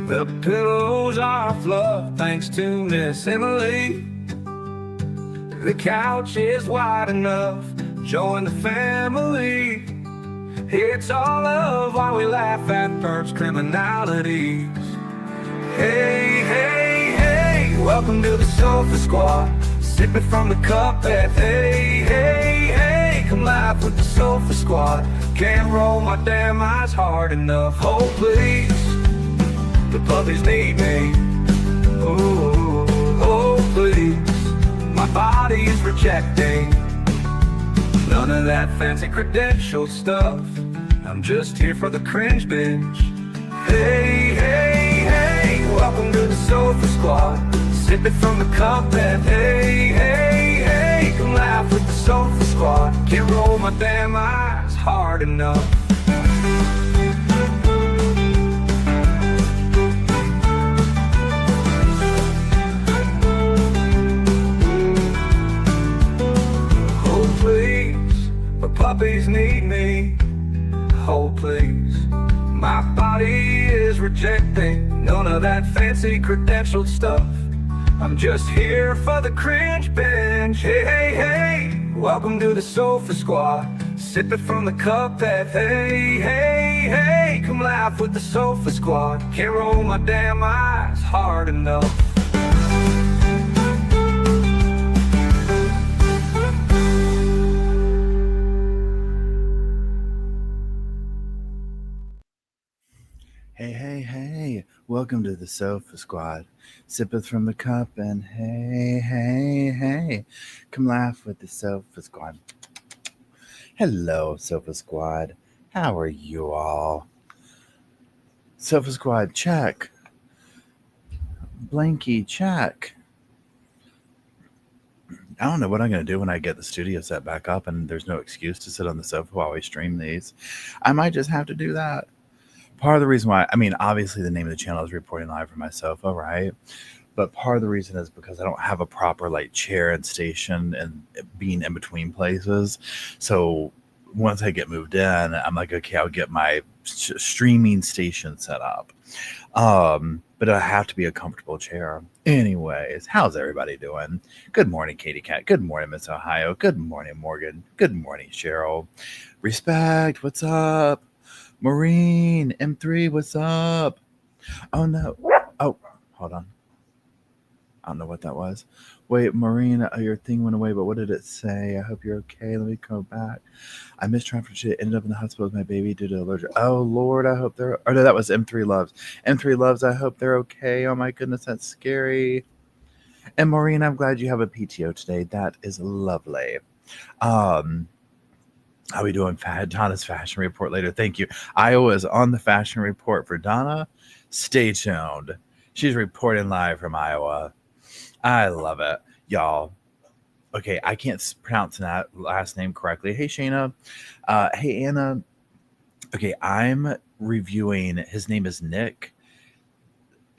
The pillows are fluff thanks to Miss Emily. The couch is wide enough, join the family. It's all love while we laugh at Perp's criminalities. Hey, hey, hey, welcome to the Sofa Squad. Sipping from the cup at hey, hey, hey. Come laugh with the Sofa Squad. Can't roll my damn eyes hard enough. Oh, please, the puppies need me. Ooh, oh, please, my body is rejecting none of that fancy credential stuff. I'm just here for the cringe binge. Hey, hey, hey, welcome to the Sofa Squad. Sipping from the cup and hey, hey, hey. Come laugh with the Sofa Squad. Can't roll my damn eyes hard enough. Oh please, the puppies need me. Oh please, my body is rejecting none of that fancy credentialed stuff. I'm just here for the cringe binge. Hey, hey, hey, welcome to the Sofa Squad. Sipping from the cup that hey, hey, hey. Come laugh with the Sofa Squad. Can't roll my damn eyes hard enough. Hey, hey, hey, welcome to the Sofa Squad. Sippeth from the cup and hey, hey, hey, come laugh with the Sofa Squad. Hello, Sofa Squad. How are you all? Sofa Squad, check. Blanky, check. I don't know what I'm going to do when I get the studio set back up and there's no excuse to sit on the sofa while we stream these. I might just have to do that. Part of the reason why, I mean, obviously the name of the channel is Reporting Live from My Sofa, right? But part of the reason is because I don't have a proper like chair and station and being in between places. So once I get moved in, I'm like, okay, I'll get my streaming station set up. But I have to be a comfortable chair. Anyways, how's everybody doing? Good morning, Katie Cat. Good morning, Miss Ohio. Good morning, Morgan. Good morning, Cheryl. Respect, what's up? Maureen, M3, what's up? Oh, no. Oh, hold on. I don't know what that was. Wait, Maureen, your thing went away, but what did it say? I hope you're okay. Let me go back. I missed transfer. She ended up in the hospital with my baby due to allergic. Oh, Lord, I hope they're... Oh, no, that was M3 Loves. M3 Loves, I hope they're okay. Oh, my goodness, that's scary. And Maureen, I'm glad you have a PTO today. That is lovely. How we doing? Donna's fashion report later. Thank you. Iowa is on the fashion report for Donna. Stay tuned. She's reporting live from Iowa. I love it, y'all. Okay, I can't pronounce that last name correctly. Hey, Shayna. Hey, Anna. Okay, I'm reviewing. His name is Nick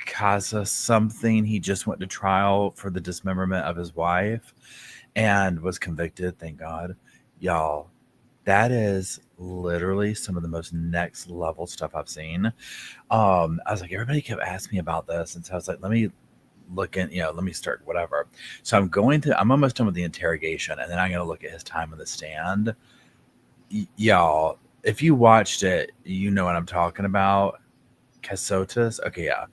Casa something. He just went to trial for the dismemberment of his wife and was convicted. Thank God, y'all. That is literally some of the most next level stuff I've seen. I was like, everybody kept asking me about this. And so I was like, let me look in, let me start whatever. So I'm almost done with the interrogation. And then I'm going to look at his time on the stand. Y'all, if you watched it, you know what I'm talking about. Casotis. Okay. Yeah.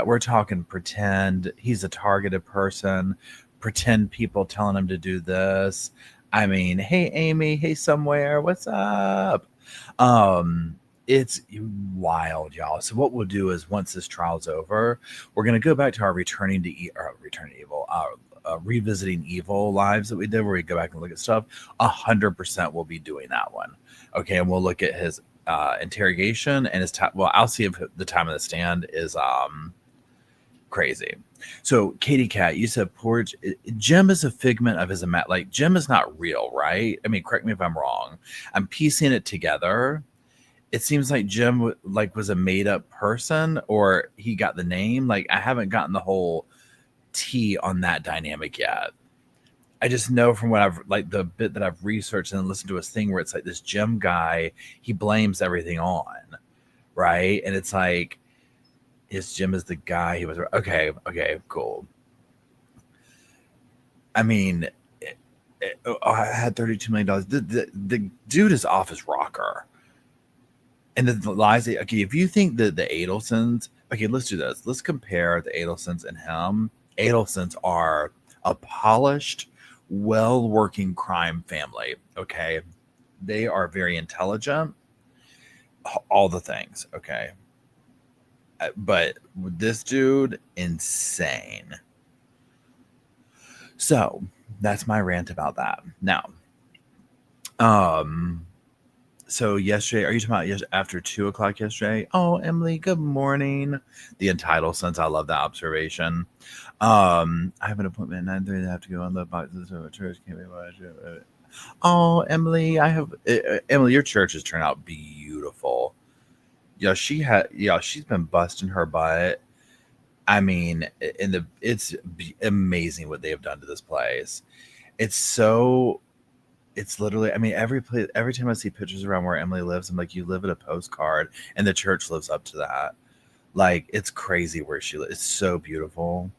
We're talking pretend. He's a targeted person, pretend people telling him to do this. I mean, hey, Amy, hey, somewhere, what's up? It's wild, y'all. So what we'll do is once this trial's over, we're going to go back to our Revisiting Evil lives that we did, where we go back and look at stuff. 100% we'll be doing that one. Okay, and we'll look at his interrogation and his time. Well, I'll see if the time of the stand is crazy. So, Katie Cat, you said Jim is a figment of his like Jim is not real, right? I mean, correct me if I'm wrong. I'm piecing it together. It seems like Jim was a made up person, or he got the name. Like, I haven't gotten the whole tea on that dynamic yet. I just know from what the bit that I've researched and listened to his thing where it's like this Jim guy, he blames everything on, right? And it's like, His Jim is the guy he was. Okay, cool. I mean, I had $32 million. The dude is office rocker. And the lies, okay, if you think that the Adelsons, okay, let's do this. Let's compare the Adelsons and him. Adelsons are a polished, well working crime family. Okay. They are very intelligent, all the things. Okay. But this dude, insane. So that's my rant about that. Now, um, so yesterday, are you talking about after 2 o'clock yesterday? Oh, Emily, good morning. The entitled sense, I love that observation. I have an appointment at 9:30. I have to go on the boxes of a church. Can't be watched. Oh, Emily, Emily, your church has turned out beautiful. Yeah, she's been busting her butt. I mean, it's amazing what they have done to this place. It's so it's literally, I mean, every time I see pictures around where Emily lives, I'm like, you live in a postcard, and the church lives up to that. Like, it's crazy where she lives. It's so beautiful.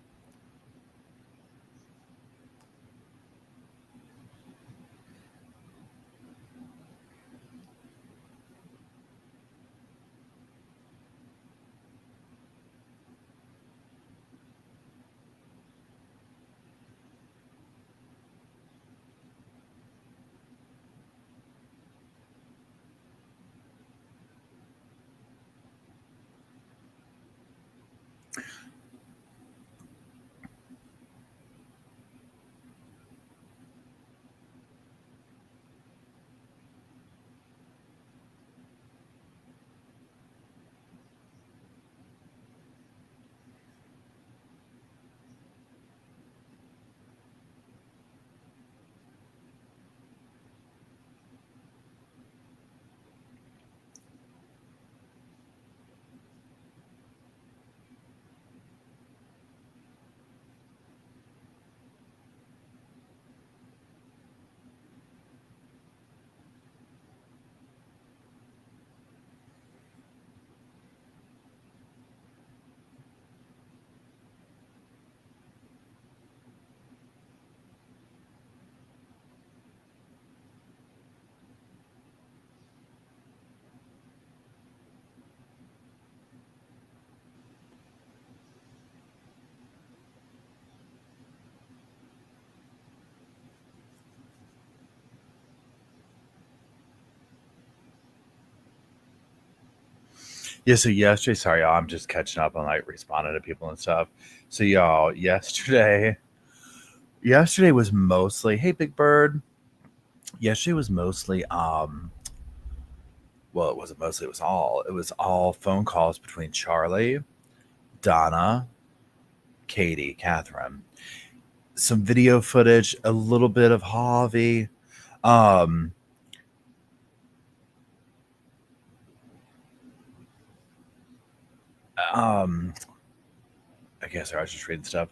Yeah, so yesterday, sorry, y'all, I'm just catching up on like responding to people and stuff. So, y'all, yesterday was mostly, hey, Big Bird. Yesterday was mostly, well, it wasn't mostly, it was all phone calls between Charlie, Donna, Katie, Catherine, some video footage, a little bit of Harvey. Um, um, I guess I was just reading stuff.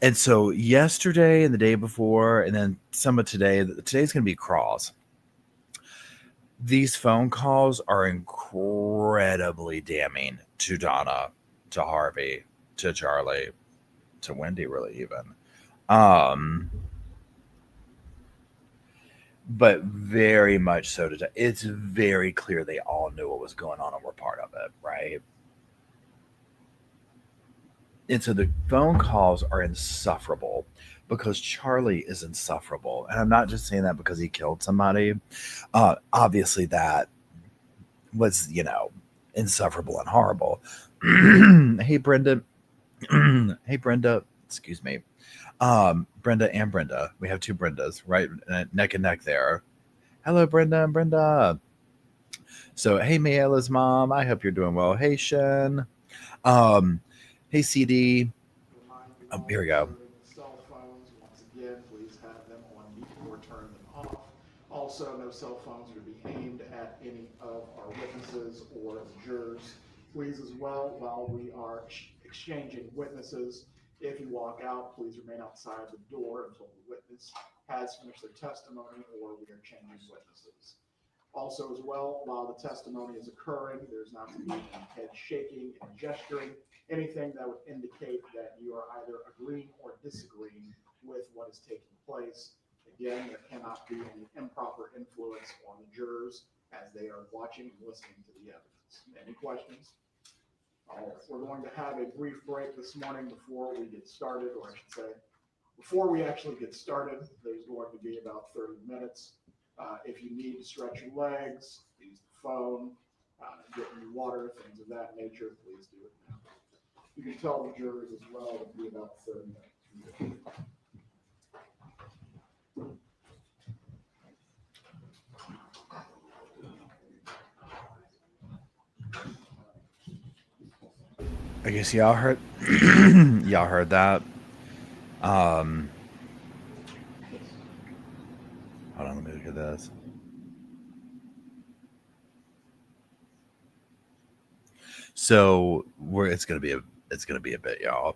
And so yesterday and the day before, and then some of today's going to be Cross. These phone calls are incredibly damning to Donna, to Harvey, to Charlie, to Wendy, really, even. Um, but very much so to, it's very clear they all knew what was going on and were part of it, right? And so the phone calls are insufferable because Charlie is insufferable. And I'm not just saying that because he killed somebody. Obviously, that was, insufferable and horrible. Hey, Brenda. Hey, Brenda. Excuse me. Brenda and Brenda. We have two Brendas, right? Neck and neck there. Hello, Brenda and Brenda. So, hey, Mayela's mom. I hope you're doing well. Hey, Shen. Um, hey, CD. Remind you Oh, all here we go. observing cell phones. Once again, please have them on mute or turn them off. Also, no cell phones are to be aimed at any of our witnesses or the jurors. Please, as well, while we are exchanging witnesses, if you walk out, please remain outside the door until the witness has finished their testimony or we are changing witnesses. Also as well, while the testimony is occurring, there's not to be any head shaking and gesturing, anything that would indicate that you are either agreeing or disagreeing with what is taking place. Again, there cannot be any improper influence on the jurors as they are watching and listening to the evidence. Any questions? All right, we're going to have a brief break this morning before we get started, or I should say, before we actually get started. There's going to be about 30 minutes. If you need to stretch your legs, use the phone, get you water, things of that nature, please do it now. You can tell the jurors as well it'll be about 30 minutes. I guess y'all heard y'all heard that. Hold on, let me look at this. So it's gonna be a bit, y'all.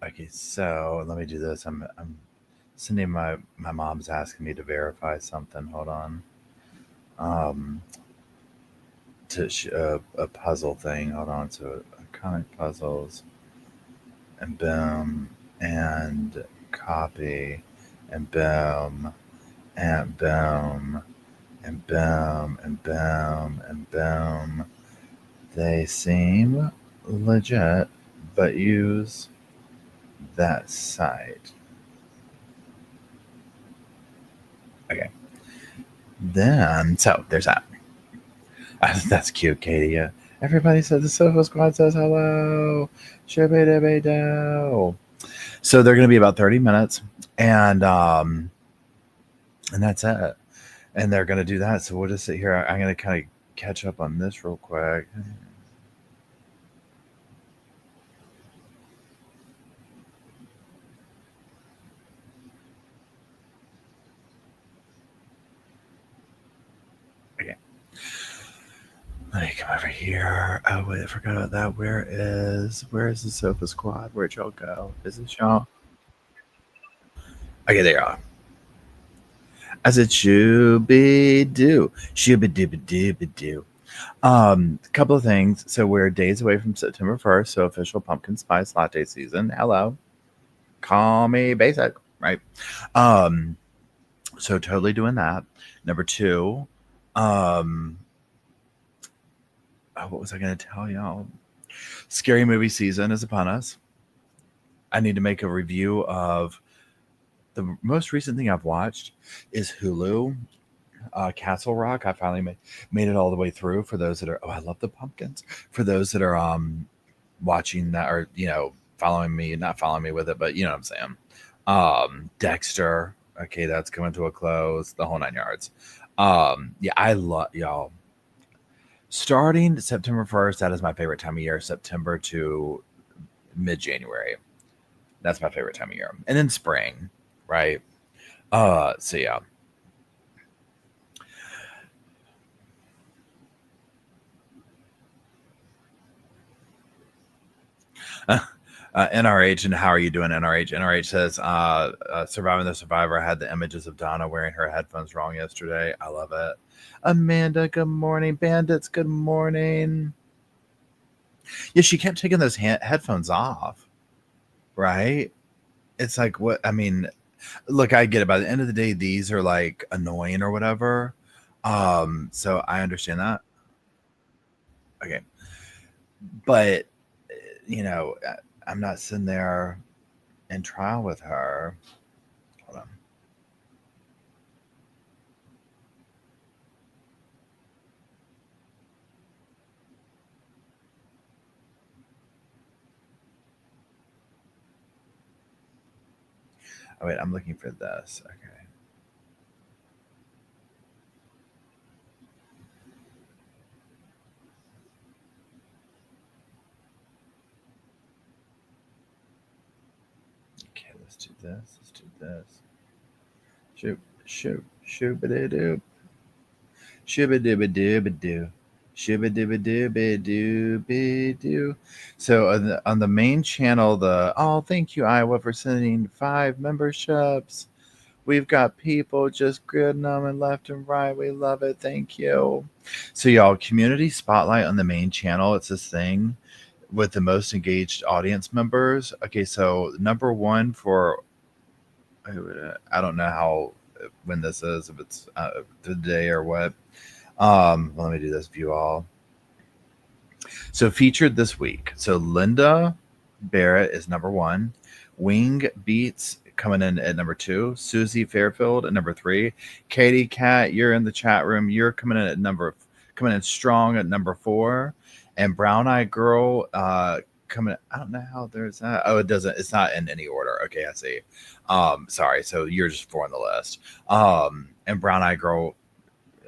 Okay, so let me do this. I'm sending my mom's asking me to verify something. Hold on. A puzzle thing. Hold on. So comic puzzles, and boom, and copy, and boom, and boom, and boom, and boom, and boom. They seem legit, but use that site. Okay. Then, so there's that. That's cute, Katie. Everybody says the Sofa Squad says hello. Shibby-dibby-do. So they're going to be about 30 minutes, and that's it. And they're going to do that. So we'll just sit here. I'm going to kind of catch up on this real quick. Okay. Let me come over here. Oh wait, I forgot about that. Where is the Sofa Squad? Where'd y'all go? Is this y'all? Okay, there you are. As it should be do. Should be do. A couple of things. So we're days away from September 1st, so official pumpkin spice latte season. Hello. Call me basic, right? So totally doing that. Number two, what was I going to tell y'all? Scary movie season is upon us. I need to make a review of the most recent thing I've watched is Hulu, Castle Rock. I finally made it all the way through. For those that are, I love the pumpkins. For those that are watching that, or following me, not following me with it, but you know what I'm saying. Dexter. Okay, that's coming to a close. The whole 9 yards. Yeah, I love y'all. Starting September 1st, that is my favorite time of year. September to mid-January. That's my favorite time of year. And then spring, right? So yeah. NRH, and how are you doing, NRH? NRH says, Surviving the Survivor. I had the images of Donna wearing her headphones wrong yesterday. I love it. Amanda, good morning. Bandits, good morning. Yeah, she kept taking those headphones off, right? It's like, what? I mean, look, I get it. By the end of the day, these are like annoying or whatever. So I understand that. Okay. But, I'm not sitting there in trial with her. Hold on. Oh, wait, I'm looking for this. Okay. this. Let's do this. Shoop, shoop, shoop-a-doo-doo. Shibba-dibba-dibba-doo. Shibba-dibba-dibba-doo-be-doo. So on the main channel, thank you, Iowa, for sending 5 memberships. We've got people just gritting them and left and right. We love it. Thank you. So y'all, community spotlight on the main channel. It's this thing with the most engaged audience members. Okay, so number 1 for, I don't know how, when this is, if it's today or what. Let me do this, view all. So featured this week. So Linda Barrett is number 1. Wing Beats coming in at number 2. Susie Fairfield at number 3. Katie Cat, you're in the chat room. You're coming in strong at number 4. And Brown Eye Girl coming. I don't know how there's that. Oh, it doesn't. It's not in any order. Okay, I see. Sorry. So you're just 4 on the list. And Brown Eye Girl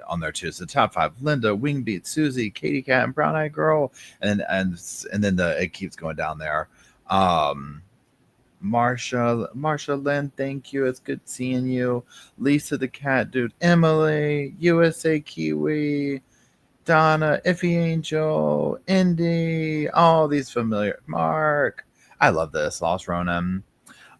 on there too. So the top 5: Linda, Wingbeat, Susie, Katie Cat, and Brown Eye Girl, and then it keeps going down there. Marsha Lynn, thank you. It's good seeing you. Lisa the Cat Dude, Emily, USA Kiwi, Donna, Iffy Angel, Indy, all these familiar. Mark, I love this. Lost Ronan.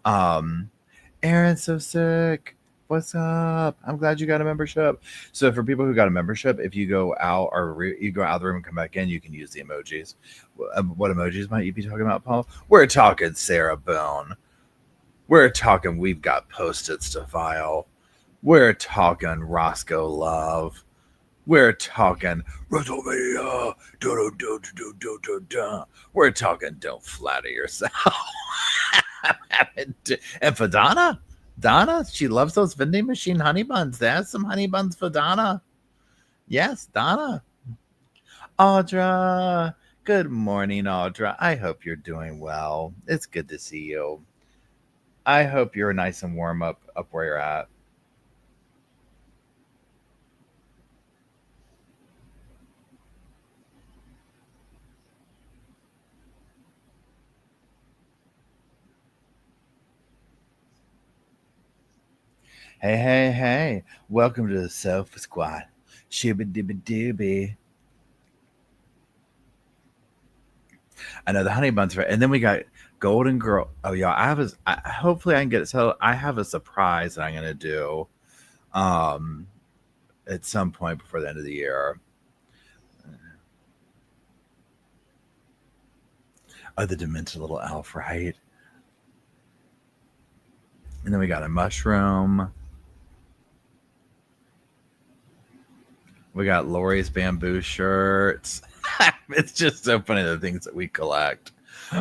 Aaron's so sick. What's up? I'm glad you got a membership. So for people who got a membership, if you go out you go out of the room and come back in, you can use the emojis. What emojis might you be talking about, Paul? We're talking Sarah Bone. We're talking we've got Post-its to file. We're talking Roscoe Love. We're talking WrestleMania. We're talking don't flatter yourself. And for Donna, she loves those vending machine honey buns. There's some honey buns for Donna. Yes, Donna. Audra, good morning, Audra. I hope you're doing well. It's good to see you. I hope you're nice and warm up where you're at. Hey. Welcome to the Sofa Squad. Shibba dibba dibby. I know the honey buns, right? And then we got Golden Girl. Oh, y'all, hopefully I can get it settled. I have a surprise that I'm going to do at some point before the end of the year. Oh, the demented little elf, right? And then we got a mushroom. We got Lori's bamboo shirts. It's just so funny the things that we collect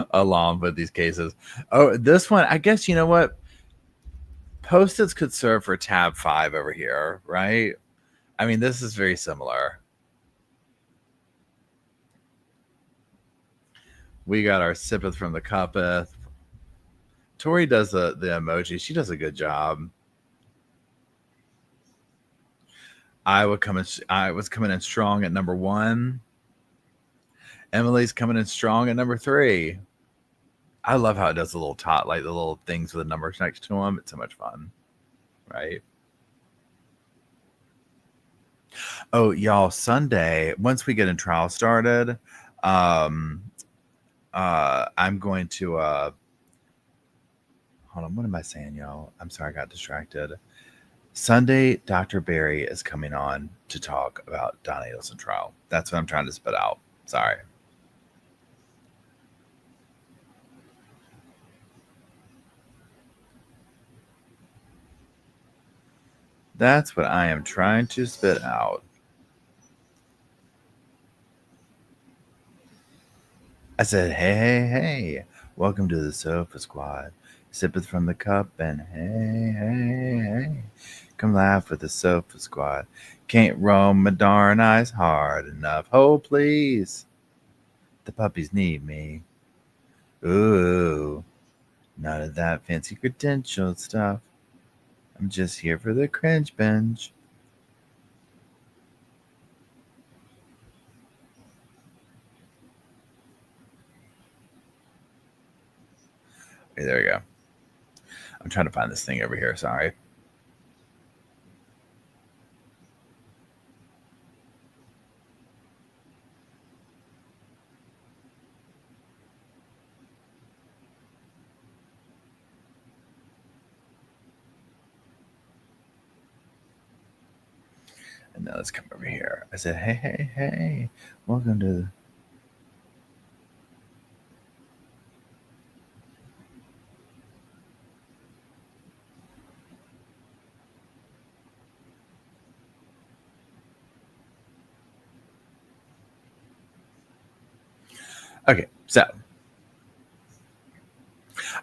along with these cases. Oh, this one, I guess, you know what? Post-its could serve for tab 5 over here, right? I mean, this is very similar. We got our sippeth from the cuppeth. Tori does the emoji. She does a good job. I was coming in strong at number 1. Emily's coming in strong at number 3. I love how it does the little tot, like the little things with the numbers next to them. It's so much fun, right? Oh, y'all, Sunday, once we get in trial started, I'm going to hold on, what am I saying, y'all? I'm sorry, I got distracted. Sunday, Dr. Barry is coming on to talk about Donna Adelson trial. That's what I'm trying to spit out. Sorry. That's what I am trying to spit out. I said, hey, welcome to the Sofa Squad. Sippeth from the cup and hey, come laugh with the Sofa Squad. Can't roam my darn eyes hard enough. Oh, please. The puppies need me. Ooh, none of that fancy credential stuff. I'm just here for the cringe binge. Okay, there we go. I'm trying to find this thing over here. Sorry. And now let's come over here. I said, hey, welcome to. Okay, so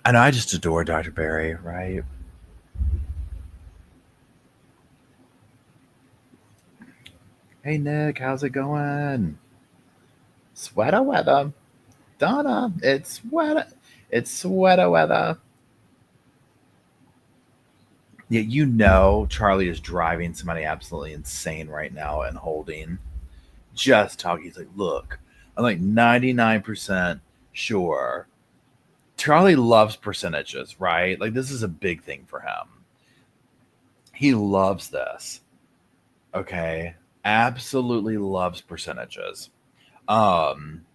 I know I just adore Dr. Barry, right? Hey Nick, how's it going? Sweater weather. Donna, it's sweater weather. Yeah, you know Charlie is driving somebody absolutely insane right now and holding. Just talking. He's like, look, I'm like 99% sure. Charlie loves percentages, right? Like this is a big thing for him. He loves this. Okay. Absolutely loves percentages. Um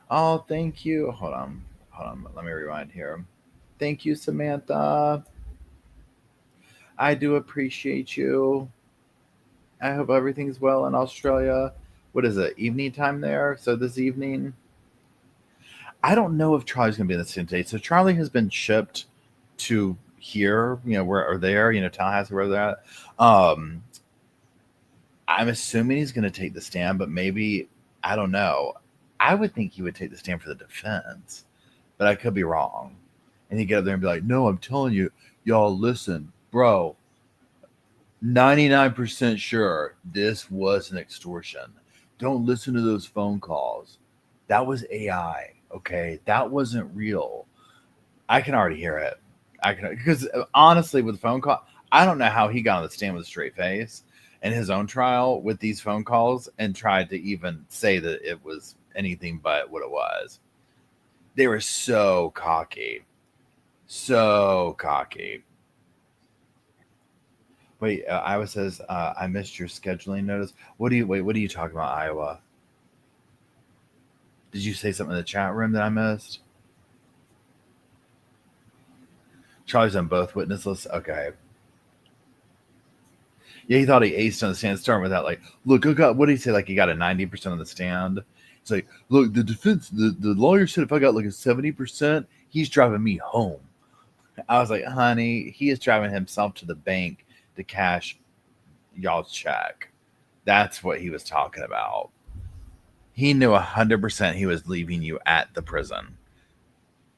oh, thank you. Hold on. Let me rewind here. Thank you, Samantha. I do appreciate you. I hope everything's well in Australia. What is it? Evening time there? So this evening? I don't know if Charlie's going to be in the same day. So Charlie has been shipped to here, where or there, Tallahassee, where they're at. I'm assuming he's going to take the stand, but maybe, I don't know. I would think he would take the stand for the defense, but I could be wrong. And he'd get up there and be like, no, I'm telling you, y'all, listen, bro, 99% sure this was an extortion. Don't listen to those phone calls. That was AI, okay? That wasn't real. I can already hear it. Because honestly, with the phone call, I don't know how he got on the stand with a straight face in his own trial with these phone calls and tried to even say that it was anything but what it was. They were so cocky. So cocky. Wait, Iowa says, I missed your scheduling notice. What are you talking about, Iowa? Did you say something in the chat room that I missed? Charlie's on both witness lists. Okay. Yeah, he thought he aced on the stand, starting with that, like, look, what did he say? Like, he got a 90% on the stand. It's like, look, the defense, the lawyer said if I got like a 70%, he's driving me home. I was like, honey, he is driving himself to the bank to cash y'all's check. That's what he was talking about. He knew 100% he was leaving you at the prison.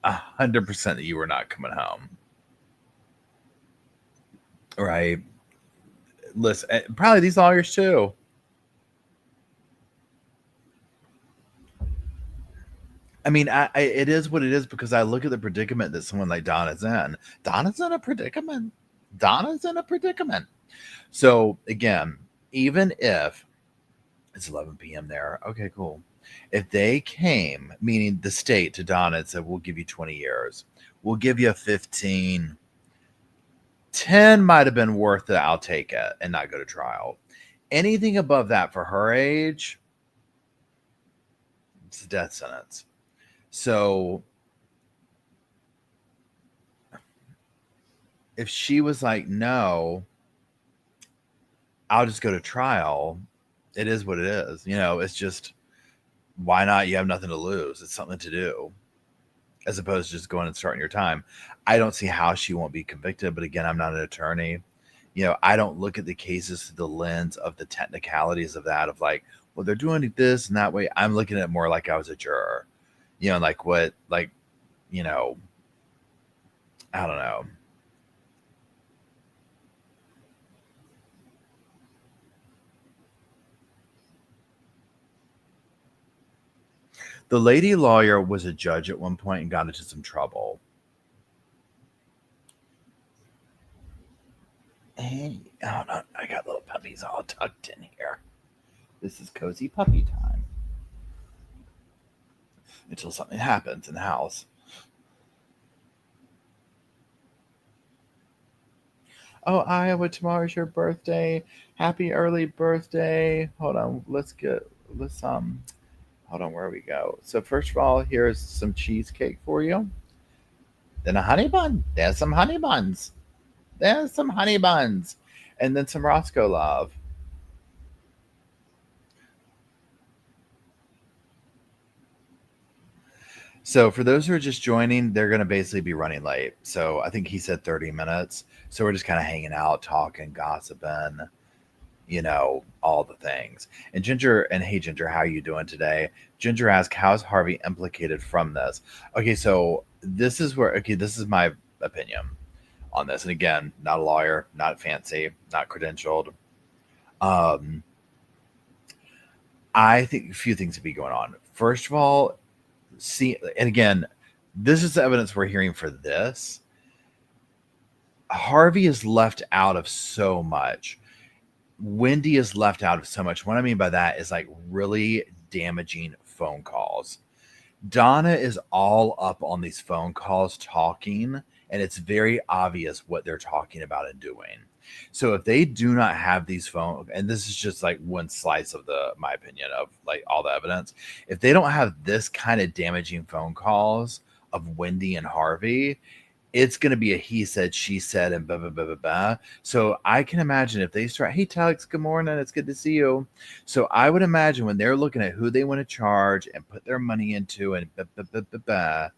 100% that you were not coming home. Right? Listen, probably these lawyers too. I mean, it is what it is because I look at the predicament that someone like Donna's in. Donna's in a predicament. So again, even if it's 11 p.m. there, okay, cool. If they came, meaning the state, to Donna and said, we'll give you 20 years, we'll give you 15, 10 might have been worth it. I'll take it and not go to trial. Anything above that for her age, it's a death sentence. So if she was like, no, I'll just go to trial, it is what it is. It's just, why not? You have nothing to lose. It's something to do, as opposed to just going and starting your time. I don't see how she won't be convicted, but again, I'm not an attorney. I don't look at the cases through the lens of the technicalities of that, of like, well, they're doing this and that way. I'm looking at it more like I was a juror, like what, like, I don't know. The lady lawyer was a judge at one point and got into some trouble. Hey, hold on. I got little puppies all tucked in here. This is cozy puppy time. until something happens in the house. Oh, Iowa, tomorrow's your birthday. Happy early birthday. Hold on. Hold on, where we go. So first of all, here's some cheesecake for you. Then a honey bun. There's some honey buns. There's some honey buns. And then some Roscoe Love. So for those who are just joining, they're going to basically be running late. So I think he said 30 minutes. So we're just kind of hanging out, talking, gossiping, all the things. And hey Ginger, how are you doing today? Ginger asked, how's Harvey implicated from this? Okay, so this is my opinion on this. And again, not a lawyer, not fancy, not credentialed. I think a few things to be going on. First of all, and again, this is the evidence we're hearing for this. Harvey is left out of so much. Wendy is left out of so much. What I mean by that is like really damaging phone calls. Donna is all up on these phone calls talking, and it's very obvious what they're talking about and doing. So if they do not have these phone, and this is just like one slice of my opinion of like all the evidence, if they don't have this kind of damaging phone calls of Wendy and Harvey, it's going to be a he said, she said, and blah, blah, blah, blah, blah. So I can imagine if they start, hey, Telex, good morning. It's good to see you. So I would imagine when they're looking at who they want to charge and put their money into and blah, blah, blah, blah, blah,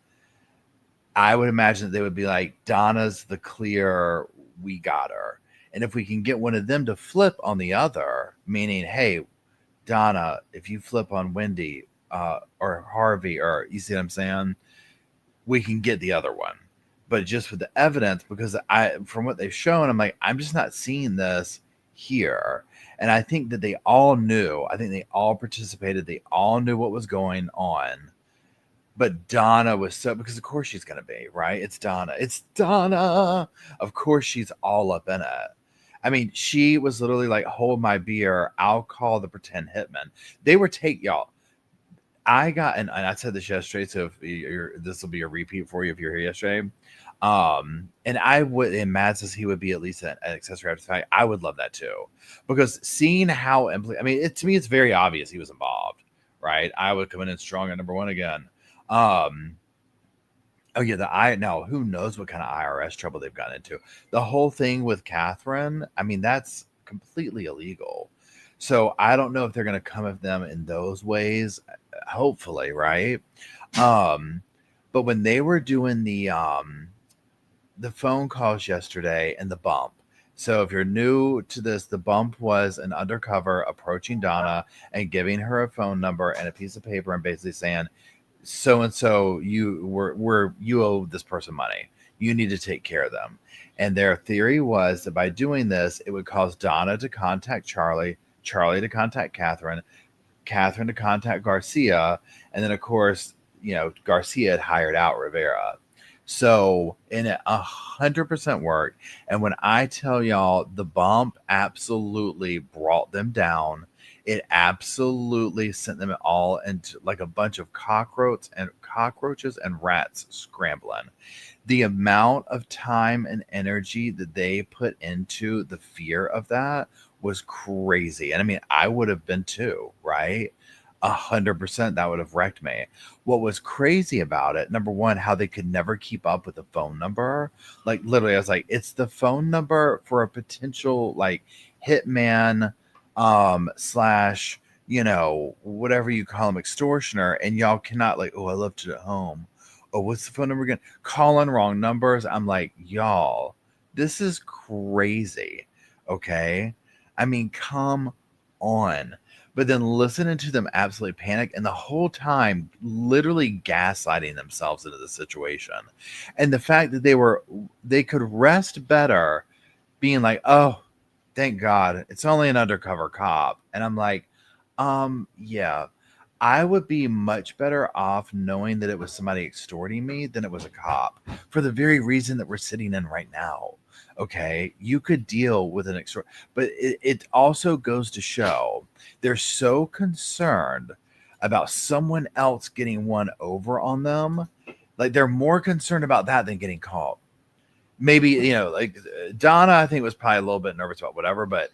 I would imagine that they would be like, Donna's the clear, we got her. And if we can get one of them to flip on the other, meaning, hey, Donna, if you flip on Wendy or Harvey, or you see what I'm saying, we can get the other one. But just with the evidence, because from what they've shown, I'm like, I'm just not seeing this here. And I think that they all knew. I think they all participated. They all knew what was going on. But Donna was because of course she's going to be, right? It's Donna. It's Donna. Of course she's all up in it. I mean, she was literally like, hold my beer. I'll call the pretend hitman. They were y'all. I got, and I said this yesterday, so if this will be a repeat for you if you're here yesterday. And I would, and Matt says he would be at least an accessory after the fact. I would love that too, because seeing how, to me, it's very obvious he was involved, right? I would come in strong at number one again. Oh yeah, now who knows what kind of IRS trouble they've gotten into. The whole thing with Catherine, that's completely illegal. So I don't know if they're going to come at them in those ways. Hopefully, right? But when they were doing the phone calls yesterday and the bump. So if you're new to this, the bump was an undercover approaching Donna and giving her a phone number and a piece of paper and basically saying, so and so, you owe this person money. You need to take care of them. And their theory was that by doing this, it would cause Donna to contact Charlie to contact Catherine to contact Garcia, and then of course, Garcia had hired out Rivera. So, and it 100% worked. And when I tell y'all, the bump absolutely brought them down. It absolutely sent them all into like a bunch of cockroaches and rats scrambling. The amount of time and energy that they put into the fear of that was crazy. And I would have been too, right? 100%, that would have wrecked me. What was crazy about it, number one, how they could never keep up with the phone number. Like literally, I was like, it's the phone number for a potential like hitman slash, whatever you call him, extortioner, and y'all cannot like, oh, I left it at home. Oh, what's the phone number again? Calling wrong numbers. I'm like, y'all, this is crazy. Okay. Come on. But then listening to them absolutely panic, and the whole time literally gaslighting themselves into the situation. And the fact that they could rest better being like, oh, thank God, it's only an undercover cop. And I'm like, yeah, I would be much better off knowing that it was somebody extorting me than it was a cop, for the very reason that we're sitting in right now. Okay, you could deal with an but it also goes to show they're so concerned about someone else getting one over on them. Like they're more concerned about that than getting caught. Maybe, you know, like Donna, I think was probably a little bit nervous about whatever, but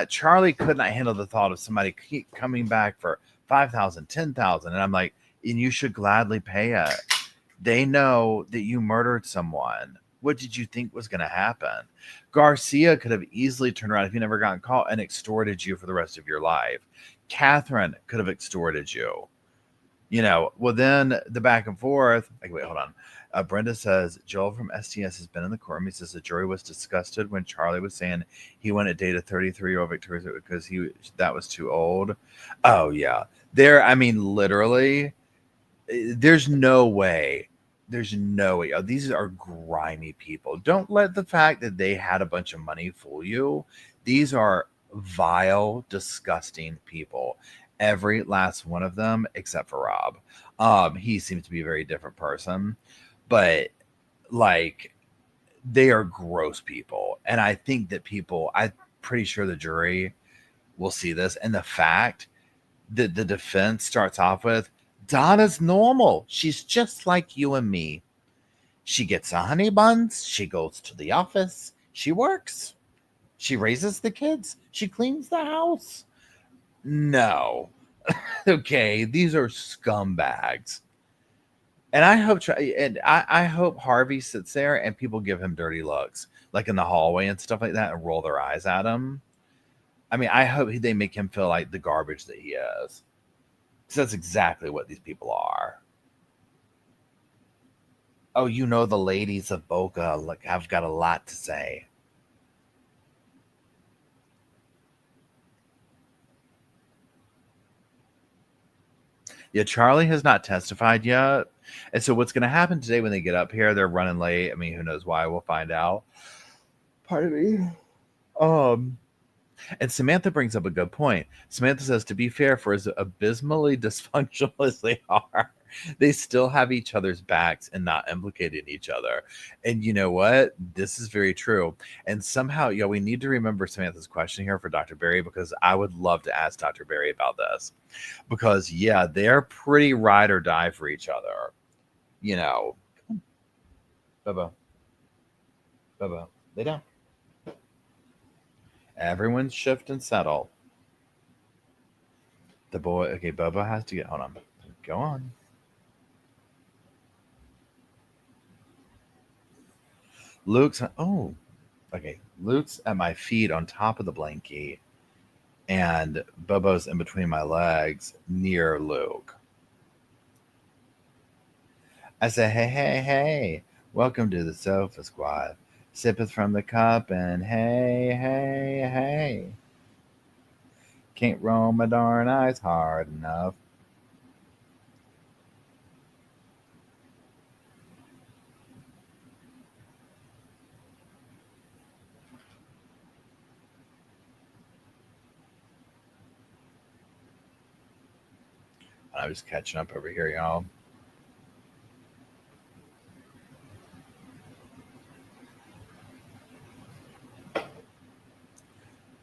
Charlie could not handle the thought of somebody keep coming back for 5,000, 10,000. And I'm like, and you should gladly pay it. They know that you murdered someone. What did you think was going to happen? Garcia could have easily turned around if you never gotten caught and extorted you for the rest of your life. Catherine could have extorted you. You know, well, then the back and forth. Like, wait, hold on. Brenda says, Joel from STS has been in the courtroom. He says the jury was disgusted when Charlie was saying he wanted to date a 33-year-old Victoria because that was too old. Oh, yeah. I mean, literally, there's no way. There's no way. Oh, these are grimy people. Don't let the fact that they had a bunch of money fool you. These are vile, disgusting people. Every last one of them, except for Rob. He seems to be a very different person. But, like, they are gross people. And I think that I'm pretty sure the jury will see this. And the fact that the defense starts off with, Donna's normal. She's just like you and me. She gets a honey buns. She goes to the office. She works. She raises the kids. She cleans the house. No. Okay, these are scumbags. And I hope Harvey sits there and people give him dirty looks, like in the hallway and stuff like that, and roll their eyes at him. I mean, I hope they make him feel like the garbage that he is. Because that's exactly what these people are. Oh, you know, the ladies of Boca, like, I've got a lot to say. Yeah, Charlie has not testified yet. And so what's going to happen today when they get up here, they're running late. I mean, who knows why? We'll find out. Pardon me. And Samantha brings up a good point. Samantha says, to be fair, for as abysmally dysfunctional as they are, they still have each other's backs and not implicating each other. And you know what? This is very true. And somehow, we need to remember Samantha's question here for Dr. Berry, because I would love to ask Dr. Berry about this. Because, they're pretty ride or die for each other. You know. Bubba, lay down. Everyone's shift and settle. The boy, okay, Bubba has to hold on. Go on. Luke's at my feet on top of the blankie, and Bubba's in between my legs near Luke. I say, hey, welcome to the Sofa Squad. Sippeth from the cup and hey. Can't roll my darn eyes hard enough. I was catching up over here, y'all.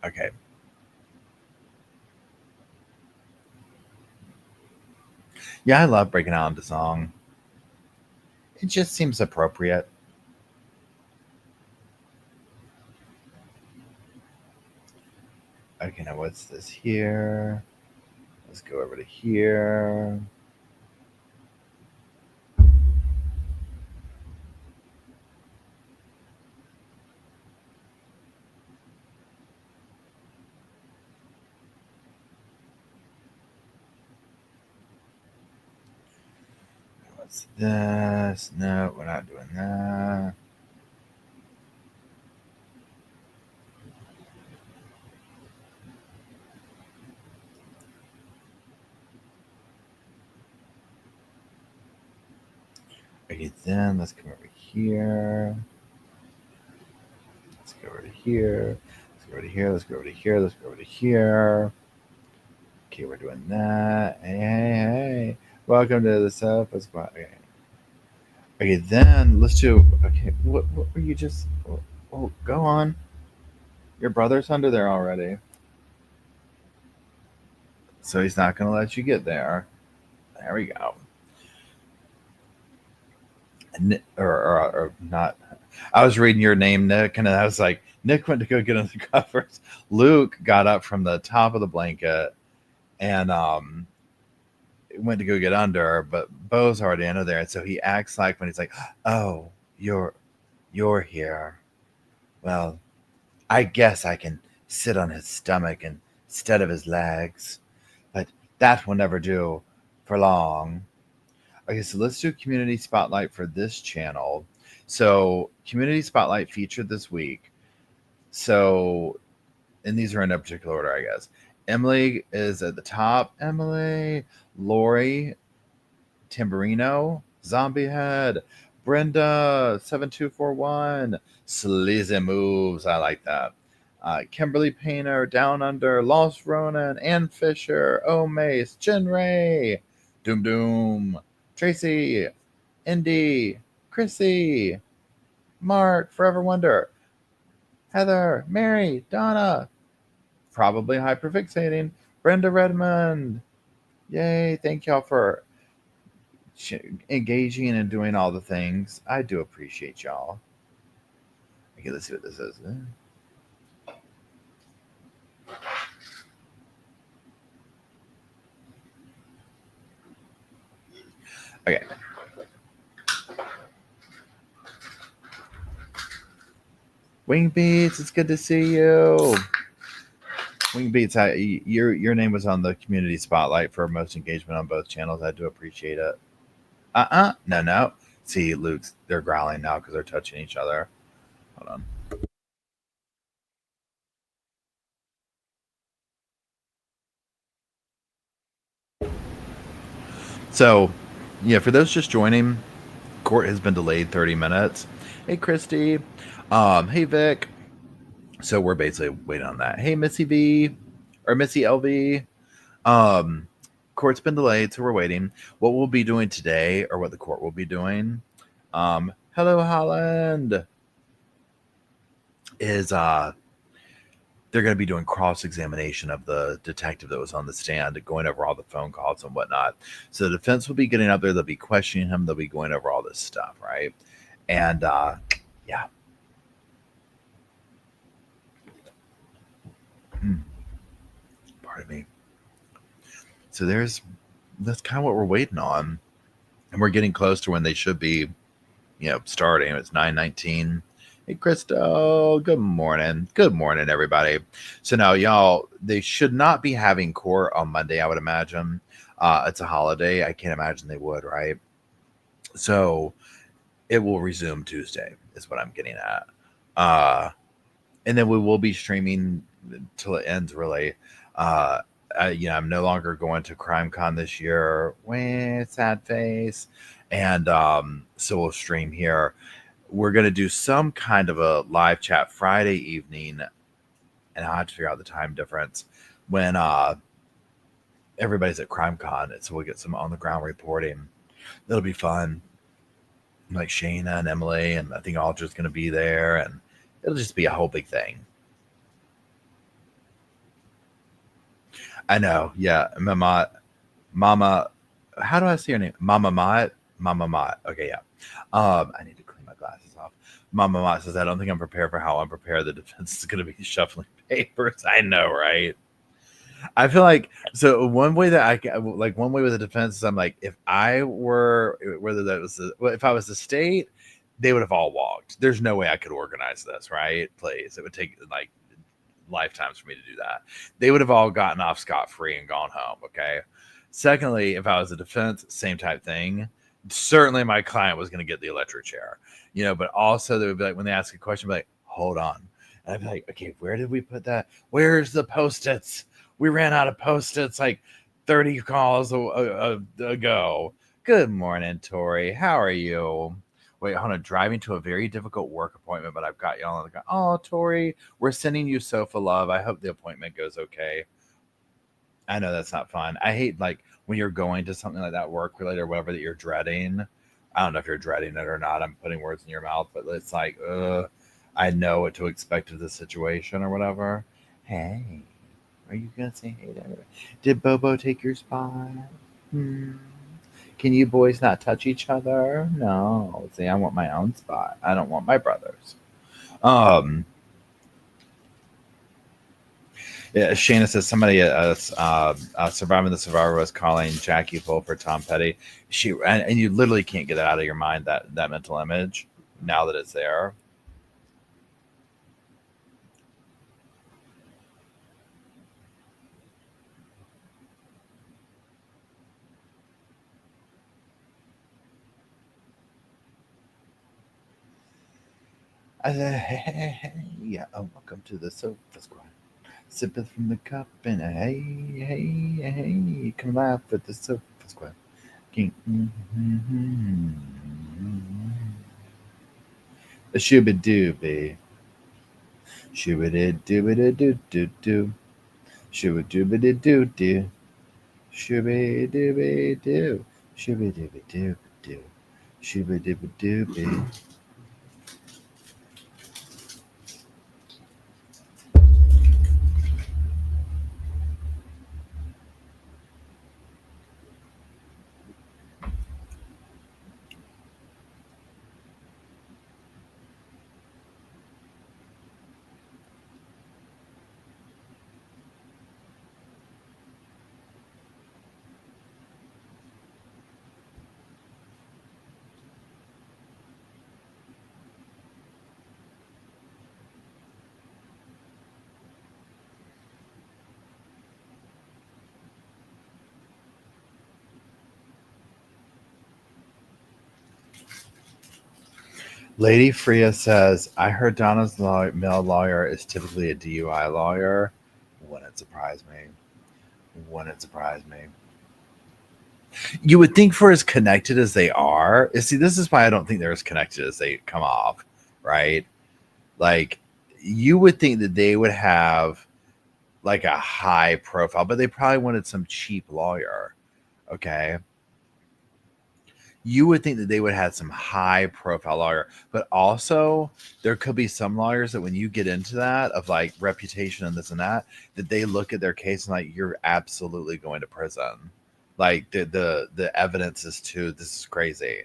Okay. Yeah, I love breaking out into song. It just seems appropriate. Okay, now what's this here? Let's go over to here. What's this? No, we're not doing that. Okay, then let's come over here. Let's go over to here. Let's go over to here. Let's go over to here. Let's go over to here. Okay, we're doing that. Hey. Welcome to the Sofa Squad. Okay, then let's do. Okay, what were you just? Oh, go on. Your brother's under there already. So he's not going to let you get there. There we go. Or not. I was reading your name, Nick, and I was like, Nick went to go get on the covers. Luke got up from the top of the blanket and went to go get under, but Bo's already under there, and so he acts like when he's like, "Oh, you're here. Well, I guess I can sit on his stomach instead of his legs, but that will never do for long." Okay, so let's do community spotlight for this channel. So community spotlight featured this week. So, and these are in no particular order, I guess. Emily is at the top. Emily, Lori, Timberino, Zombie Head, Brenda, 7241, Sleazy Moves. I like that. Kimberly Painter, Down Under, Lost Ronan, Ann Fisher, O Mace, Jen Ray, Doom Doom, Tracy, Indy, Chrissy, Mark, Forever Wonder, Heather, Mary, Donna, probably hyperfixating, Brenda Redmond. Yay, thank y'all for engaging and doing all the things. I do appreciate y'all. Okay, let's see what this is. Okay. Wing Beats, it's good to see you. Wing Beats, your name was on the community spotlight for most engagement on both channels. I do appreciate it. No. See, Luke's, they're growling now because they're touching each other. Hold on. So, yeah, for those just joining, court has been delayed 30 minutes. Hey, Christy. Hey, Vic. So we're basically waiting on that. Hey, Missy V or Missy LV. Court's been delayed, so we're waiting. What we'll be doing today, or what the court will be doing, hello, Holland, is they're going to be doing cross-examination of the detective that was on the stand, going over all the phone calls and whatnot. So the defense will be getting up there. They'll be questioning him. They'll be going over all this stuff, right? And yeah. Pardon me. So that's kind of what we're waiting on. And we're getting close to when they should be, starting. It's 9:19. Hey, Crystal. Good morning. Good morning, everybody. So now, y'all, they should not be having court on Monday, I would imagine. It's a holiday. I can't imagine they would, right? So it will resume Tuesday, is what I'm getting at. And then we will be streaming till it ends, really. I'm no longer going to CrimeCon this year. Sad face. And so we'll stream here. We're going to do some kind of a live chat Friday evening, and I'll have to figure out the time difference when everybody's at CrimeCon, so we'll get some on-the-ground reporting. It'll be fun. Like Shayna and Emily, and I think Aldra's going to be there, and it'll just be a whole big thing. I know, yeah. Mama, how do I say your name? Mama Mott? Okay, yeah. I need to clean my glasses off. Mama Mott says, I don't think I'm prepared for how unprepared the defense is going to be shuffling papers. I know, right? I feel like, so one way that one way with the defense is I'm like, if I were, if I was the state, they would have all walked. There's no way I could organize this, right? Please. It would take like lifetimes for me to do that. They would have all gotten off scot-free and gone home. Okay. Secondly, if I was a defense, same type thing. Certainly my client was going to get the electric chair, but also they would be like, when they ask a question, be like, hold on. And I'd be like, okay, where did we put that? Where's the Post-its? We ran out of Post-its like 30 calls ago. Good morning, Tori. How are you? Wait, hold on. Driving to a very difficult work appointment, but I've got y'all on the. Oh, Tori, we're sending you sofa love. I hope the appointment goes okay. I know that's not fun. I hate like when you're going to something like that, work related or whatever that you're dreading. I don't know if you're dreading it or not. I'm putting words in your mouth, but it's like, I know what to expect of the situation or whatever. Hey, Are you gonna say hey to everybody? Did Bobo take your spot? Hmm. Can you boys not touch each other? No. See, I want my own spot. I don't want my brothers. Yeah, Shayna says somebody surviving the survivor was calling Jackie full for Tom Petty. And you literally can't get it out of your mind, that mental image now that it's there. I said, hey, yeah, welcome to the Sofa Squad. Sipping from the cup and hey, come laugh with the Sofa Squad. A shooby dooby. Shooby dooby doo doo doo. Shooby dooby doo doo. Shooby dooby doo. Shooby dooby doo doo. Shooby dooby dooby. Lady Freya says, I heard Donna's male lawyer is typically a DUI lawyer. Wouldn't surprise me. Wouldn't surprise me. You would think for as connected as they are, see, this is why I don't think they're as connected as they come off, right? Like, you would think that they would have like a high profile, but they probably wanted some cheap lawyer, okay? You would think that they would have some high profile lawyer, but also there could be some lawyers that when you get into that of like reputation and this and that they look at their case and like, you're absolutely going to prison. Like the evidence is too, this is crazy.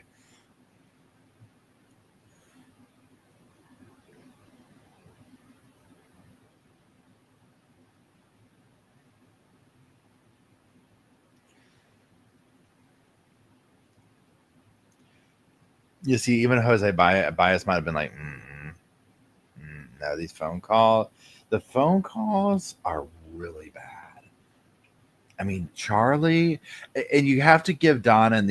You see, even Jose Bias might have been like, no, these the phone calls are really bad. I mean, Charlie, and you have to give Donna and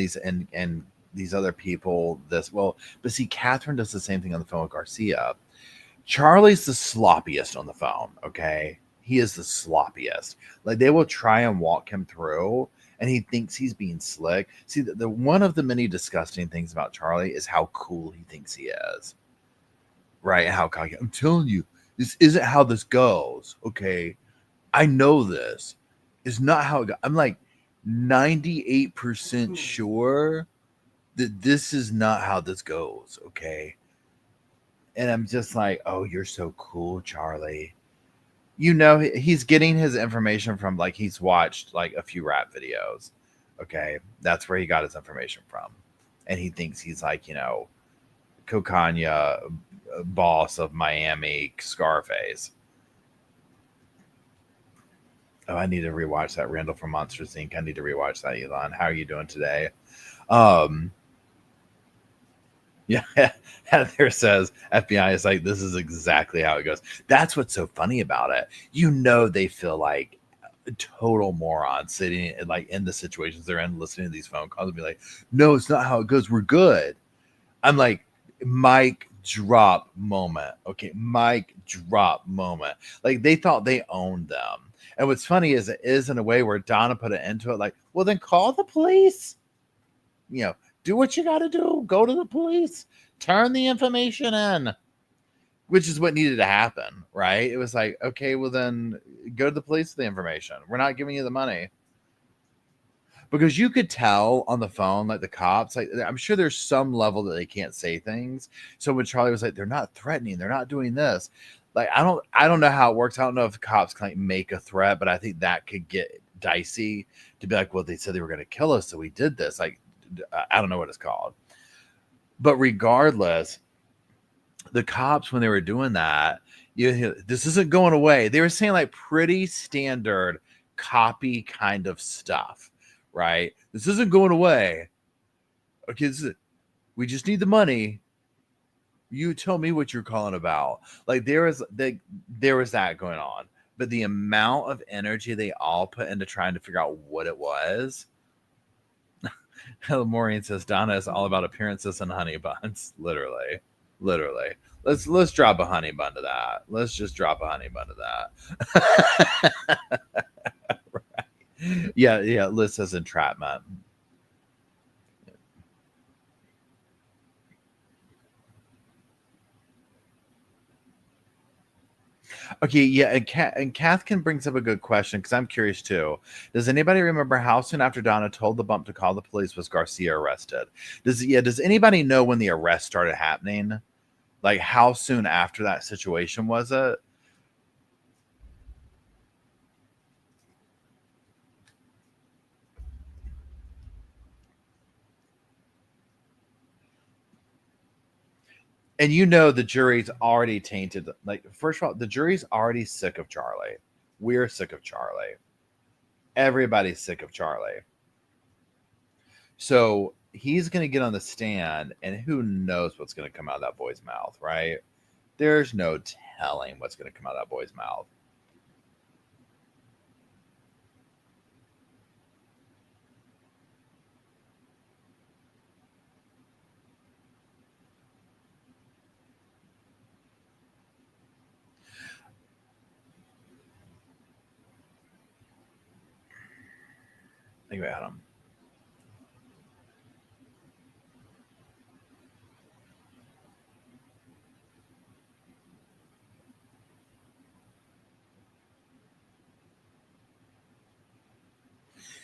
these other people this. Well, but see, Catherine does the same thing on the phone with Garcia. Charlie's the sloppiest on the phone. Okay, he is the sloppiest. Like they will try and walk him through, and he thinks he's being slick. See, the one of the many disgusting things about Charlie is how cool he thinks he is. Right? How cocky. I'm telling you, this isn't how this goes. Okay, I know this is not how it goes. I'm like 98% sure that this is not how this goes. Okay. And I'm just like, oh, you're so cool, Charlie. You know, he's getting his information from like he's watched like a few rap videos. Okay. That's where he got his information from. And he thinks he's like, you know, Kokanya boss of Miami Scarface. Oh, I need to rewatch that. Randall from Monsters Inc. I need to rewatch that, Elon. How are you doing today? Yeah, Heather says FBI is like, this is exactly how it goes. That's what's so funny about it. You know, they feel like total morons sitting like in the situations they're in, listening to these phone calls and be like, no, it's not how it goes. We're good. I'm like, mic drop moment. Okay, mic drop moment. Like they thought they owned them. And what's funny is it is in a way where Donna put it into it like, well, then call the police. You know, do what you got to do. Go to the police. Turn the information in, which is what needed to happen, right? It was like, okay, well, then go to the police with the information. We're not giving you the money. Because you could tell on the phone, like the cops, like I'm sure there's some level that they can't say things. So when Charlie was like, they're not threatening, they're not doing this. Like, I don't know how it works. I don't know if the cops can like make a threat, but I think that could get dicey to be like, well, they said they were going to kill us, so we did this. Like, I don't know what it's called. But regardless, the cops, when they were doing that, this isn't going away. They were saying like pretty standard copy kind of stuff, right? This isn't going away. Okay, we just need the money. You tell me what you're calling about. Like there was that going on, but the amount of energy they all put into trying to figure out what it was. Maureen says Donna is all about appearances and honey buns. Literally. Let's drop a honey bun to that. Let's just drop a honey bun to that. Right. Yeah. Liz says entrapment. Okay, yeah, and Kath brings up a good question because I'm curious too. Does anybody remember how soon after Donna told the bump to call the police was Garcia arrested? Does anybody know when the arrest started happening? Like how soon after that situation was it? And you know the jury's already tainted. Like, first of all, the jury's already sick of Charlie. We're sick of Charlie. Everybody's sick of Charlie. So he's going to get on the stand, and who knows what's going to come out of that boy's mouth, right? There's no telling what's going to come out of that boy's mouth. Think about him.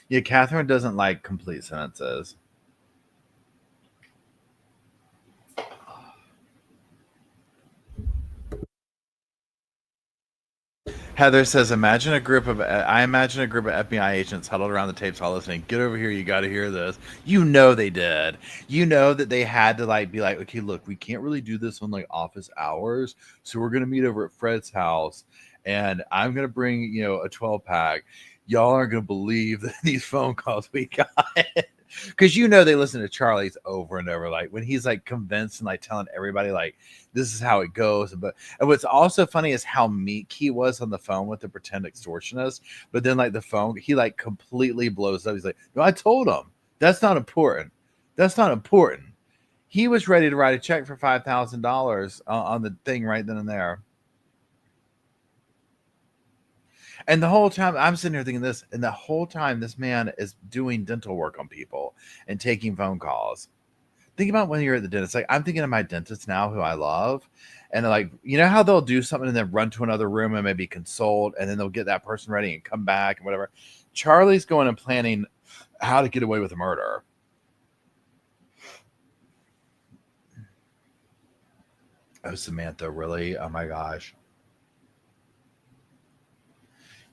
Yeah, Catherine doesn't like complete sentences. Heather says, I imagine a group of FBI agents huddled around the tapes all listening. Get over here, you got to hear this. You know they did. You know that they had to like be like, okay, look, we can't really do this on like office hours, so we're gonna meet over at Fred's house, and I'm gonna bring a 12-pack. Y'all aren't gonna believe these phone calls we got. Because they listen to Charlie's over and over, like when he's like convinced and like telling everybody like this is how it goes. And what's also funny is how meek he was on the phone with the pretend extortionist. But then like the phone, he like completely blows up. He's like, no, I told him that's not important. That's not important. He was ready to write a check for $5,000 on the thing right then and there. And the whole time I'm sitting here thinking this, and the whole time this man is doing dental work on people and taking phone calls. Think about when you're at the dentist. Like I'm thinking of my dentist now, who I love, and like how they'll do something and then run to another room and maybe consult, and then they'll get that person ready and come back and whatever. Charlie's going and planning how to get away with a murder. Oh, Samantha, really? Oh my gosh.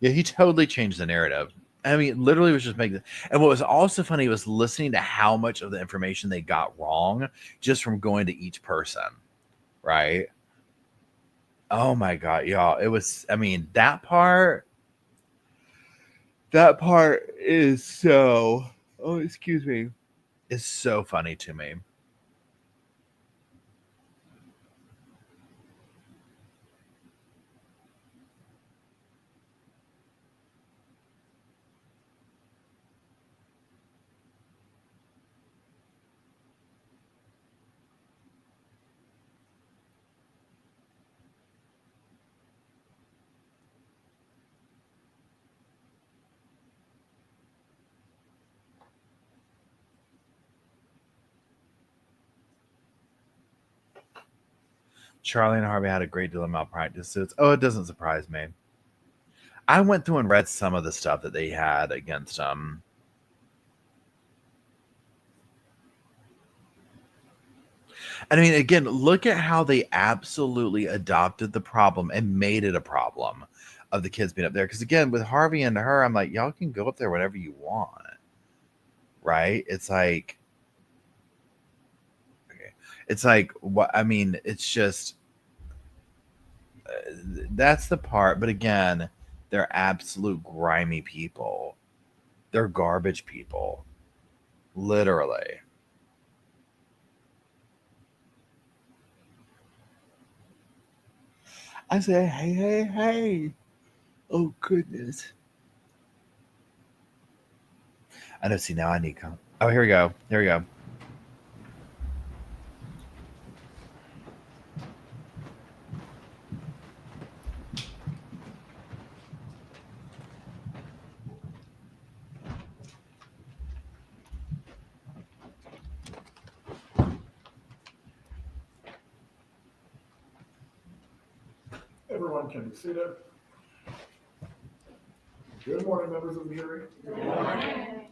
Yeah, he totally changed the narrative. I mean, literally was just making. And what was also funny was listening to how much of the information they got wrong just from going to each person, right? Oh my God, y'all. It was, I mean, that part is so, oh, excuse me, is so funny to me. Charlie and Harvey had a great deal of malpractice suits. Oh, it doesn't surprise me. I went through and read some of the stuff that they had against them. I mean, again, look at how they absolutely adopted the problem and made it a problem of the kids being up there. Because again, with Harvey and her, I'm like, y'all can go up there whenever you want, right? It's like, okay. It's like what I mean. It's just that's the part. But again, they're absolute grimy people. They're garbage people, literally. I say, hey, hey, hey. Oh, goodness. I know. See, now I need come. Oh, here we go. Here we go. Everyone can be seated. Good morning, members of the jury. Good morning.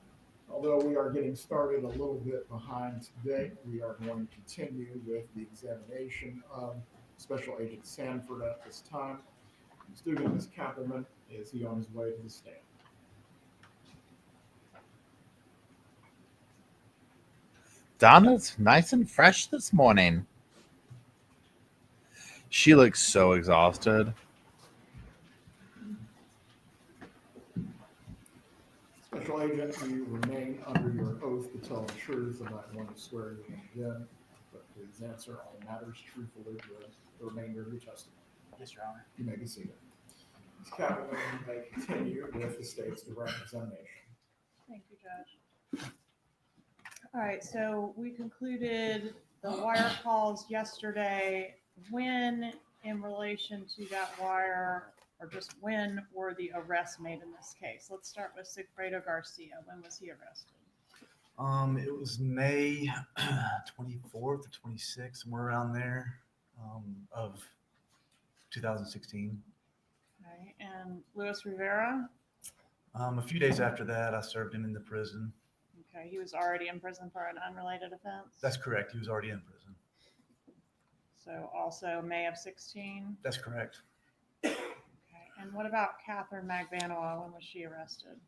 Although we are getting started a little bit behind today, we are going to continue with the examination of Special Agent Sanford at this time. Student Ms. Kappelman, is he on his way to the stand? Donna's nice and fresh this morning. She looks so exhausted. Special Agent, you remain under your oath to tell the truth. I'm not going to swear you in again, but please answer all matters truthfully with the remainder of your testimony. Yes, Your Honor. You may be seated. Ms. Kappelman, you may continue with the state's direct examination. Thank you, Judge. All right, so we concluded the wire calls yesterday. When, in relation to that wire, or just when were the arrests made in this case? Let's start with Sigfredo Garcia. When was he arrested? It was May 24th or 26th, somewhere around there, of 2016. Okay, and Luis Rivera? A few days after that, I served him in the prison. Okay, he was already in prison for an unrelated offense? That's correct. He was already in prison. So also May of 16? That's correct. Okay, and what about Catherine Magbanua? When was she arrested?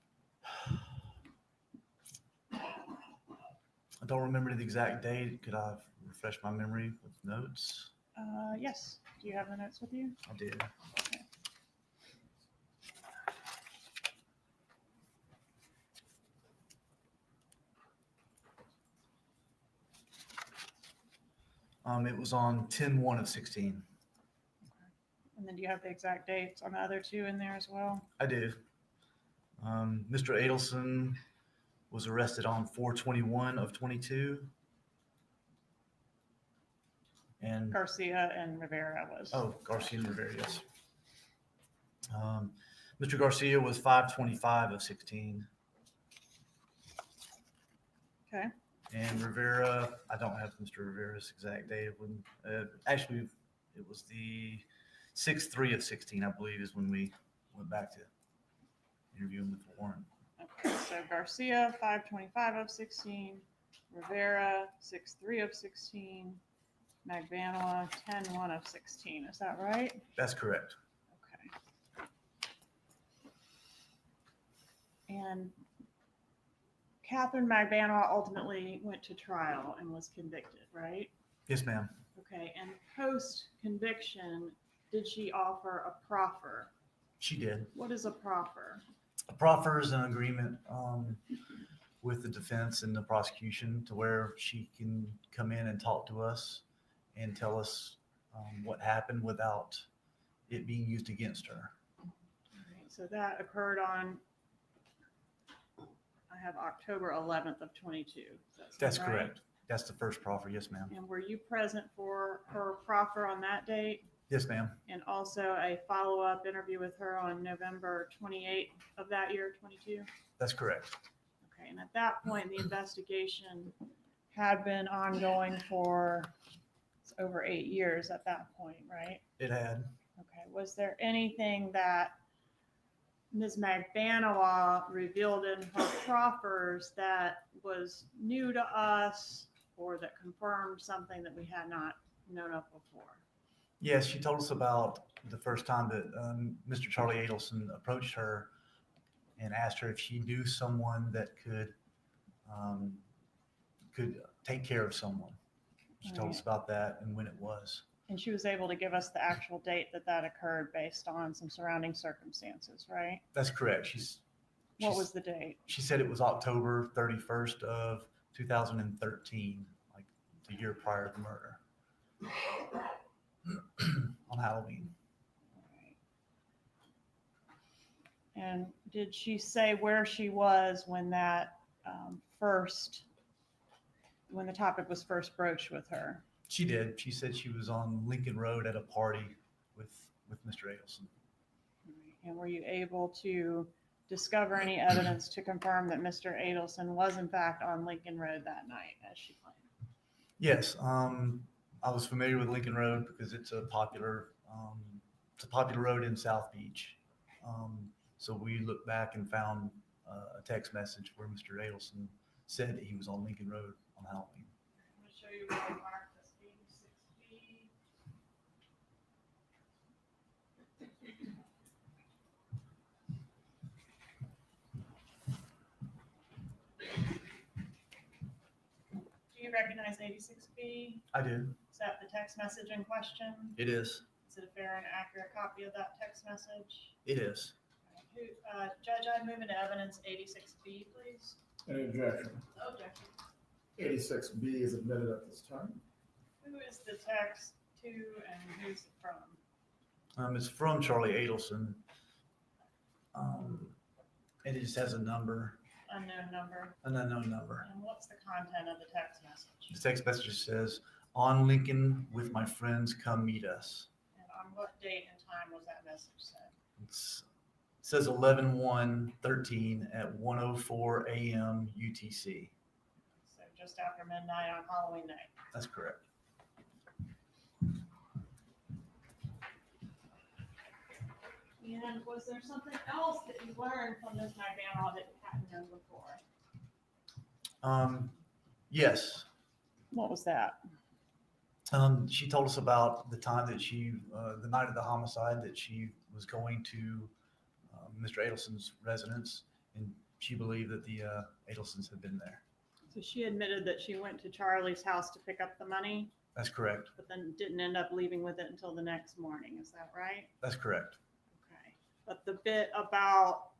I don't remember the exact date. Could I refresh my memory with notes? Yes. Do you have the notes with you? I did. Okay. It was on 10/1 of 16. And then do you have the exact dates on the other two in there as well? I do. Mr. Adelson was arrested on 4/21 of 22. And Garcia and Rivera was. Garcia and Rivera, yes. Mr. Garcia was 5/25 of 16. Okay. And Rivera, I don't have Mr. Rivera's exact date of when. Actually, it was the 6/3 of 16, I believe, is when we went back to interview him with the warrant. Okay. So Garcia, 5/25 of 16. Rivera, 6/3 of 16. Magbanua, 10/1 of 16. Is that right? That's correct. Okay. And Catherine Magbanua ultimately went to trial and was convicted, right? Yes, ma'am. Okay. And post conviction, did she offer a proffer? She did. What is a proffer? A proffer is an agreement with the defense and the prosecution to where she can come in and talk to us and tell us what happened without it being used against her. All right, so that occurred on, I have October 11th of 22. That's correct. That's the first proffer. Yes, ma'am. And were you present for her proffer on that date? Yes, ma'am. And also a follow-up interview with her on November 28th of that year, 22? That's correct. Okay, and at that point, the investigation had been ongoing for over 8 years at that point, right? It had. Okay, was there anything that Ms. Magbanua revealed in her proffers that was new to us or that confirmed something that we had not known of before? Yes, she told us about the first time that Mr. Charlie Adelson approached her and asked her if she knew someone that could take care of someone. She told us about that and when it was. And she was able to give us the actual date that that occurred based on some surrounding circumstances, right? That's correct. What was the date? She said it was October 31st of 2013, like the year prior to the murder, on Halloween. And did she say where she was when that when the topic was first broached with her? She did. She said she was on Lincoln Road at a party with Mr. Adelson. And were you able to discover any evidence to confirm that Mr. Adelson was in fact on Lincoln Road that night, as she claimed? Yes, I was familiar with Lincoln Road because it's a popular road in South Beach. So we looked back and found a text message where Mr. Adelson said that he was on Lincoln Road on Halloween. I'm going to show you where I marked this 86B. Do you recognize 86B? I do. Is that the text message in question? It is. Is it a fair and accurate copy of that text message? It is. Judge, I'd move into evidence 86B, please. Any objection? No objection. 86B is admitted at this time. Who is the text to and who's it from? It's from Charlie Adelson. And it just has a number, Unknown number. an unknown number. And what's the content of the text message? The text message says, "On Lincoln with my friends, come meet us." And on what date and time was that message sent? It says 11/1/13 at 1:04 a.m. UTC. So just after midnight on Halloween night. That's correct. And was there something else that you learned from this night band that you hadn't known before? Yes. What was that? She told us about the time that the night of the homicide, that she was going to Mr. Adelson's residence, and she believed that the Adelsons had been there. So she admitted that she went to Charlie's house to pick up the money, That's correct. but then didn't end up leaving with it until the next morning. Is that right? That's correct. Okay. But the bit about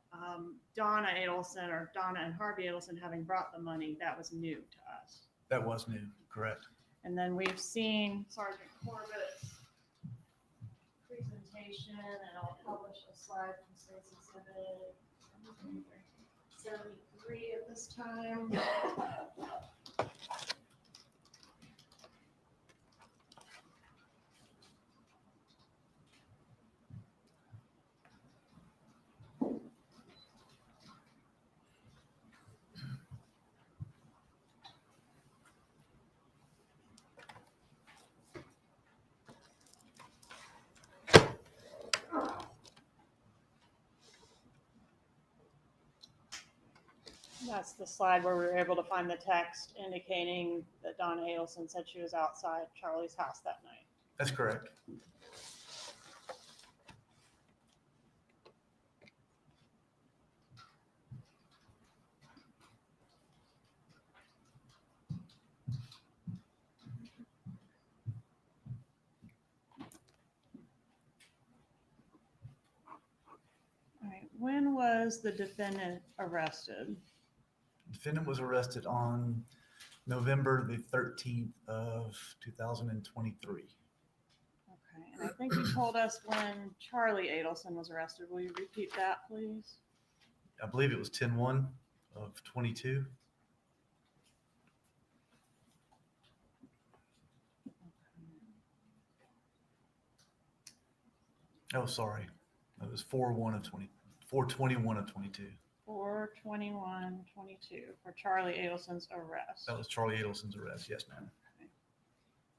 Donna Adelson or Donna and Harvey Adelson having brought the money, that was new to us. That was new. Correct. And then we've seen Sergeant Corbett's presentation, and I'll publish a slide from State's Exhibit 73 at this time. That's the slide where we were able to find the text indicating that Donna Adelson said she was outside Charlie's house that night. That's correct. All right. When was the defendant arrested? The defendant was arrested on November the 13th of 2023. Okay. And I think you told us when Charlie Adelson was arrested. Will you repeat that, please? I believe it was 10/1 of 22. Oh, sorry. It was 4/1 of 20, 4/21 of 22. 4/21/22 for Charlie Adelson's arrest. That was Charlie Adelson's arrest. Yes, ma'am.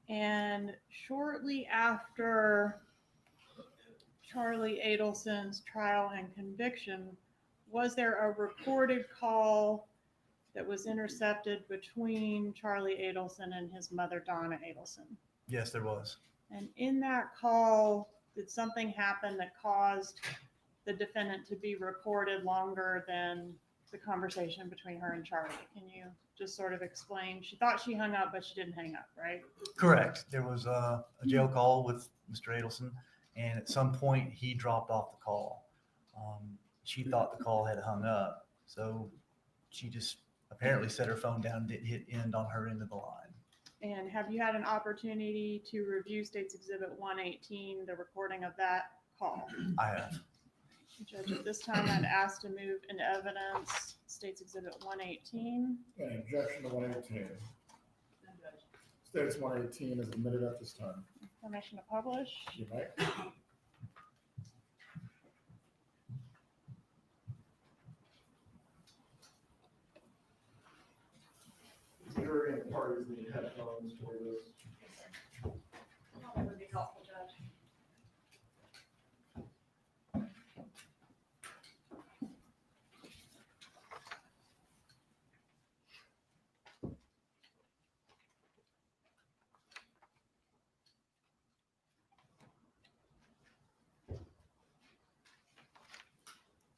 And shortly after Charlie Adelson's trial and conviction, was there a recorded call that was intercepted between Charlie Adelson and his mother, Donna Adelson. Yes, there was. And in that call, did something happen that caused the defendant to be recorded longer than the conversation between her and Charlie? Can you just sort of explain? She thought she hung up, but she didn't hang up, right? Correct. There was a jail call with Mr. Adelson, and at some point he dropped off the call. She thought the call had hung up, so she just apparently set her phone down and didn't hit end on her end of the line. And have you had an opportunity to review State's Exhibit 118, the recording of that call? I have. Judge, at this time, I'd ask to move into evidence State's Exhibit 118. Any objection to 118? Status 118 is admitted at this time. Permission to publish. You may. Jury and parties need headphones for this. That would be helpful, Judge.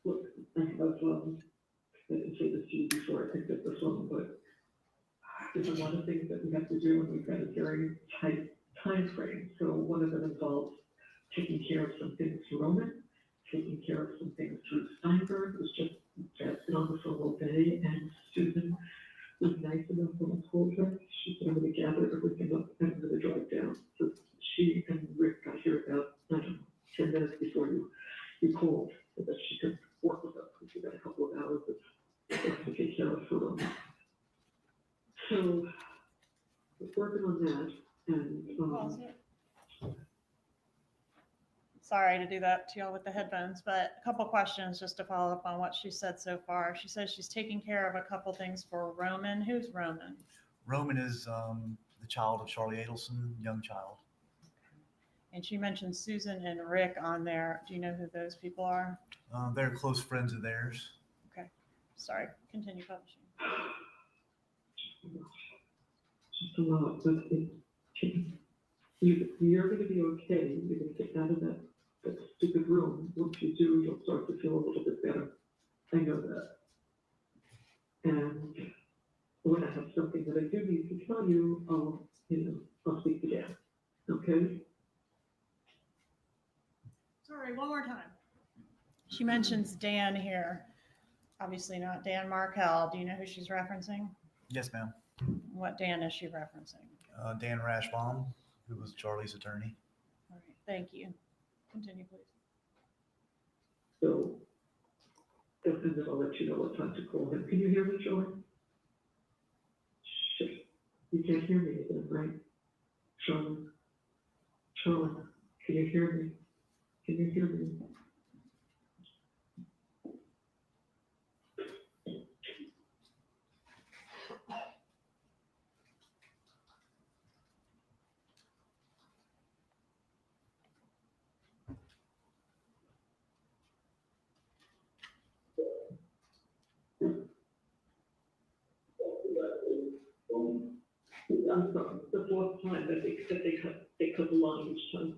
Look, I have, I can say this to you before I picked up the phone, but there's a lot of things that we have to do, and we've got a very tight time frame. So one of them involves taking care of some things through Roman, taking care of some things through Sanford, who's just been on the phone all day, and Susan was nice enough when I told her. She said, I'm going to gather everything up and I'm going to drive down. So she and Rick got here about, I don't know, 10 minutes before you called, so that she could work with us, because we got a couple of hours of things to take care of for them. So we're working on that, and Pause it. Sorry to do that to y'all with the headphones, but a couple questions just to follow up on what she said so far. She says she's taking care of a couple things for Roman. Who's Roman? Roman is the child of Charlie Adelson, young child. And she mentioned Susan and Rick on there. Do you know who those people are? They're close friends of theirs. Okay. Sorry. Continue publishing. just a lot, but you're going to be okay. You're going to get out of that stupid room. Once you do, you'll start to feel a little bit better. I know that. And when I have something that I do need to tell you, I'll speak to Dan. Okay? Sorry, one more time. She mentions Dan here. Obviously not Dan Markell. Do you know who she's referencing? Yes, ma'am. What Dan is she referencing? Dan Rashbaum, who was Charlie's attorney. All right, thank you. Continue, please. So, and then I'll let you know what time to call him. Can you hear me, Joey? Shit. You can't hear me again, right? Charlie, can you hear me? Can you hear me? I'm sorry, the fourth time that they cut the line each time.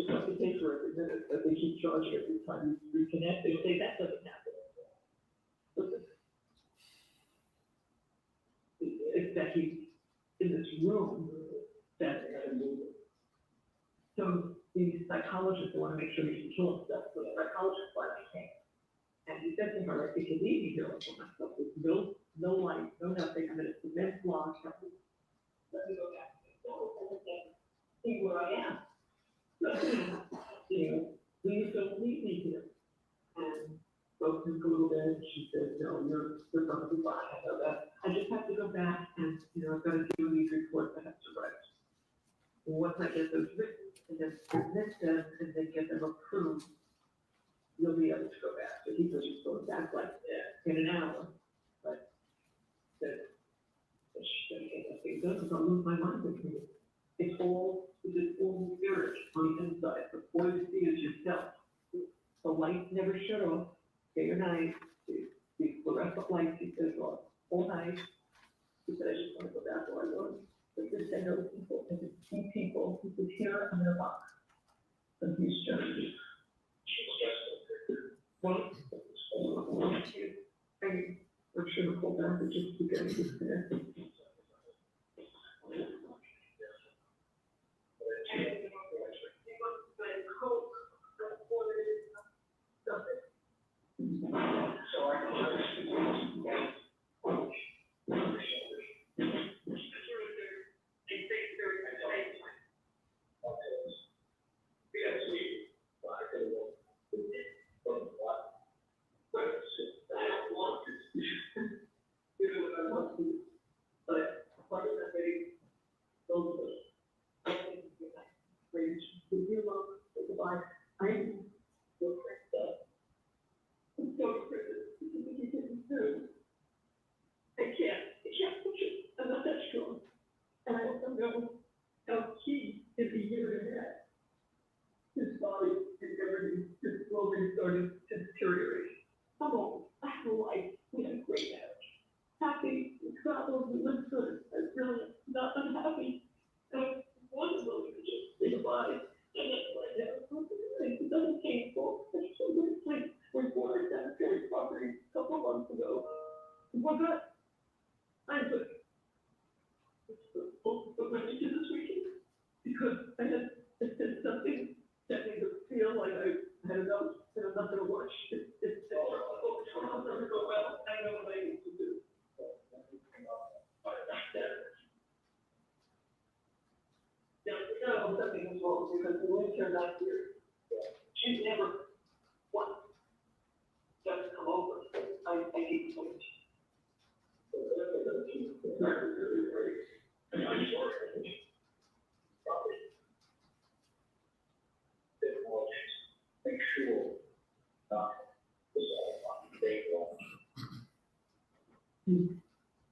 Have to pay for every minute that they keep charging every time you reconnect. They say that doesn't happen. Listen, it's that he's in this room that. So the psychologist, they want to make sure he can kill himself. So the psychologist finally came. And he said to her, if you leave me here with myself, with no light, no nothing, I'm going to cement block. Let me go back. See where I am. Please don't leave me here. And spoke to him a little bit. She said, no, you're going to be fine. I know that. I just have to go back and, I've got to do these reports I have to write. Once I get those written and then submit them and then get them approved, you'll be able to go back. So he was just going back like in an hour. But She's gonna get that thing done, because I'll lose my mind with me. It's all spirit on the inside, the boy you see is yourself. The lights never shut off, day or night, the fluorescent lights, he says, off all night. He said, I just want to go back where I was. But this, I know people, and to see people, who could hear in their box. And he's just, well, I mean, I'm sure the whole back is just beginning to there.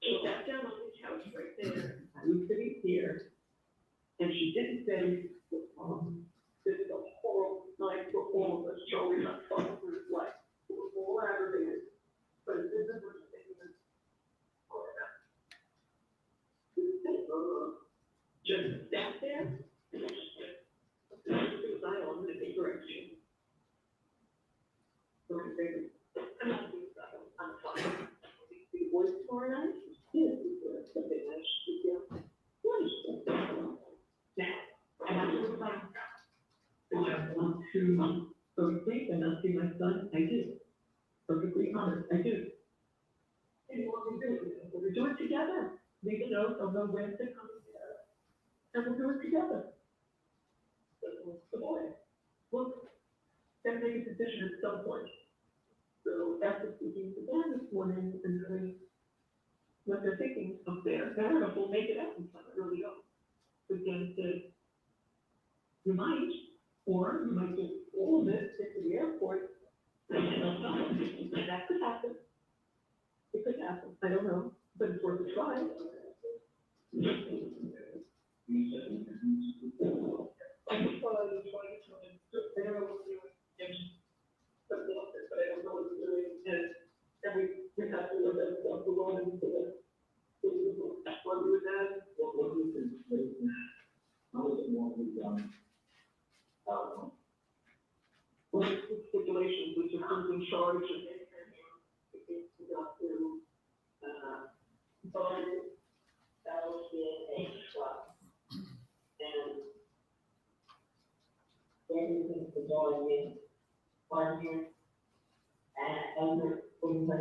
She sat down on the couch right there. I was sitting here, and she didn't say, this is a horrible night for all of us. Charlie not talking through his life. It was all aggravated, but it didn't bring anything. Just sat there. It was I on the big direction. So I figured, I'm not doing that. I'm fine. The voice tomorrow night? Yes, it's something I should do. Now, I have to go back. Do I want to go to sleep and not see my son? I do. Perfectly honest, I do. And you want me to do it? We'll do it together. Leave a note, I'll know when to come together. And we'll do it together. The boy. Look, gotta make a decision at some point. So after speaking to them this morning and knowing what they're thinking up there, I don't know if we'll make it out in time, I really don't. But then said, you might, or you might do all of it, get to the airport, and that could happen. It could happen, I don't know, but it's worth a try. I just want to try to tell him, I don't know what to do. But I don't know what to do, and we have to look at stuff alone and so that's what we would have. What do you think? How is it more to be done? Well, stipulations, which are things in charge of we got to, bond, Adelson, and trust. And everything for going in, partner, and under, and the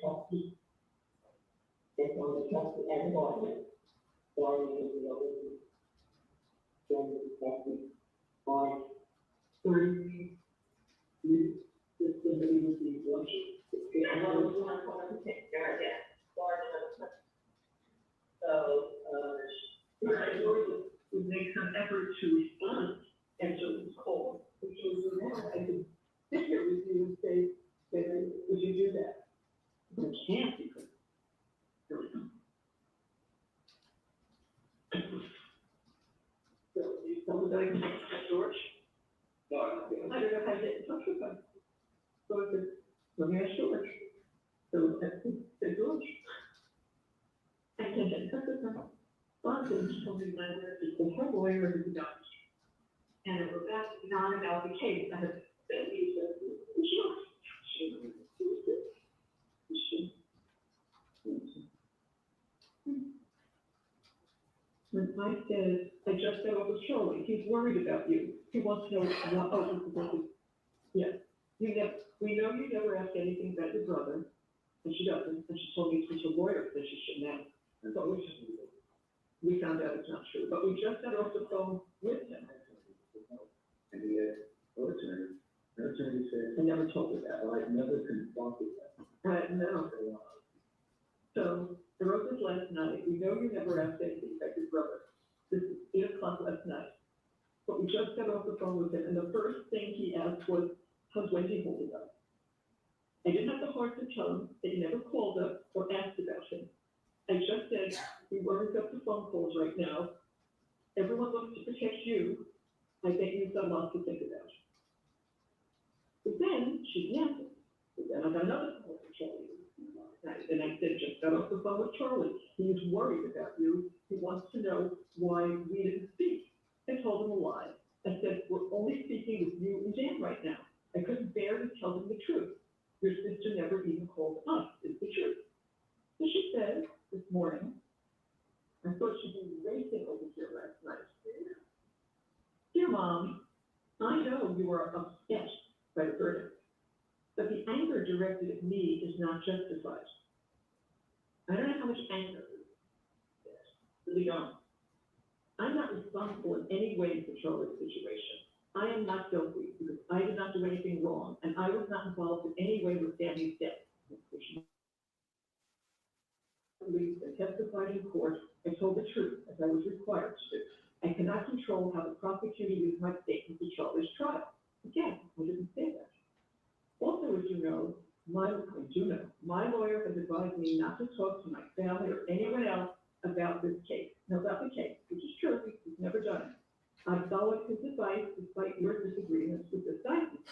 trustee. It's on the trustee and the guardian. Guardian is the other. Then the trustee. On 30, this is the legal worksheet. I know it's not going to take care of that. So, I would make some effort to respond and to call. Which was now, I could sit here with you and say, would you do that? But I can't because there was no. how to get in touch with her. So I said, let me ask George. So I said, George, I can't get in touch with her. Bonson told me my lawyer is her lawyer is a doctor. And it was that not about the case. I had said, he said, sure. When I said, I just got over Charlie, he's worried about you. He wants to know what, yeah. We know you never asked anything about your brother, and she doesn't, and she told me it's your lawyer that she shouldn't have. And so we found out it's not true, but we just got off the phone with him. And he had, her attorney said, I never told her that, I never confronted that. No. So, I wrote this last night, we know you never asked anything about your brother. This is 8 o'clock last night. But we just got off the phone with him, and the first thing he asked was, how's Wendy holding up? I didn't have the heart to tell him that he never called up or asked about him. I just said, we weren't up to phone calls right now. Everyone looks to protect you. I bet you've got lots to think about. But then she answered. But then I got another call from Charlie. And I said, just got off the phone with Charlie. He's worried about you. He wants to know why we didn't speak. I told him a lie. I said, we're only speaking with you and Dan right now. I couldn't bear to tell them the truth. Your sister never even called us, is the truth. So she said this morning, I thought she'd be racing over here last night. Dear Mom, I know you are upset by the verdict, but the anger directed at me is not justified. I don't know how much anger is. Really don't. I'm not responsible in any way for Charlie's situation. I am not guilty because I did not do anything wrong, and I was not involved in any way with Danny's death. Police and testified in court, I told the truth as I was required to do. I cannot control how the prosecutor used my statement to Charlie's trial. Again, I didn't say that. Also, as you know, my lawyer has advised me not to talk to my family or anyone else about this case. Now, about the case, which is true, he's never done it. I followed his advice despite your disagreements with this document.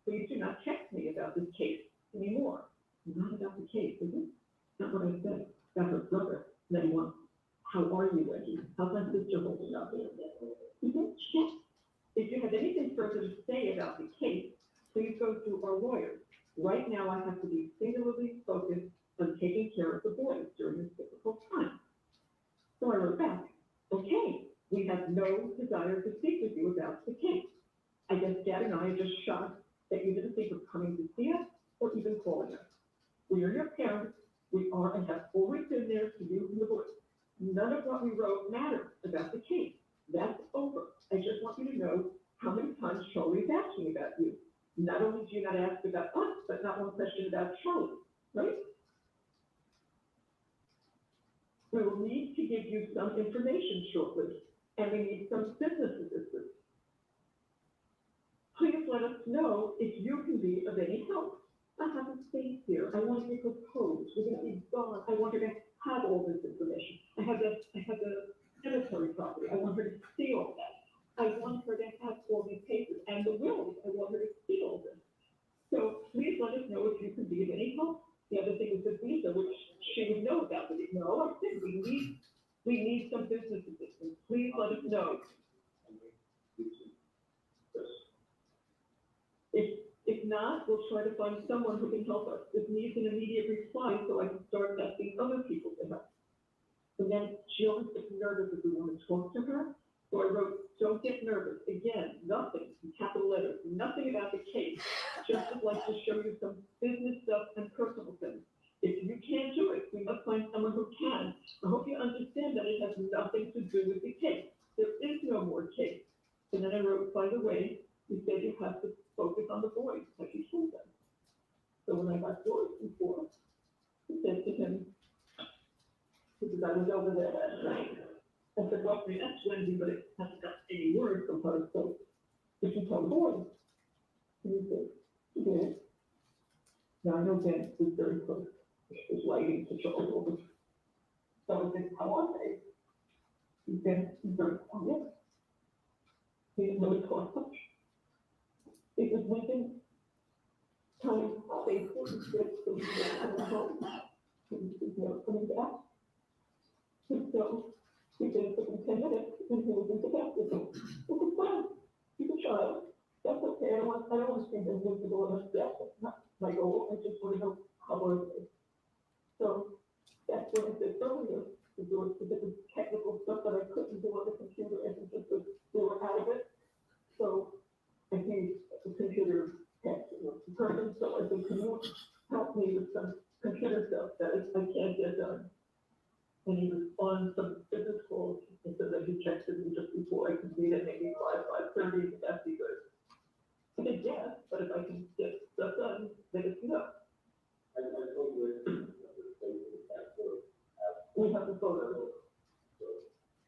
Please do not text me about this case anymore. Not about the case, is it? Not what I said. About her brother. Then one. How are you, Wendy? How's my sister holding up? If you have anything further to say about the case, please go through our lawyers. Right now, I have to be singularly focused on taking care of the boys during this difficult time. So I wrote back, okay, we have no desire to speak with you about the case. I guess Dad and I are just shocked that you didn't think of coming to see us or even calling us. We are your parents. We are and have always been there for you and the boys. None of what we wrote matters about the case. That's over. I just want you to know how many times Charlie's asking about you. Not only do you not ask about us, but not one question about Charlie, right? We will need to give you some information shortly, and we need some business assistance. Please let us know if you can be of any help. I have a space here. I want her to propose. We're going to be gone. I want her to have all this information. I have the cemetery property. I want her to see all that. I want her to have all these papers and the wills. I want her to see all this. So please let us know if you can be of any help. The other thing is the visa, which she would know about, but no, I said we need some business assistance. Please let us know. If not, we'll try to find someone who can help us. This needs an immediate reply so I can start asking other people to help. And then she always gets nervous if we want to talk to her. So I wrote, don't get nervous. Again, nothing in capital letters, nothing about the case. Just would like to show you some business stuff and personal things. If you can't do it, we must find someone who can. I hope you understand that it has nothing to do with the case. There is no more case. And then I wrote, by the way, you said you have to focus on the boys, like you told them. So when I got George before, I said to him, because I was over there last night, I said, well, that's Wendy, but it hasn't got any words from her, so if you tell the boys. And he said, he did. Now I know Ben was very close. His lighting to Charles over. So I said, how are they? He's very quiet. He didn't really talk much. Because we coming back. And so we did it for 10 minutes and he was in the bathroom. It was fine. He's a child. That's okay. I don't want to see them invisible enough death. That's not my goal. I just want to know how it is. So that's what I said earlier. To do it, because it was technical stuff that I couldn't do on the computer and just we were out of it. So I gave the computer tech person, so I said, can you help me with some computer stuff that I can't get done? And he was on some business calls, and so that he texted me just before I could read it, maybe 5:30, that'd be good. I said, yes, but if I can get stuff done, then it's enough. We have the photos.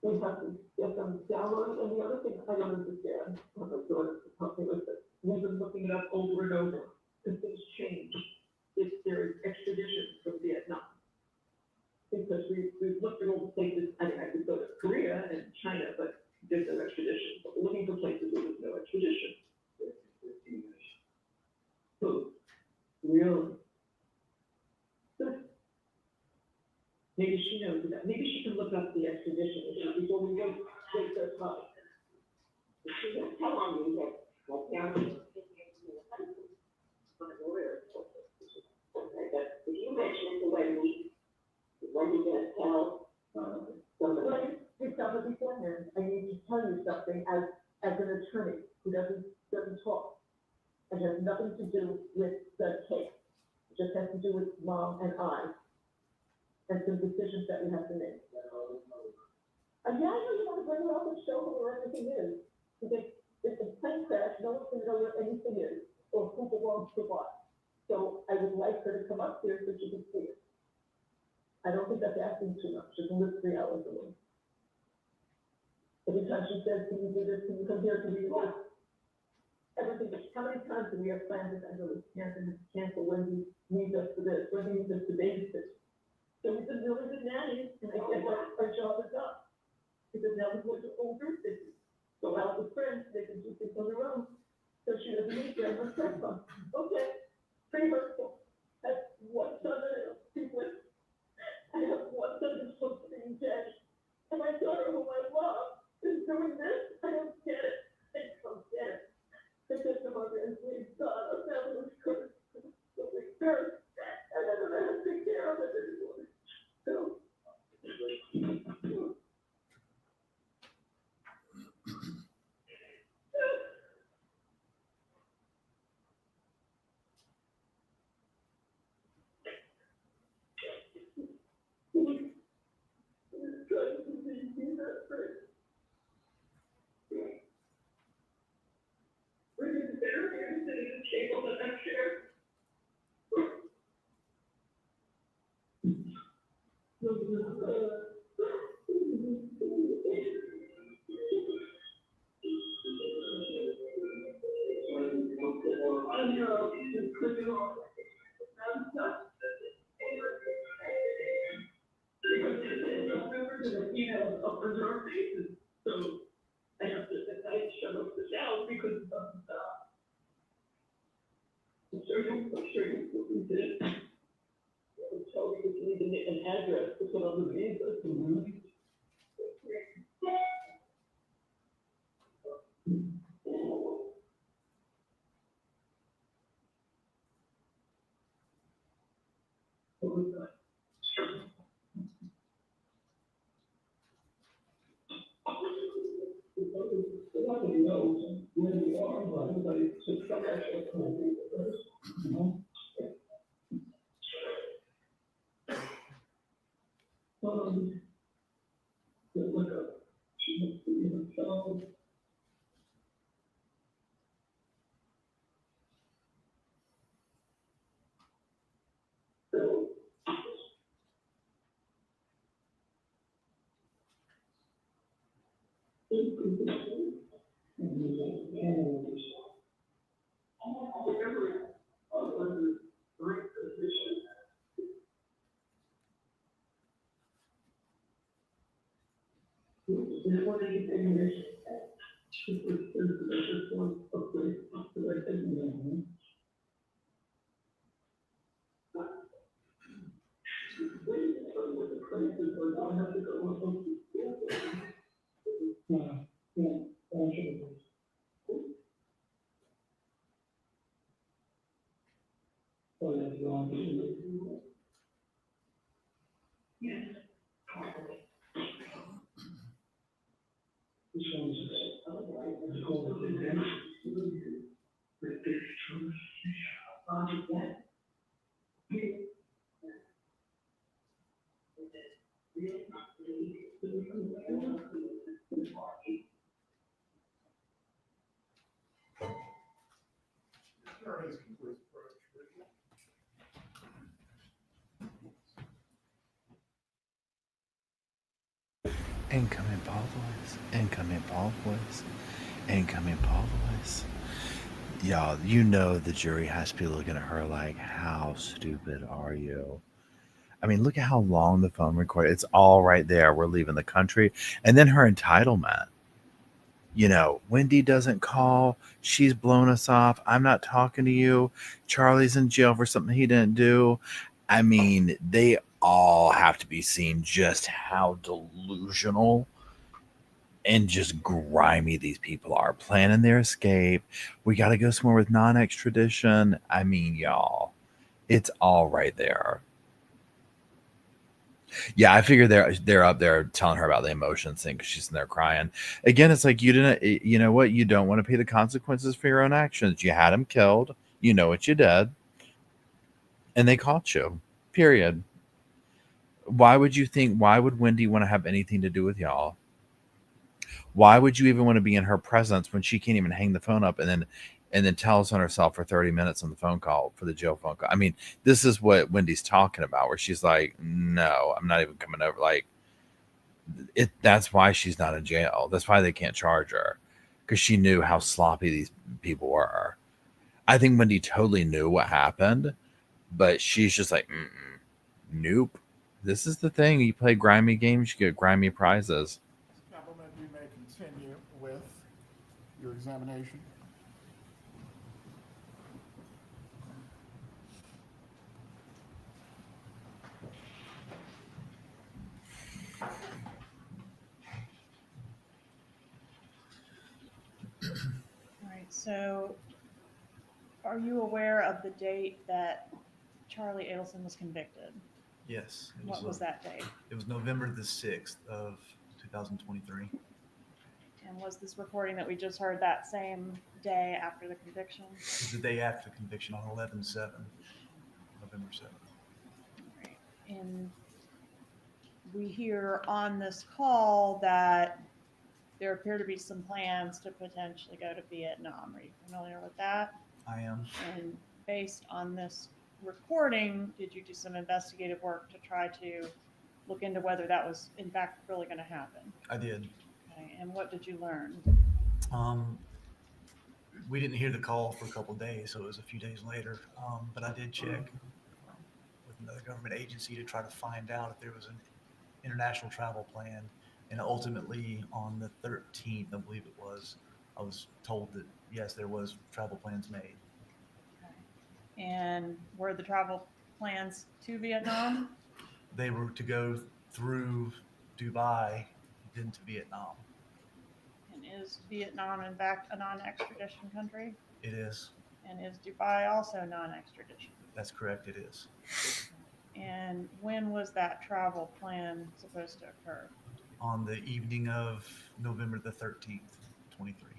We have to get them downloaded, and the other thing I don't understand, I'm not sure to help me with it, we've been looking it up over and over, because things change if there is extradition from Vietnam. Because we've looked at all the places, I could go to Korea and China, but there's no extradition. But we're looking for places where there's no extradition. So, really? Good. Maybe she knows that. Maybe she can look up the extradition issue before we go take their time. She was telling me that my parents were my lawyer. Okay, but if you mention it to Wendy, when you gonna tell somebody? Well, it's somebody beforehand. I need to tell you something as an attorney who doesn't talk. It has nothing to do with the case. It just has to do with Mom and I. And some decisions that we have to make. Yeah, I know you want to bring it up and show her where everything is. Because if it's a plane crash, no one's gonna know where anything is or who belongs to what. So I would like her to come up here so she can see it. I don't think that's asking too much. She can live 3 hours away. Every time she says, can you do this? Can you come here? Can you do this? Everything. How many times do we have plans that I know it's cancel Wendy needs us for this, Wendy needs us to babysit? So we've been really good nannies, and I guess our job is up. Because now we're going to older cities, go out with friends, they can do things on their own. So she doesn't need to have a friend fund. Okay, pretty hurtful. That's one son that I have one son that's supposed to be in debt. And my daughter, whom I love, is doing this. I don't get it. I don't get it. I said to mother, and please, God, our family was cursed. So we cursed. And I don't know how to take care of it anymore. So. Yes. This one's Incoming Paul voice. Incoming Paul voice. Incoming Paul voice. Y'all, you know the jury has to be looking at her like, how stupid are you? I mean, look at how long the phone recorded. It's all right there. We're leaving the country. And then her entitlement. You know, Wendy doesn't call. She's blown us off. I'm not talking to you. Charlie's in jail for something he didn't do. I mean, they all have to be seen just how delusional and just grimy these people are, planning their escape. We got to go somewhere with non-extradition. I mean, y'all, it's all right there. Yeah, I figure they're up there telling her about the emotions thing because she's in there crying. Again, it's like, you know what? You don't want to pay the consequences for your own actions. You had him killed. You know what you did. And they caught you. Period. Why would Wendy want to have anything to do with y'all? Why would you even want to be in her presence when she can't even hang the phone up and then tell us on herself for 30 minutes on the phone call, for the jail phone call? I mean, this is what Wendy's talking about, where she's like, no, I'm not even coming over. Like, that's why she's not in jail. That's why they can't charge her, because she knew how sloppy these people were. I think Wendy totally knew what happened, but she's just like, nope. This is the thing. You play grimy games, you get grimy prizes. Gentlemen, you may continue with your examination. All right, so are you aware of the date that Charlie Adelson was convicted? Yes. What was that date? It was November the 6th of 2023. And was this recording that we just heard that same day after the conviction? It was the day after the conviction on 11/7, November 7th. Right. And we hear on this call that there appear to be some plans to potentially go to Vietnam. Are you familiar with that? I am. And based on this recording, did you do some investigative work to try to look into whether that was in fact really going to happen? I did. Okay. And what did you learn? We didn't hear the call for a couple of days, so it was a few days later. But I did check with another government agency to try to find out if there was an international travel plan. And ultimately, on the 13th, I believe it was, I was told that yes, there was travel plans made. Okay. And were the travel plans to Vietnam? They were to go through Dubai, then to Vietnam. And is Vietnam in fact a non-extradition country? It is. And is Dubai also non-extradition? That's correct. It is. And when was that travel plan supposed to occur? On the evening of November the 13th, 23.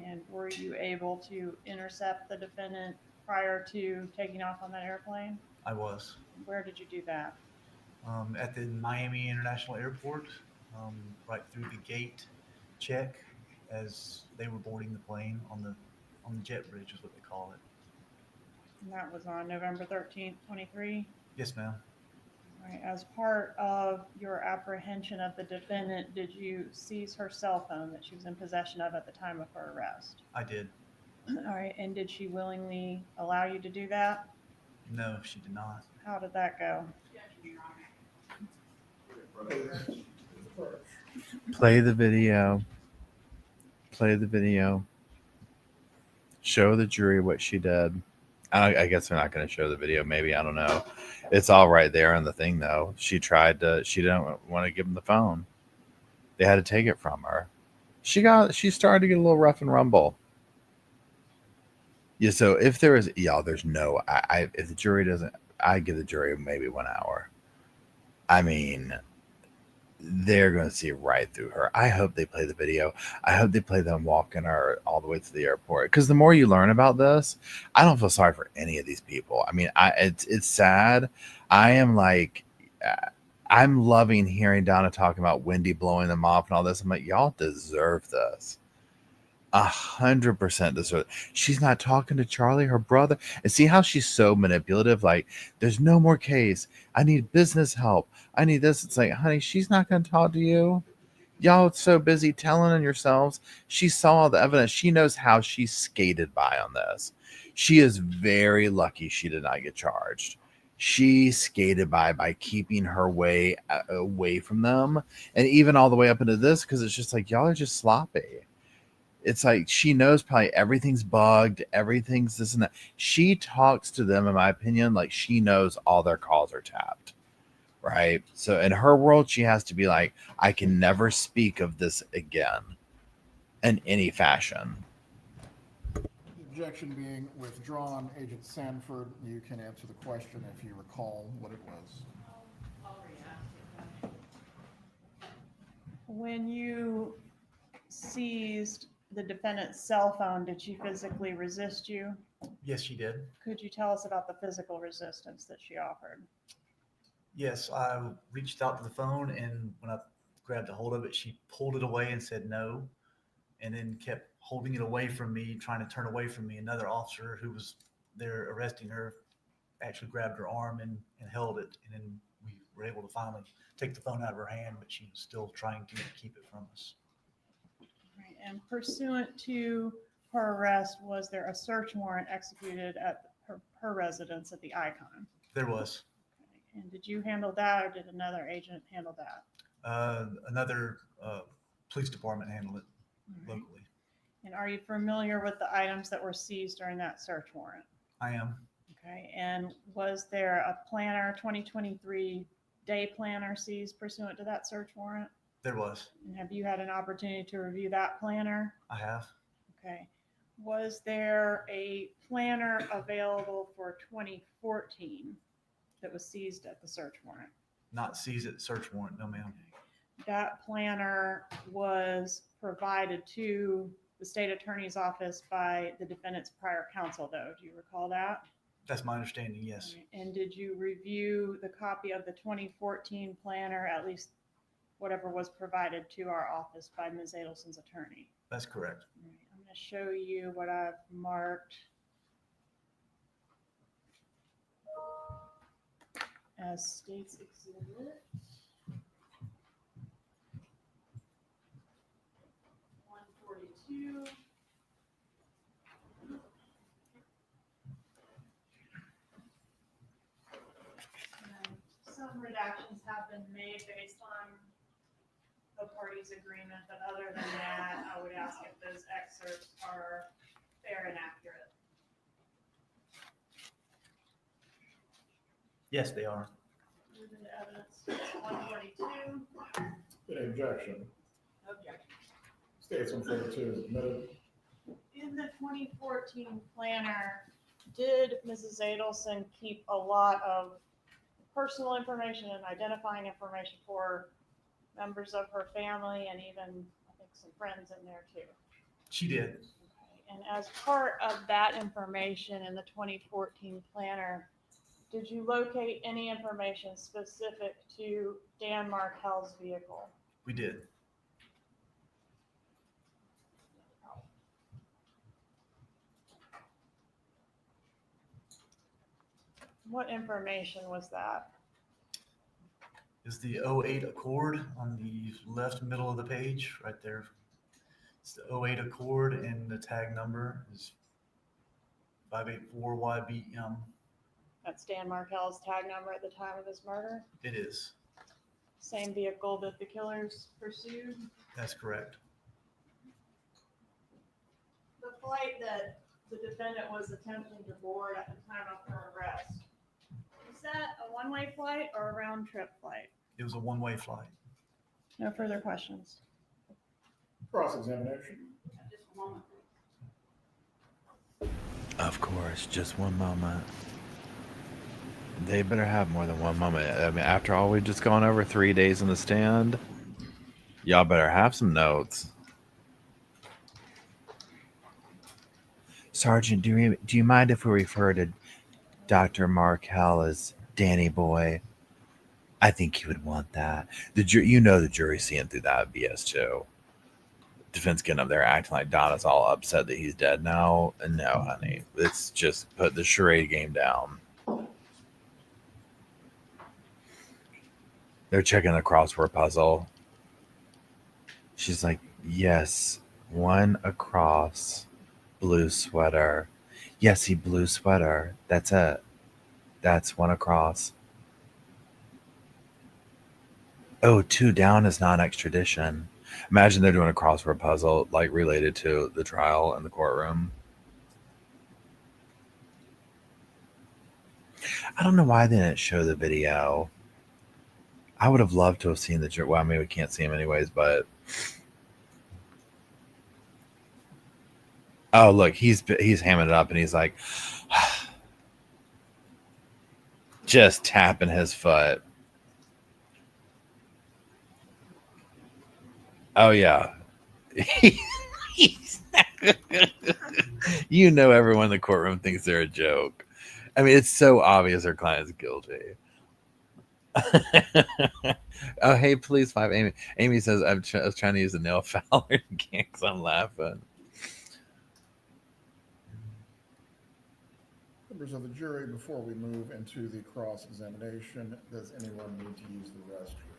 And were you able to intercept the defendant prior to taking off on that airplane? I was. Where did you do that? At the Miami International Airport, right through the gate check as they were boarding the plane on the jet bridge is what they call it. And that was on November 13th, 23. Yes, ma'am. All right. As part of your apprehension of the defendant, did you seize her cell phone that she was in possession of at the time of her arrest? I did. All right. And did she willingly allow you to do that? No, she did not. How did that go? Play the video. Play the video. Show the jury what she did. I guess they're not going to show the video. Maybe, I don't know. It's all right there in the thing, though. She didn't want to give him the phone. They had to take it from her. She started to get a little rough and rumble. Yeah. So if there is, y'all, there's no, if the jury doesn't, I give the jury maybe 1 hour. I mean, they're going to see right through her. I hope they play the video. I hope they play them walking her all the way to the airport. Because the more you learn about this, I don't feel sorry for any of these people. I mean, it's sad. I am like, I'm loving hearing Donna talking about Wendy blowing them off and all this. I'm like, y'all deserve this. 100% deserve it. She's not talking to Charlie, her brother. And see how she's so manipulative? Like, there's no more case. I need business help. I need this. It's like, honey, she's not going to talk to you. Y'all so busy telling on yourselves. She saw all the evidence. She knows how she skated by on this. She is very lucky she did not get charged. She skated by keeping her way away from them, and even all the way up into this, because it's just like, y'all are just sloppy. It's like she knows probably everything's bugged, everything's this and that. She talks to them, in my opinion, like she knows all their calls are tapped. Right. So in her world, she has to be like, I can never speak of this again in any fashion. The objection being withdrawn. Agent Sanford, you can answer the question if you recall what it was. When you seized the defendant's cell phone, did she physically resist you? Yes, she did. Could you tell us about the physical resistance that she offered? Yes, I reached out to the phone, and when I grabbed a hold of it, she pulled it away and said no, and then kept holding it away from me, trying to turn away from me. Another officer who was there arresting her actually grabbed her arm and held it, and then we were able to finally take the phone out of her hand, but she was still trying to keep it from us. Right. And pursuant to her arrest, was there a search warrant executed at her residence at the Icon? There was. Okay. And did you handle that, or did another agent handle that? Another police department handled it locally. And are you familiar with the items that were seized during that search warrant? I am. Okay. And was there a planner, 2023 day planner seized pursuant to that search warrant? There was. And have you had an opportunity to review that planner? I have. Okay. Was there a planner available for 2014 that was seized at the search warrant? Not seized at the search warrant, no ma'am. That planner was provided to the state attorney's office by the defendant's prior counsel, though. Do you recall that? That's my understanding, yes. And did you review the copy of the 2014 planner, at least whatever was provided to our office by Ms. Adelson's attorney? That's correct. All right, I'm going to show you what I've marked as state's exhibit 142. And some redactions have been made based on the parties' agreement, but other than that, I would ask if those excerpts are fair and accurate. Yes, they are. Moving to evidence 142. Any objection? Objection. States 142 is admitted. In the 2014 planner, did Mrs. Adelson keep a lot of personal information and identifying information for members of her family and even, I think, some friends in there too? She did. Okay. And as part of that information in the 2014 planner, did you locate any information specific to Dan Markell's vehicle? We did. What information was that? Is the 08 Accord on the left middle of the page, right there. It's the 08 Accord, and the tag number is 584YBM. That's Dan Markell's tag number at the time of his murder? It is. Same vehicle that the killers pursued? That's correct. The flight that the defendant was attempting to board at the time of her arrest, was that a one-way flight or a round-trip flight? It was a one-way flight. No further questions. Cross-examination. Just a moment. Of course, just one moment. They better have more than one moment. I mean, after all, we've just gone over 3 days in the stand. Y'all better have some notes. Sergeant, do you mind if we refer to Dr. Markel as Danny Boy? I think he would want that. The jury's seeing through that BS too. Defense getting up there acting like Donna's all upset that he's dead now. And no, honey, it's just put the charade game down. They're checking the crossword puzzle. She's like, yes, one across, blue sweater. Yes, he blue sweater. That's it. That's one across. Oh, two down is non-extradition. Imagine they're doing a crossword puzzle like related to the trial in the courtroom. I don't know why they didn't show the video. I would have loved to have seen the jury. Well, I mean, we can't see him anyways, but oh, look, he's hamming it up, and he's like, just tapping his foot. Oh yeah, you know, everyone in the courtroom thinks they're a joke. I mean, it's so obvious their client's guilty. Oh, hey, police 5, Amy. Amy says I was trying to use a nail file again because I'm laughing. Members of the jury, before we move into the cross-examination, does anyone need to use the restroom?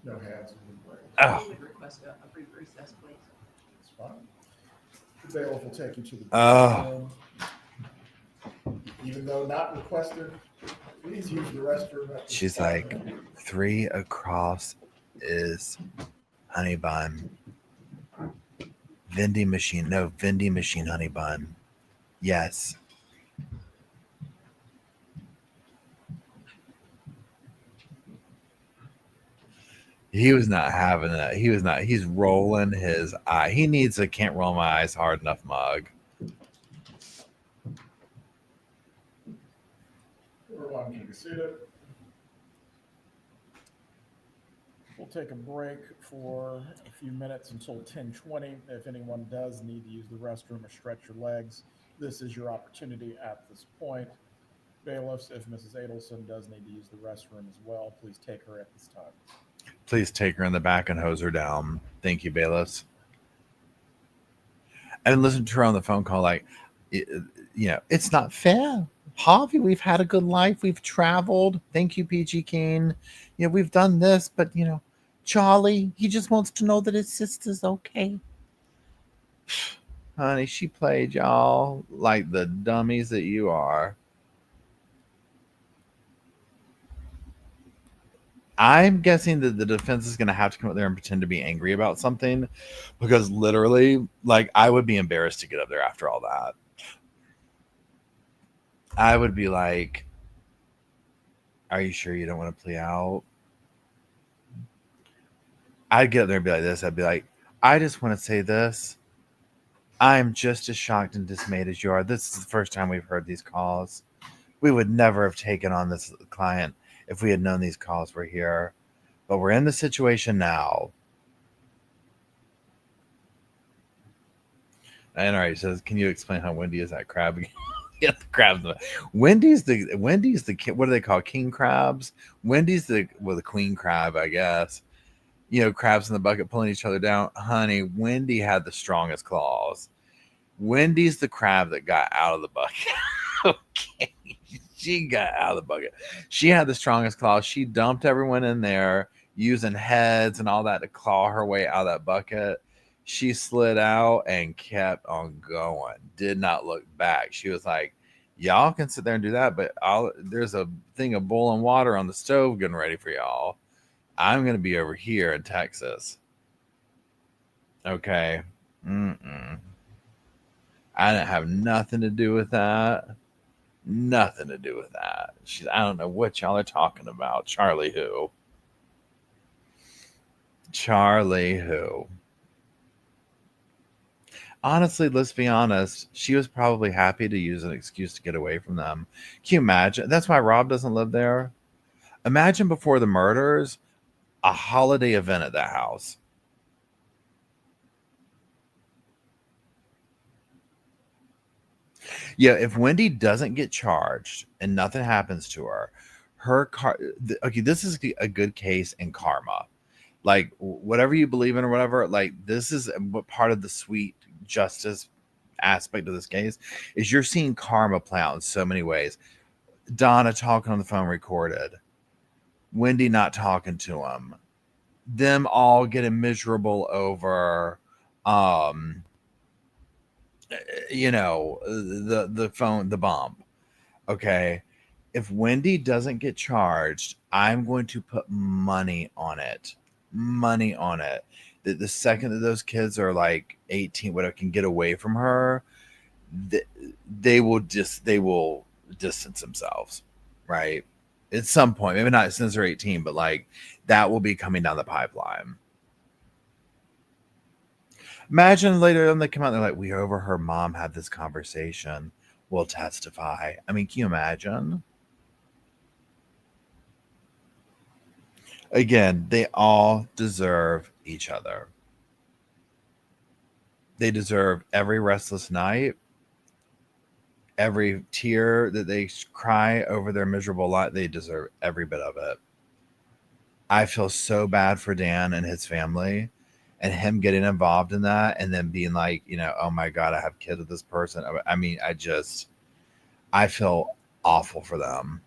No hands have been raised. Oh. We would request a brief recess, please. That's fine. The bailiff will take you to the Oh. room. Even though not requested, please use the restroom. She's like, 3 across is honey bun. Vending machine honey bun. Yes. He was not having that. He's rolling his eye. He needs a can't roll my eyes hard enough mug. Everyone can be seated. We'll take a break for a few minutes until 10:20. If anyone does need to use the restroom or stretch your legs, this is your opportunity at this point. Bailiffs, if Mrs. Adelson does need to use the restroom as well, please take her at this time. Please take her in the back and hose her down. Thank you, bailiffs. And listen to her on the phone call like, it's not fair. Harvey, we've had a good life. We've traveled. Thank you, PG King. We've done this, but, Charlie, he just wants to know that his sister's okay. Honey, she played y'all like the dummies that you are. I'm guessing that the defense is going to have to come up there and pretend to be angry about something because literally, like, I would be embarrassed to get up there after all that. I would be like, are you sure you don't want to plea out? I'd get up there and be like this. I'd be like, I just want to say this. I'm just as shocked and dismayed as you are. This is the first time we've heard these calls. We would never have taken on this client if we had known these calls were here. But we're in the situation now. And all right, says, can you explain how Wendy is that crab again? Yeah, the crabs. Wendy's the what do they call king crabs? Wendy's the queen crab, I guess. Crabs in the bucket pulling each other down. Honey, Wendy had the strongest claws. Wendy's the crab that got out of the bucket. Okay. She got out of the bucket. She had the strongest claws. She dumped everyone in there using heads and all that to claw her way out of that bucket. She slid out and kept on going. Did not look back. She was like, y'all can sit there and do that, but there's a thing of boiling water on the stove getting ready for y'all. I'm going to be over here in Texas. Okay. I didn't have nothing to do with that. Nothing to do with that. I don't know what y'all are talking about. Charlie who? honestly, let's be honest, she was probably happy to use an excuse to get away from them. Can you imagine? That's why Rob doesn't live there. Imagine before the murders, a holiday event at that house. Yeah, if Wendy doesn't get charged and nothing happens to her, okay, this is a good case in karma. Like whatever you believe in or whatever, like this is what part of the sweet justice aspect of this case is you're seeing karma play out in so many ways. Donna talking on the phone recorded, Wendy not talking to him, them all getting miserable over um the phone, the bomb. Okay, if Wendy doesn't get charged, I'm going to put money on it. Money on it. The second that those kids are like 18, whatever, can get away from her, th- they will distance themselves, right? At some point, maybe not since they're 18, but like that will be coming down the pipeline. Imagine later on they come out and they're like, we overheard mom have this conversation. We'll testify. I mean, can you imagine? Again, they all deserve each other. They deserve every restless night, every tear that they cry over their miserable life. They deserve every bit of it. I feel so bad for Dan and his family and him getting involved in that and then being like, oh my God, I have kids with this person. I mean, I feel awful for them.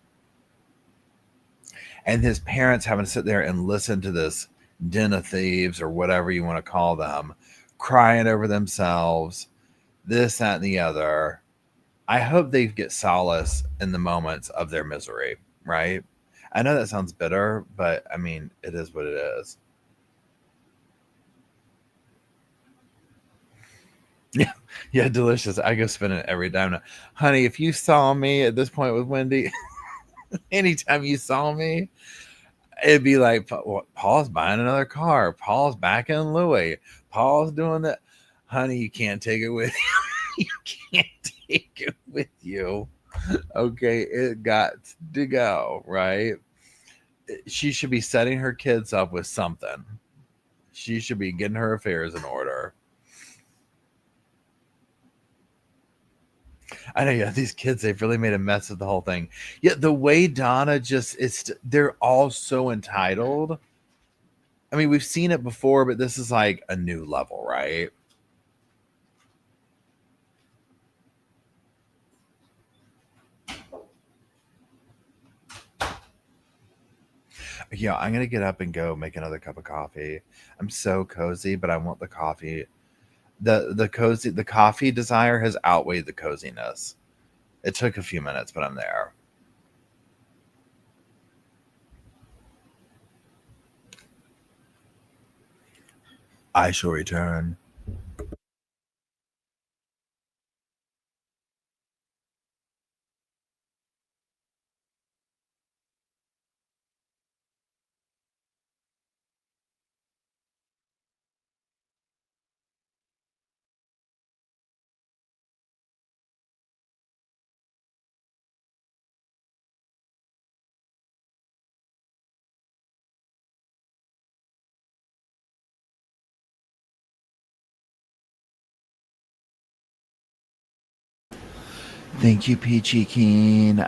And his parents having to sit there and listen to this den of thieves or whatever you want to call them, crying over themselves, this, that, and the other. I hope they get solace in the moments of their misery, right? I know that sounds bitter, but I mean, it is what it is. Yeah, yeah, delicious. I go spend it every time now. Honey, if you saw me at this point with Wendy, anytime you saw me, it'd be like, Paul's buying another car. Paul's backing Louis. Paul's doing that. Honey, you can't take it with you. You can't take it with you. Okay, it got to go, right? She should be setting her kids up with something. She should be getting her affairs in order. I know, yeah, these kids, they've really made a mess of the whole thing. Yet the way Donna they're all so entitled. I mean, we've seen it before, but this is like a new level, right? Yeah, I'm gonna get up and go make another cup of coffee. I'm so cozy, but I want the coffee. The coffee desire has outweighed the coziness. It took a few minutes, but I'm there. I shall return. Thank you, Peachy Keen.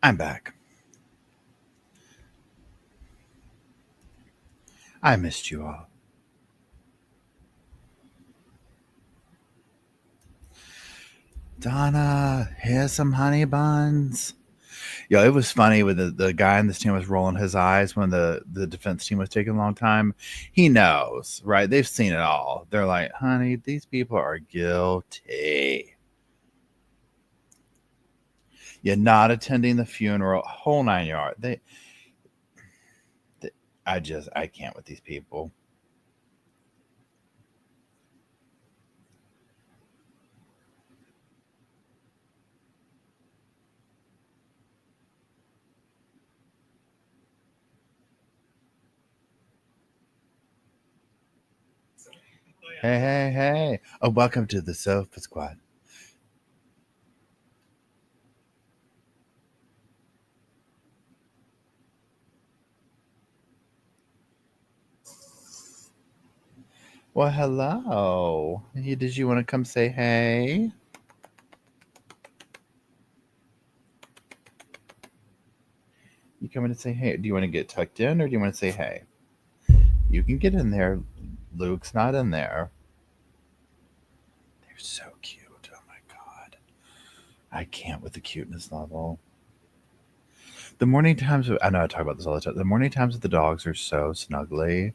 I'm back. I missed you all. Donna, here's some honey buns. Yo, it was funny when the guy in this team was rolling his eyes when the defense team was taking a long time. He knows, right? They've seen it all. They're like, honey, these people are guilty. You're not attending the funeral, whole 9 yards. I can't with these people. Hey. Oh, welcome to the Sofa Squad. Well, hello. Did you want to come say hey? You coming to say hey? Do you want to get tucked in or do you want to say hey? You can get in there. Luke's not in there. They're so cute. Oh my God. I can't with the cuteness level. The morning times, I know I talk about this all the time. The morning times with the dogs are so snuggly.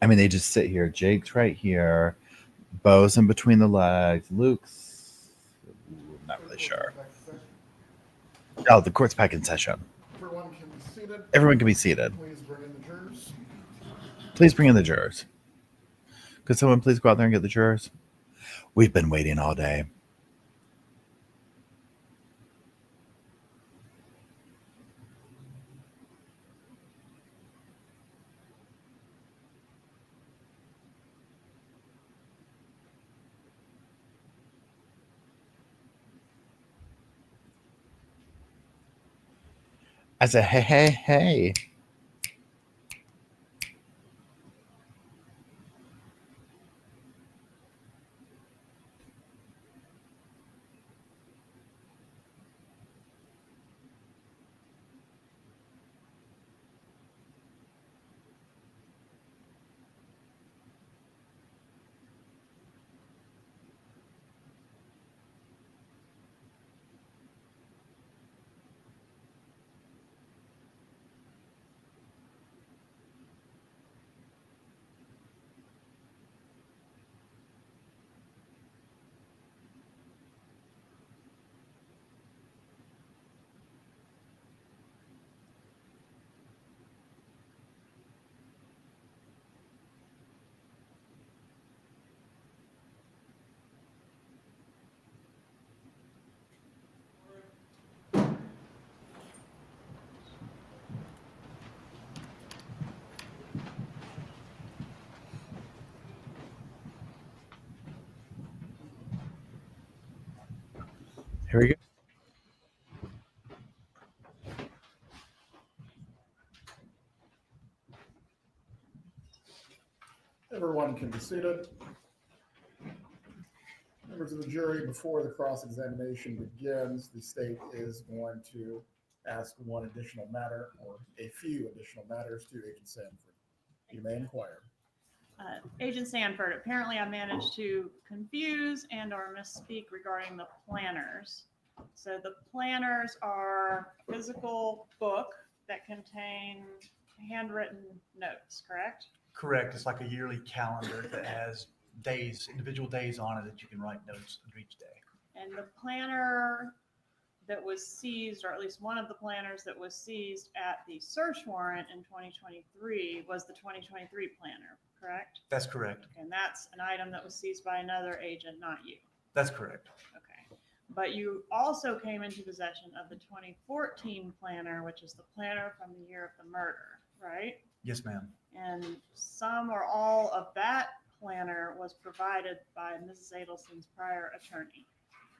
I mean, they just sit here. Jake's right here. Bo's in between the legs. Luke's not really sure. Oh, the court's back in session. Everyone can be seated. Everyone can be seated. Please bring in the jurors. Please bring in the jurors. Could someone please go out there and get the jurors? We've been waiting all day. I said, hey. Here we go. Everyone can be seated. Members of the jury, before the cross-examination begins, the state is going to ask one additional matter or a few additional matters to Agent Sanford. You may inquire. Agent Sanford, apparently I managed to confuse and or misspeak regarding the planners. So the planners are a physical book that contain handwritten notes, correct? Correct. It's like a yearly calendar that has days, individual days on it that you can write notes under each day. And the planner that was seized, or at least one of the planners that was seized at the search warrant in 2023 was the 2023 planner, correct? That's correct. And that's an item that was seized by another agent, not you. That's correct. Okay. But you also came into possession of the 2014 planner, which is the planner from the year of the murder, right? Yes, ma'am. And some or all of that planner was provided by Mrs. Adelson's prior attorney,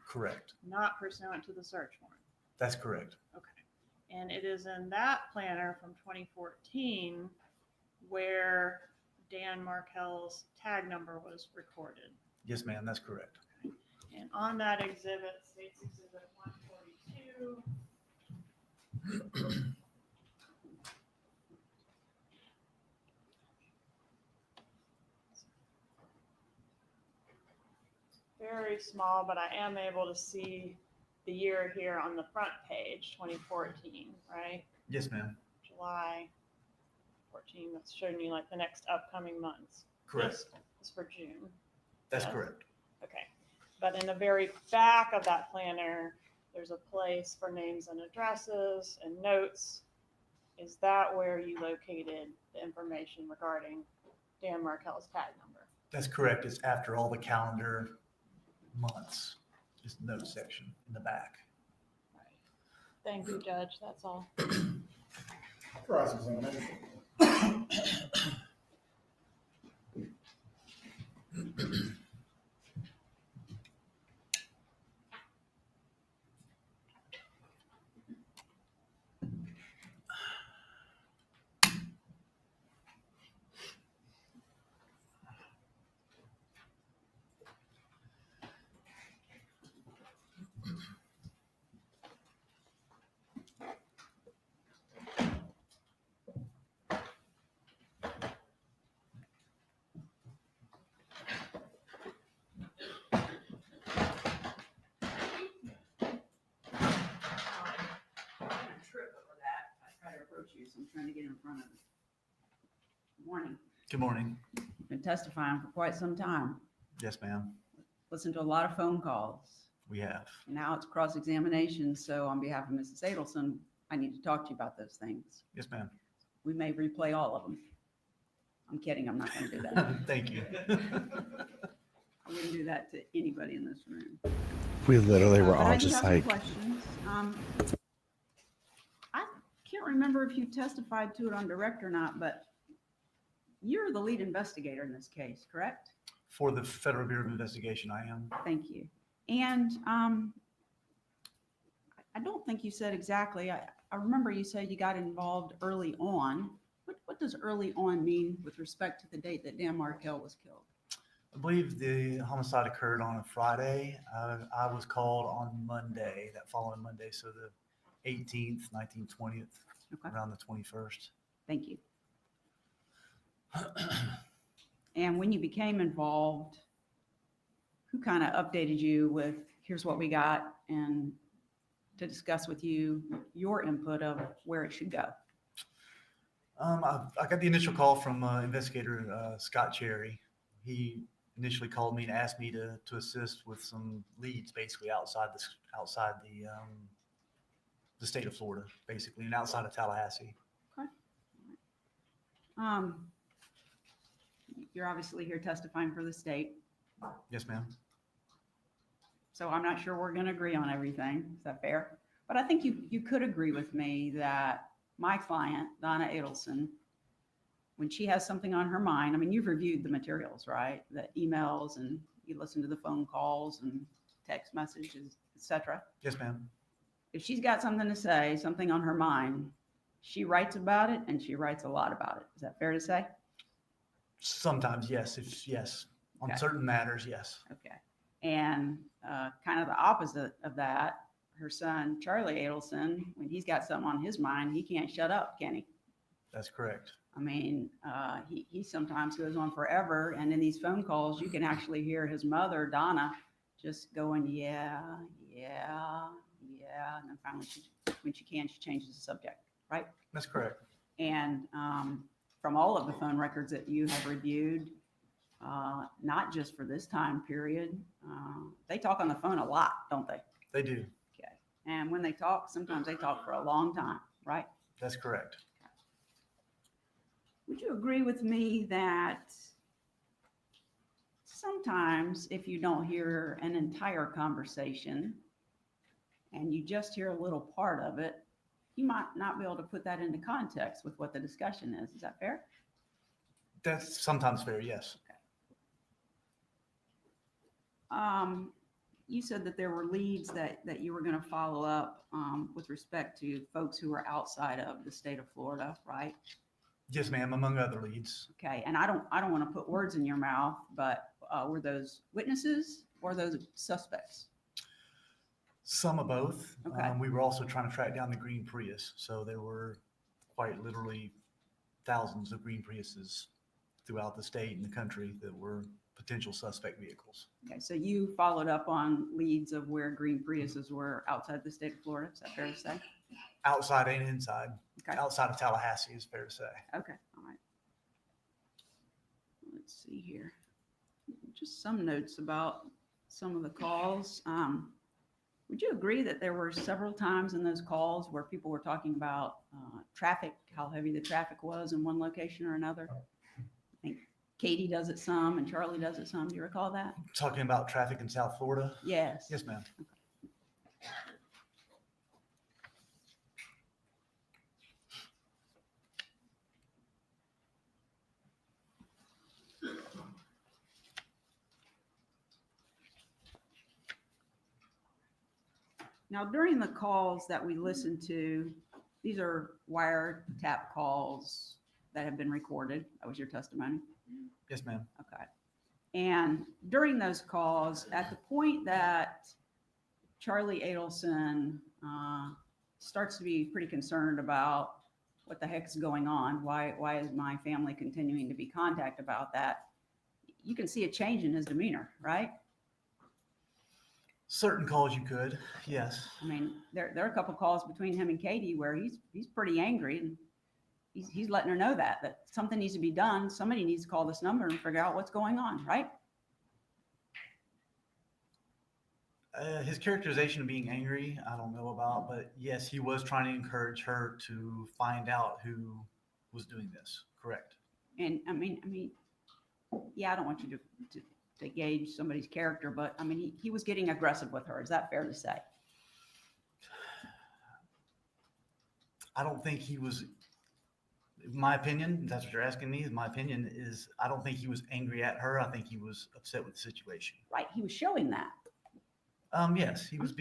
Correct. not pursuant to the search warrant. That's correct. Okay. And it is in that planner from 2014 where Dan Markell's tag number was recorded. Yes, ma'am. That's correct. And on that exhibit, State's Exhibit 142. Very small, but I am able to see the year here on the front page, 2014, right? Yes, ma'am. July 14, that's showing you like the next upcoming months. Correct. This is for June. That's Yes. correct. Okay. But in the very back of that planner, there's a place for names and addresses and notes. Is that where you located the information regarding Dan Markell's tag number? That's correct. It's after all the calendar months, just note section in the back. Right. Thank you, Judge. That's all. Cross-examination. Trip over that. I try to approach you, so I'm trying to get in front of it. Good morning. Good morning. Been testifying for quite some time. Yes, ma'am. Listened to a lot of phone calls. We have. Now it's cross-examination, so on behalf of Mrs. Adelson, I need to talk to you about those things. Yes, ma'am. We may replay all of them. I'm kidding, I'm not gonna do that. Thank you. I wouldn't do that to anybody in this room. We literally were But all I do just have some like, questions. I can't remember if you testified to it on direct or not, but you're the lead investigator in this case, correct? For the Federal Bureau of Investigation, I am. Thank you. And I don't think you said exactly. I remember you said you got involved early on. What does early on mean with respect to the date that Dan Markell was killed? I believe the homicide occurred on a Friday. I was called on Monday, that following Monday, so the 18th, 19th, 20th, Okay, around the 21st. thank you. And when you became involved, who kind of updated you with, here's what we got, and to discuss with you your input of where it should go? I got the initial call from investigator Scott Cherry. He initially called me and asked me to assist with some leads, basically outside the state of Florida, basically, and outside of Tallahassee. You're obviously here testifying for the state, Yes, ma'am. so I'm not sure we're going to agree on everything. Is that fair? But I think you could agree with me that my client, Donna Adelson, when she has something on her mind, I mean, you've reviewed the materials, right? The emails, and you listen to the phone calls and text messages, etc. Yes, ma'am. If she's got something to say, something on her mind, she writes about it, and she writes a lot about it. Is that fair to say? Sometimes, yes. Yes. On Okay. certain matters, yes. Okay. And kind of the opposite of that, her son, Charlie Adelson, when he's got something on his mind, he can't shut up, can he? That's correct. I mean, he sometimes goes on forever. And in these phone calls, you can actually hear his mother, Donna, just going, yeah. And then finally, when she can, she changes the subject, right? That's correct. And from all of the phone records that you have reviewed, not just for this time period, they talk on the phone a lot, don't they? They do. Okay. And when they talk, sometimes they talk for a long time, right? That's correct. Would you agree with me that sometimes if you don't hear an entire conversation and you just hear a little part of it, you might not be able to put that into context with what the discussion is? Is that fair? That's sometimes fair, yes. You said that there were leads that you were going to follow up with respect to folks who are outside of the state of Florida, right? Yes, ma'am, among other leads. Okay, and I don't want to put words in your mouth, but were those witnesses? or those suspects? Some of both. Okay. We were also trying to track down the green Prius. So there were quite literally thousands of green Priuses throughout the state and the country that were potential suspect vehicles. Okay, so you followed up on leads of where green Priuses were outside the state of Florida. Is that fair to say? Outside and inside. Okay. Outside of Tallahassee is fair to say. Okay, all right. Let's see here. Just some notes about some of the calls. Would you agree that there were several times in those calls where people were talking about traffic, how heavy the traffic was in one location or another? I think Katie does it some and Charlie does it some. Do you recall that? Talking about traffic in South Florida? Yes. Yes, ma'am. Now, during the calls that we listened to, these are wiretap calls that have been recorded. That was your testimony? Yes, ma'am. Okay. And during those calls, at the point that Charlie Adelson starts to be pretty concerned about what the heck's going on, why is my family continuing to be contacted about that, you can see a change in his demeanor, right? Certain calls you could, yes. I mean, there are a couple calls between him and Katie where he's pretty angry, and he's letting her know that something needs to be done. Somebody needs to call this number and figure out what's going on, right? His characterization of being angry, I don't know about, but yes, he was trying to encourage her to find out who was doing this. Correct. And I mean, yeah, I don't want you to gauge somebody's character, but I mean, he was getting aggressive with her. Is that fair to say? I don't think he was, in my opinion, if that's what you're asking me, my opinion is I don't think he was angry at her. I think he was upset with the situation. Right. He was showing that. Yes, he was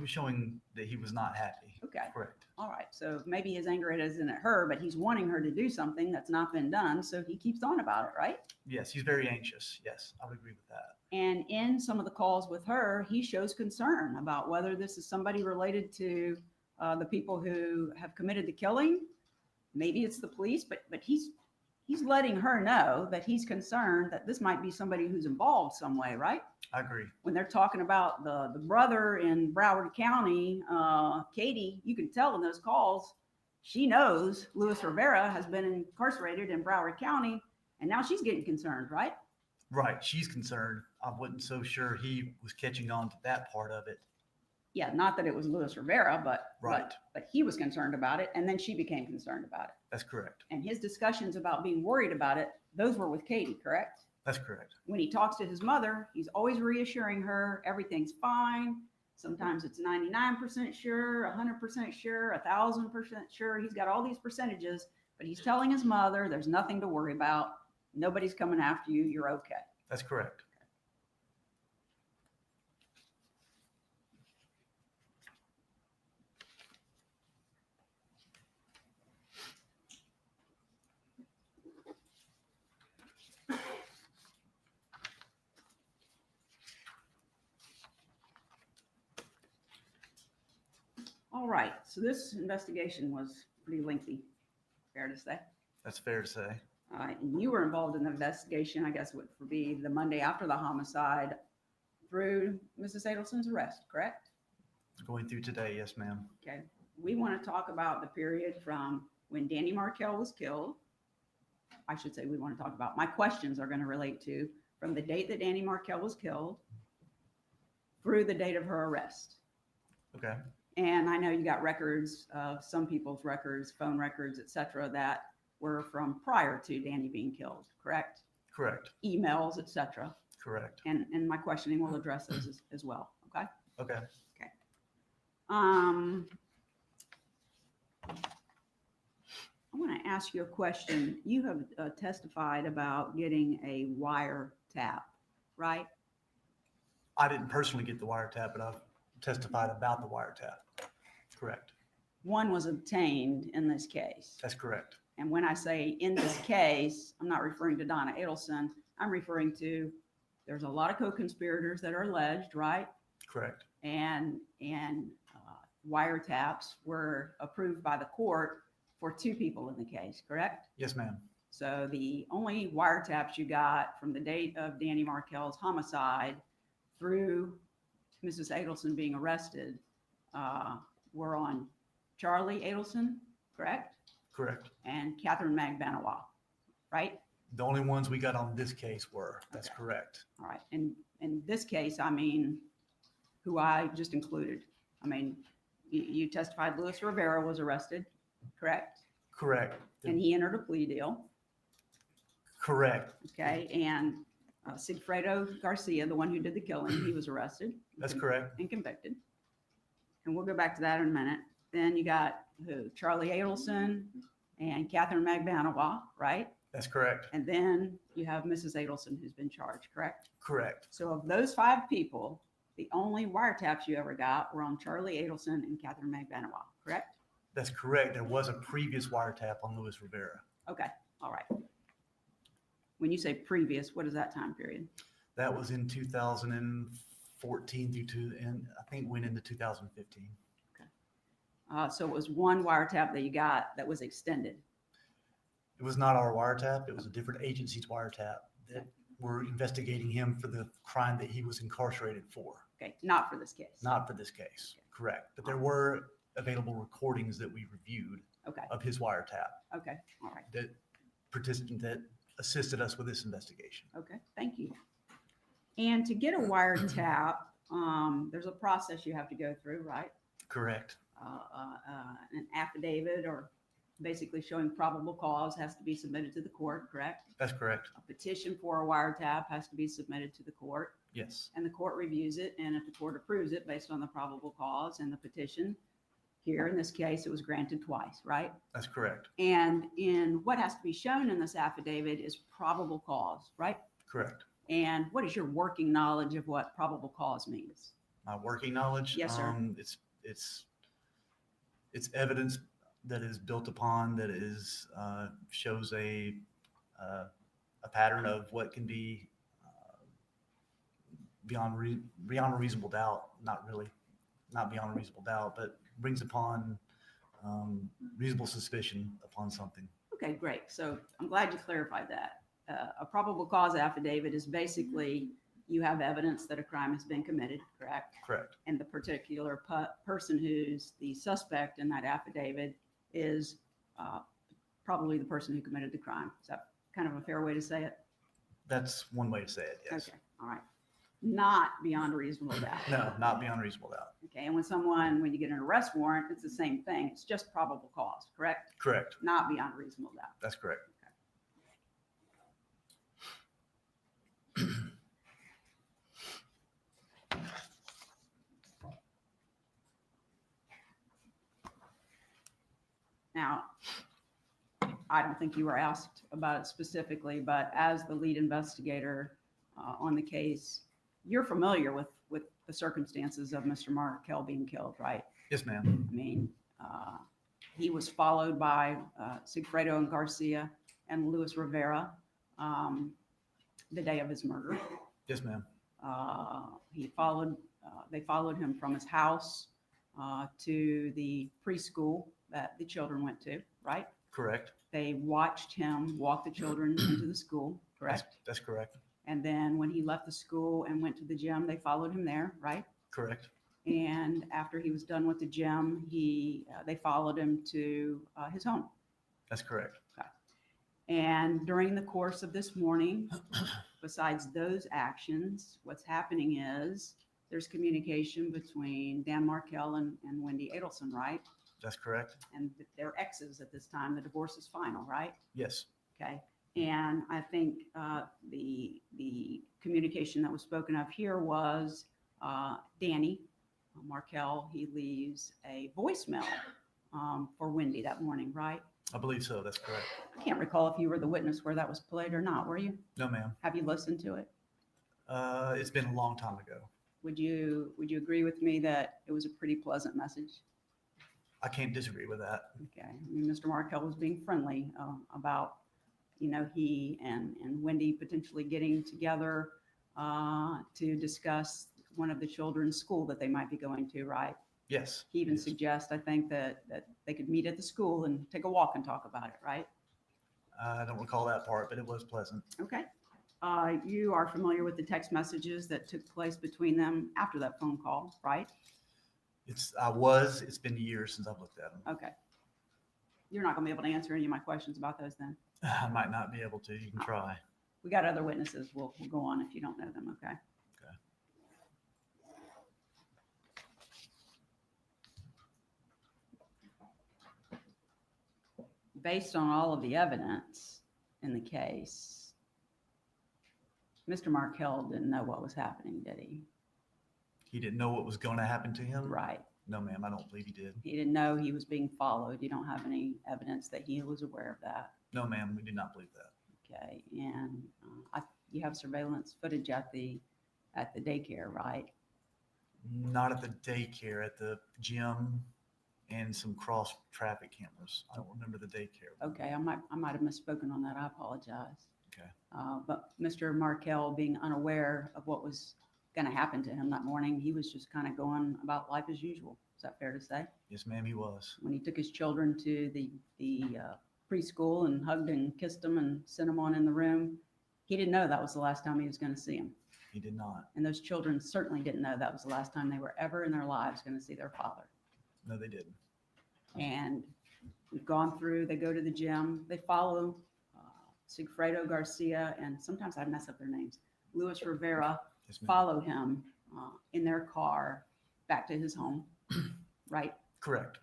showing that he was not happy. Okay. Correct. All right. So maybe his anger isn't at her, but he's wanting her to do something that's not been done. So he keeps on about it, right? Yes, he's very anxious. Yes, I would agree with that. And in some of the calls with her, he shows concern about whether this is somebody related to the people who have committed the killing. Maybe it's the police, but he's letting her know that he's concerned that this might be somebody who's involved some way, right? I agree. When they're talking about the brother in Broward County, Katie, you can tell in those calls, she knows Luis Rivera has been incarcerated in Broward County, and now she's getting concerned, right? Right. She's concerned. I wasn't so sure he was catching on to that part of it. Yeah, not that it was Luis Rivera, but Right. but he was concerned about it, and then she became concerned about it. That's correct. And his discussions about being worried about it, those were with Katie, correct? That's correct. When he talks to his mother, he's always reassuring her everything's fine. Sometimes it's 99% sure, 100% sure, 1,000% sure. He's got all these percentages, but he's telling his mother there's nothing to worry about. Nobody's coming after you. You're okay. That's correct. All right. So this investigation was pretty lengthy, fair to say. That's fair to say. All right. And you were involved in the investigation, I guess, would be the Monday after the homicide through Mrs. Adelson's arrest, correct? Going through today, yes, ma'am. Okay. We want to talk about the period from when Danny Markell was killed. I should say we want to talk about, my questions are going to relate to from the date that Danny Markell was killed through the date of her arrest. Okay. And I know you got records of some people's records, phone records, et cetera, that were from prior to Danny being killed, correct? Correct. Emails, et cetera. Correct. And my questioning will address those as well, okay? Okay. I want to ask you a question. You have testified about getting a wiretap, right? I didn't personally get the wiretap, but I've testified about the wiretap. Correct. One was obtained in this case. That's correct. And when I say in this case, I'm not referring to Donna Adelson. I'm referring to there's a lot of co-conspirators that are alleged, right? Correct. And wiretaps were approved by the court for 2 people in the case, correct? Yes, ma'am. So the only wiretaps you got from the date of Danny Markel's homicide through Mrs. Adelson being arrested were on Charlie Adelson, correct? Correct. And Catherine Magbanawa, right? The only ones we got on this case were. That's Okay. correct. All right. And in this case, I mean, who I just included. I mean, you testified Luis Rivera was arrested, correct? Correct. And he entered a plea deal, Correct. okay? And Sigfredo Garcia, the one who did the killing, he was arrested. That's correct. And convicted. And we'll go back to that in a minute. Then you got who? Charlie Adelson and Catherine Magbanawa, right? That's correct. And then you have Mrs. Adelson who's been charged, correct? Correct. So of those 5 people, the only wiretaps you ever got were on Charlie Adelson and Catherine Magbanawa, correct? That's correct. There was a previous wiretap on Luis Rivera. Okay, all right. When you say previous, what is that time period? That was in 2014 and I think went into 2015. So it was one wiretap that you got that was extended. It was not our wiretap. It was a different agency's wiretap that were investigating him for the crime that he was incarcerated for. Okay, not for this case. Not for this case. Correct. But there were available recordings that we reviewed Okay, of his wiretap okay, all right. that assisted us with this investigation. Okay, thank you. And to get a wiretap, there's a process you have to go through, right? Correct. An affidavit or basically showing probable cause has to be submitted to the court, correct? That's correct. A petition for a wiretap has to be submitted to the court, Yes. and the court reviews it. And if the court approves it based on the probable cause and the petition, here in this case, it was granted twice, right? That's correct. And in what has to be shown in this affidavit is probable cause, right? Correct. And what is your working knowledge of what probable cause means? My working knowledge. Yes, sir. It's evidence that is built upon that is shows a pattern of what can be beyond a reasonable doubt. Not beyond a reasonable doubt, but brings upon reasonable suspicion upon something. Okay, great. So I'm glad you clarified that. A probable cause affidavit is basically you have evidence that a crime has been committed, correct? Correct. And the particular person who's the suspect in that affidavit is probably the person who committed the crime. Is that kind of a fair way to say it? That's one way to say it. Yes. Okay, all right. Not beyond a reasonable doubt. No, not beyond reasonable doubt. Okay, and when you get an arrest warrant, it's the same thing. It's just probable cause, correct? Correct. Not beyond reasonable doubt. That's correct. Now, I don't think you were asked about it specifically, but as the lead investigator on the case, you're familiar with the circumstances of Mr. Markel being killed, right? Yes, ma'am. I mean, he was followed by Sigfredo and Garcia and Luis Rivera the day of his murder. Yes, ma'am. They followed him from his house to the preschool that the children went to, right? Correct. They watched him walk the children into the school, correct? That's correct. And then when he left the school and went to the gym, they followed him there, right? Correct. And after he was done with the gym, they followed him to his home. That's correct. And during the course of this morning, besides those actions, what's happening is there's communication between Dan Markel and Wendy Adelson, right? That's correct. And they're exes at this time. The divorce is final, right? Yes. Okay. And I think the communication that was spoken of here was Danny Markel. He leaves a voicemail for Wendy that morning, right? I believe so. That's correct. I can't recall if you were the witness where that was played or not. Were you? No, ma'am. Have you listened to it? It's been a long time ago. Would you agree with me that it was a pretty pleasant message? I can't disagree with that. Okay. I mean, Mr. Markel was being friendly about, he and Wendy potentially getting together. to discuss one of the children's school that they might be going to, right? Yes. He even yes. suggests, I think, that they could meet at the school and take a walk and talk about it, right? I don't recall that part, but it was pleasant. Okay. You are familiar with the text messages that took place between them after that phone call, right? It's been years since I've looked at them. Okay. You're not going to be able to answer any of my questions about those then. I might not be able to. You can try. We got other witnesses. We'll go on if you don't know them, okay? Based on all of the evidence in the case, Mr. Markell didn't know what was happening, did he? He didn't know what was going to happen to him? Right. No, ma'am, I don't believe he did. He didn't know he was being followed. You don't have any evidence that he was aware of that. No, ma'am, we do not believe that. Okay. And you have surveillance footage at the daycare, right? Not at the daycare, at the gym and some cross traffic cameras. I don't remember the daycare. Okay. I might have misspoken on that. I apologize. Okay. But Mr. Markell, being unaware of what was going to happen to him that morning, he was just kind of going about life as usual. Is that fair to say? Yes, ma'am, he was. When he took his children to the preschool and hugged and kissed them and sent them on in the room, he didn't know that was the last time he was going to see them. He did not. And those children certainly didn't know that was the last time they were ever in their lives going to see their father. No, they didn't. And we've gone through, they go to the gym, they follow Sigfredo Garcia, and sometimes I mess up their names, Luis Rivera, Yes, ma'am. follow him in their car back to his home, right? Correct.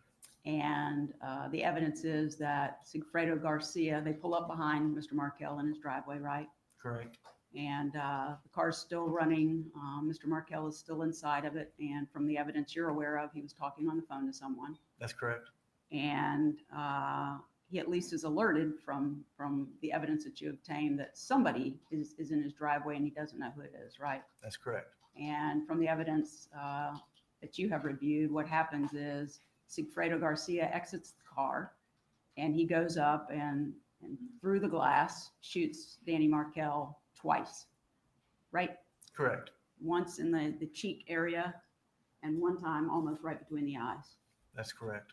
And the evidence is that Sigfredo Garcia, they pull up behind Mr. Markell in his driveway, right? Correct. And the car's still running. Mr. Markell is still inside of it. And from the evidence you're aware of, he was talking on the phone to someone. That's correct. And he at least is alerted from the evidence that you obtained that somebody is in his driveway and he doesn't know who it is, right? That's correct. And from the evidence that you have reviewed, what happens is Sigfredo Garcia exits the car and he goes up and through the glass shoots Danny Markell twice, right? Correct. Once in the cheek area and one time almost right between the eyes. That's correct.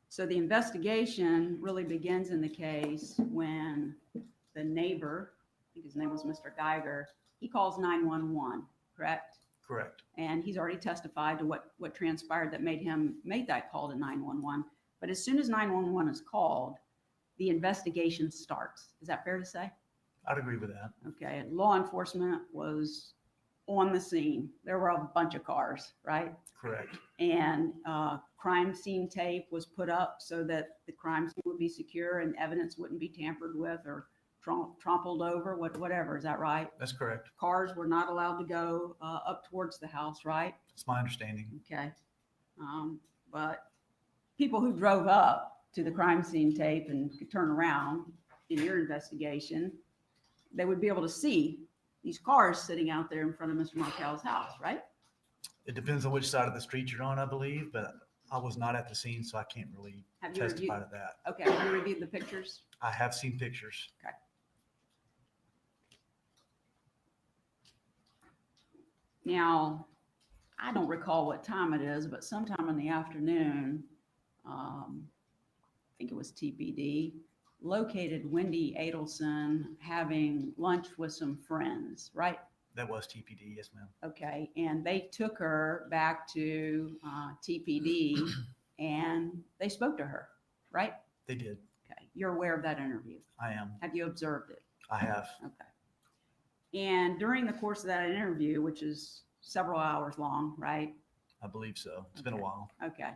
So the investigation really begins in the case when the neighbor, I think his name was Mr. Geiger, he calls 911, correct? Correct. And he's already testified to what transpired that made him make that call to 911. But as soon as 911 is called, the investigation starts. Is that fair to say? I'd agree with that. Okay. Law enforcement was on the scene. There were a bunch of cars, right? Correct. And crime scene tape was put up so that the crime scene would be secure and evidence wouldn't be tampered with or trampled over, whatever. Is that right? That's correct. Cars were not allowed to go up towards the house, right? That's my understanding. Okay. But people who drove up to the crime scene tape and could turn around in your investigation, they would be able to see these cars sitting out there in front of Mr. Markell's house, right? It depends on which side of the street you're on, I believe, but I was not at the scene, so I can't really Have you testify reviewed? to that. Okay. Have you reviewed the pictures? I have seen pictures. Okay. Now, I don't recall what time it is, but sometime in the afternoon, I think it was TPD, located Wendy Adelson having lunch with some friends, right? That was TPD, yes, ma'am. Okay, and they took her back to TPD and they spoke to her, right? They did. Okay, you're aware of that interview. I am. Have you observed it? I have. Okay. And during the course of that interview, which is several hours long, right? I believe so. It's been a Okay. while. Okay.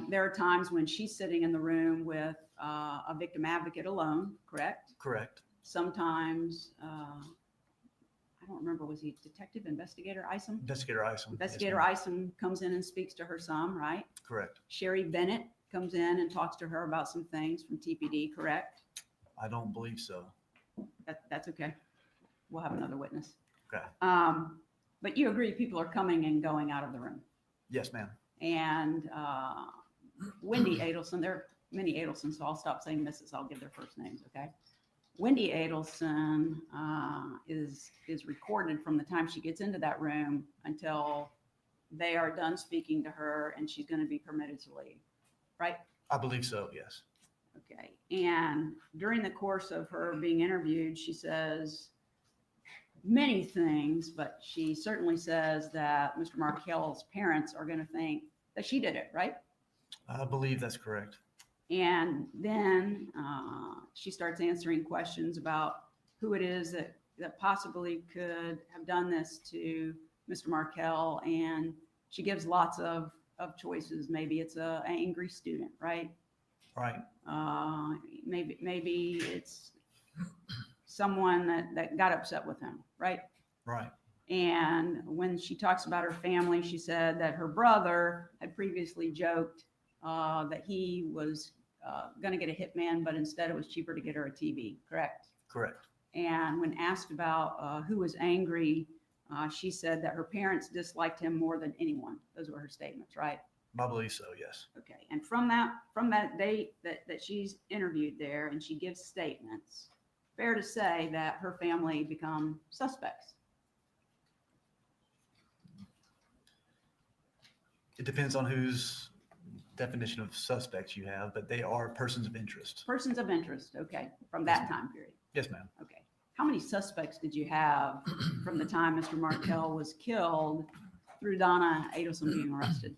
There are times when she's sitting in the room with a victim advocate alone, correct? Correct. Sometimes, I don't remember, was he Detective Investigator Isom? Investigator Isom. Investigator Yes, ma'am. Isom comes in and speaks to her some, right? Correct. Sherry Bennett comes in and talks to her about some things from TPD, correct? I don't believe so. That's okay. We'll have another witness. Okay. But you agree people are coming and going out of the room. Yes, ma'am. And Wendy Adelson, there are many Adelsons, so I'll stop saying Mrs. I'll give their first names, okay? Wendy Adelson is recorded from the time she gets into that room until they are done speaking to her and she's going to be permitted to leave, right? I believe so, yes. Okay. And during the course of her being interviewed, she says many things, but she certainly says that Mr. Markell's parents are going to think that she did it, right? I believe that's correct. And then she starts answering questions about who it is that possibly could have done this to Mr. Markell. And she gives lots of choices. Maybe it's an angry student, right? Right. Maybe it's someone that got upset with him, right? Right. And when she talks about her family, she said that her brother had previously joked that he was going to get a hitman, but instead it was cheaper to get her a TV, correct? Correct. And when asked about who was angry, she said that her parents disliked him more than anyone. Those were her statements, right? I believe so, yes. Okay. And from that date that she's interviewed there and she gives statements, fair to say that her family become suspects. It depends on whose definition of suspects you have, but they are persons of interest. Persons of interest. Okay. From that time period. Yes, ma'am. Okay. How many suspects did you have from the time Mr. Markell was killed through Donna Adelson being arrested?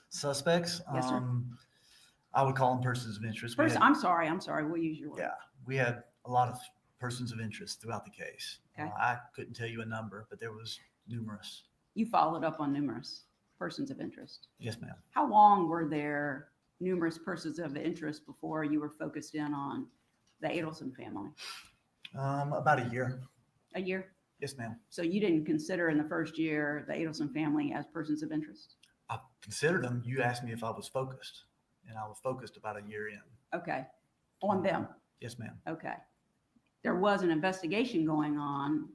Suspects? Yes, sir. I would call them persons of interest. I'm sorry. We'll use your word. Yeah, we had a lot of persons of interest throughout the case. Okay. I couldn't tell you a number, but there was numerous. You followed up on numerous persons of interest. Yes, ma'am. How long were there numerous persons of interest before you were focused in on the Adelson family? About a year. A year? Yes, ma'am. So you didn't consider in the first year the Adelson family as persons of interest? I considered them. You asked me if I was focused, and I was focused about a year in. Okay. On them? Yes, ma'am. Okay. There was an investigation going on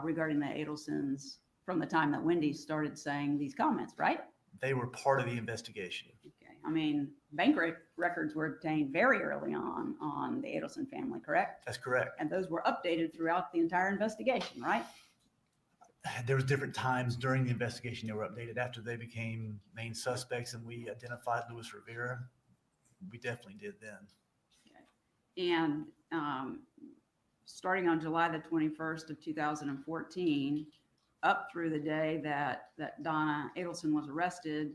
regarding the Adelsons from the time that Wendy started saying these comments, right? They were part of the investigation. Okay. I mean, bank records were obtained very early on the Adelson family, correct? That's correct. And those were updated throughout the entire investigation, right? There was different times during the investigation they were updated. After they became main suspects and we identified Louis Rivera, we definitely did then. Okay. And starting on July the 21st of 2014, up through the day that Donna Adelson was arrested,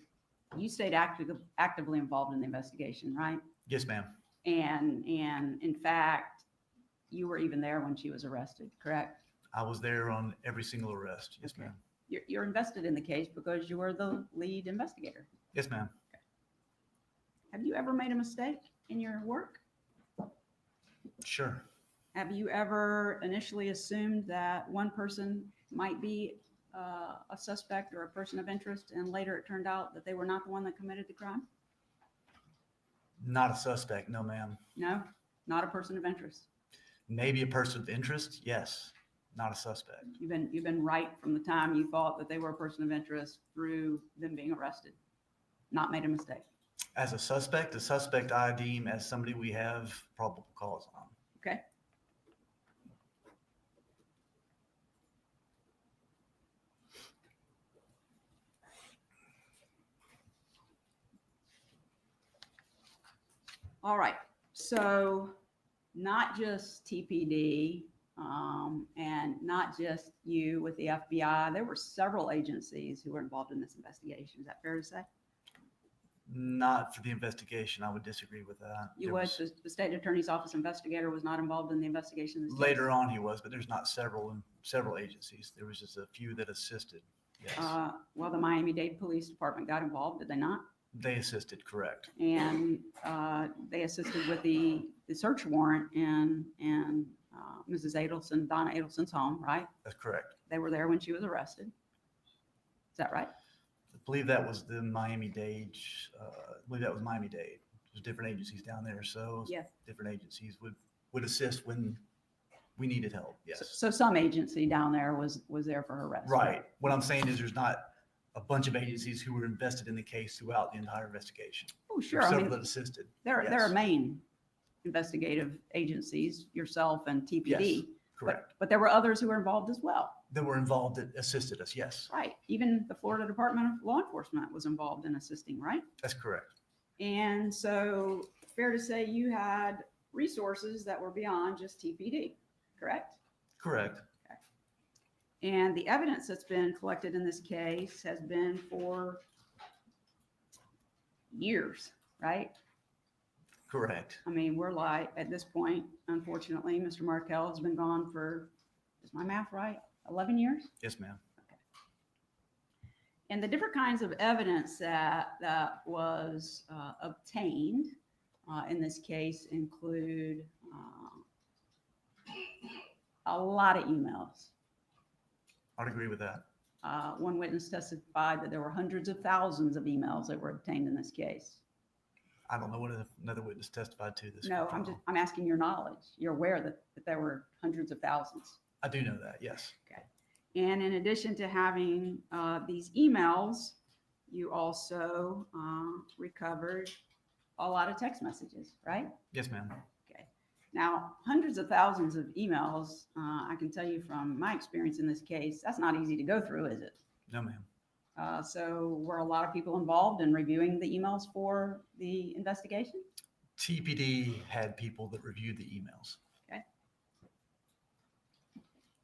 you stayed actively involved in the investigation, right? Yes, ma'am. And in fact, you were even there when she was arrested, correct? I was there on every single arrest. Yes, Okay. ma'am. You're invested in the case because you were the lead investigator. Yes, ma'am. Have you ever made a mistake in your work? Sure. Have you ever initially assumed that one person might be a suspect or a person of interest, and later it turned out that they were not the one that committed the crime? Not a suspect. No, ma'am. No, not a person of interest. Maybe a person of interest. Yes. Not a suspect. You've been right from the time you thought that they were a person of interest through them being arrested. Not made a mistake. As a suspect I deem as somebody we have probable cause on. Okay. All right. So not just TPD and not just you with the FBI, there were several agencies who were involved in this investigation. Is that fair to say? Not for the investigation. I would disagree with that. You would, the state attorney's office investigator was not involved in the investigation? Of this case? Later on he was, but there's not several agencies. There was just a few that assisted. Yes. Well, the Miami-Dade Police Department got involved, did they not? They assisted, correct. And they assisted with the search warrant in Mrs. Adelson, Donna Adelson's home, right? That's correct. They were there when she was arrested. Is that right? I believe that was the Miami-Dade. There's different agencies down there, so Yes. different agencies would assist when we needed help. Yes. So some agency down there was there for her arrest. Right. What I'm saying is there's not a bunch of agencies who were invested in the case throughout the entire investigation. Oh, sure. There were I several mean, that assisted. there Yes. are main investigative agencies, yourself and TPD. Yes, correct. But there were others who were involved as well. That were involved that assisted us. Yes, Right. Even the Florida Department of Law Enforcement was involved in assisting, right? that's correct. And so fair to say you had resources that were beyond just TPD, correct? Correct. And the evidence that's been collected in this case has been for years, right? Correct. I mean, we're like, at this point, unfortunately, Mr. Markel has been gone for, is my math right? 11 years? Yes, ma'am. And the different kinds of evidence that was obtained in this case include a lot of emails. I'd agree with that. One witness testified that there were hundreds of thousands of emails that were obtained in this case. I don't know what another witness testified to this. No, I'm asking your knowledge. You're aware that there were hundreds of thousands. I do know that. Yes. Okay. And in addition to having these emails, you also recovered a lot of text messages, right? Yes, ma'am. Okay. Now, hundreds of thousands of emails, I can tell you from my experience in this case, that's not easy to go through, is it? No, ma'am. So were a lot of people involved in reviewing the emails for the investigation? TPD had people that reviewed the emails. Okay.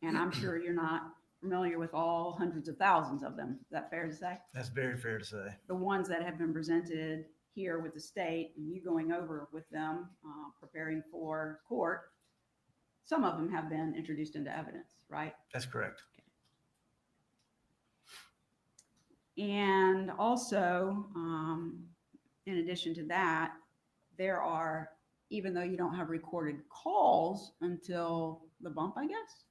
And I'm sure you're not familiar with all hundreds of thousands of them. Is that fair to say? That's very fair to say. The ones that have been presented here with the state and you going over with them, preparing for court, some of them have been introduced into evidence, right? That's correct. And also, in addition to that, there are, even though you don't have recorded calls until the bump, I guess?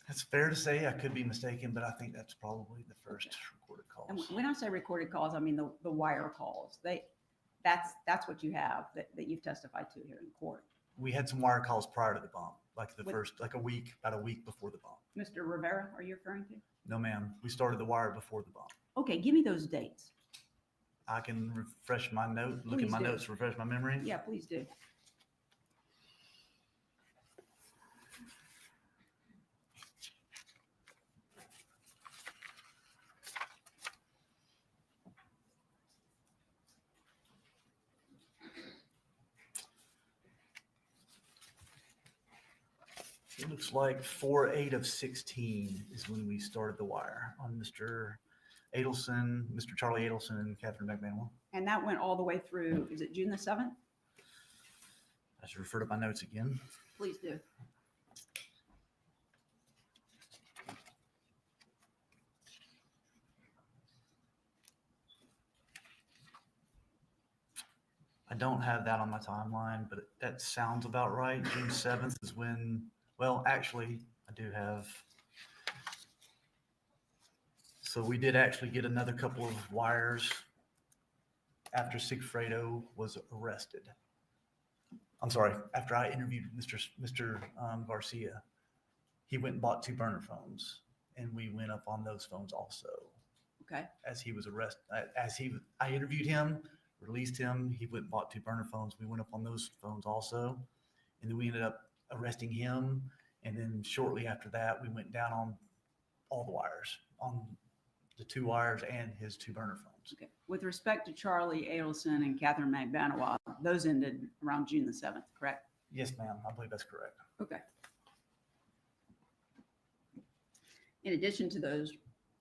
That's fair to say. I could be mistaken, but I think that's probably the first recorded And calls. when I say recorded calls, I mean the wire calls. That's what you have that you've testified to here in court. We had some wire calls prior to the bump, like the With- first, like about a week before the bump. Mr. Rivera, are you referring to? No, ma'am. We started the wire before the bump. Okay, give me those dates. I can refresh my note, look Please at my do. notes, refresh my memory. Yeah, please do. It looks like 4/8 of 16 is when we started the wire on Mr. Adelson, Mr. Charlie Adelson and Catherine McManwell. And that went all the way through, is it June the 7th? I should refer to my notes again. Please do. I don't have that on my timeline, but that sounds about right. June 7th is when, well, actually, I do have. So we did actually get another couple of wires after Sigfredo was arrested. I'm sorry, after I interviewed Mr. Garcia, he went and bought 2 burner phones, and we went up on those phones also. Okay. As he was arrested, I interviewed him, released him. He went and bought 2 burner phones. We went up on those phones also, and then we ended up arresting him. And then shortly after that, we went down on all the wires, on the 2 wires and his 2 burner phones. Okay. With respect to Charlie Adelson and Catherine McBanawa, those ended around June the 7th, correct? Yes, ma'am. I believe that's correct. Okay. In addition to those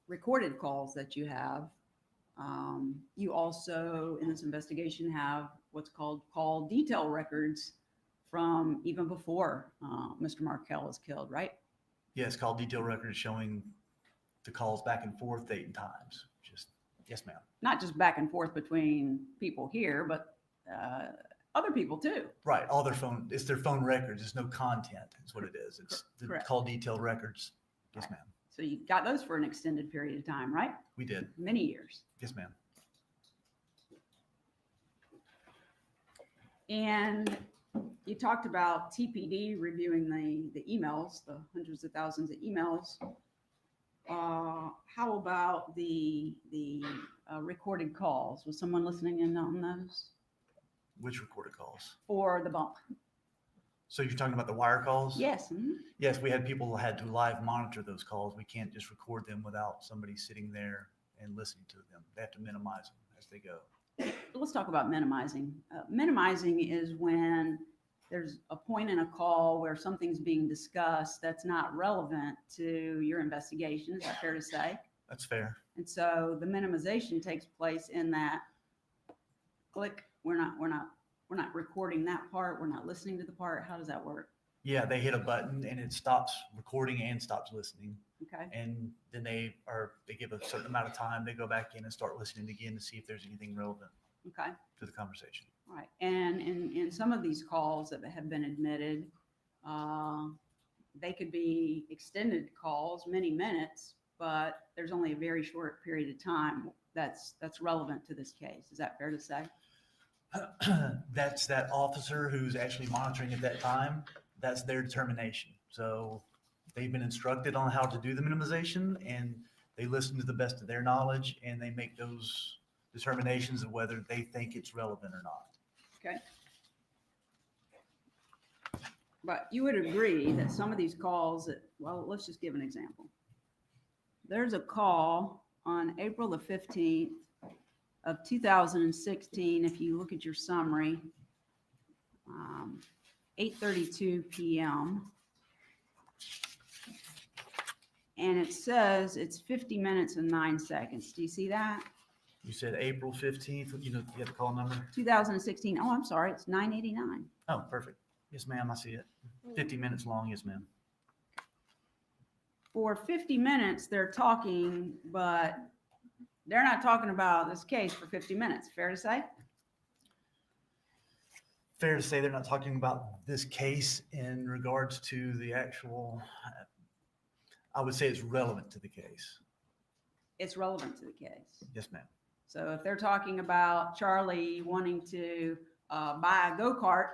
recorded calls that you have, you also, in this investigation, have what's called call detail records from even before Mr. Markel was killed, right? Yes, call detail records showing the calls back and forth, date and times. Just, yes, ma'am. Not just back and forth between people here, but other people too. Right. All it's their phone records. There's no content is what it is. It's the Correct. call detail records. Yes, ma'am. So you got those for an extended period of time, right? We did. Many years. Yes, ma'am. And you talked about TPD reviewing the emails, the hundreds of thousands of emails. How about the recorded calls? Was someone listening in on those? Which recorded calls? for the bump. So you're talking about the wire calls? Yes. Mhm. Yes, we had people who had to live monitor those calls. We can't just record them without somebody sitting there and listening to them. They have to minimize them as they go. Let's talk about minimizing. Minimizing is when there's a point in a call where something's being discussed that's not relevant to your investigation. Is that fair to say? That's fair. And so the minimization takes place in that click. We're not recording that part. We're not listening to the part. How does that work? Yeah, they hit a button and it stops recording and stops listening. Okay. And then they give a certain amount of time. They go back in and start listening again to see if there's anything relevant Okay. to the conversation. All right. And in some of these calls that have been admitted, they could be extended calls, many minutes, but there's only a very short period of time that's relevant to this case. Is that fair to say? That's that officer who's actually monitoring at that time. That's their determination. So they've been instructed on how to do the minimization, and they listen to the best of their knowledge, and they make those determinations of whether they think it's relevant or not. Okay. But you would agree that some of these calls, well, let's just give an example. There's a call on April the 15th of 2016. If you look at your summary, 8:32 p.m. And it says it's 50 minutes and 9 seconds. Do you see that? You said April 15th, you have the call number? 2016. Oh, I'm sorry. It's 989. Oh, perfect. Yes, ma'am, I see it. 50 minutes long, yes, ma'am. For 50 minutes, they're talking, but they're not talking about this case for 50 minutes. Fair to say? Fair to say they're not talking about this case in regards to the actual, I would say it's relevant to the case. It's relevant to the case. Yes, ma'am. So if they're talking about Charlie wanting to buy a go-kart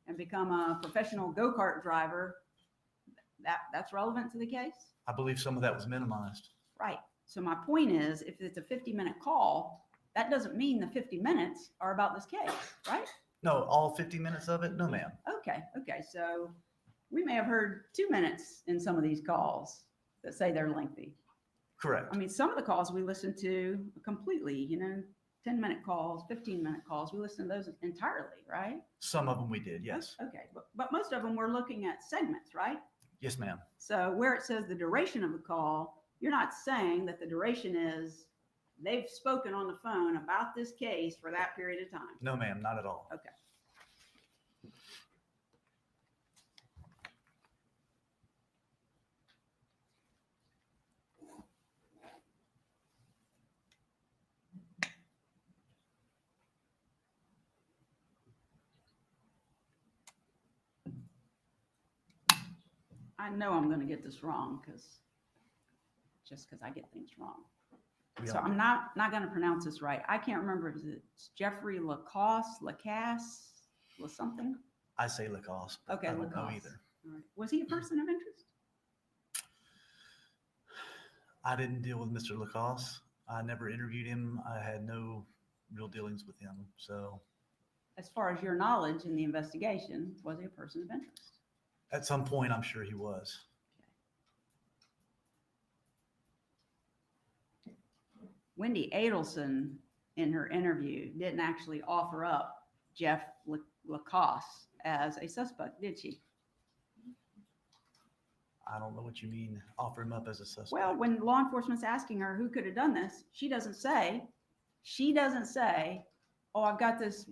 and become a professional go-kart driver, that's relevant to the case? I believe some of that was minimized. Right. So my point is, if it's a 50-minute call, that doesn't mean the 50 minutes are about this case, right? No, all 50 minutes of it? No, ma'am. Okay. So we may have heard 2 minutes in some of these calls that say they're lengthy. Correct. I mean, some of the calls we listen to completely, 10-minute calls, 15-minute calls, we listen to those entirely, right? Some of them we did, yes. Okay, but most of them we're looking at segments, right? Yes, ma'am. So where it says the duration of the call, you're not saying that the duration is they've spoken on the phone about this case for that period of time. No, ma'am, not at all. Okay. I know I'm going to get this wrong because I get things wrong. So I'm not going to pronounce this right. I can't remember if it's Jeffrey Lacoste, something. I say Lacoste. Okay, I don't know Lacoste. either. All right. Was he a person of interest? I didn't deal with Mr. Lacoste. I never interviewed him. I had no real dealings with him. So As far as your knowledge in the investigation, was he a person of interest? at some point, I'm sure he was. Wendy Adelson, in her interview, didn't actually offer up Jeff Lacoste as a suspect, did she? I don't know what you mean, offer him up as a suspect. Well, when law enforcement's asking her who could have done this, she doesn't say, oh, I've got this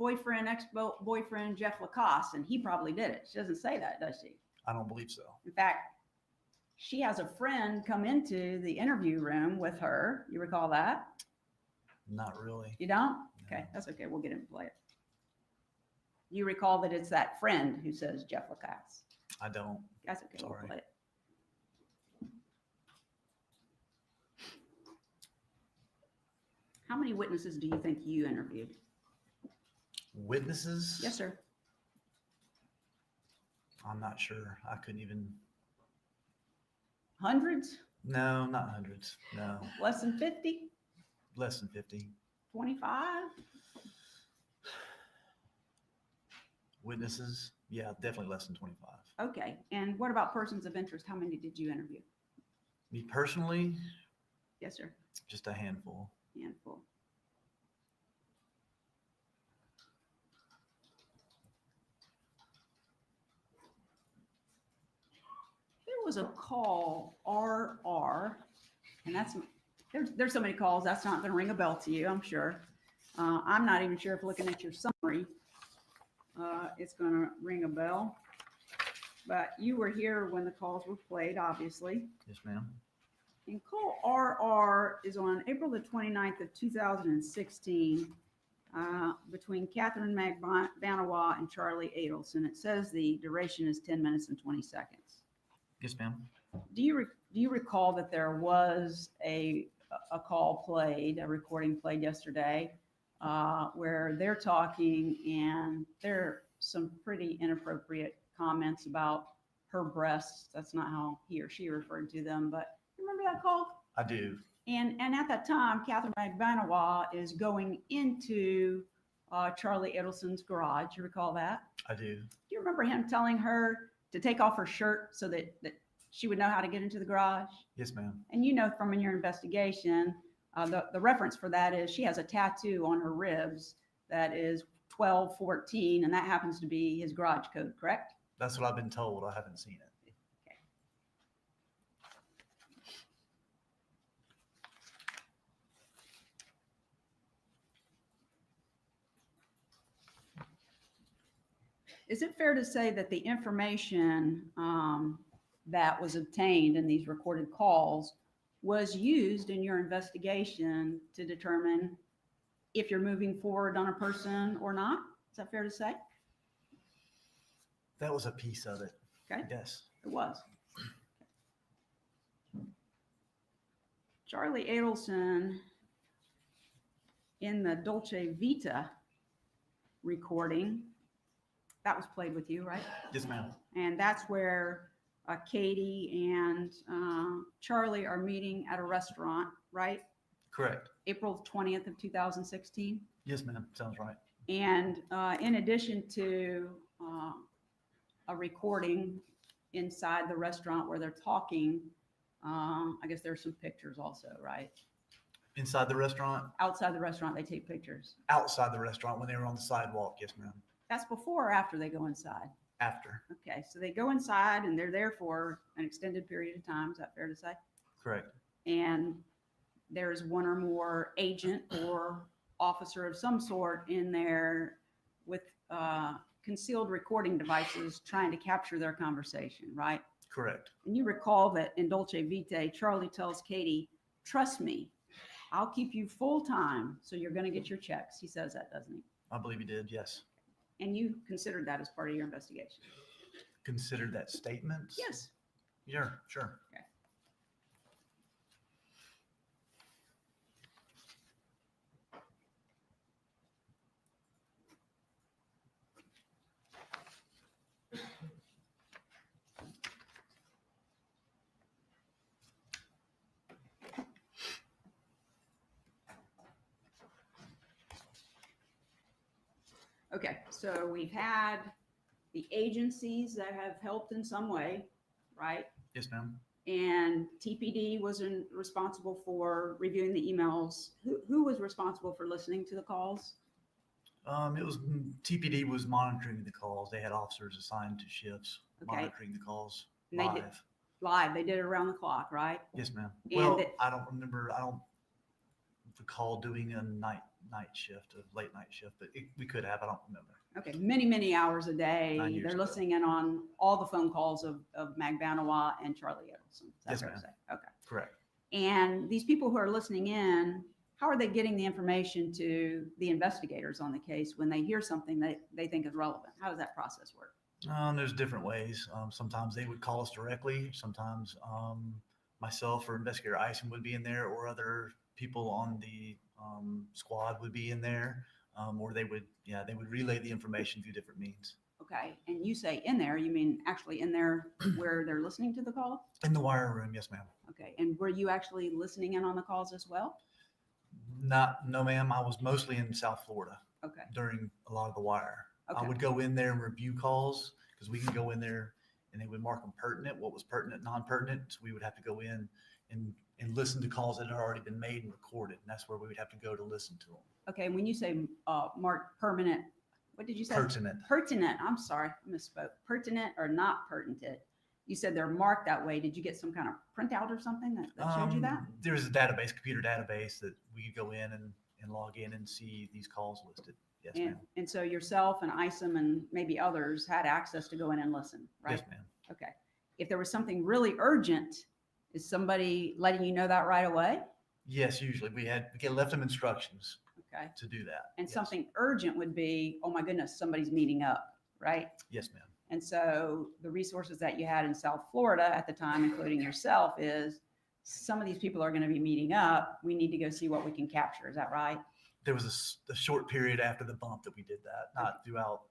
ex-boyfriend, Jeff Lacoste, and he probably did it. She doesn't say that, does she? I don't believe so. In fact, she has a friend come into the interview room with her. You recall that? Not really. You don't? Okay, that's okay. We'll get him to play it. You recall that it's that friend who says Jeff Lacoste. I don't. That's okay. We'll Sorry. play it. How many witnesses do you think you interviewed? Witnesses? Yes, sir. I'm not sure. I couldn't even. Hundreds? No, not hundreds. No, Less than 50? less than 50. 25? Witnesses, yeah, definitely less than 25. Okay. And what about persons of interest? How many did you interview? Me personally, Yes, sir. just a handful. Handful. There was a call, RR, and there's so many calls, that's not going to ring a bell to you, I'm sure. I'm not even sure if looking at your summary, it's going to ring a bell. But you were here when the calls were played, obviously. Yes, ma'am. And call RR is on April the 29th of 2016 between Catherine Magbanawa and Charlie Adelson. It says the duration is 10 minutes and 20 seconds. Yes, ma'am. Do you recall that there was a call played, a recording played yesterday where they're talking and there are some pretty inappropriate comments about her breasts? That's not how he or she referred to them, but remember that call? I do. And at that time, Catherine Magbanawa is going into Charlie Adelson's garage. You recall that? I do. Do you remember him telling her to take off her shirt so that she would know how to get into the garage? Yes, ma'am. And you know from your investigation, the reference for that is she has a tattoo on her ribs that is 1214, and that happens to be his garage code, correct? That's what I've been told. I haven't seen it. Is it fair to say that the information that was obtained in these recorded calls was used in your investigation to determine if you're moving forward on a person or not? Is that fair to say? That was a piece of it. Okay. Yes. It was. Charlie Adelson in the Dolce Vita recording, that was played with you, right? Yes, ma'am. And that's where Katie and Charlie are meeting at a restaurant, right? Correct. April 20th of 2016. Yes, ma'am. Sounds right. And in addition to a recording inside the restaurant where they're talking, I guess there's some pictures also, right? Inside the restaurant? Outside the restaurant, they take pictures. Outside the restaurant when they were on the sidewalk. Yes, ma'am. That's before or after they go inside? After. Okay, so they go inside and they're there for an extended period of time. Is that fair to say? Correct. And there's one or more agent or officer of some sort in there with concealed recording devices trying to capture their conversation, right? Correct. And you recall that in Dolce Vita, Charlie tells Katie, "Trust me, I'll keep you full time, so you're going to get your checks." He says that, doesn't he? I believe he did. Yes. And you considered that as part of your investigation? Considered that statement? Yes. Sure. Sure. Okay. Okay, so we've had the agencies that have helped in some way, right? Yes, ma'am. And TPD was responsible for reviewing the emails. Who was responsible for listening to the calls? It was TPD was monitoring the calls. They had officers assigned to shifts Okay. monitoring the calls And they live. did- Live, they did it around the clock, right? Yes, ma'am. And Well, it- I don't remember. I don't recall doing a night shift, a late night shift, but we could have. I don't remember. Okay, many hours a day. 9 years They're ago. listening in on all the phone calls of Magbanawa and Charlie Adelson. Is that Yes, fair to ma'am. say? Okay. Correct. And these people who are listening in, how are they getting the information to the investigators on the case when they hear something that they think is relevant? How does that process work? There's different ways. Sometimes they would call us directly. Sometimes myself or investigator Ison would be in there, or other people on the squad would be in there, or they would relay the information through different means. Okay, and you say in there, you mean actually in there where they're listening to the call? In the wire room, yes, ma'am. Okay, and were you actually listening in on the calls as well? No, ma'am. I was mostly in South Florida Okay, during a lot of the wire. I Okay. would go in there and review calls because we can go in there and they would mark them pertinent, what was pertinent, non-pertinent. So we would have to go in and listen to calls that had already been made and recorded. And that's where we would have to go to listen to them. Okay, when you say mark permanent, what did you say? Pertinent. Pertinent, I'm sorry, I misspoke. Pertinent or not pertinent? You said they're marked that way. Did you get some kind of printout or something that showed you that? There's a database, computer database that we could go in and log in and see these calls listed. Yes, ma'am. And so yourself and ISOM and maybe others had access to go in and listen, right? Yes, ma'am. Okay. If there was something really urgent, is somebody letting you know that right away? Yes, usually we left them instructions Okay. to do that. And Yes. something urgent would be, oh my goodness, somebody's meeting up, right? Yes, ma'am. And so the resources that you had in South Florida at the time, including yourself, is some of these people are going to be meeting up. We need to go see what we can capture. Is that right? There was a short period after the bump that we did that, not throughout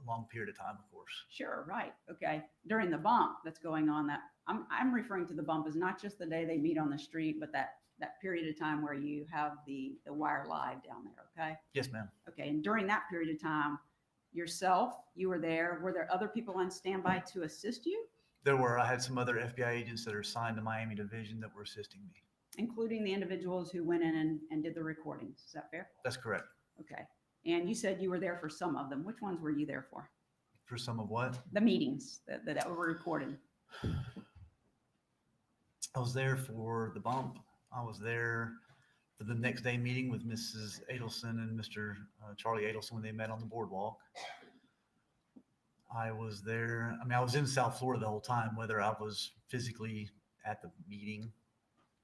a long period of time, of course. Sure, right. Okay. During the bump that's going on, that I'm referring to the bump as not just the day they meet on the street, but that period of time where you have the wire live down there. Okay. Yes, ma'am. Okay. And during that period of time, yourself, you were there. Were there other people on standby to assist you, I had some other FBI agents that are assigned to Miami Division that were assisting me. including the individuals who went in and did the recordings? Is that fair? That's correct. Okay. And you said you were there for some of them. Which ones were you there for? For some of what? The meetings that were recorded. I was there for the bump. I was there for the next day meeting with Mrs. Adelson and Mr. Charlie Adelson when they met on the boardwalk. I was there. I mean, I was in South Florida the whole time. Whether I was physically at the meeting,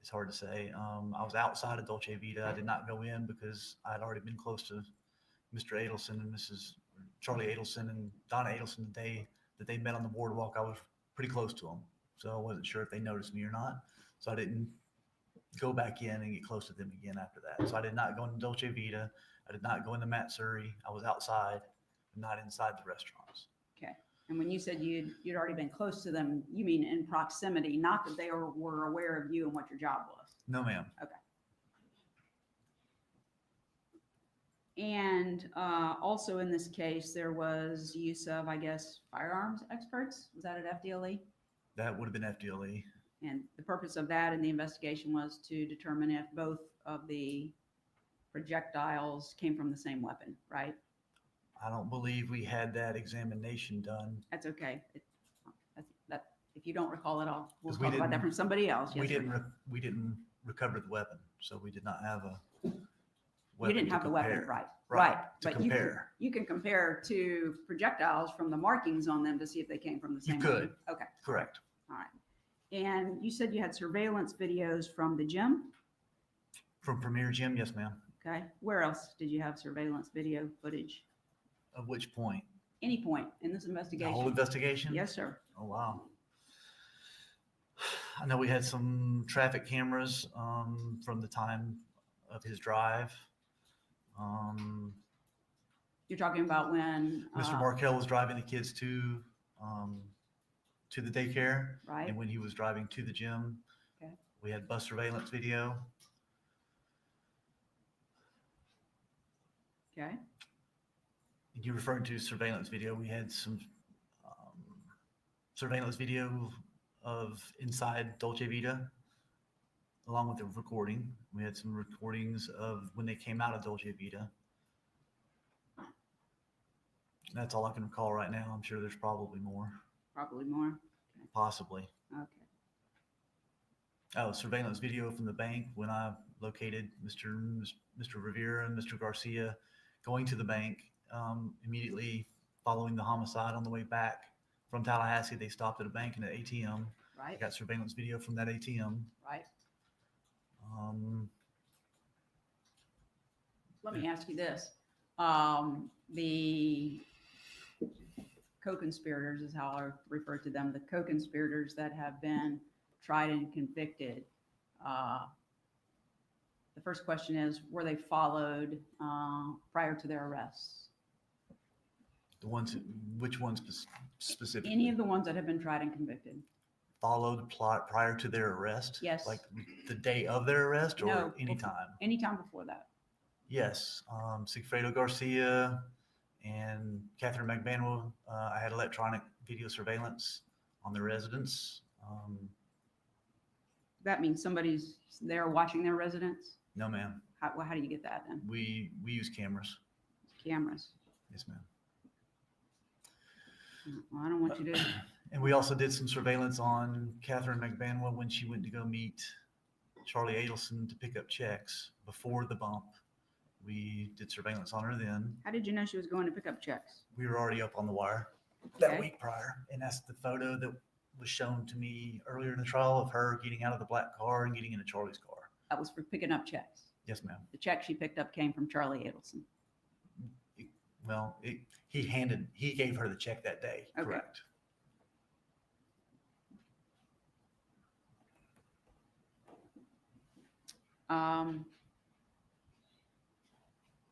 it's hard to say. I was outside of Dolce Vita. I did not go in because I had already been close to Mr. Adelson and Mrs. Charlie Adelson and Donna Adelson the day that they met on the boardwalk. I was pretty close to them, so I wasn't sure if they noticed me or not. So I didn't go back in and get close to them again after that. So I did not go into Dolce Vita. I did not go into Matsuri. I was outside, not inside the restaurants. Okay. And when you said you'd already been close to them, you mean in proximity, not that they were aware of you and what your job was. No, ma'am. And also in this case, there was use of, I guess, firearms experts. Was that at FDLE? That would have been FDLE. And the purpose of that in the investigation was to determine if both of the projectiles came from the same weapon, right? I don't believe we had that examination done. That's okay. That if you don't recall it all, we'll 'Cause we talk about that didn't- from somebody else. We Yes, sir. didn't recover the weapon, so we did not have a You weapon didn't to have the weapon, compare. right? Right, to But you compare. you can compare two projectiles from the markings on them to see if they came from the You same could. weapon. Okay, Correct. all right. And you said you had surveillance videos from the gym. From Premier Gym, yes, ma'am. Okay. Where else did you have surveillance video footage? Of which point? Any point in this The investigation? whole investigation? Yes, sir. Oh, wow. I know we had some traffic cameras from the time of his drive. You're talking about when Mr. Markell was driving the kids to the daycare, right? and when he was driving to the gym. Okay. We had bus surveillance video. Okay. And you referring to surveillance video? We had some surveillance video of inside Dolce Vita, along with the recording. We had some recordings of when they came out of Dolce Vita. That's all I can recall right now. I'm sure there's probably more, Probably more. possibly. Okay. Oh, surveillance video from the bank when I located Mr. Rivera and Mr. Garcia going to the bank immediately following the homicide on the way back from Tallahassee. They stopped at a bank and an ATM. I Right. got surveillance video from that ATM. Right. Um, Let me ask you this. The co-conspirators is how I refer to them, the co-conspirators that have been tried and convicted. The first question is, were they followed prior to their arrests? which ones specifically? Any of the ones that have been tried and convicted? Followed prior to their arrest? Yes. Like the day of their arrest or No, anytime? Anytime before that. Yes. Sigfredo Garcia, And Catherine McBanwell, I had electronic video surveillance on the residence. That means somebody's there watching their residence? No, ma'am. How do you get that then? We use cameras. Cameras. Yes, ma'am. Well, I don't want you to. And we also did some surveillance on Catherine McBanwell when she went to go meet Charlie Adelson to pick up checks before the bump. We did surveillance on her then. How did you know she was going to pick up checks? We were already up on the wire that Okay. week prior. And that's the photo that was shown to me earlier in the trial of her getting out of the black car and getting into Charlie's car. That was for picking up checks. Yes, ma'am. The check she picked up came from Charlie Adelson. Well, he gave her the check that day. Okay. Correct.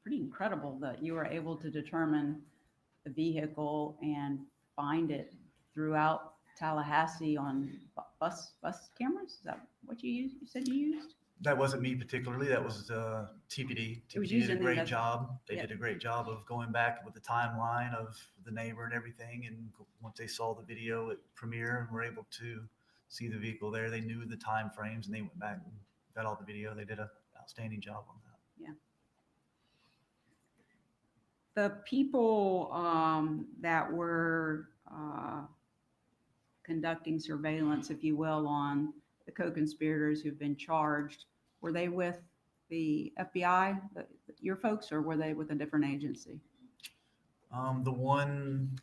Pretty incredible that you were able to determine the vehicle and find it throughout Tallahassee on bus cameras. Is that what you used? You said you used? That wasn't me particularly. That was TPD. It was TPD used did a in the great invest- job. They Yeah. did a great job of going back with the timeline of the neighbor and everything. And once they saw the video at Premiere and were able to see the vehicle there, they knew the time frames and they went back and got all the video. They did an outstanding job on that. The people that were conducting surveillance, if you will, on the co-conspirators who've been charged, were they with the FBI, your folks, or were they with a different agency? The one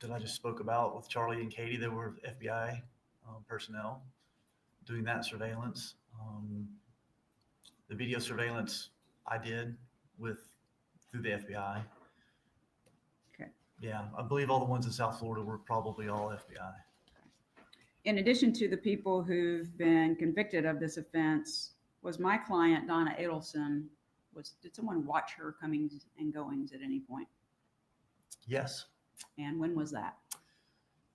that I just spoke about with Charlie and Katie, they were FBI personnel doing that surveillance. The video surveillance I did through the FBI. Okay. Yeah, I believe all the ones in South Florida were probably all FBI. In addition to the people who've been convicted of this offense, was my client, Donna Adelson, did someone watch her comings and goings at any point? Yes. And when was that?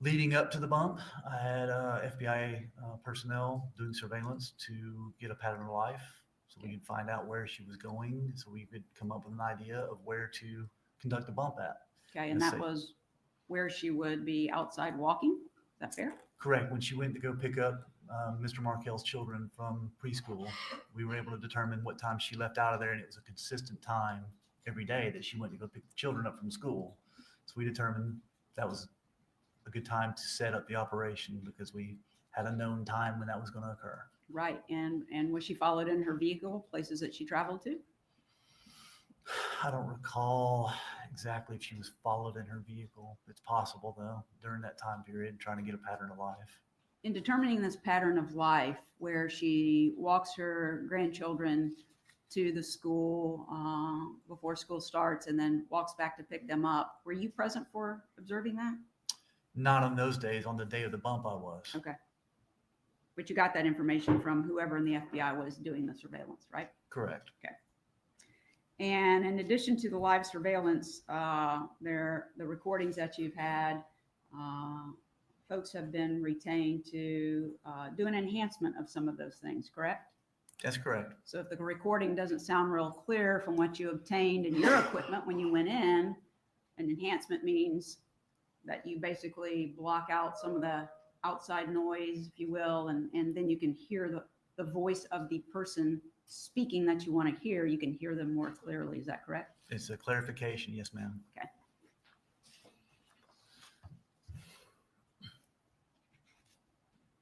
Leading up to the bump, I had FBI personnel doing surveillance to get a pattern of life so we could find out where she was going, so we could come up with an idea of where to conduct the bump at. Okay, and Let's that see. was where she would be outside walking? Is that fair? Correct. When she went to go pick up Mr. Markell's children from preschool, we were able to determine what time she left out of there, and it was a consistent time every day that she went to go pick the children up from school. So we determined that was a good time to set up the operation because we had a known time when that was going to occur. Right, and was she followed in her vehicle, places that she traveled to? I don't recall exactly if she was followed in her vehicle. It's possible, though, during that time period, trying to get a pattern of life. In determining this pattern of life where she walks her grandchildren to the school before school starts and then walks back to pick them up, were you present for observing that? Not on those days. On the day of the bump, I was. Okay. But you got that information from whoever in the FBI was doing the surveillance, right? Correct. And in addition to the live surveillance, the recordings that you've had, folks have been retained to do an enhancement of some of those things, correct? That's correct. So if the recording doesn't sound real clear from what you obtained in your equipment when you went in, an enhancement means that you basically block out some of the outside noise, if you will, and then you can hear the voice of the person speaking that you want to hear. You can hear them more clearly. Is that correct? It's a clarification. Yes, ma'am. Okay.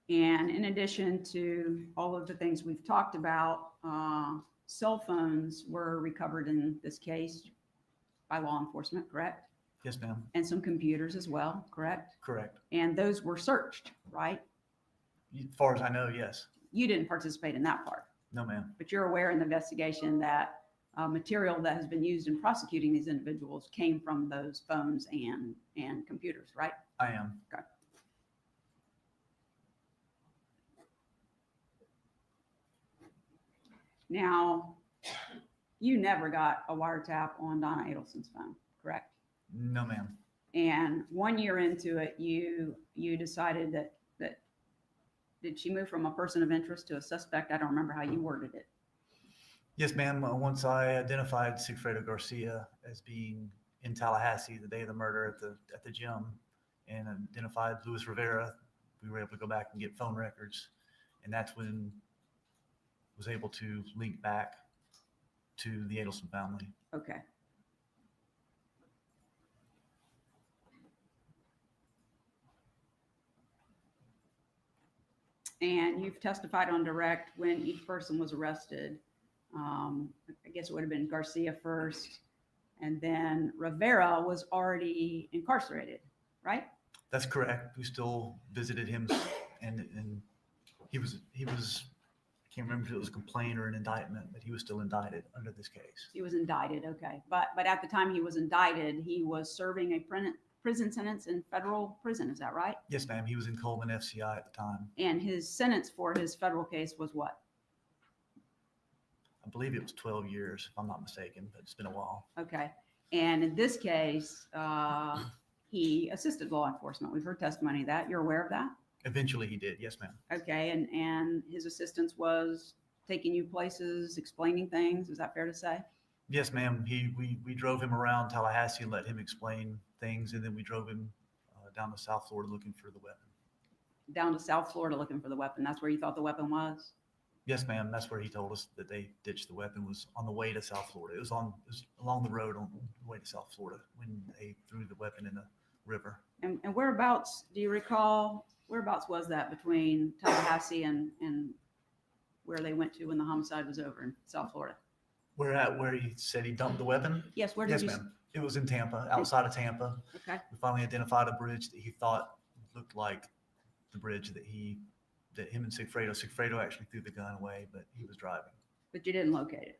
And in addition to all of the things we've talked about, cell phones were recovered in this case by law enforcement, correct? Yes, ma'am. And some computers as well, correct? Correct. And those were searched, right? As far as I know, yes. You didn't participate in that part, No, ma'am. but you're aware in the investigation that material that has been used in prosecuting these individuals came from those phones and computers, right? I am. Okay. Now, you never got a wiretap on Donna Adelson's phone, correct? No, ma'am. And 1 year into it, you decided that did she move from a person of interest to a suspect? I don't remember how you worded it. Yes, ma'am. Once I identified Sigfredo Garcia as being in Tallahassee the day of the murder at the gym and identified Luis Rivera. We were able to go back and get phone records, and that's when was able to link back to the Adelson family. Okay. And you've testified on direct when each person was arrested. I guess it would have been Garcia first, and then Rivera was already incarcerated, right? That's correct. We still visited him, and he was I can't remember if it was a complaint or an indictment, but he was still indicted under this case. He was indicted, okay. But at the time he was indicted, he was serving a prison sentence in federal prison, is that right? Yes, ma'am. He was in Coleman FCI at the time. And his sentence for his federal case was what? I believe it was 12 years, if I'm not mistaken, but it's been a while. Okay. And in this case, he assisted law enforcement. We've heard testimony of that. You're aware of that? Eventually he did. Yes, ma'am. Okay. And his assistance was taking you places, explaining things. Is that fair to say? Yes, ma'am. We drove him around Tallahassee and let him explain things, and then we drove him down to South Florida looking for the weapon. Down to South Florida looking for the weapon. That's where you thought the weapon was? Yes, ma'am. That's where he told us that they ditched the weapon, was on the way to South Florida. It was along the road on the way to South Florida when they threw the weapon in the river. And whereabouts, do you recall, whereabouts was that between Tallahassee and where they went to when the homicide was over in South Florida? Where he said he dumped the weapon? Yes, where did Yes, you? ma'am. It was in Tampa, outside of Tampa. Okay. We finally identified a bridge that he thought looked like the bridge that him and Sigfredo actually threw the gun away, but he was driving. But you didn't locate it.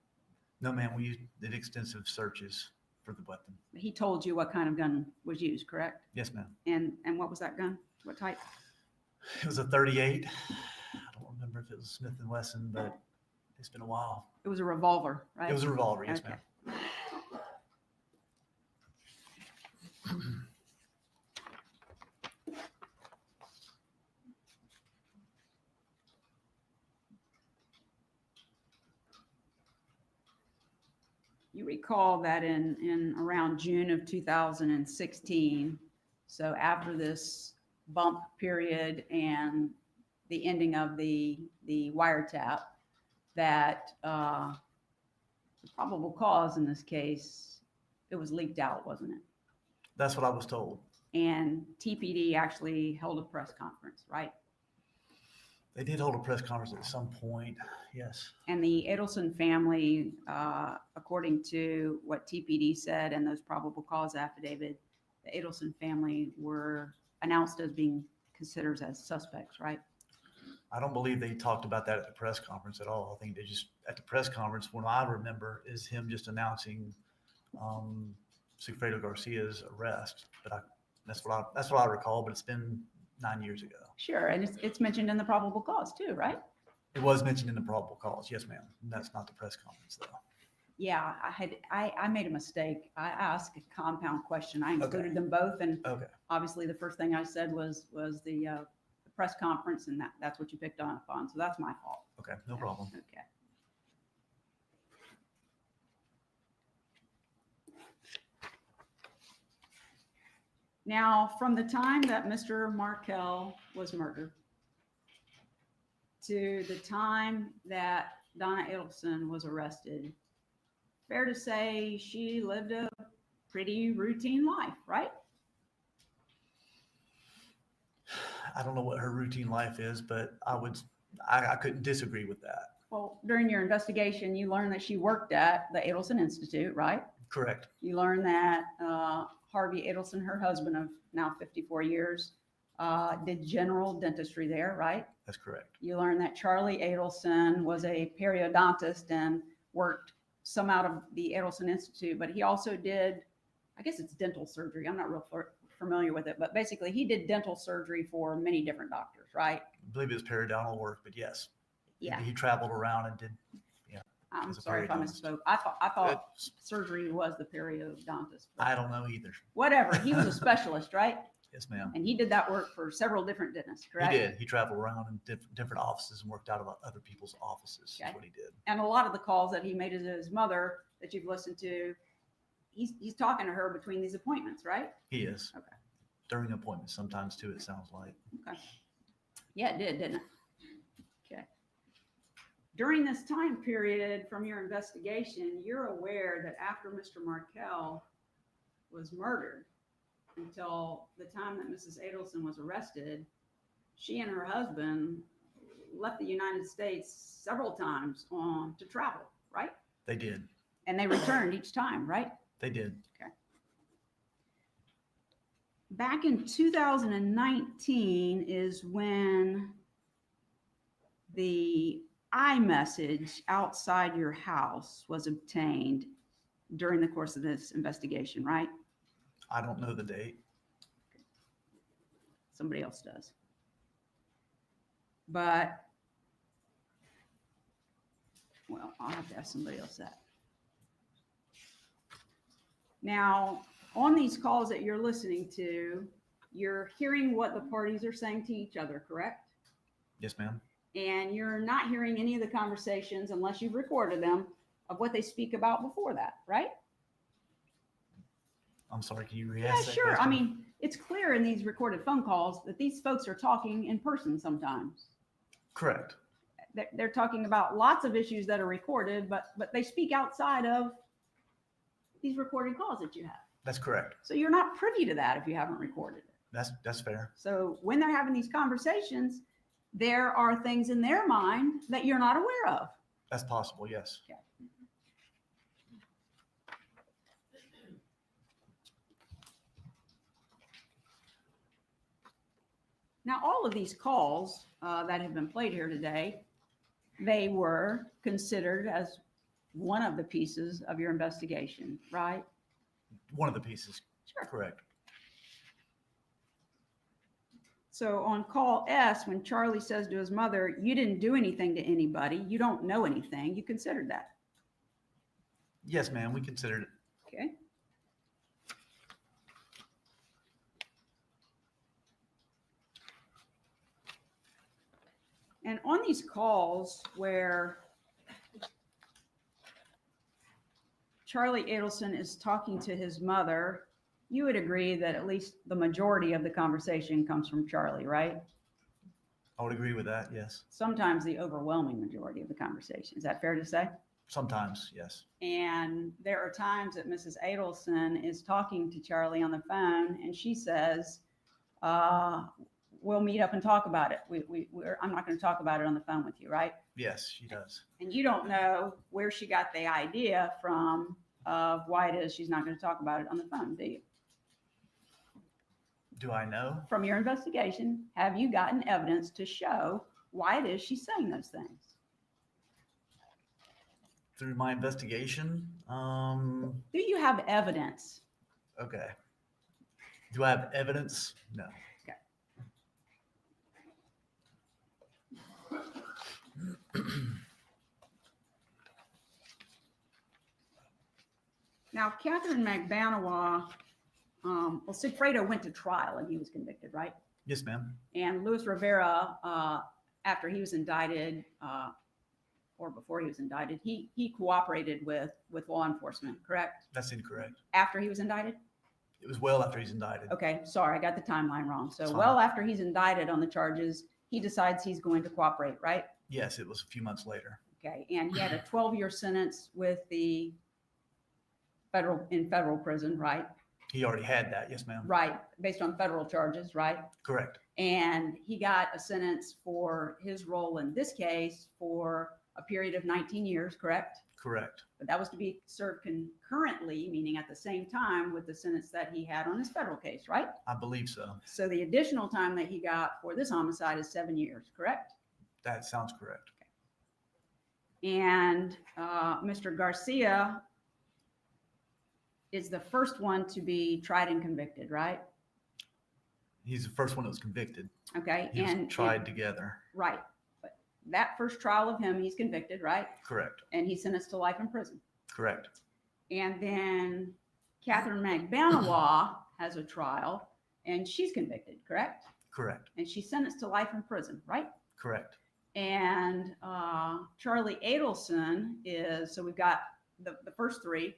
No, ma'am, we did extensive searches for the weapon. He told you what kind of gun was used, correct? Yes, ma'am. And what was that gun? What type? It was a 38. I don't remember if it was Smith & Wesson, but it's been a while. It was a revolver, right? It was a revolver, yes, Okay. ma'am. You recall that in around June of 2016, so after this bump period and the ending of the wiretap, that the probable cause in this case, it was leaked out, wasn't it? That's what I was told. And TPD actually held a press conference, right? They did hold a press conference at some point, yes. And the Adelson family, according to what TPD said and those probable cause affidavit, the Adelson family were announced as being considered as suspects, right? I don't believe they talked about that at the press conference at all. I think they just, at the press conference, what I remember is him just announcing Sigfredo Garcia's arrest. But that's what I recall, but it's been 9 years ago. Sure, and it's mentioned in the probable cause too, right? It was mentioned in the probable cause, yes, ma'am. That's not the press conference, though. Yeah, I made a mistake. I asked a compound question. I included them both, and Okay. obviously the first thing I said was the press conference, and that's what you picked up on. So that's my fault. Okay, no problem. Okay. Now, from the time that Mr. Markel was murdered to the time that Donna Adelson was arrested, fair to say she lived a pretty routine life, right? I don't know what her routine life is, but I couldn't disagree with that. Well, during your investigation, you learned that she worked at the Adelson Institute, right? Correct. You learned that Harvey Adelson, her husband of now 54 years, did general dentistry there, right? That's correct. You learned that Charlie Adelson was a periodontist and worked some out of the Adelson Institute, but he also did, I guess it's dental surgery. I'm not real familiar with it, but basically he did dental surgery for many different doctors, right? I believe it was periodontal work, but yes. Yeah. He traveled around and did. I'm as a sorry if I periodontist. misspoke. I thought surgery was the periodontist. but I don't know either. Whatever. He was a specialist, right? Yes, ma'am. And he did that work for several different dentists, correct? He did. He traveled around in different offices and worked out of other people's offices. Okay. Is what he did. And a lot of the calls that he made to his mother that you've listened to, he's talking to her between these appointments, right? He is. Okay. During appointments, sometimes too, it sounds like. Okay. Yeah, it did, didn't it? Okay. During this time period from your investigation, you're aware that after Mr. Markel was murdered until the time that Mrs. Adelson was arrested, she and her husband left the United States several times to travel, right? They did. And they returned each time, right? They did. Back in 2019 is when the iMessage outside your house was obtained during the course of this investigation, right? I don't know the date. Somebody else does. But, well, I'll have to ask somebody else that. Now, on these calls that you're listening to, you're hearing what the parties are saying to each other, correct? Yes, ma'am. And you're not hearing any of the conversations, unless you've recorded them, of what they speak about before that, right? I'm sorry, can you Yeah, re-ask that sure. I question? mean, it's clear in these recorded phone calls that these folks are talking in person sometimes. Correct. They're talking about lots of issues that are recorded, but they speak outside of these recorded calls that you have. That's correct. So you're not privy to that if you haven't recorded it. That's fair. So when they're having these conversations, there are things in their mind that you're not aware of. That's possible, yes. Okay. Now, all of these calls that have been played here today, they were considered as one of the pieces of your investigation, right? One of the pieces. Sure. Correct. So on call S, when Charlie says to his mother, you didn't do anything to anybody, you don't know anything, you considered that. Yes, ma'am, we considered it. Okay. And on these calls where Charlie Adelson is talking to his mother, you would agree that at least the majority of the conversation comes from Charlie, right? I would agree with that, yes. Sometimes the overwhelming majority of the conversation. Is that fair to say? Sometimes, yes. And there are times that Mrs. Adelson is talking to Charlie on the phone and she says, we'll meet up and talk about it. I'm not going to talk about it on the phone with you, right? Yes, she does. And you don't know where she got the idea from of why it is she's not going to talk about it on the phone, do you? Do I know? From your investigation, have you gotten evidence to show why it is she's saying those things? Through my investigation, Do you have evidence? okay. Do I have evidence? No. Now, Catherine McBanawa, well, Sigfredo went to trial and he was convicted, right? Yes, ma'am. And Luis Rivera, after he was indicted, or before he was indicted, he cooperated with law enforcement, correct? That's incorrect. After he was indicted? It was well after he's indicted. Okay, sorry, I got the timeline wrong. So It's well fine. after he's indicted on the charges, he decides he's going to cooperate, right? Yes, it was a few months later. Okay, and he had a 12-year sentence with the federal prison, right? He already had that. Yes, ma'am. Right, based on federal charges, right? Correct. And he got a sentence for his role in this case for a period of 19 years, correct? Correct. But that was to be served concurrently, meaning at the same time with the sentence that he had on his federal case, right? I believe so. So the additional time that he got for this homicide is 7 years, correct? That sounds correct. And Mr. Garcia is the first one to be tried and convicted, right? He's the first one that was convicted. Okay, He was tried together. right. But that first trial of him, he's convicted, right? Correct. And he's sentenced to life in prison. Correct. And then Catherine McBanawa has a trial and she's convicted, correct? Correct. And she's sentenced to life in prison, right? Correct. And Charlie Adelson is, so we've got the first three,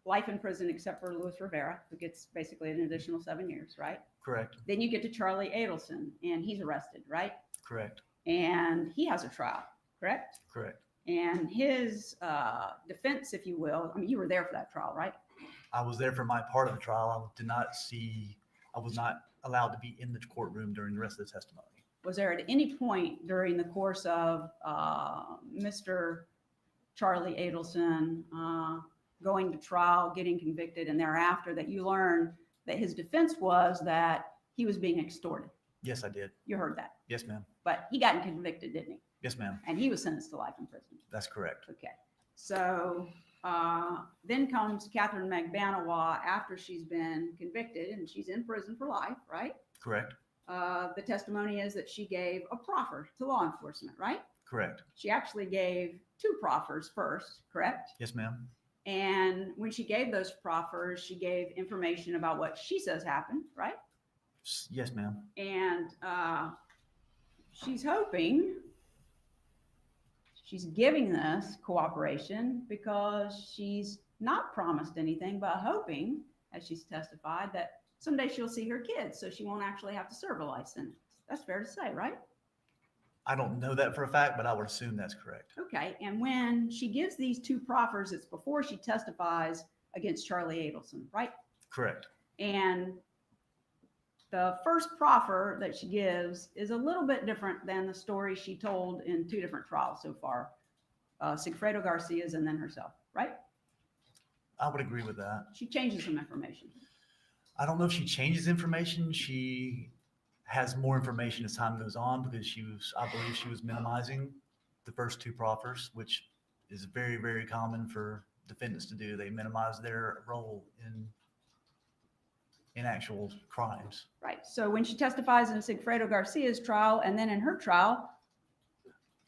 life in prison except for Luis Rivera, who gets basically an additional 7 years, right? Correct. Then you get to Charlie Adelson, and he's arrested, right? Correct. And he has a trial, correct? Correct. And his defense, if you will, I mean, you were there for that trial, right? I was there for my part of the trial. I was not allowed to be in the courtroom during the rest of the testimony. Was there at any point during the course of Mr. Charlie Adelson going to trial, getting convicted, and thereafter that you learned that his defense was that he was being extorted? Yes, I did. You heard that. Yes, ma'am. But he got convicted, didn't he? Yes, ma'am. And he was sentenced to life in prison. That's correct. Okay. So then comes Catherine McBanawa after she's been convicted and she's in prison for life, right? Correct. The testimony is that she gave a proffer to law enforcement, right? Correct. She actually gave 2 proffers first, correct? Yes, ma'am. And when she gave those proffers, she gave information about what she says happened, right? Yes, ma'am. And she's hoping, she's giving this cooperation because she's not promised anything, but hoping, as she's testified, that someday she'll see her kids, so she won't actually have to serve a life sentence. That's fair to say, right? I don't know that for a fact, but I would assume that's correct. Okay, and when she gives these 2 proffers, it's before she testifies against Charlie Adelson, right? Correct. And the first proffer that she gives is a little bit different than the story she told in 2 different trials so far. Sigfredo Garcia's and then herself, right? I would agree with that. She changes some information. I don't know if she changes information. She has more information as time goes on because I believe she was minimizing the first 2 proffers, which is very, very common for defendants to do. They minimize their role in actual crimes. Right. So when she testifies in Sigfredo Garcia's trial and then in her trial,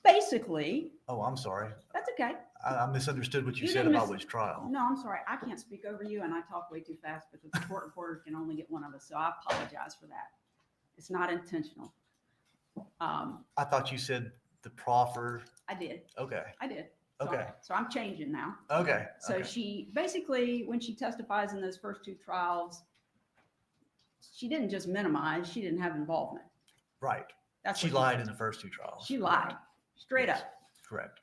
basically, Oh, I'm sorry. that's okay. I misunderstood what you You said didn't about which trial. No, I'm sorry. I can't speak over you and I talk way too fast because the court reporter can only get one of us. So I apologize for that. It's not intentional. I thought you said the proffer. I did. Okay. I did. So- Okay. So I'm changing now. Okay. So okay. she basically, when she testifies in those first 2 trials, she didn't just minimize, she didn't have involvement. Right. That's She what lied in the first 2 trials. She lied, straight Yes. up. Correct.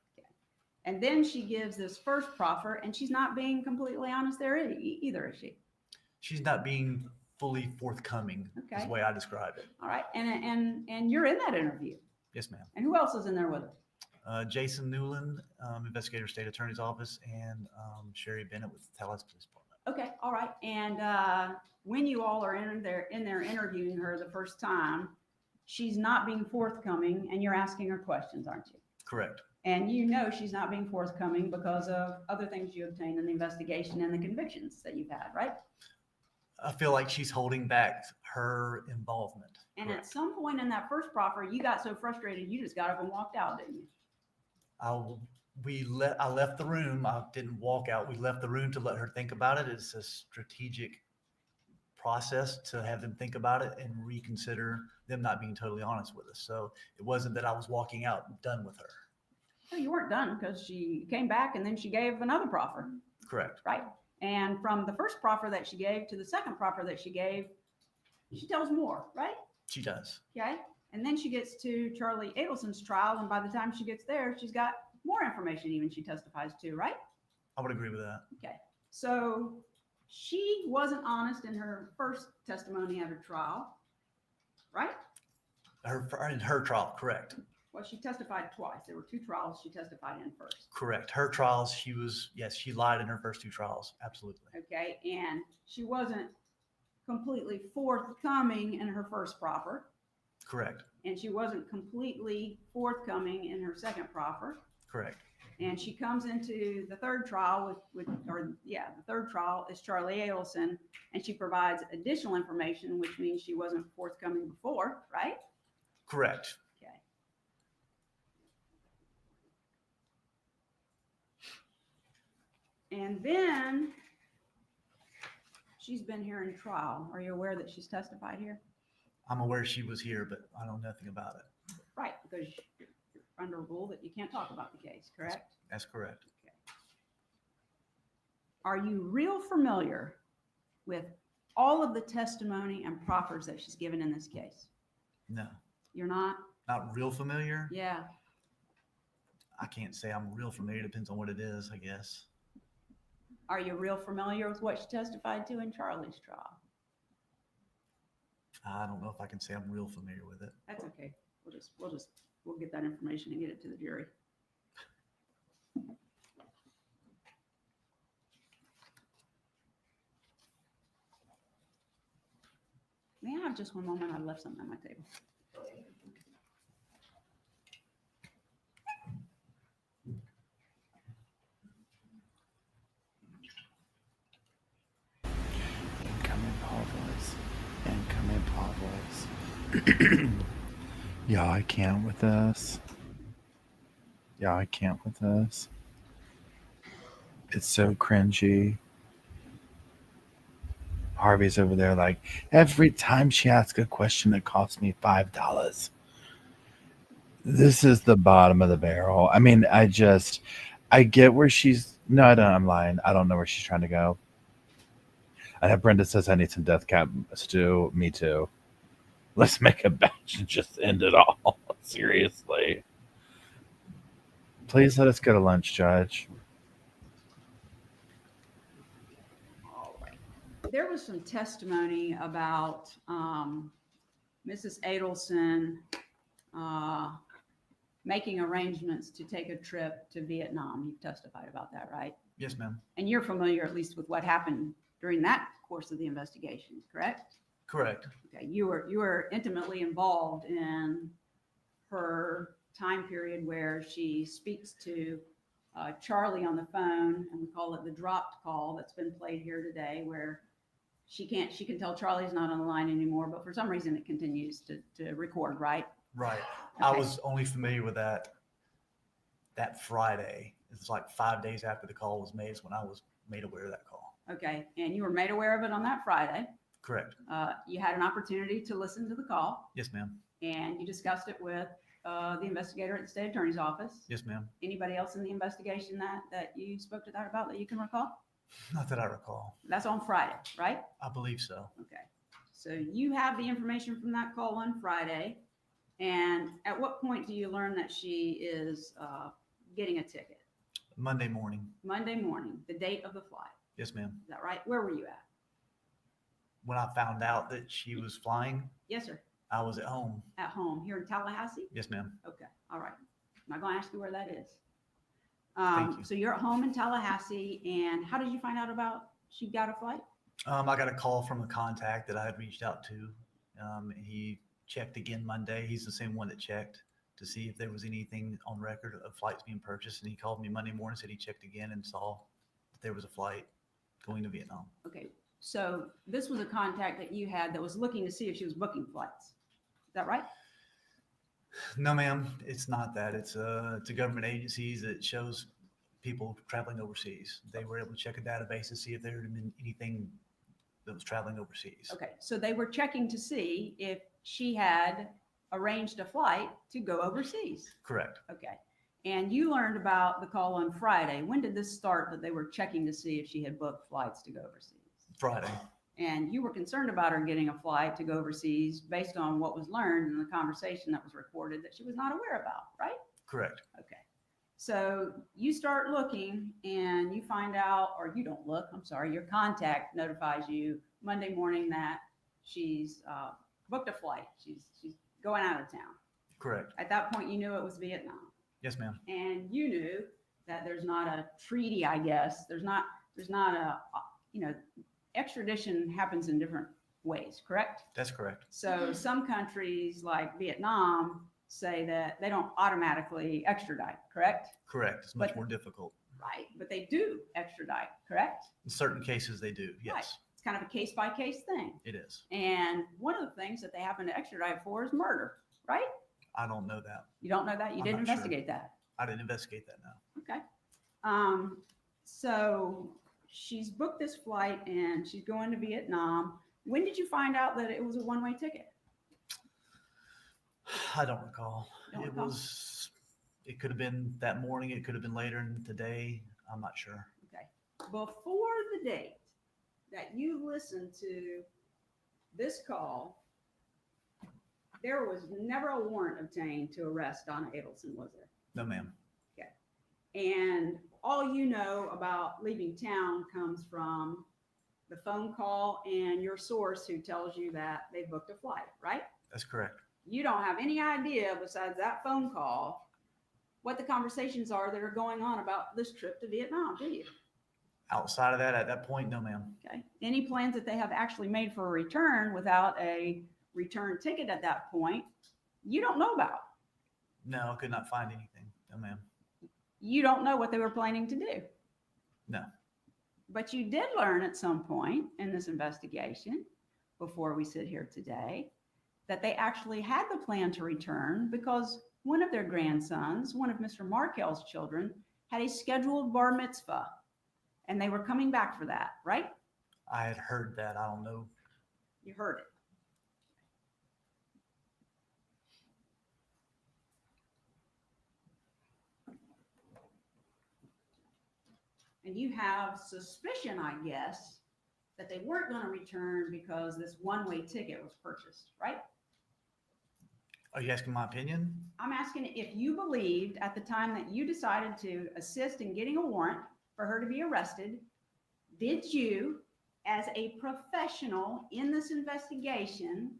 And then she gives this first proffer, and she's not being completely honest there either, is she? She's not being fully forthcoming, is Okay. the way I describe it. All right, and you're in that interview. Yes, ma'am. And who else is in there with her? Jason Newland, Investigator State Attorney's Office, and Sherry Bennett with Tallahassee Police Department. Okay, all right. And when you all are in there interviewing her the first time, she's not being forthcoming, and you're asking her questions, aren't you? Correct. And you know she's not being forthcoming because of other things you obtained in the investigation and the convictions that you've had, right? I feel like she's holding back her involvement. And Correct. at some point in that first proffer, you got so frustrated, you just got up and walked out, didn't you? I left the room. I didn't walk out. We left the room to let her think about it. It's a strategic process to have them think about it and reconsider them not being totally honest with us. So it wasn't that I was walking out done with her. No, you weren't done because she came back and then she gave another proffer, Correct. right? And from the first proffer that she gave to the second proffer that she gave, she tells more, right? She does. Okay. And then she gets to Charlie Adelson's trial. And by the time she gets there, she's got more information even she testifies to, right? I would agree with that. Okay. So she wasn't honest in her first testimony at her trial, right? In her trial, correct. Well, she testified twice. There were 2 trials she testified in first. Correct. Her trials, she lied in her first 2 trials. Absolutely. Okay. And she wasn't completely forthcoming in her first proffer. Correct. And she wasn't completely forthcoming in her second proffer. Correct. And she comes into the third trial the third trial is Charlie Adelson, and she provides additional information, which means she wasn't forthcoming before, right? Correct. Okay. And then she's been here in trial. Are you aware that she's testified here? I'm aware she was here, but I know nothing about it. Right, because you're under a rule that you can't talk about the case, correct? That's correct. are you real familiar with all of the testimony and proffers that she's given in this case? No, You're not? not real familiar. Yeah. I can't say I'm real familiar. Depends on what it is, I guess. Are you real familiar with what she testified to in Charlie's trial? I don't know if I can say I'm real familiar with it. That's okay. We'll get that information and get it to the jury. May I have just one moment? I left something on my table. Incoming Paul voice. Incoming Paul voice. Y'all, I can't with this. Y'all, I can't with this. It's so cringy. Harvey's over there like, every time she asks a question that costs me $5. This is the bottom of the barrel. I mean, I get where she's, no, I'm lying. I don't know where she's trying to go. I have Brenda says I need some death cap stew. Me too. Let's make a batch and just end it all. Seriously. Please let us go to lunch, Judge. There was some testimony about Mrs. Adelson making arrangements to take a trip to Vietnam. You've testified about that, right? Yes, ma'am. And you're familiar at least with what happened during that course of the investigation, correct? Correct. Okay, you were intimately involved in her time period where she speaks to Charlie on the phone, and we call it the dropped call that's been played here today, where she can tell Charlie's not on the line anymore, but for some reason it continues to record, right? Right. I Okay. was only familiar with that Friday. It's like 5 days after the call was made is when I was made aware of that call. Okay, and you were made aware of it on that Friday. Correct. You had an opportunity to listen to the call, Yes, ma'am. and you discussed it with the investigator at the state attorney's office. Yes, ma'am. Anybody else in the investigation that you spoke to that about that you can recall? Not that I recall. That's on Friday, right? I believe so. Okay. So you have the information from that call on Friday. And at what point do you learn that she is getting a ticket? Monday morning. Monday morning, the date of the flight. Yes, ma'am. Is that right? Where were you at? When I found out that she was flying, Yes, sir. I was at home. At home here in Tallahassee? Yes, ma'am. Okay. All right. I'm not going to ask you where that is. Thank you. So you're at home in Tallahassee, and how did you find out about she got a flight? I got a call from a contact that I had reached out to. He checked again Monday. He's the same one that checked to see if there was anything on record of flights being purchased. And he called me Monday morning, said he checked again and saw that there was a flight going to Vietnam. Okay. So this was a contact that you had that was looking to see if she was booking flights. Is that right? No, ma'am, it's not that. It's a government agency that shows people traveling overseas. They were able to check a database to see if there had been anything that was traveling overseas. Okay. So they were checking to see if she had arranged a flight to go overseas. Correct. Okay. And you learned about the call on Friday. When did this start that they were checking to see if she had booked flights to go overseas? Friday. And you were concerned about her getting a flight to go overseas based on what was learned in the conversation that was recorded that she was not aware about, right? Correct. Okay. So you start looking and you find out, or you don't look, I'm sorry, your contact notifies you Monday morning that she's booked a flight. She's going out of town. Correct. At that point, you knew it was Vietnam. Yes, ma'am. And you knew that there's not a treaty, I guess. There's not a, extradition happens in different ways, correct? That's correct. So some countries like Vietnam say that they don't automatically extradite, correct? Correct. It's much But- more difficult. Right, but they do extradite, correct? In certain cases, they do. Yes, Right. It's kind of a case-by-case thing. it is. And one of the things that they happen to extradite for is murder, right? I don't know that. You don't know that? You I'm didn't not sure. investigate that? I didn't investigate that now. Okay. So she's booked this flight and she's going to Vietnam. When did you find out that it was a one-way ticket? I don't recall. Don't It recall? was. It could have been that morning. It could have been later in the day. I'm not sure. Okay. before the date that you listened to this call, there was never a warrant obtained to arrest Donna Adelson, was there? No, ma'am. And all you know about leaving town comes from the phone call and your source who tells you that they booked a flight, right? That's correct. You don't have any idea besides that phone call what the conversations are that are going on about this trip to Vietnam, do you? Outside of that, at that point, no, ma'am. Okay. Any plans that they have actually made for a return without a return ticket at that point, you don't know about. No, I could not find anything. No, ma'am. You don't know what they were planning to do. No. But you did learn at some point in this investigation, before we sit here today, that they actually had the plan to return because one of their grandsons, one of Mr. Markel's children, had a scheduled bar mitzvah, and they were coming back for that, right? I had heard that. I don't know. You heard it. And you have suspicion, I guess, that they weren't going to return because this one-way ticket was purchased, right? Are you asking my opinion? I'm asking if you believed at the time that you decided to assist in getting a warrant for her to be arrested, did you, as a professional in this investigation,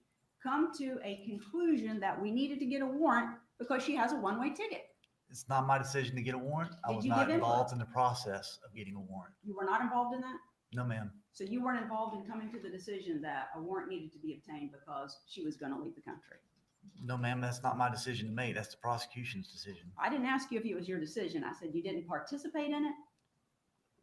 come to a conclusion that we needed to get a warrant because she has a one-way ticket? It's not my decision to get a warrant. I Did was you not give input? involved in the process of getting a warrant. You were not involved in that? No, ma'am. So you weren't involved in coming to the decision that a warrant needed to be obtained because she was going to leave the country? No, ma'am. That's not my decision to make. That's the prosecution's decision. I didn't ask you if it was your decision. I said you didn't participate in it.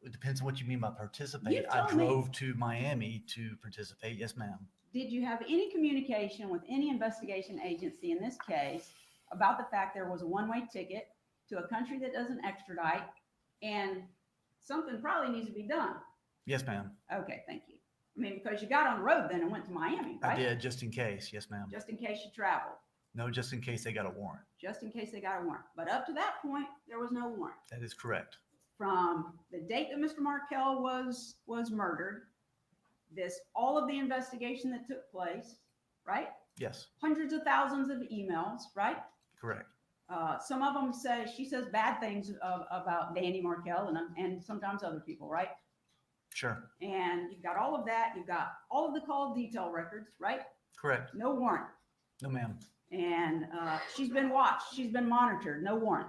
It depends on what you mean by participate. You I told me. drove to Miami to participate. Yes, ma'am. Did you have any communication with any investigation agency in this case about the fact there was a one-way ticket to a country that doesn't extradite and something probably needs to be done? Yes, ma'am. Okay, thank you. I mean, because you got on the road then and went to Miami, right? I did, just in case. Yes, ma'am. Just in case you traveled, No, just in case they got a warrant. just in case they got a warrant. But up to that point, there was no warrant. That is correct. From the date that Mr. Markel was murdered, all of the investigation that took place, right? Yes, Hundreds of thousands of emails, right? correct. Some of them she says bad things about Danny Markel and sometimes other people, right? Sure. And you've got all of that. You've got all of the call detail records, right? Correct. No warrant. No, ma'am. And she's been watched. She's been monitored. No warrant.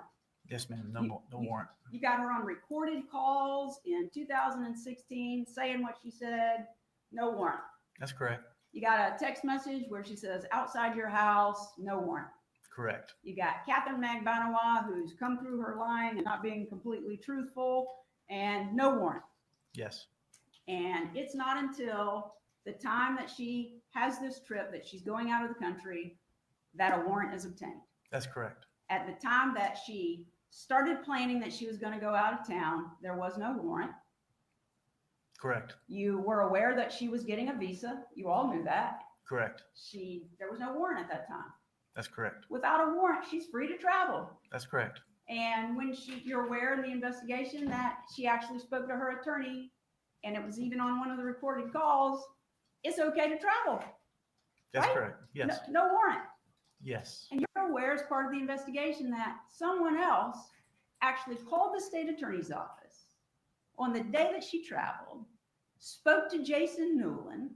Yes, ma'am. No, You- no warrant. You got her on recorded calls in 2016 saying what she said. No warrant. That's correct. You got a text message where she says outside your house. No warrant. Correct. You got Catherine Magbanawa, who's come through her lying and not being completely truthful, and no warrant. Yes. And it's not until the time that she has this trip that she's going out of the country that a warrant is obtained. That's correct. At the time that she started planning that she was going to go out of town, there was no warrant. Correct. You were aware that she was getting a visa. You all knew that. Correct. There was no warrant at that time. That's correct. Without a warrant, she's free to travel. That's correct. And when you're aware in the investigation that she actually spoke to her attorney, and it was even on one of the recorded calls, it's okay to travel. That's Right? correct. Yes. No warrant. Yes. And you're aware as part of the investigation that someone else actually called the state attorney's office on the day that she traveled, spoke to Jason Newland,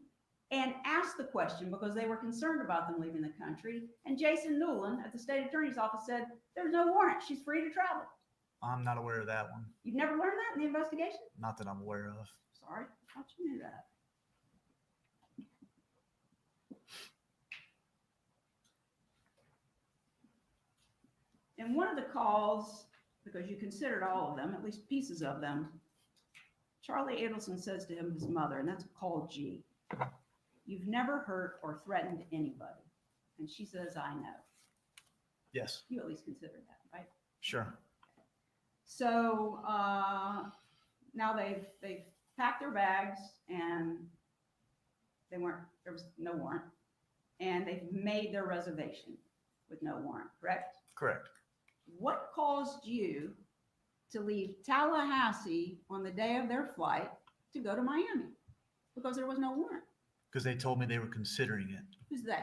and asked the question because they were concerned about them leaving the country. And Jason Newland at the state attorney's office said, there's no warrant. She's free to travel. I'm not aware of that one. You've never learned that in the investigation? Not that I'm aware of. Sorry, I thought you knew that. In one of the calls, because you considered all of them, at least pieces of them, Charlie Adelson says to him, his mother, and that's call G, you've never hurt or threatened anybody. And she says, I know. Yes. You at least considered that, right? Sure. So now they've packed their bags and there was no warrant, and they've made their reservation with no warrant, correct? Correct. What caused you to leave Tallahassee on the day of their flight to go to Miami because there was no warrant. Because they told me they were considering it. Who's they?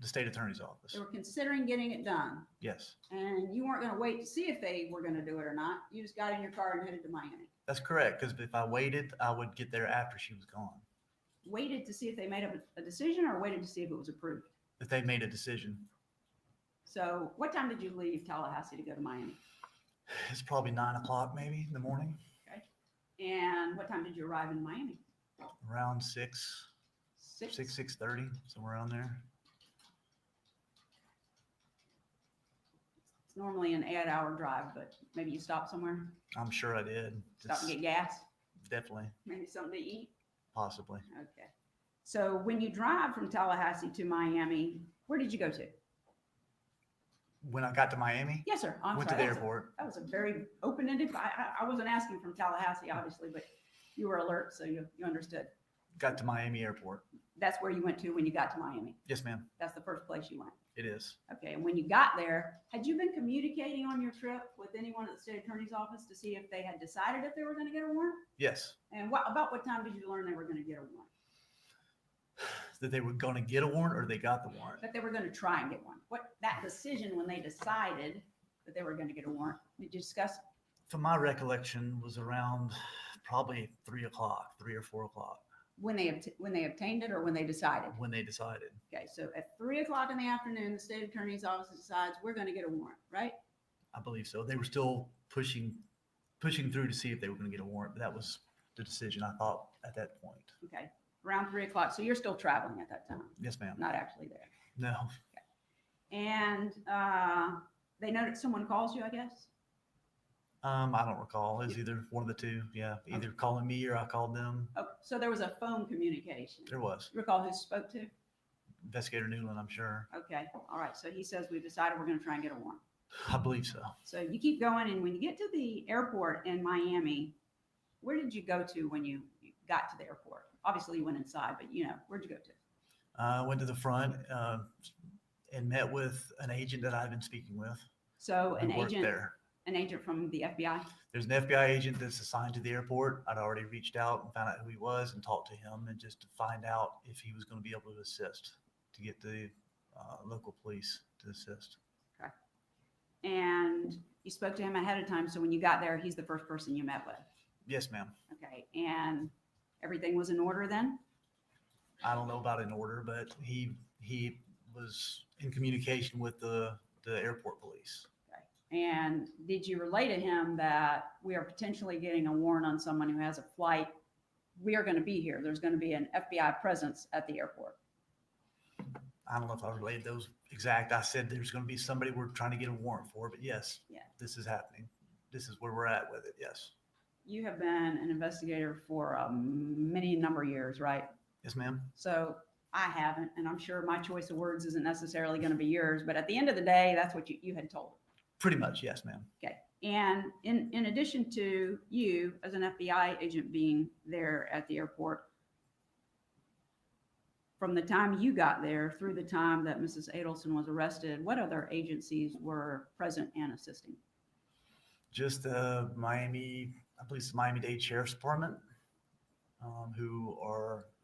The state attorney's office. They were considering getting it done. Yes, And you weren't going to wait to see if they were going to do it or not. You just got in your car and headed to Miami. that's correct. Because if I waited, I would get there after she was gone. Waited to see if they made up a decision or waited to see if it was approved? If they made a decision, So what time did you leave Tallahassee to go to Miami? it's probably 9 o'clock maybe in the morning, And what time did you arrive in Miami? around 6:30, somewhere around there. It's normally an 8-hour drive, but maybe you stopped somewhere, I'm sure I did. stop and It's get gas, definitely, maybe something to eat. possibly. Okay. So when you drive from Tallahassee to Miami, where did you go to? When I got to Miami, Yes, sir. I'm went to sorry. the That was a- airport. That was a very open-ended. I wasn't asking from Tallahassee, obviously, but you were alert, so you understood. Got to Miami airport. That's where you went to when you got to Miami. Yes, ma'am. That's the first place you went. It is. Okay. And when you got there, had you been communicating on your trip with anyone at the state attorney's office to see if they had decided if they were going to get a warrant? Yes. And about what time did you learn they were going to get a warrant? That they were going to get a warrant or they got the warrant. That they were going to try and get one. What that decision when they decided that they were going to get a warrant? Did you discuss? From my recollection, was around probably 3 o'clock, 3 or 4 o'clock When they obtained it or when they decided? when they decided. Okay, so at 3 o'clock in the afternoon, the state attorney's office decides we're going to get a warrant, right? I believe so. They were still pushing through to see if they were going to get a warrant, but that was the decision I thought at that point. Okay, around 3 o'clock. So you're still traveling at that time, Yes, ma'am. not actually there. No. And they know that someone calls you, I guess? I don't recall. It was either one of the two. Yeah, either calling me or I called them. Oh, so there was a phone communication. There was. You recall who spoke to? Investigator Newland, I'm sure. Okay, all right. So he says we've decided we're going to try and get a warrant. I believe so. So you keep going, and when you get to the airport in Miami, where did you go to when you got to the airport? Obviously, you went inside, but where'd you go to? I went to the front and met with an agent that I've been speaking with. So who worked there. an agent from the FBI. There's an FBI agent that's assigned to the airport. I'd already reached out and found out who he was and talked to him and just to find out if he was going to be able to assist, to get the local police to assist. And you spoke to him ahead of time. So when you got there, he's the first person you met with. Yes, ma'am. Okay. And everything was in order then? I don't know about in order, but he was in communication with the airport police. And did you relay to him that we are potentially getting a warrant on someone who has a flight? We are going to be here. There's going to be an FBI presence at the airport. I don't know if I relayed those exact. I said there's going to be somebody we're trying to get a warrant for, but yes, Yeah. this is happening. This is where we're at with it. Yes. You have been an investigator for many number of years, right? Yes, ma'am. So I haven't, and I'm sure my choice of words isn't necessarily going to be yours, but at the end of the day, that's what you had told. Pretty much. Yes, ma'am. Okay. And in addition to you as an FBI agent being there at the airport, from the time you got there through the time that Mrs. Adelson was arrested, what other agencies were present and assisting? Just Miami, I believe it's the Miami-Dade Sheriff's Department, who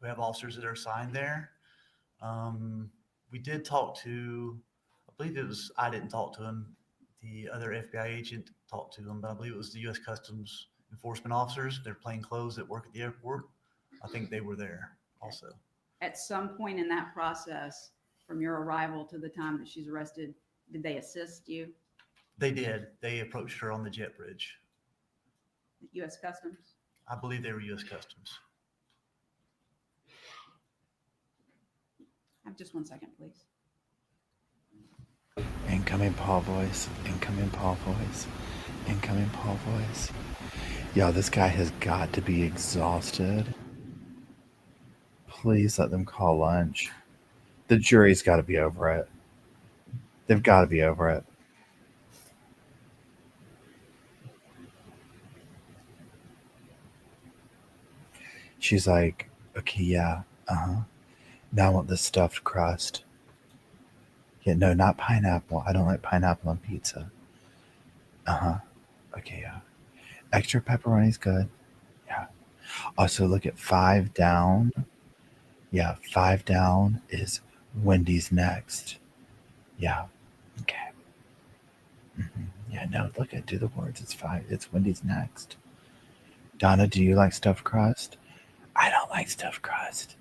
have officers that are assigned there. We did talk to, I didn't talk to him. The other FBI agent talked to him, but I believe it was the U.S. Customs enforcement officers. They're plain clothes that work at the airport. I think they were there also. At some point in that process, from your arrival to the time that she's arrested, did they assist you, They did. They approached her on the jet bridge. U.S. Customs? I believe they were U.S. Customs. Just 1 second, please. Incoming Paul voice. Incoming Paul voice. Incoming Paul voice. Yo, this guy has got to be exhausted. Please let them call lunch. The jury's got to be over it. They've got to be over it. She's like, okay, yeah, Now I want the stuffed crust. Yeah, no, not pineapple. I don't like pineapple on pizza. Okay, yeah. Extra pepperoni's good. Yeah. Also, look at 5 down. Yeah, 5 down is Wendy's next. Yeah. Okay. Yeah, no, look at do the words. It's 5. It's Wendy's next. Donna, do you like stuffed crust? I don't like stuffed crust.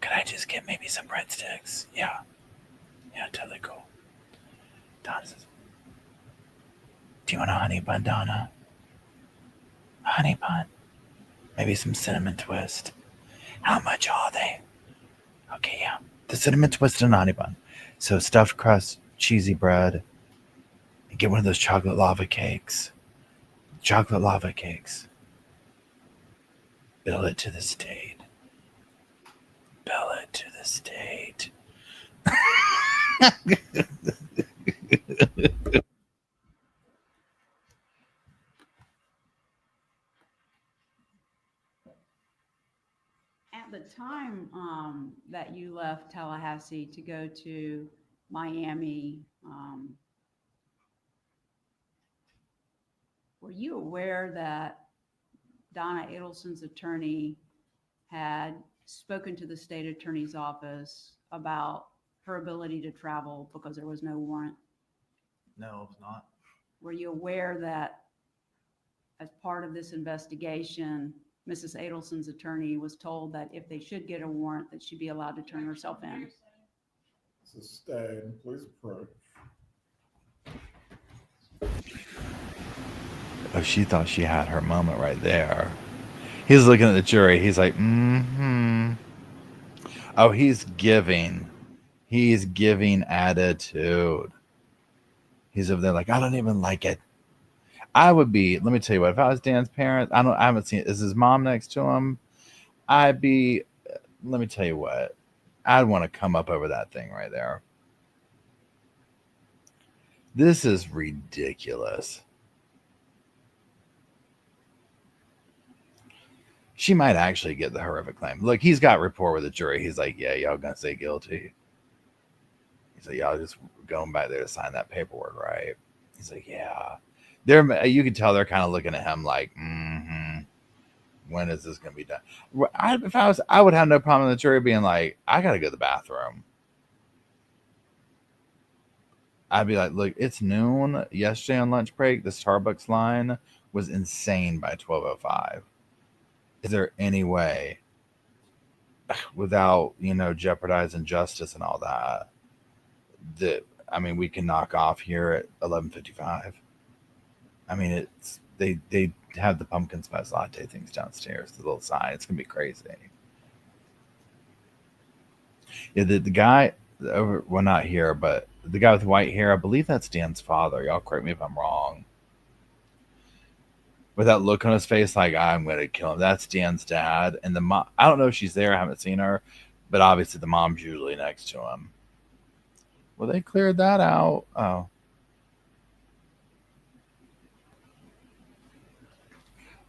Could I just get maybe some breadsticks? Yeah. Yeah, totally cool. Donna says, do you want a honey bun, Donna? A honey bun. Maybe some cinnamon twist. How much are they? Okay, yeah. The cinnamon twist and honey bun. So stuffed crust, cheesy bread. And get one of those chocolate lava cakes. Chocolate lava cakes. Bill it to the state. Bill it to the state. At the time that you left Tallahassee to go to Miami, were you aware that Donna Adelson's attorney had spoken to the state attorney's office about her ability to travel because there was no warrant? No, it's not. Were you aware that as part of this investigation, Mrs. Adelson's attorney was told that if they should get a warrant, that she'd be allowed to turn herself in? Sustained, please approach. Oh, she thought she had her moment right there. He's looking at the jury. He's like, mm-hmm. Oh, he's giving. He's giving attitude. He's over there like, I don't even like it. I would be, let me tell you what, if I was Dan's parents, I haven't seen it. Is his mom next to him? I'd be, let me tell you what, I'd want to come up over that thing right there. This is ridiculous. She might actually get the horrific claim. Look, he's got rapport with the jury. He's like, yeah, y'all gonna say guilty. He's like, y'all just going back there to sign that paperwork, right? He's like, yeah. You can tell they're kind of looking at him like, when is this gonna be done? I would have no problem with the jury being like, I gotta go to the bathroom. I'd be like, look, it's noon. Yesterday on lunch break, the Starbucks line was insane by 12:05. Is there any way, without, jeopardizing justice and all that, we can knock off here at 11:55? I mean, it's they have the pumpkin spice latte things downstairs, the little sign. It's gonna be crazy. Yeah, the guy over, well, not here, but the guy with white hair, I believe that's Dan's father. Y'all correct me if I'm wrong. With that look on his face, like, I'm gonna kill him. That's Dan's dad, and the mom. I don't know if she's there. I haven't seen her, but obviously the mom's usually next to him. Well, they cleared that out. Oh.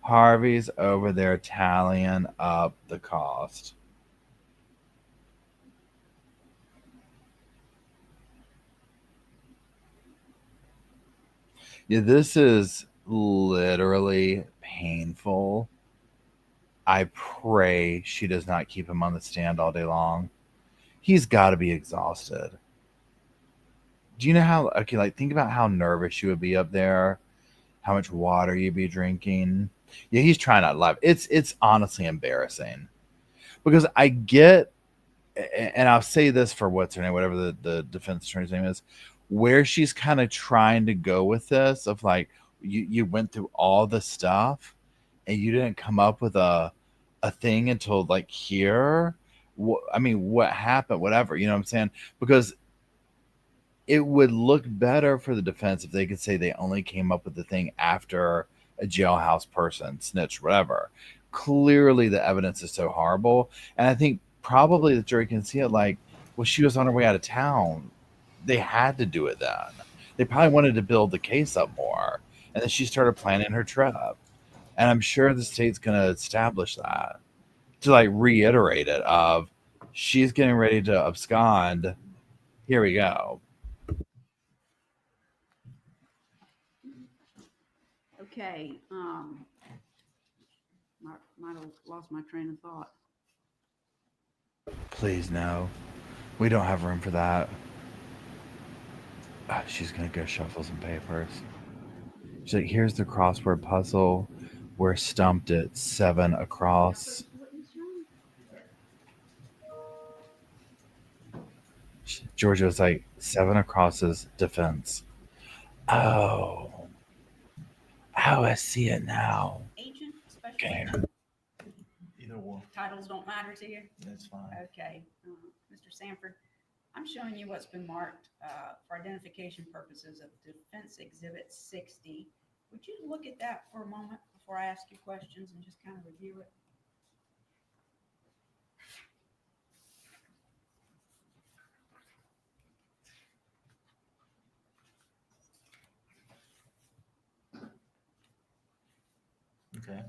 Harvey's over there tallying up the cost. Yeah, this is literally painful. I pray she does not keep him on the stand all day long. He's got to be exhausted. Do you know how, okay, like, think about how nervous you would be up there, how much water you'd be drinking. Yeah, he's trying not to laugh. It's honestly embarrassing because I get, and I'll say this for what's her name, whatever the defense attorney's name is, where she's kind of trying to go with this of like, you went through all the stuff and you didn't come up with a thing until like here. What happened? Whatever, you know what I'm saying? Because it would look better for the defense if they could say they only came up with the thing after a jailhouse person snitched, whatever. Clearly the evidence is so horrible. And I think probably the jury can see it like, well, she was on her way out of town. They had to do it then. They probably wanted to build the case up more. And then she started planning her trip. And I'm sure the state's going to establish that to like reiterate it of she's getting ready to abscond. Here we go. Okay, might have lost my train of thought. Please, no. We don't have room for that. She's going to go shuffle some papers. She's like, here's the crossword puzzle. We're stumped at 7 across. Georgia was like, 7 across is defense. Oh, I see it now. Agent, special Okay. agent, Either one. titles don't matter to you? That's fine. Okay, Mr. Sanford, I'm showing you what's been marked for identification purposes of Defense Exhibit 60. Would you look at that for a moment before I ask you questions and just kind of review it? Okay,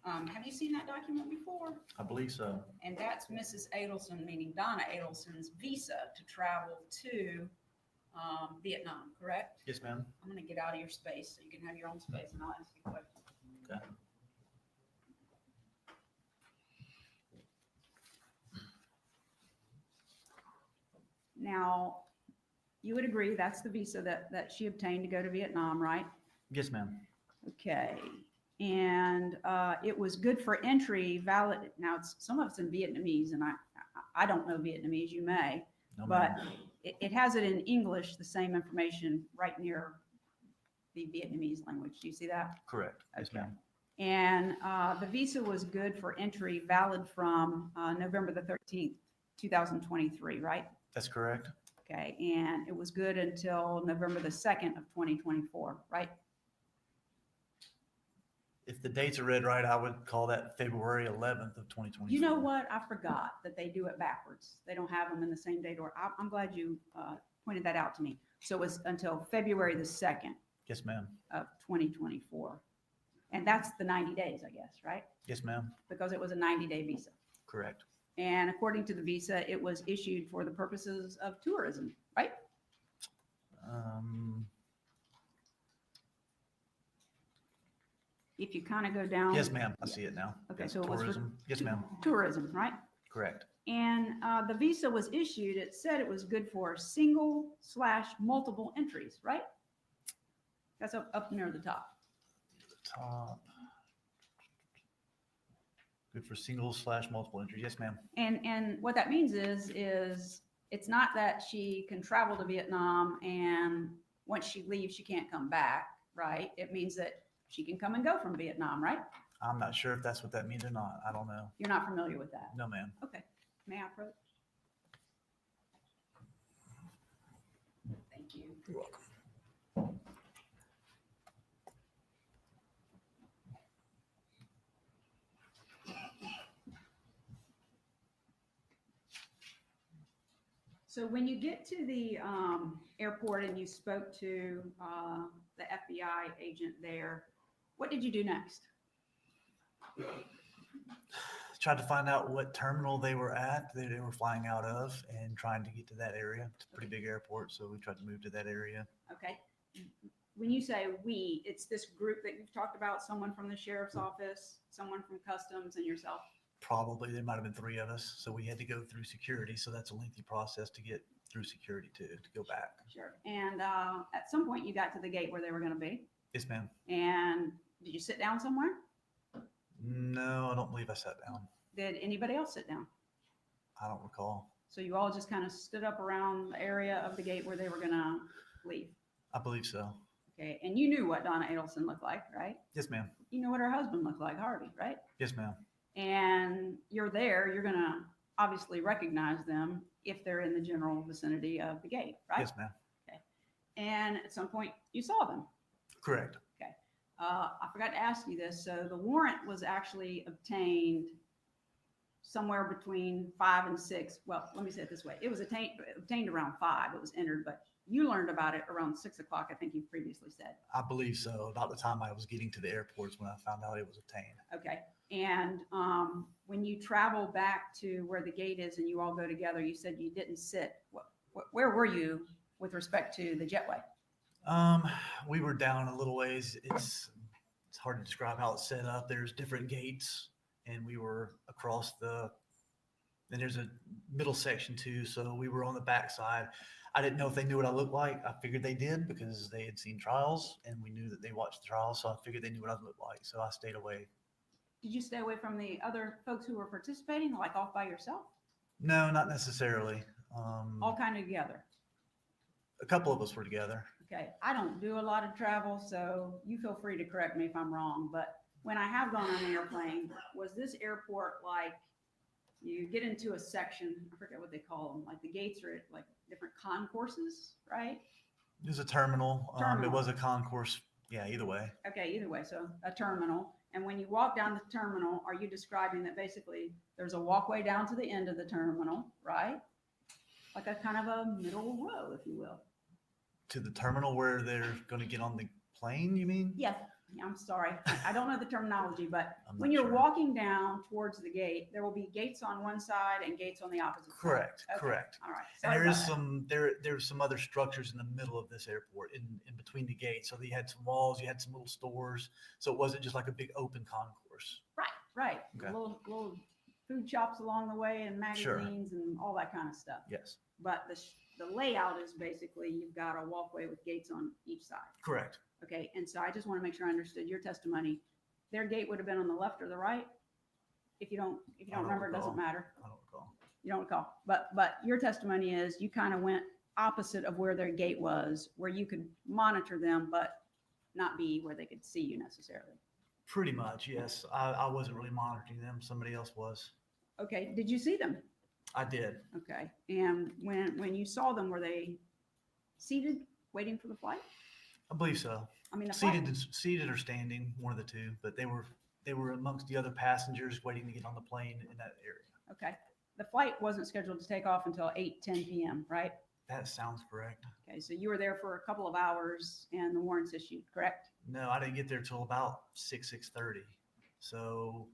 Have you seen that document before? I believe so. And that's Mrs. Adelson, meaning Donna Adelson's visa to travel to Vietnam, correct? Yes, ma'am. I'm going to get out of your space so you can have your own space and I'll ask you questions. Okay. Now, you would agree that's the visa that she obtained to go to Vietnam, right? Yes, ma'am. Okay. And it was good for entry, valid. Now, some of it's in Vietnamese, and I don't know Vietnamese. You may, No, but ma'am. it has it in English, the same information right near the Vietnamese language. Do you see that? Correct. Yes, Okay. ma'am. And the visa was good for entry, valid from November the 13th, 2023, right? That's correct. Okay. And it was good until November the 2nd of 2024, right? If the dates are read right, I would call that February 11th of 2024. You know what? I forgot that they do it backwards. They don't have them in the same date order. I'm glad you pointed that out to me. So it was until February the 2nd Yes, ma'am. of 2024. And that's the 90 days, I guess, right? Yes, ma'am. Because it was a 90-day visa. Correct. And according to the visa, it was issued for the purposes of tourism, right? If you kind of go down. Yes, ma'am. I see it now. Okay, Yes, so it was for tourism. Yes, ma'am. tourism, right? Correct. And the visa was issued, it said it was good for single/multiple entries, right? That's up near the top. Top. Good for single/multiple entries. Yes, ma'am. And what that means is it's not that she can travel to Vietnam and once she leaves, she can't come back, right? It means that she can come and go from Vietnam, right? I'm not sure if that's what that means or not. I don't know. You're not familiar with that. No, ma'am. Okay. May I approach? Thank you. You're welcome. So when you get to the airport and you spoke to the FBI agent there, what did you do next? Tried to find out what terminal they were at, that they were flying out of, and trying to get to that area. It's a pretty big airport, so we tried to move to that area. Okay. When you say we, it's this group that you've talked about, someone from the sheriff's office, someone from customs, and yourself? Probably there might have been 3 of us, so we had to go through security. So that's a lengthy process to get through security to go back. Sure. And at some point you got to the gate where they were going to be. Yes, ma'am. And did you sit down somewhere? No, I don't believe I sat down. Did anybody else sit down? I don't recall. So you all just kind of stood up around the area of the gate where they were going to leave. I believe so. Okay. And you knew what Donna Adelson looked like, right? Yes, ma'am. You know what her husband looked like, Harvey, right? Yes, ma'am. And you're there, you're going to obviously recognize them if they're in the general vicinity of the gate, right? Yes, ma'am. Okay. And at some point you saw them. Correct. I forgot to ask you this. So the warrant was actually obtained somewhere between 5 and 6. Well, let me say it this way. It was obtained around 5. It was entered, but you learned about it around 6 o'clock, I think you previously said. I believe so. About the time I was getting to the airports when I found out it was obtained. Okay. And when you travel back to where the gate is and you all go together, you said you didn't sit. Where were you with respect to the jetway? We were down a little ways. It's it's hard to describe how it's set up. There's different gates, and we were across and there's a middle section too. So we were on the back side. I didn't know if they knew what I looked like. I figured they did because they had seen trials and we knew that they watched the trials. So I figured they knew what I looked like. So I stayed away. Did you stay away from the other folks who were participating, like off by yourself? No, not necessarily. All kind of together? A couple of us were together. Okay, I don't do a lot of travel, so you feel free to correct me if I'm wrong, but when I have gone on an airplane, was this airport like you get into a section, I forget what they call them, like the gates are at like different concourses, right? It was a terminal. It Terminal. was a concourse. Yeah, either way. Okay, either way, so a terminal. And when you walk down the terminal, are you describing that basically there's a walkway down to the end of the terminal, right? Like a kind of a middle row, if you will. To the terminal where they're going to get on the plane, you mean? Yes, I'm sorry. I don't know the terminology, but I'm when not you're sure. walking down towards the gate, there will be gates on one side and gates on the opposite side. Correct, Okay, correct. All right. And Sorry there is about that. there's some other structures in the middle of this airport in between the gates. So you had some walls, you had some little stores. So it wasn't just like a big open concourse. Right. Okay. Little food shops along the way and Sure. magazines and all that kind of stuff. Yes, But the layout is basically you've got a walkway with gates on each side. correct. Okay. And so I just want to make sure I understood your testimony. Their gate would have been on the left or the right? If you don't don't remember, it doesn't recall. matter. I don't recall. You don't recall. But your testimony is you kind of went opposite of where their gate was, where you could monitor them, but not be where they could see you necessarily. Pretty much, yes. I wasn't really monitoring them. Somebody else was. Okay. Did you see them? I did. Okay. And when you saw them, were they seated, waiting for the flight? I believe so. I mean, the flight, Seated or standing, one of the two. But they were amongst the other passengers waiting to get on the plane in that area. okay. The flight wasn't scheduled to take off until 8:10 p.m., right? That sounds correct. Okay. So you were there for a couple of hours and the warrants issued, correct? No, I didn't get there till about 6:30. So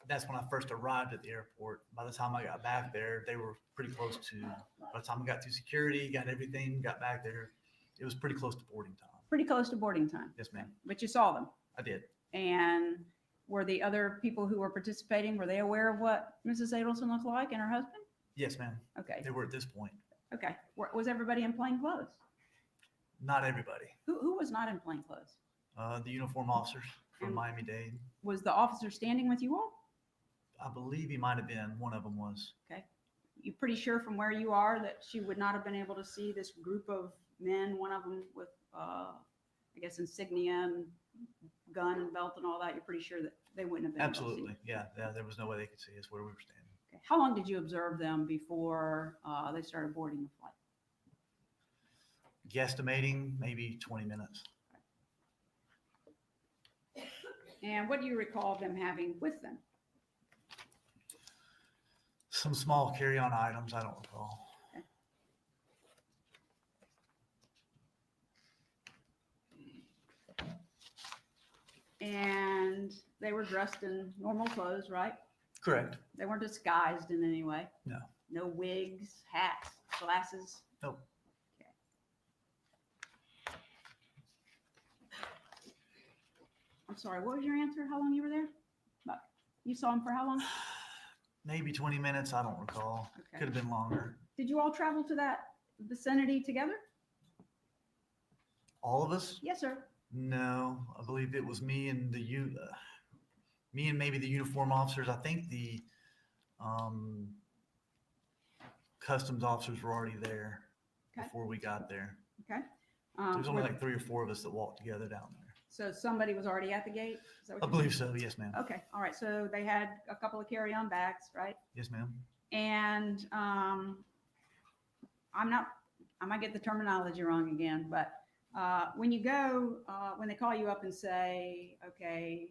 that's when I first arrived at the airport. By the time I got back there, they were pretty close to, by the time I got through security, got everything, got back there, it was pretty close to boarding time. Pretty close to boarding time. Yes, ma'am. But you saw them. I did. And were the other people who were participating, were they aware of what Mrs. Adelson looked like and her husband? Yes, ma'am. Okay. They were at this point. Okay. Was everybody in plain clothes? Not everybody. Who was not in plain clothes? The uniform officers from And- Miami-Dade. Was the officer standing with you all? I believe he might have been. One of them was. You pretty sure from where you are that she would not have been able to see this group of men, one of them with, I guess, insignia and gun and belt and all that? You're pretty sure that they wouldn't have been able to see? Absolutely. Yeah. There was no way they could see us where we were standing. Okay. How long did you observe them before they started boarding the flight? Guesstimating maybe 20 minutes. And what do you recall them having with them? Some small carry-on items. I don't recall. And they were dressed in normal clothes, right? Correct. They weren't disguised in any way? No. No wigs, hats, glasses? Nope. Okay. I'm sorry, what was your answer? How long you were there? You saw them for how long? Maybe 20 minutes. I don't recall. Okay. Could have been longer. Did you all travel to that vicinity together? All of us? Yes, sir. No, I believe it was me and me and maybe the uniform officers. I think the customs officers were already there Okay. before we got there. Okay. There's only were- like 3 or 4 of us that walked together down there. So somebody was already at the gate? Is that what I you're believe saying? so. Yes, ma'am. Okay, all right. So they had a couple of carry-on bags, right? Yes, ma'am. And I might get the terminology wrong again, but when you go, when they call you up and say, okay,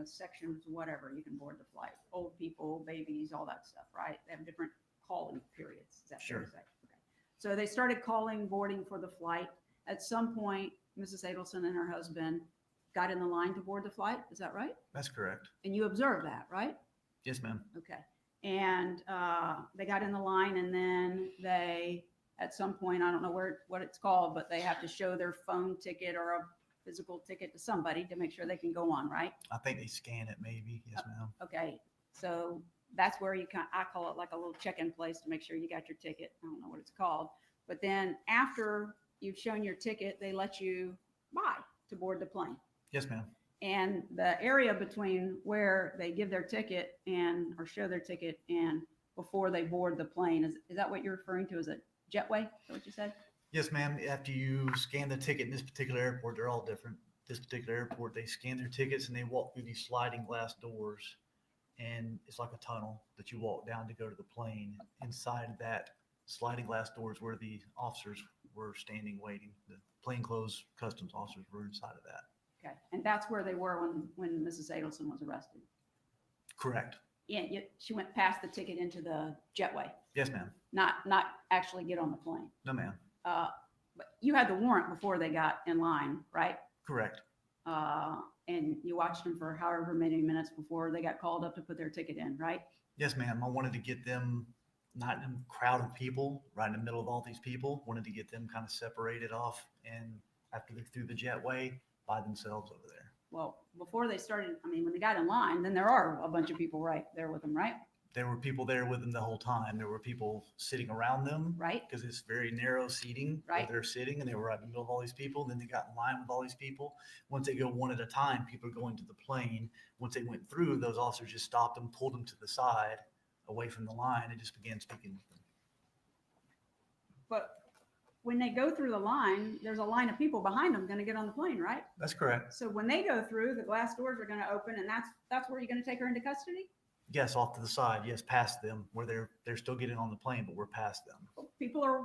sections, whatever, you can board the flight, old people, babies, all that stuff, right? They have different calling periods. Is that fair to Sure. say? Okay. So they started calling boarding for the flight. At some point, Mrs. Adelson and her husband got in the line to board the flight. Is that right? That's correct. And you observed that, right? Yes, ma'am. Okay. And they got in the line and then they, at some point, I don't know what it's called, but they have to show their phone ticket or physical ticket to somebody to make sure they can go on, right? I think they scan it maybe. Yes, ma'am. Okay, so that's where I call it like a little check-in place to make sure you got your ticket. I don't know what it's called. But then after you've shown your ticket, they let you buy to board the plane. Yes, ma'am. And the area between where they give their ticket or show their ticket and before they board the plane, is that what you're referring to as a jetway? Is that what you said? Yes, ma'am. After you scan the ticket in this particular airport, they're all different. This particular airport, they scan their tickets and they walk through these sliding glass doors. And it's like a tunnel that you walk down to go to the plane. Inside that sliding glass doors where the officers were standing waiting. The plainclothes customs officers were inside of that. Okay, and that's where they were when Mrs. Adelson was arrested. Correct. Yeah, she went past the ticket into the jetway, Yes, ma'am. not actually get on the plane. No, ma'am. But you had the warrant before they got in line, right? Correct. And you watched them for however many minutes before they got called up to put their ticket in, right? Yes, ma'am. I wanted to get them not in a crowd of people, right in the middle of all these people. Wanted to get them kind of separated off, and after they threw the jetway by themselves over there. Well, before they started, when they got in line, then there are a bunch of people right there with them, right? There were people there with them the whole time. There were people sitting around them, Right. because it's very narrow seating Right. where they're sitting, and they were right in the middle of all these people. Then they got in line with all these people. Once they go one at a time, people are going to the plane. Once they went through, those officers just stopped them, pulled them to the side, away from the line, and just began speaking with them. But when they go through the line, there's a line of people behind them going to get on the plane, right? That's correct. So when they go through, the glass doors are going to open, and that's where you're going to take her into custody? Yes, off to the side. Yes, past them, where they're still getting on the plane, but we're past them. People are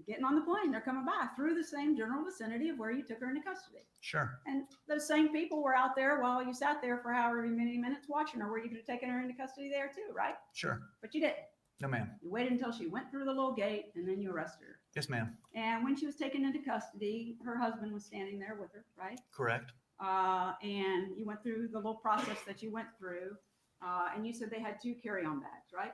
getting on the plane. They're coming by through the same general vicinity of where you took her into custody. Sure. And those same people were out there while you sat there for however many minutes watching her. Were you going to take her into custody there too, right? Sure. But you didn't. No, ma'am. You waited until she went through the little gate, and then you arrested her. Yes, ma'am. And when she was taken into custody, her husband was standing there with her, right? Correct. And you went through the little process that you went through. And you said they had 2 carry-on bags, right?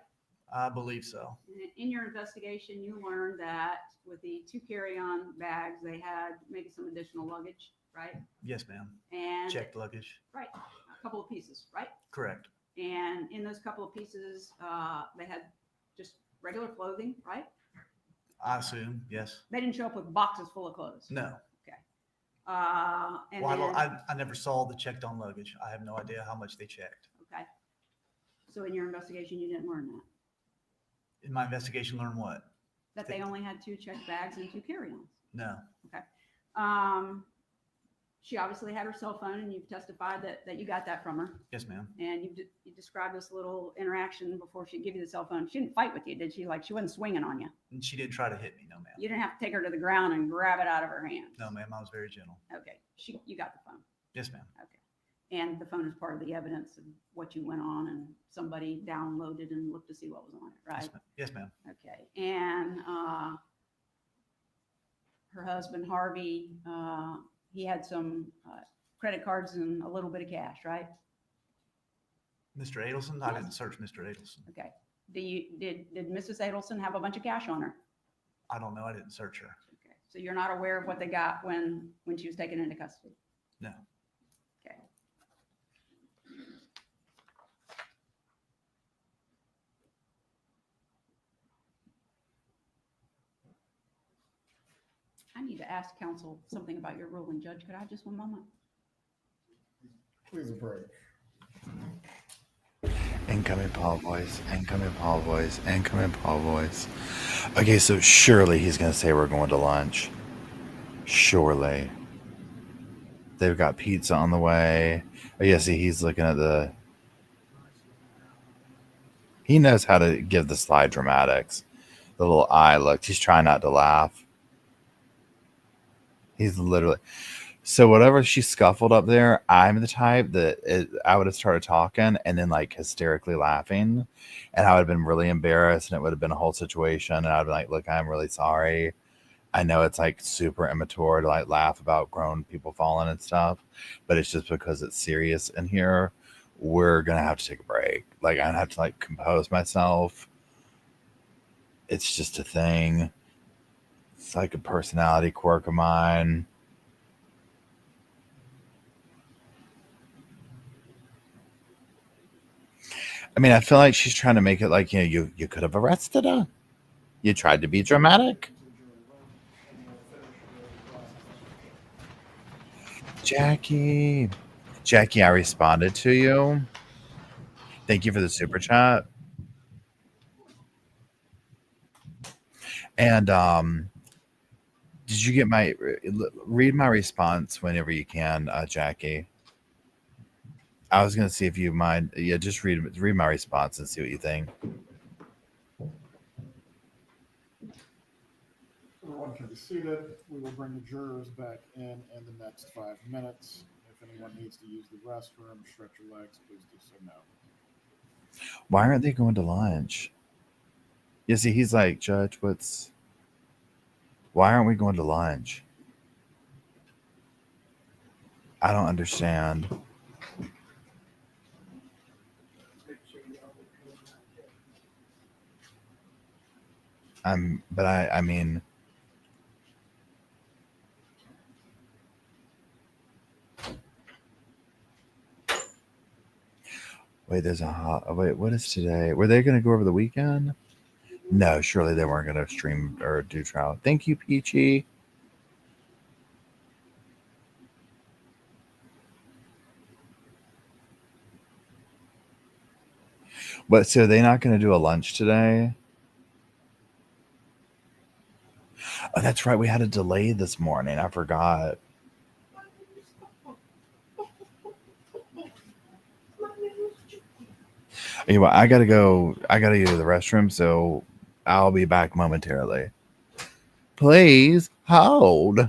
I believe so. And in your investigation, you learned that with the 2 carry-on bags, they had maybe some additional luggage, right? Yes, ma'am. And Checked luggage. right, a couple of pieces, right? Correct. And in those couple of pieces, they had just regular clothing, right? I assume. Yes. They didn't show up with boxes full of clothes. No. And Well, then, I never saw the checked on luggage. I have no idea how much they checked. okay. So in your investigation, you didn't learn that? In my investigation, learn what? That they only had 2 checked bags and 2 carry-ons? No. She obviously had her cell phone, and you've testified that you got that from her. Yes, ma'am. And you described this little interaction before she gave you the cell phone. She didn't fight with you, did she? Like, she wasn't swinging on you. And she didn't try to hit me. No, ma'am. You didn't have to take her to the ground and grab it out of her hand. No, ma'am. I was very gentle. Okay. You got the phone. Yes, ma'am. Okay. And the phone is part of the evidence of what you went on, and somebody downloaded and looked to see what was on it, right? Yes, ma'am. Okay. And her husband, Harvey, he had some credit cards and a little bit of cash, right? Mr. Adelson? I didn't search Mr. Adelson. Okay. Did Mrs. Adelson have a bunch of cash on her? I don't know. I didn't search her. Okay. So you're not aware of what they got when she was taken into custody? No. Okay. I need to ask counsel something about your ruling, Judge. Could I have just one moment? Please approach. Incoming Paul voice, incoming Paul voice, incoming Paul voice. Okay, so surely he's going to say we're going to lunch. Surely. They've got pizza on the way. Oh, yeah, see, he's looking at the... He knows how to give the slide dramatics. The little eye look. He's trying not to laugh. He's literally... So whatever she scuffled up there, I'm the type that I would have started talking and then like hysterically laughing, and I would have been really embarrassed, and it would have been a whole situation, and I'd be like, look, I'm really sorry. I know it's like super immature to like laugh about grown people falling and stuff, but it's just because it's serious in here. We're going to have to take a break. Like, I'm going to have to like compose myself. It's just a thing. It's like a personality quirk of mine. I mean, I feel like she's trying to make it like, you could have arrested her. You tried to be dramatic. Jackie. Jackie, I responded to you. Thank you for the super chat. And did you get read my response whenever you can, Jackie? I was gonna see if you mind. Yeah, just read my response and see what you think. Everyone can be seated. We will bring the jurors back in the next 5 minutes. If anyone needs to use the restroom, stretch your legs, please do so now. Why aren't they going to lunch? You see, he's like, Judge, why aren't we going to lunch? I don't understand. But I mean, wait, wait, what is today? Were they going to go over the weekend? No, surely they weren't going to stream or do trial. Thank you, Peachy. But so they're not going to do a lunch today? Oh, that's right. We had a delay this morning. I forgot. Anyway, I gotta go. I gotta go to the restroom, so I'll be back momentarily. Please hold.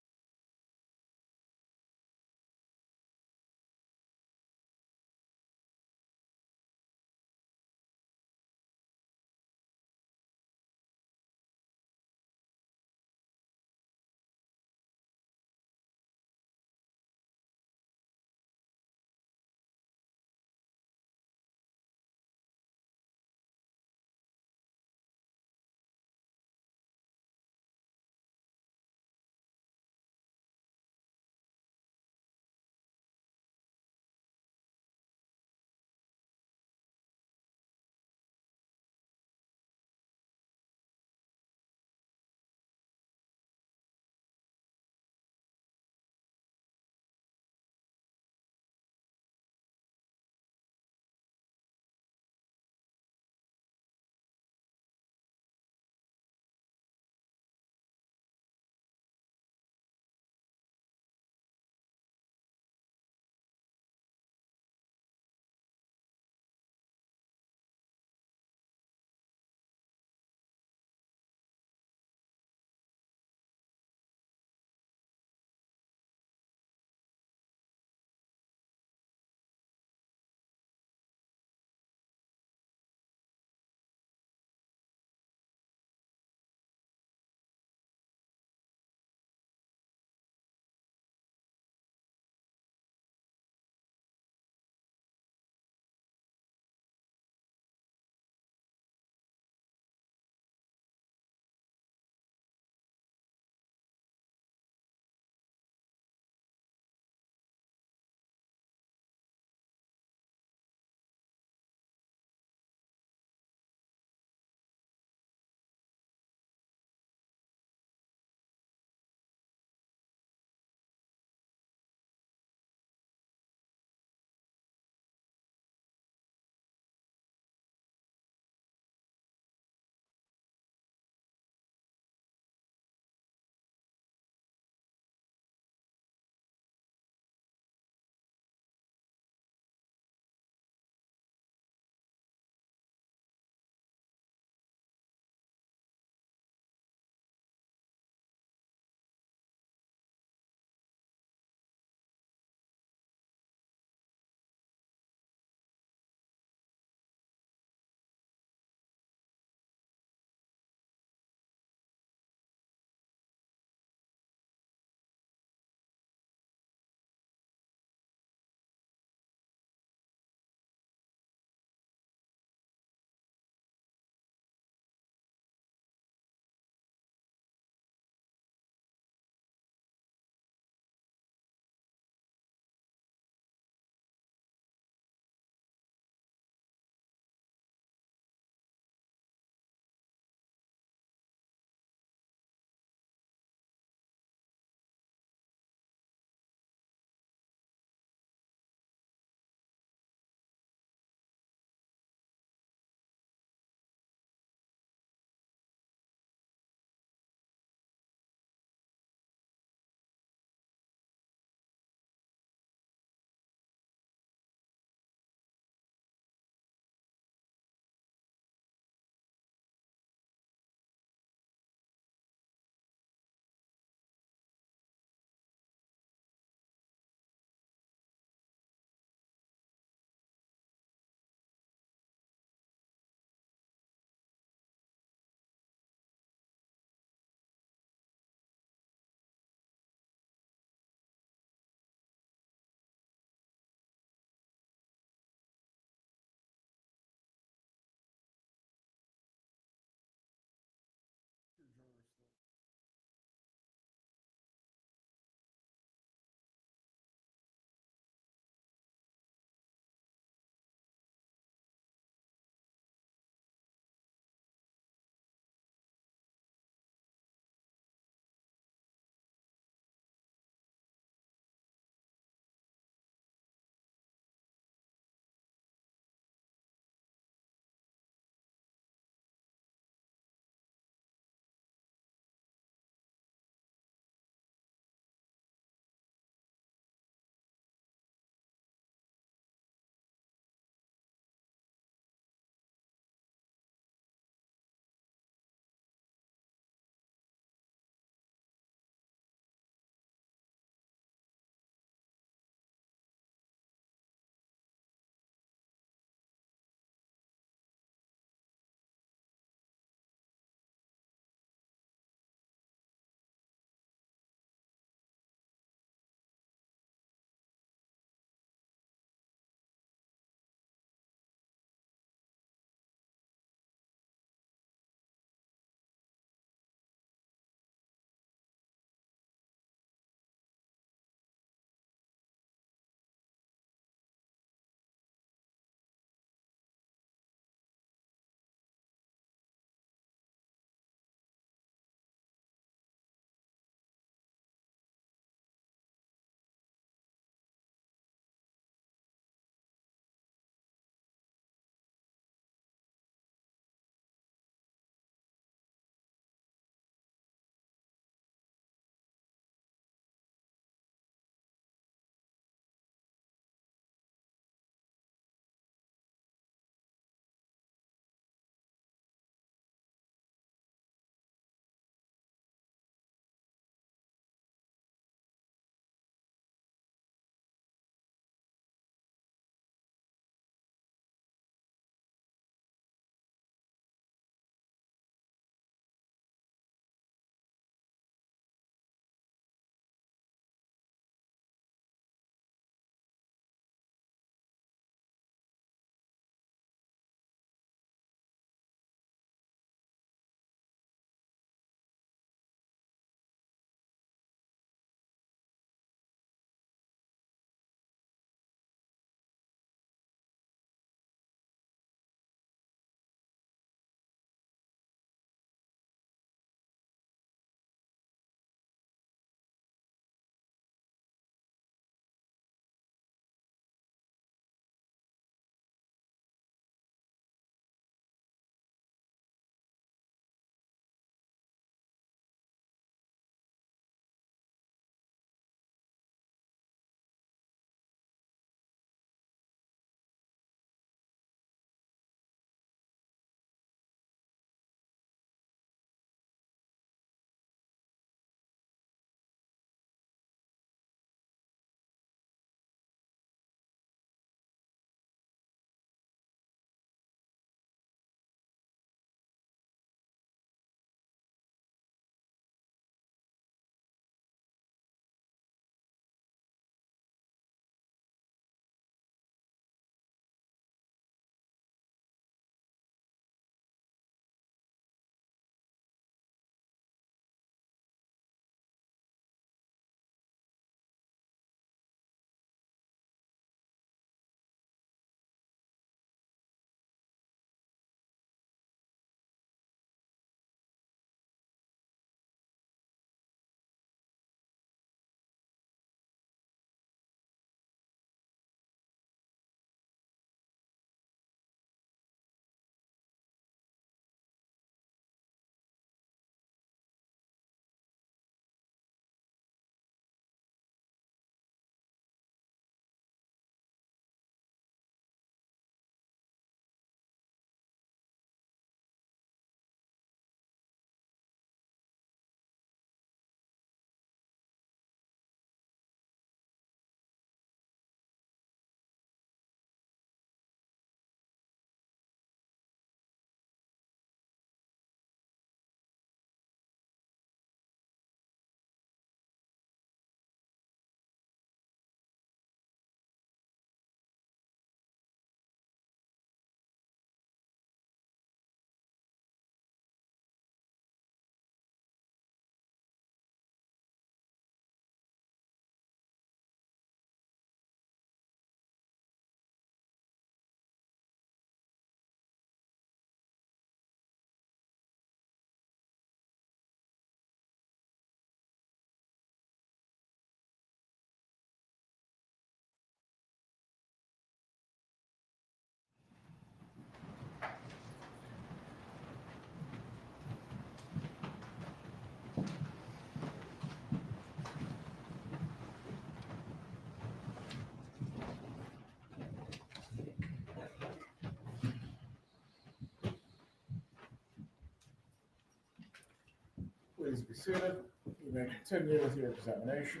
please be seated. You may continue with your examination.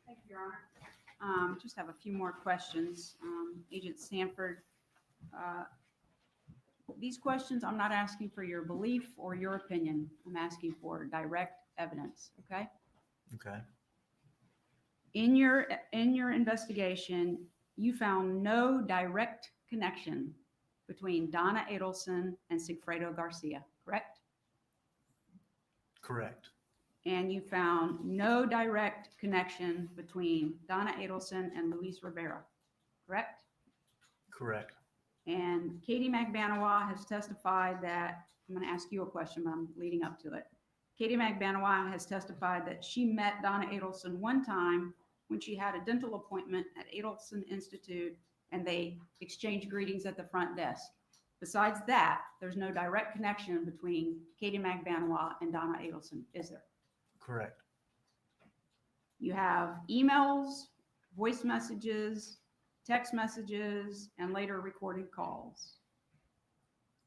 Thank you, Your Honor. Just have a few more questions. Agent Sanford, these questions, I'm not asking for your belief or your opinion. I'm asking for direct evidence, okay? Okay. In your investigation, you found no direct connection between Donna Adelson and Sigfredo Garcia, correct? Correct. And you found no direct connection between Donna Adelson and Luis Rivera, correct? Correct. And Katie McBanawa has testified that, I'm going to ask you a question, but I'm leading up to it. Katie McBanawa has testified that she met Donna Adelson one time when she had a dental appointment at Adelson Institute, and they exchanged greetings at the front desk. Besides that, there's no direct connection between Katie McBanawa and Donna Adelson, is there? Correct. You have emails, voice messages, text messages, and later recorded calls.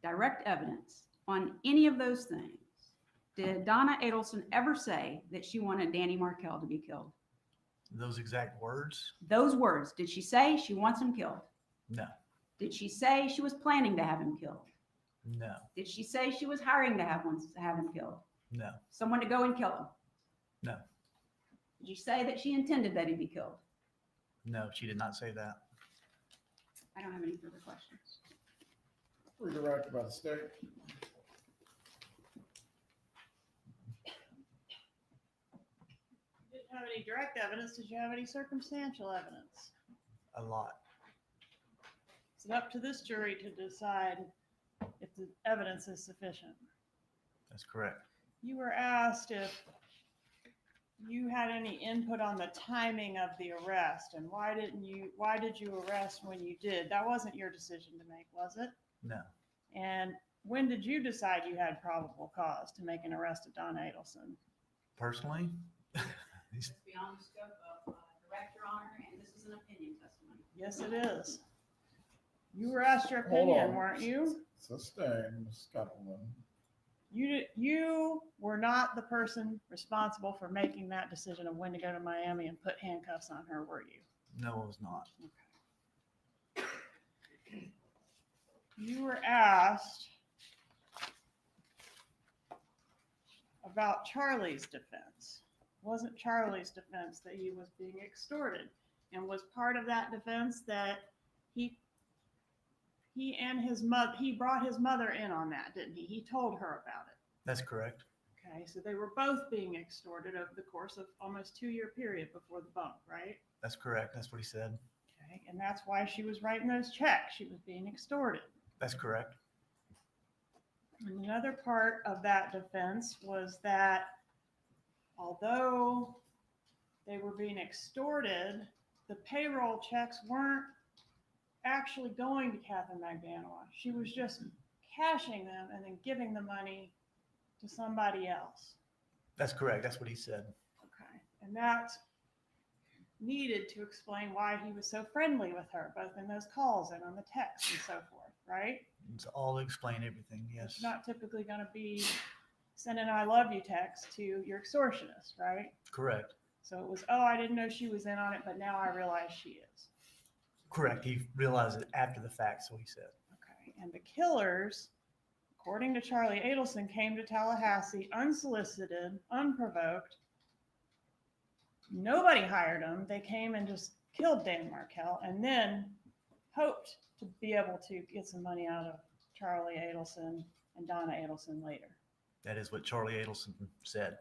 Direct evidence on any of those things. Did Donna Adelson ever say that she wanted Danny Markell to be killed? Those exact words? Those words. Did she say she wants him killed? No. Did she say she was planning to have him killed? No. Did she say she was hiring to have him killed? No. Someone to go and kill him? No. Did you say that she intended that he be killed? No, she did not say that. I don't have any further questions. Redirected by the state. You didn't have any direct evidence. Did you have any circumstantial evidence? A lot. It's up to this jury to decide if the evidence is sufficient. That's correct. You were asked if you had any input on the timing of the arrest, and why did you arrest when you did? That wasn't your decision to make, was it? No. And when did you decide you had probable cause to make an arrest of Donna Adelson? Personally? It's beyond the scope of direct, Your Honor, and this is an opinion testimony. Yes, it is. You were asked your Hold opinion, on. weren't you? Sustained, Ms. Scuppleman. You were not the person responsible for making that decision of when to go to Miami and put handcuffs on her, were you? No, it was not. You were asked about Charlie's defense. Wasn't Charlie's defense that he was being extorted? And was part of that defense that he and his mother, he brought his mother in on that, didn't he? He told her about it. That's correct. Okay, so they were both being extorted over the course of almost 2-year period before the bump, right? That's correct. That's what he said. Okay, and that's why she was writing those checks. She was being extorted. That's correct. And another part of that defense was that although they were being extorted, the payroll checks weren't actually going to Catherine McBanawa. She was just cashing them and then giving the money to somebody else. That's correct. That's what he said. Okay. And that's needed to explain why he was so friendly with her, both in those calls and on the text and so forth, right? It's all to explain everything. Yes. It's not typically going to be sending I love you text to your extortionist, right? Correct. So it was, oh, I didn't know she was in on it, but now I realize she is. Correct. He realized it after the fact, so he said. Okay. And the killers, according to Charlie Adelson, came to Tallahassee unsolicited, unprovoked. Nobody hired them. They came and just killed Dan Markell and then hoped to be able to get some money out of Charlie Adelson and Donna Adelson later. That is what Charlie Adelson said.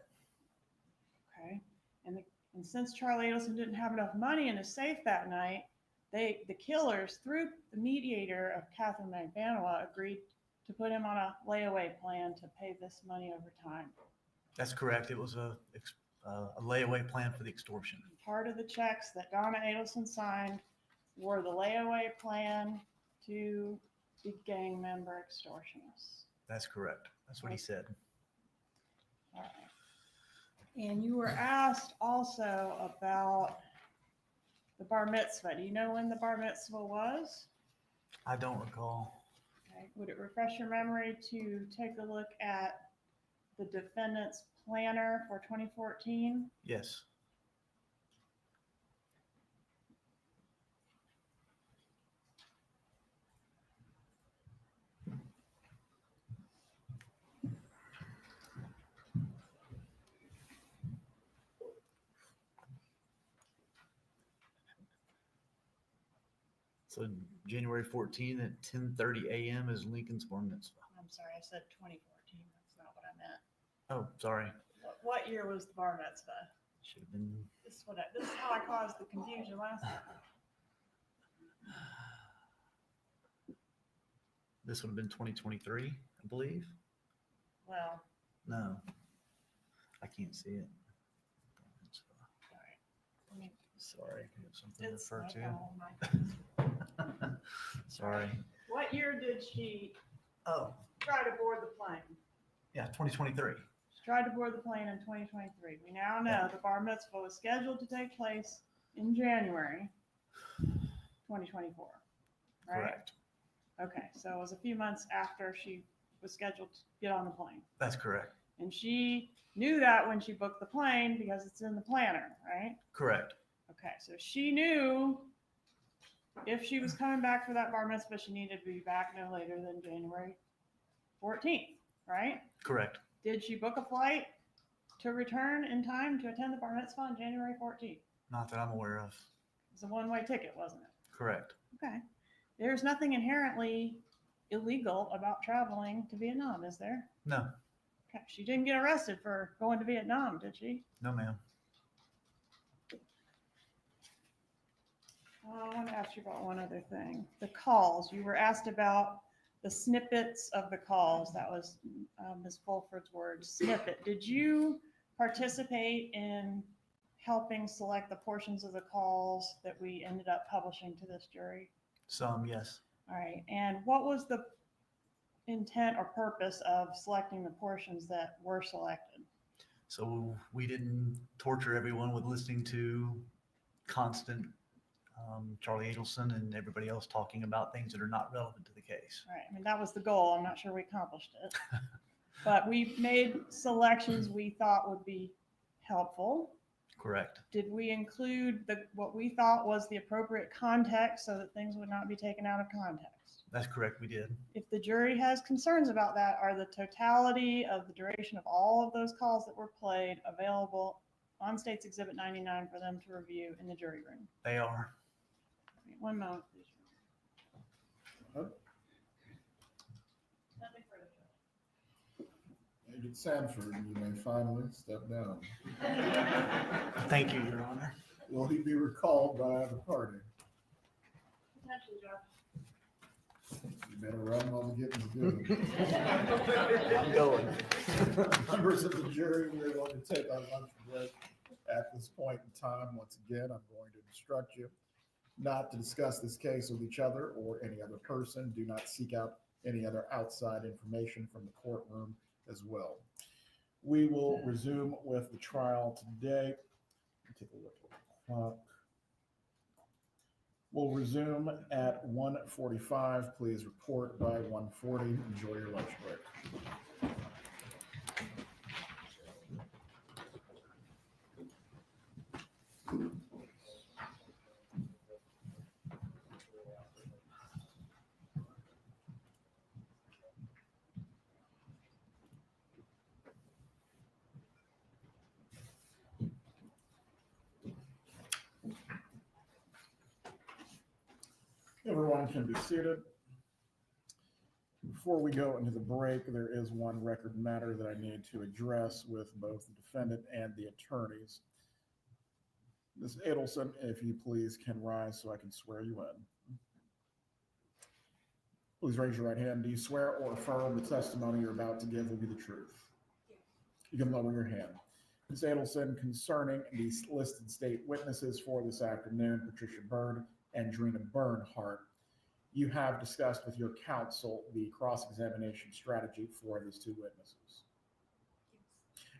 Okay. And since Charlie Adelson didn't have enough money in his safe that night, the killers, through the mediator of Catherine McBanawa, agreed to put him on a layaway plan to pay this money over time. That's correct. It was a layaway plan for the extortion. Part of the checks that Donna Adelson signed were the layaway plan to the gang member extortionists. That's correct. That's what he said. All right. And you were asked also about the bar mitzvah. Do you know when the bar mitzvah was? I don't recall. Okay. Would it refresh your memory to take a look at the defendant's planner for 2014. Yes. So January 14 at 10:30 a.m. is Lincoln's bar mitzvah. I'm sorry, I said 2014. That's not what I meant. Oh, sorry. What year was the bar mitzvah? Should have been. This is how I caused the confusion last time. This would have been 2023, I believe. Well, No, I can't see it. I mean, Sorry, I have something to it's refer like, to. oh my Sorry. What year did she Oh, try to board the plane? yeah, 2023. She tried to board the plane in 2023. We now know the bar mitzvah was scheduled to take place in January 2024, right? Correct. Okay, so it was a few months after she was scheduled to get on the plane. That's correct. And she knew that when she booked the plane because it's in the planner, right? Correct. Okay, so she knew if she was coming back for that bar mitzvah, she needed to be back no later than January 14th, right? Correct. Did she book a flight to return in time to attend the bar mitzvah on January 14th? Not that I'm aware of. It's a one-way ticket, wasn't it? Correct. Okay. There's nothing inherently illegal about traveling to Vietnam, is there? No, Okay. She didn't get arrested for going to Vietnam, did she? no, ma'am. I want to ask you about one other thing. The calls. You were asked about the snippets of the calls. That was Ms. Fulford's word, snippet. Did you participate in helping select the portions of the calls that we ended up publishing to this jury? Some, yes. All right. And what was the intent or purpose of selecting the portions that were selected? So we didn't torture everyone with listening to constant Charlie Adelson and everybody else talking about things that are not relevant to the case. All right. I mean, that was the goal. I'm not sure we accomplished it. But we made selections we thought would be helpful. Correct. Did we include what we thought was the appropriate context so that things would not be taken out of context? That's correct. We did. If the jury has concerns about that, are the totality of the duration of all of those calls that were played available on State's Exhibit 99 for them to review in the jury room? They are. One moment, please. Agent Sanford, you may finally step down. Thank you, Your Honor. Will he be recalled by the party? Potentially, Judge. You better run while the getting's good. I'm going. Members of the jury, we're going to take our lunch break at this point in time. Once again, I'm going to instruct you not to discuss this case with each other or any other person. Do not seek out any other outside information from the courtroom as well. We will resume with the trial today. Take a look at the clock. We'll resume at 1:45. Please report by 1:40. Enjoy your lunch break. Everyone can be seated. Before we go into the break, there is one record matter that I need to address with both the defendant and the attorneys. Ms. Adelson, if you please can rise so I can swear you in. Please raise your right hand. Do you swear or affirm the testimony you're about to give will be the truth? You can lower your hand. Ms. Adelson, concerning these listed state witnesses for this afternoon, Patricia Byrd and Drina Bernhardt, you have discussed with your counsel the cross-examination strategy for these two witnesses. Yes.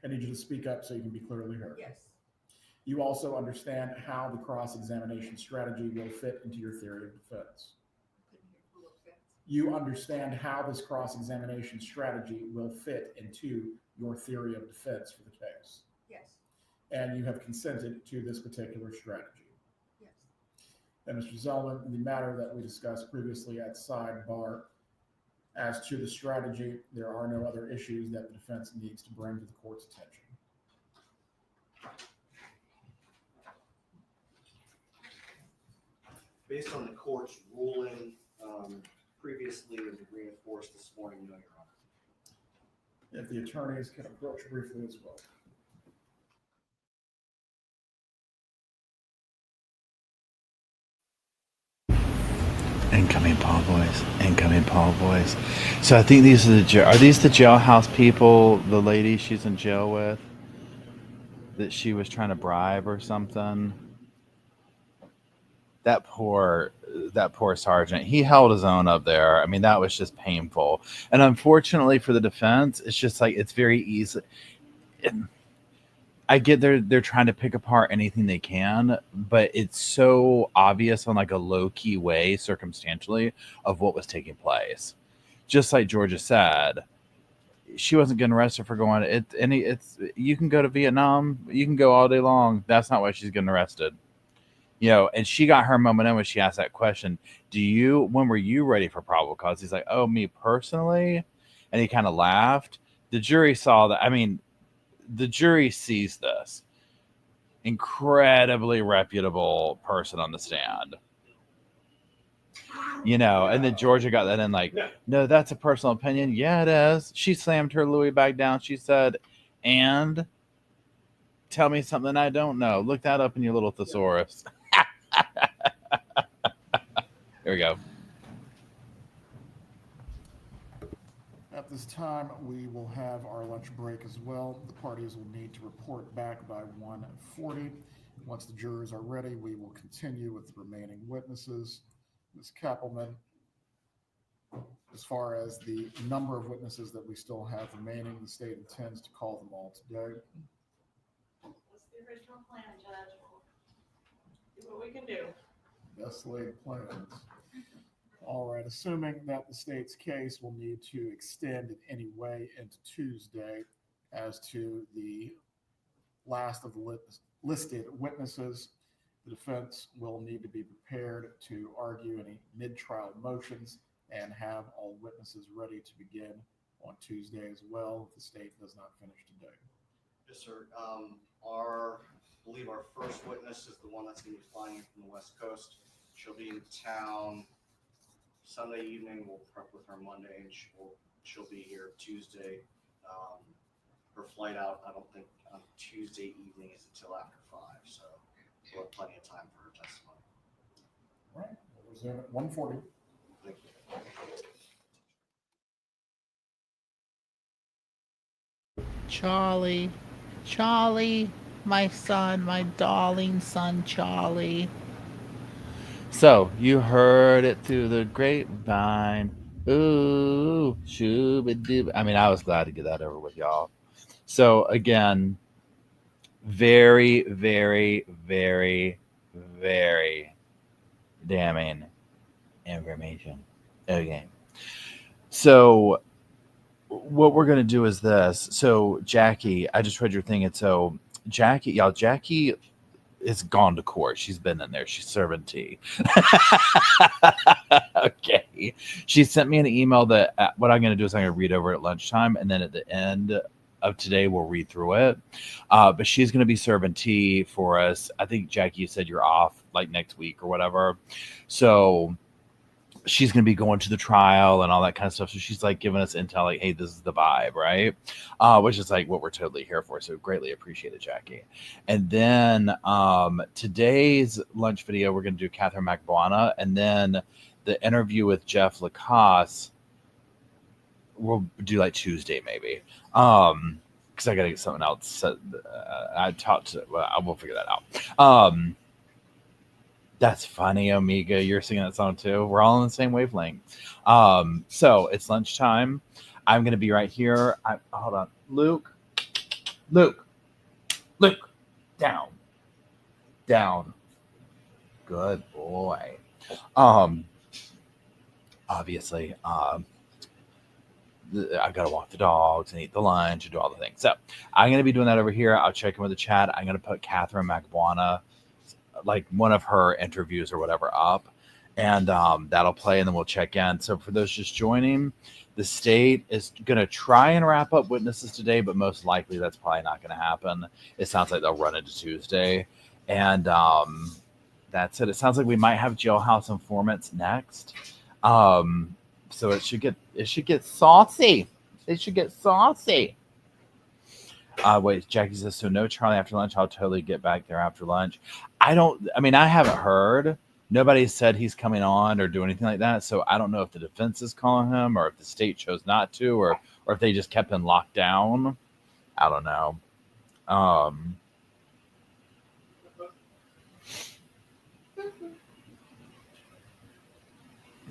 I need you to speak up so you can be clearly heard. Yes. You also understand how the cross-examination strategy will fit into your theory of defense. Couldn't hear full offense. you understand how this cross-examination strategy will fit into your theory of defense for the case. Yes, And you have consented to this particular strategy. yes. And Mr. Zellman, the matter that we discussed previously at sidebar, as to the strategy, there are no other issues that the defense needs to bring to the court's attention. Based on the court's ruling previously and reinforced this morning, no, Your Honor. If the attorneys can approach briefly as well. Incoming Paul boys. Incoming Paul boys. So I think these are are these the jailhouse people, the lady she's in jail with? That she was trying to bribe or something? That poor sergeant. He held his own up there. I mean, that was just painful. And unfortunately for the defense, it's just like it's very easy. I get they're trying to pick apart anything they can, but it's so obvious on like a low-key way, circumstantially, of what was taking place. Just like Georgia said, she wasn't getting arrested for going. It's you can go to Vietnam, you can go all day long. That's not why she's getting arrested. You know, and she got her moment in when she asked that question. When were you ready for probable cause? He's like, oh, me personally? And he kind of laughed. The jury saw that. I mean, the jury sees this. Incredibly reputable person on the stand. You know, and then Georgia got that in like, no, that's a personal opinion. Yeah, it is. She slammed her Louis back down. She said, and tell me something I don't know. Look that up in your little thesaurus. Here we go. At this time, we will have our lunch break as well. The parties will need to report back by 1:40. Once the jurors are ready, we will continue with the remaining witnesses. Ms. Kappelman, as far as the number of witnesses that we still have remaining, the state intends to call them all today. That's the original plan, Judge. See what we can do. Best laid plans. All right, assuming that the state's case will need to extend in any way into Tuesday as to the last of the listed witnesses, the defense will need to be prepared to argue any mid-trial motions and have all witnesses ready to begin on Tuesday as well if the state does not finish today. Yes, sir. I believe our first witness is the one that's going to be flying in from the West Coast. She'll be in town Sunday evening. We'll prep with her Monday, and she'll be here Tuesday. Her flight out, I don't think on Tuesday evening is until after 5, so we'll have plenty of time for her testimony. All right, we'll resume at 1:40. Thank you. Charlie, my son, my darling son, Charlie. So you heard it through the grapevine. Ooh, shooba-dooba. I mean, I was glad to get that over with, y'all. So again, very, very, very, very damning information. Okay. So what we're going to do is this. So Jackie, I just read your thing. And so Jackie has gone to court. She's been in there. She's serving tea. Okay. She sent me an email that what I'm going to do is I'm going to read over at lunchtime. And then at the end of today, we'll read through it. But she's going to be serving tea for us. I think, Jackie, you said you're off like next week or whatever. So she's going to be going to the trial and all that kind of stuff. So she's like giving us intel like, hey, this is the vibe, right? Which is like what we're totally here for. So greatly appreciate it, Jackie. And then today's lunch video, we're going to do Catherine McBuana. And then the interview with Jeff Lacoste, we'll do like Tuesday maybe. Because I got to get something else. I will figure that out. That's funny, Omega. You're singing that song too. We're all on the same wavelength. So it's lunchtime. I'm gonna be right here. Hold on, Luke, down. Good boy. obviously, I got to walk the dogs and eat the lunch and do all the things. So I'm going to be doing that over here. I'll check in with the chat. I'm going to put Catherine McBuana, like one of her interviews or whatever, up, and that'll play, and then we'll check in. So for those just joining, the state is going to try and wrap up witnesses today, but most likely that's probably not going to happen. It sounds like they'll run into Tuesday, and that's it. It sounds like we might have jailhouse informants next. So it should get saucy. It should get saucy. Wait, Jackie says, so no Charlie after lunch. I'll totally get back there after lunch. I haven't heard. Nobody said he's coming on or do anything like that. So I don't know if the defense is calling him or if the state chose not to, or if they just kept him locked down. I don't know.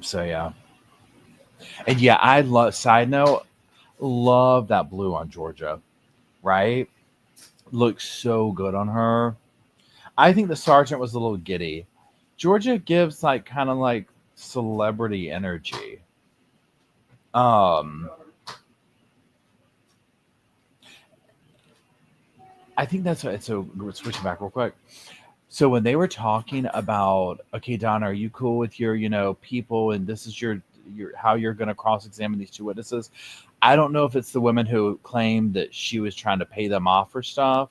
So yeah. And yeah, I love, side note, love that blue on Georgia, right? Looks so good on her. I think the sergeant was a little giddy. Georgia gives like kind of like celebrity energy. I think that's what, so switching back real quick. So when they were talking about, okay, Donna, are you cool with your, people, and this is your how you're going to cross-examine these two witnesses? I don't know if it's the women who claimed that she was trying to pay them off for stuff.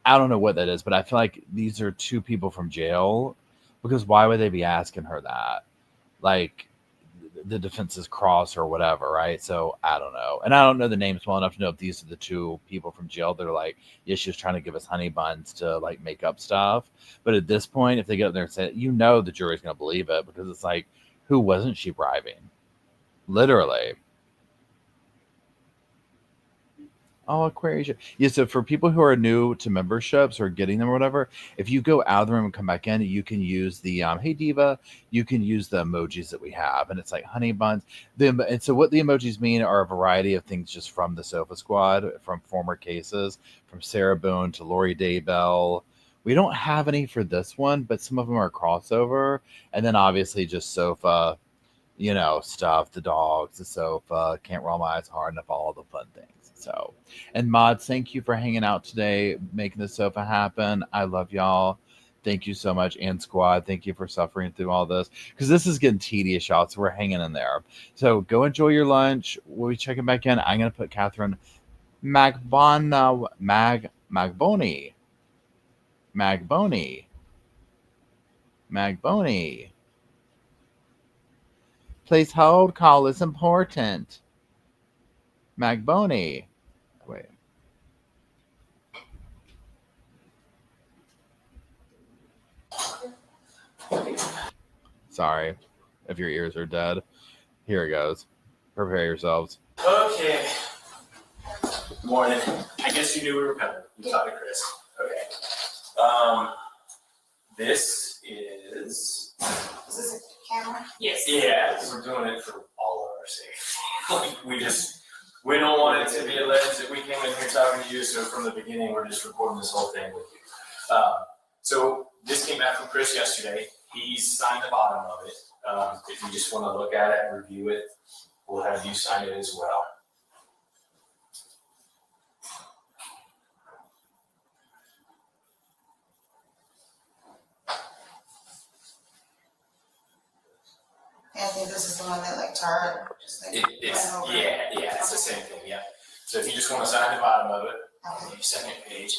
I don't know what that is, but I feel like these are two people from jail, because why would they be asking her that? Like, the defense is cross or whatever, right? So I don't know. And I don't know the names well enough to know if these are the two people from jail. They're like, yeah, she was trying to give us honey buns to like make up stuff. But at this point, if they get up there and say it, the jury's going to believe it, because it's like, who wasn't she bribing? Literally. Oh, Aquarius. Yeah, so for people who are new to memberships or getting them or whatever, if you go out of the room and come back in, you can use the, hey, Diva, you can use the emojis that we have. And it's like honey buns. And so what the emojis mean are a variety of things just from the Sofa Squad, from former cases, from Sarah Boone to Lori Daybell. We don't have any for this one, but some of them are crossover. And then obviously just sofa, stuff, the dogs, the sofa, can't roll my eyes hard enough, all the fun things. So, and Mods, thank you for hanging out today, making the sofa happen. I love y'all. Thank you so much. And Squad, thank you for suffering through all this, because this is getting tedious, y'all. So we're hanging in there. So go enjoy your lunch. We'll be checking back in. I'm going to put Catherine Magboni. Please hold. Call is important. Magboni. Wait. Sorry if your ears are dead. Here it goes. Prepare yourselves. Okay. Morning. I guess you knew we were coming. You talked to Chris. Okay. This is. Is this a camera? Yes. Yeah, we're doing it for all of our safety. We don't want it to be alleged that we came in here talking to you. So from the beginning, we're just recording this whole thing with you. So this came back from Chris yesterday. He signed the bottom of it. If you just want to look at it and review it, we'll have you sign it as well. I think this is the one that like Tara just like It's went over. yeah, it's the same thing, yeah. So if you just want to sign the bottom of it, Okay. the second page.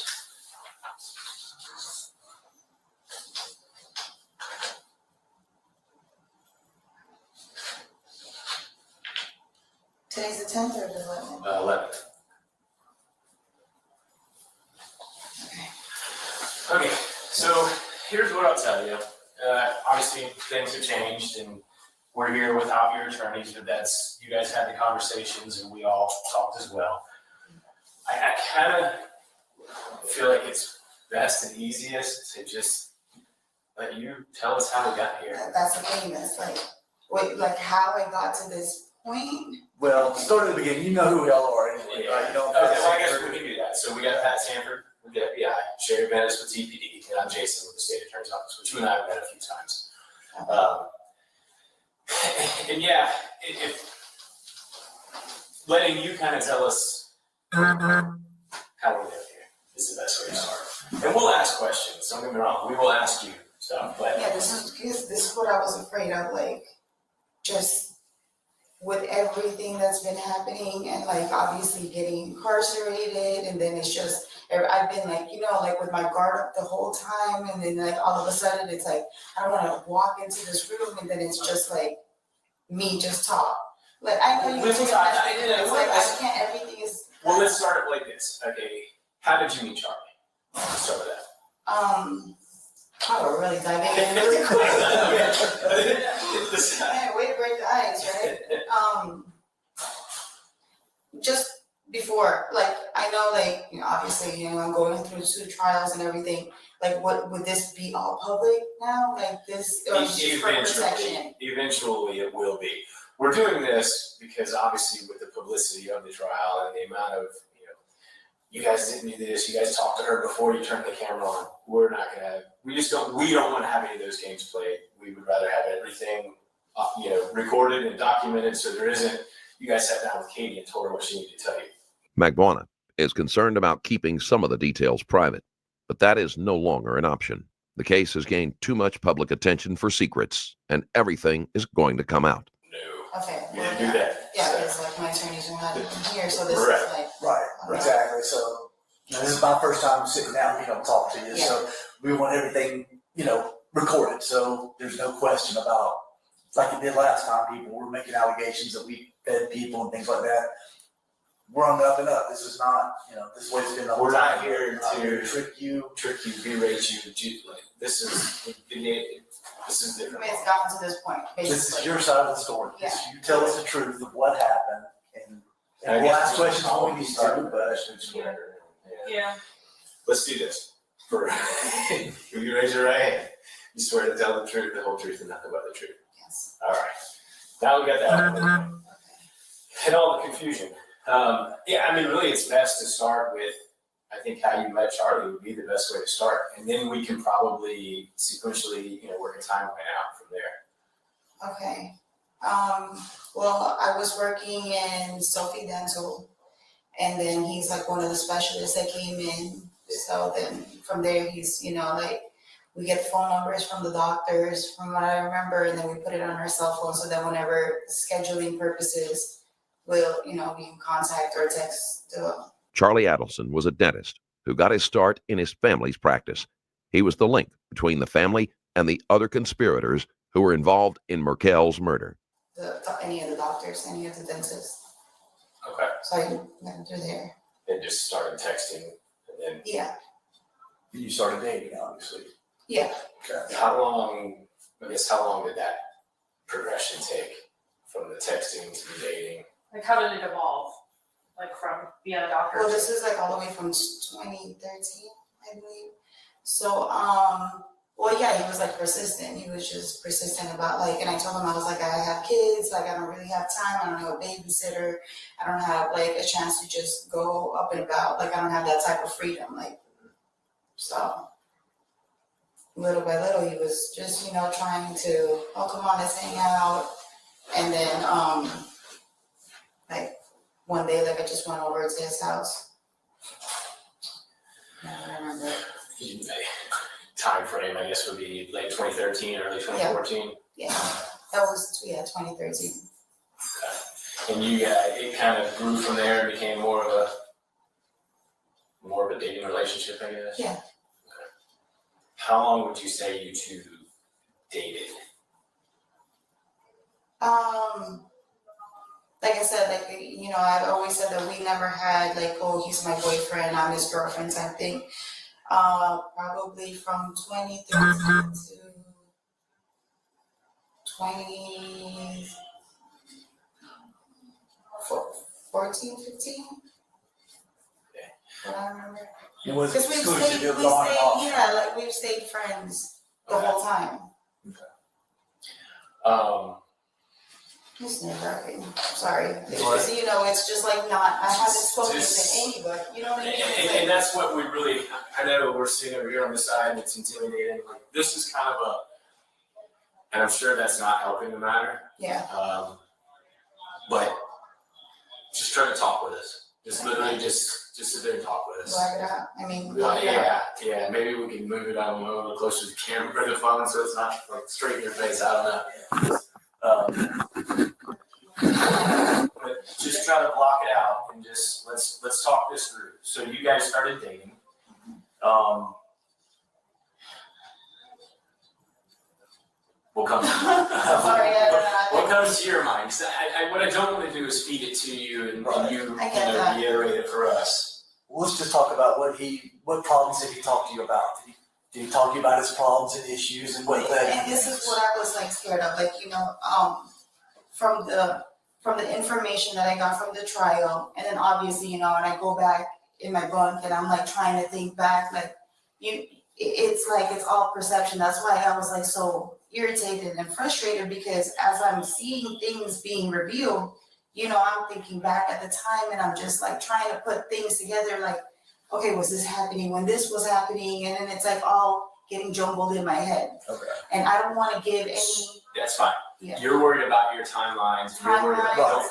Today's the 10th or the 11th? 11th. Okay, so here's what I'll tell you. Obviously, things have changed, and we're here without your attorneys, but that's, you guys had the conversations, and we all talked as well. I kind of feel like it's best and easiest to just let you tell us how we got here. That's the thing, that's like, wait, like how I got to this point? Well, start at the beginning. You know who we all are anyway. Yeah. Well, I guess we can do that. So we got Pat Sanford with the FBI, Sherry Bennett with TPD, and I'm Jason with the State Attorney's Office, which you and I have met a few times. And yeah, if letting you kind of tell us how we live here is the best way to start. And we'll ask questions. Don't get me wrong. We will ask you stuff. But Yeah, this is what I was afraid of, like, just with everything that's been happening and like obviously getting incarcerated, and then it's just, I've been like, you know, like with my guard up the whole time, and then like all of a sudden it's like, I don't wanna walk into this room, and then it's just like me just talk. Like, I know you Let's take talk. that, it's like, I Let's- can't, everything is. well, let's start it like this. Okay, how did you meet Charlie? Let's start with that. I would really dive in really quick. Man, way to break the ice, right? Just before, like, I know, like, you know, obviously, you know, I'm going through 2 trials and everything. Like, what would this be all public now? Like this, or is it for protection? Eventually, it will be. We're doing this because obviously with the publicity of the trial and the amount of, you know, you guys didn't do this, you guys talked to her before you turned the camera on. We're not gonna have, we don't want to have any of those games played. We would rather have everything, you know, recorded and documented, so there isn't, you guys sat down with Katie and told her what she needed to tell you. Magwana is concerned about keeping some of the details private, but that is no longer an option. The case has gained too much public attention for secrets, and everything is going to come out. No. Okay. We didn't do that. Yeah, So- it's like my attorneys are not even here, so this Correct. is like. Right, exactly. So, you know, this is my first time sitting down, you know, talk to you. Yeah. So we want everything, you know, recorded. So there's no question about, like it did last time, people were making allegations that we fed people and things like that. We're on the up and up. This is not, you know, this way it's been the whole We're time. not here to trick you. berate you, like, this is I different. mean, it's gotten to this point, This is basically. your side of the story. Yeah. You tell us the truth of what happened, and we'll ask questions when we need to, but Yeah. Let's do this. For, if you raise your right hand, you swear to tell the truth, the whole truth, and nothing but the truth. Yes. All right. Now we got that out of the way. And all the confusion. Yeah, I mean, really, it's best to start with, I think, how you met Charlie would be the best way to start. And then we can probably sequentially, you know, work a timeline out from there. Okay. Well, I was working in Sophie Dental, and then he's like one of the specialists that came in. So then from there, he's, you know, like, we get phone numbers from the doctors, from what I remember, and then we put it on our cell phone, so that whenever scheduling purposes, we'll, you know, be in contact or text. Charlie Adelson was a dentist who got his start in his family's practice. He was the link between the family and the other conspirators who were involved in Merkel's murder. Any of the doctors, any of the dentists. Okay. So I went through there. And just started texting, and then Yeah, you started dating, obviously. yeah. Okay. how long did that progression take from the texting to the dating? Like, how did it evolve? Like, from being a doctor? Well, this is like all the way from 2013, I believe. So, well, yeah, he was like persistent. He was just persistent about like, and I told him, I was like, I have kids, like I don't really have time. I don't have a babysitter. I don't have like a chance to just go up and about. Like I don't have that type of freedom. Like, so little by little, he was just, you know, trying to, oh, come on, let's hang out. And then, like one day, like I just went over to his house. I don't remember. Time frame, I guess, would be late 2013, early 2014. Yeah, that was 2013. Okay. And you, it kind of grew from there and became more of a dating relationship, I guess. Yeah. Okay. How long would you say you two dated? Like I said, like, you know, I've always said that we never had like, oh, he's my boyfriend, I'm his girlfriend type thing. Probably from 2013 to 2014, 15. What I remember. It was Because we've exclusive, stayed, you're going off. yeah, like we've stayed friends the whole time. It's nerve-wracking. Sorry. It's just, you know, it's just like not, I haven't spoken to anybody, you know what I mean? It's like, And that's what we really, I know we're sitting over here on the side and it's intimidating. Like, this is kind of And I'm sure that's not helping the matter. Yeah. But just try to talk with us. Just literally just sit there and talk with us. Black it out. I mean, Yeah. Maybe we can move it out a little closer to the camera for the phone so it's not like straight in your face. I don't know. But just try to block it out and just let's talk this through. So you guys started dating. What comes to your mind? 'Cause what I don't want to do is feed it to you and you reiterate it for us. Well, let's just talk about what problems did he talk to you about? Did he talk to you about his problems and issues and what that? And this is what I was like scared of, like, you know, from the information that I got from the trial, and then obviously, you know, and I go back in my bunk and I'm like trying to think back, like it's like it's all perception. That's why I was like so irritated and frustrated, because as I'm seeing things being revealed, you know, I'm thinking back at the time and I'm just like trying to put things together, like, okay, was this happening when this was happening? And then it's like all getting jumbled in my head. Okay. And I don't want to give any. That's fine. Yeah. You're worried about your timelines. Don't worry about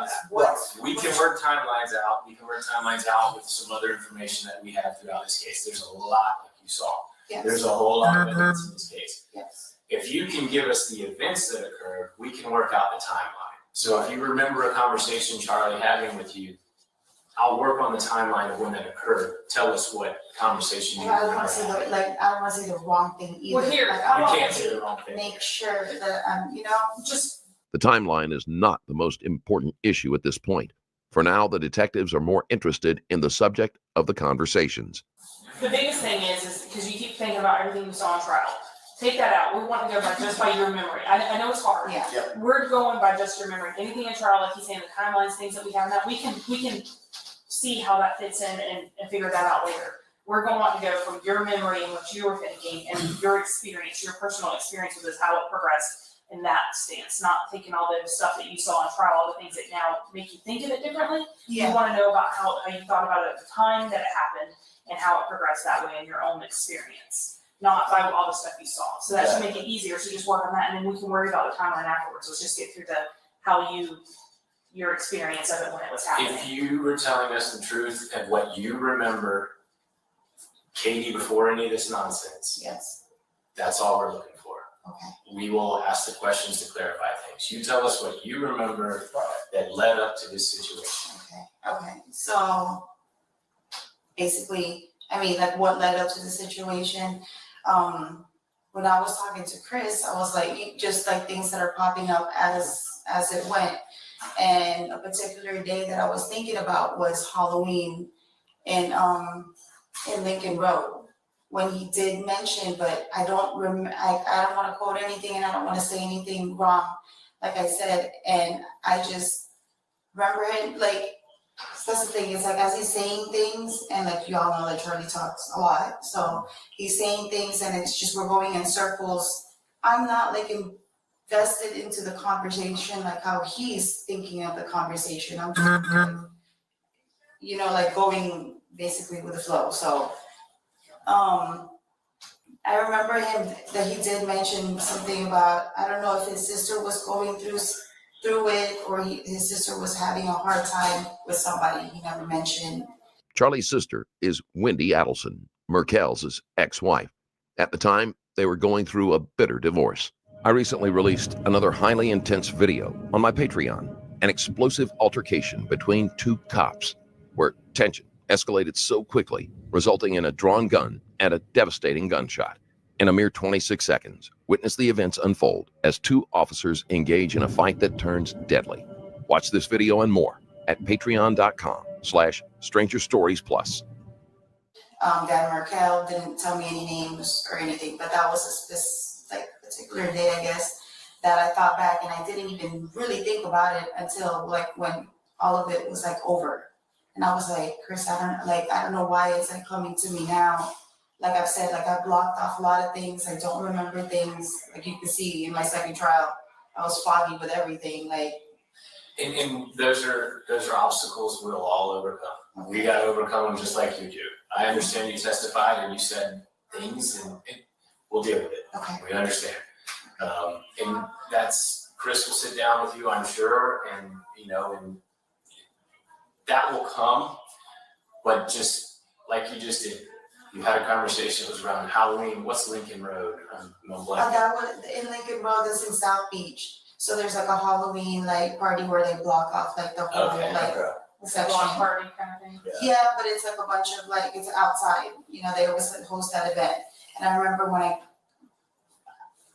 that. We can work timelines out. We can work timelines out with some other information that we have throughout this case. There's a lot, like you saw. Yes. There's a whole lot of evidence in this case. Yes. If you can give us the events that occurred, we can work out the timeline. So if you remember a conversation Charlie having with you, I'll work on the timeline of when that occurred. Tell us what conversation you I remember. don't want to say I don't want to say the wrong thing either. Well, here, like, I You want can't to say the wrong thing. make sure that you know, just. The timeline is not the most important issue at this point. For now, the detectives are more interested in the subject of the conversations. The biggest thing is because you keep thinking about everything you saw in trial. Take that out. We want to go by just by your memory. I know it's hard. Yeah. Yep. We're going by just your memory. Anything in trial, like he's saying, the timelines, things that we have now, we can see how that fits in and figure that out later. We're going to want to go from your memory and what you were thinking and your experience, your personal experience with this, how it progressed in that stance, not taking all the stuff that you saw in trial, all the things that now make you think of it differently. You want to know about how you thought about it at the time that it happened and how it progressed that way in your own experience, not by all the stuff you saw. So that should make it easier. So just work on that, and then we can worry about the timeline afterwards. Let's just get through your experience of it when it was happening. If you were telling us the truth and what you remember, Katie, before any of this nonsense, Yes. that's all we're looking for. Okay. We will ask the questions to clarify things. You tell us what you remember that led up to this situation. Okay. So basically, I mean, like what led up to the situation. When I was talking to Chris, I was like, just like things that are popping up as it went. And a particular day that I was thinking about was Halloween in Lincoln Road, when he did mention, but I don't I don't want to quote anything and I don't want to say anything wrong, like I said, and I just remember it, like, that's the thing, is like as he's saying things, and like you all know that Charlie talks a lot, so he's saying things and it's just we're going in circles. I'm not like invested into the conversation like how he's thinking of the conversation. I'm just like, you know, like going basically with the flow. So I remember him that he did mention something about, I don't know if his sister was going through it or his sister was having a hard time with somebody. He never mentioned. Charlie's sister is Wendy Adelson, Merkel's ex-wife. At the time, they were going through a bitter divorce. I recently released another highly intense video on my Patreon, an explosive altercation between two cops, where tension escalated so quickly, resulting in a drawn gun and a devastating gunshot. In a mere 26 seconds, witness the events unfold as two officers engage in a fight that turns deadly. Watch this video and more at patreon.com/strangerstoriesplus. Dad Merkel didn't tell me any names or anything, but that was this like particular day, I guess, that I thought back and I didn't even really think about it until like when all of it was like over. And I was like, Chris, I don't know why it's like coming to me now. Like I've said, like I blocked off a lot of things. I don't remember things. Like you can see in my second trial, I was foggy with everything. Like, and those are obstacles we'll all overcome. Okay. We got to overcome them just like you do. I understand you testified and you said things, and we'll deal with it. Okay. We understand. And that's, Chris will sit down with you, I'm sure, and, and that will come, but just like you just did, you had a conversation, it was around Halloween, what's Lincoln Road? That was in Lincoln Road, is in South Beach. So there's like a Halloween party where they block off the whole section. Block party kind of thing. Yeah, but it's a bunch of it's outside. They always host that event. And I remember when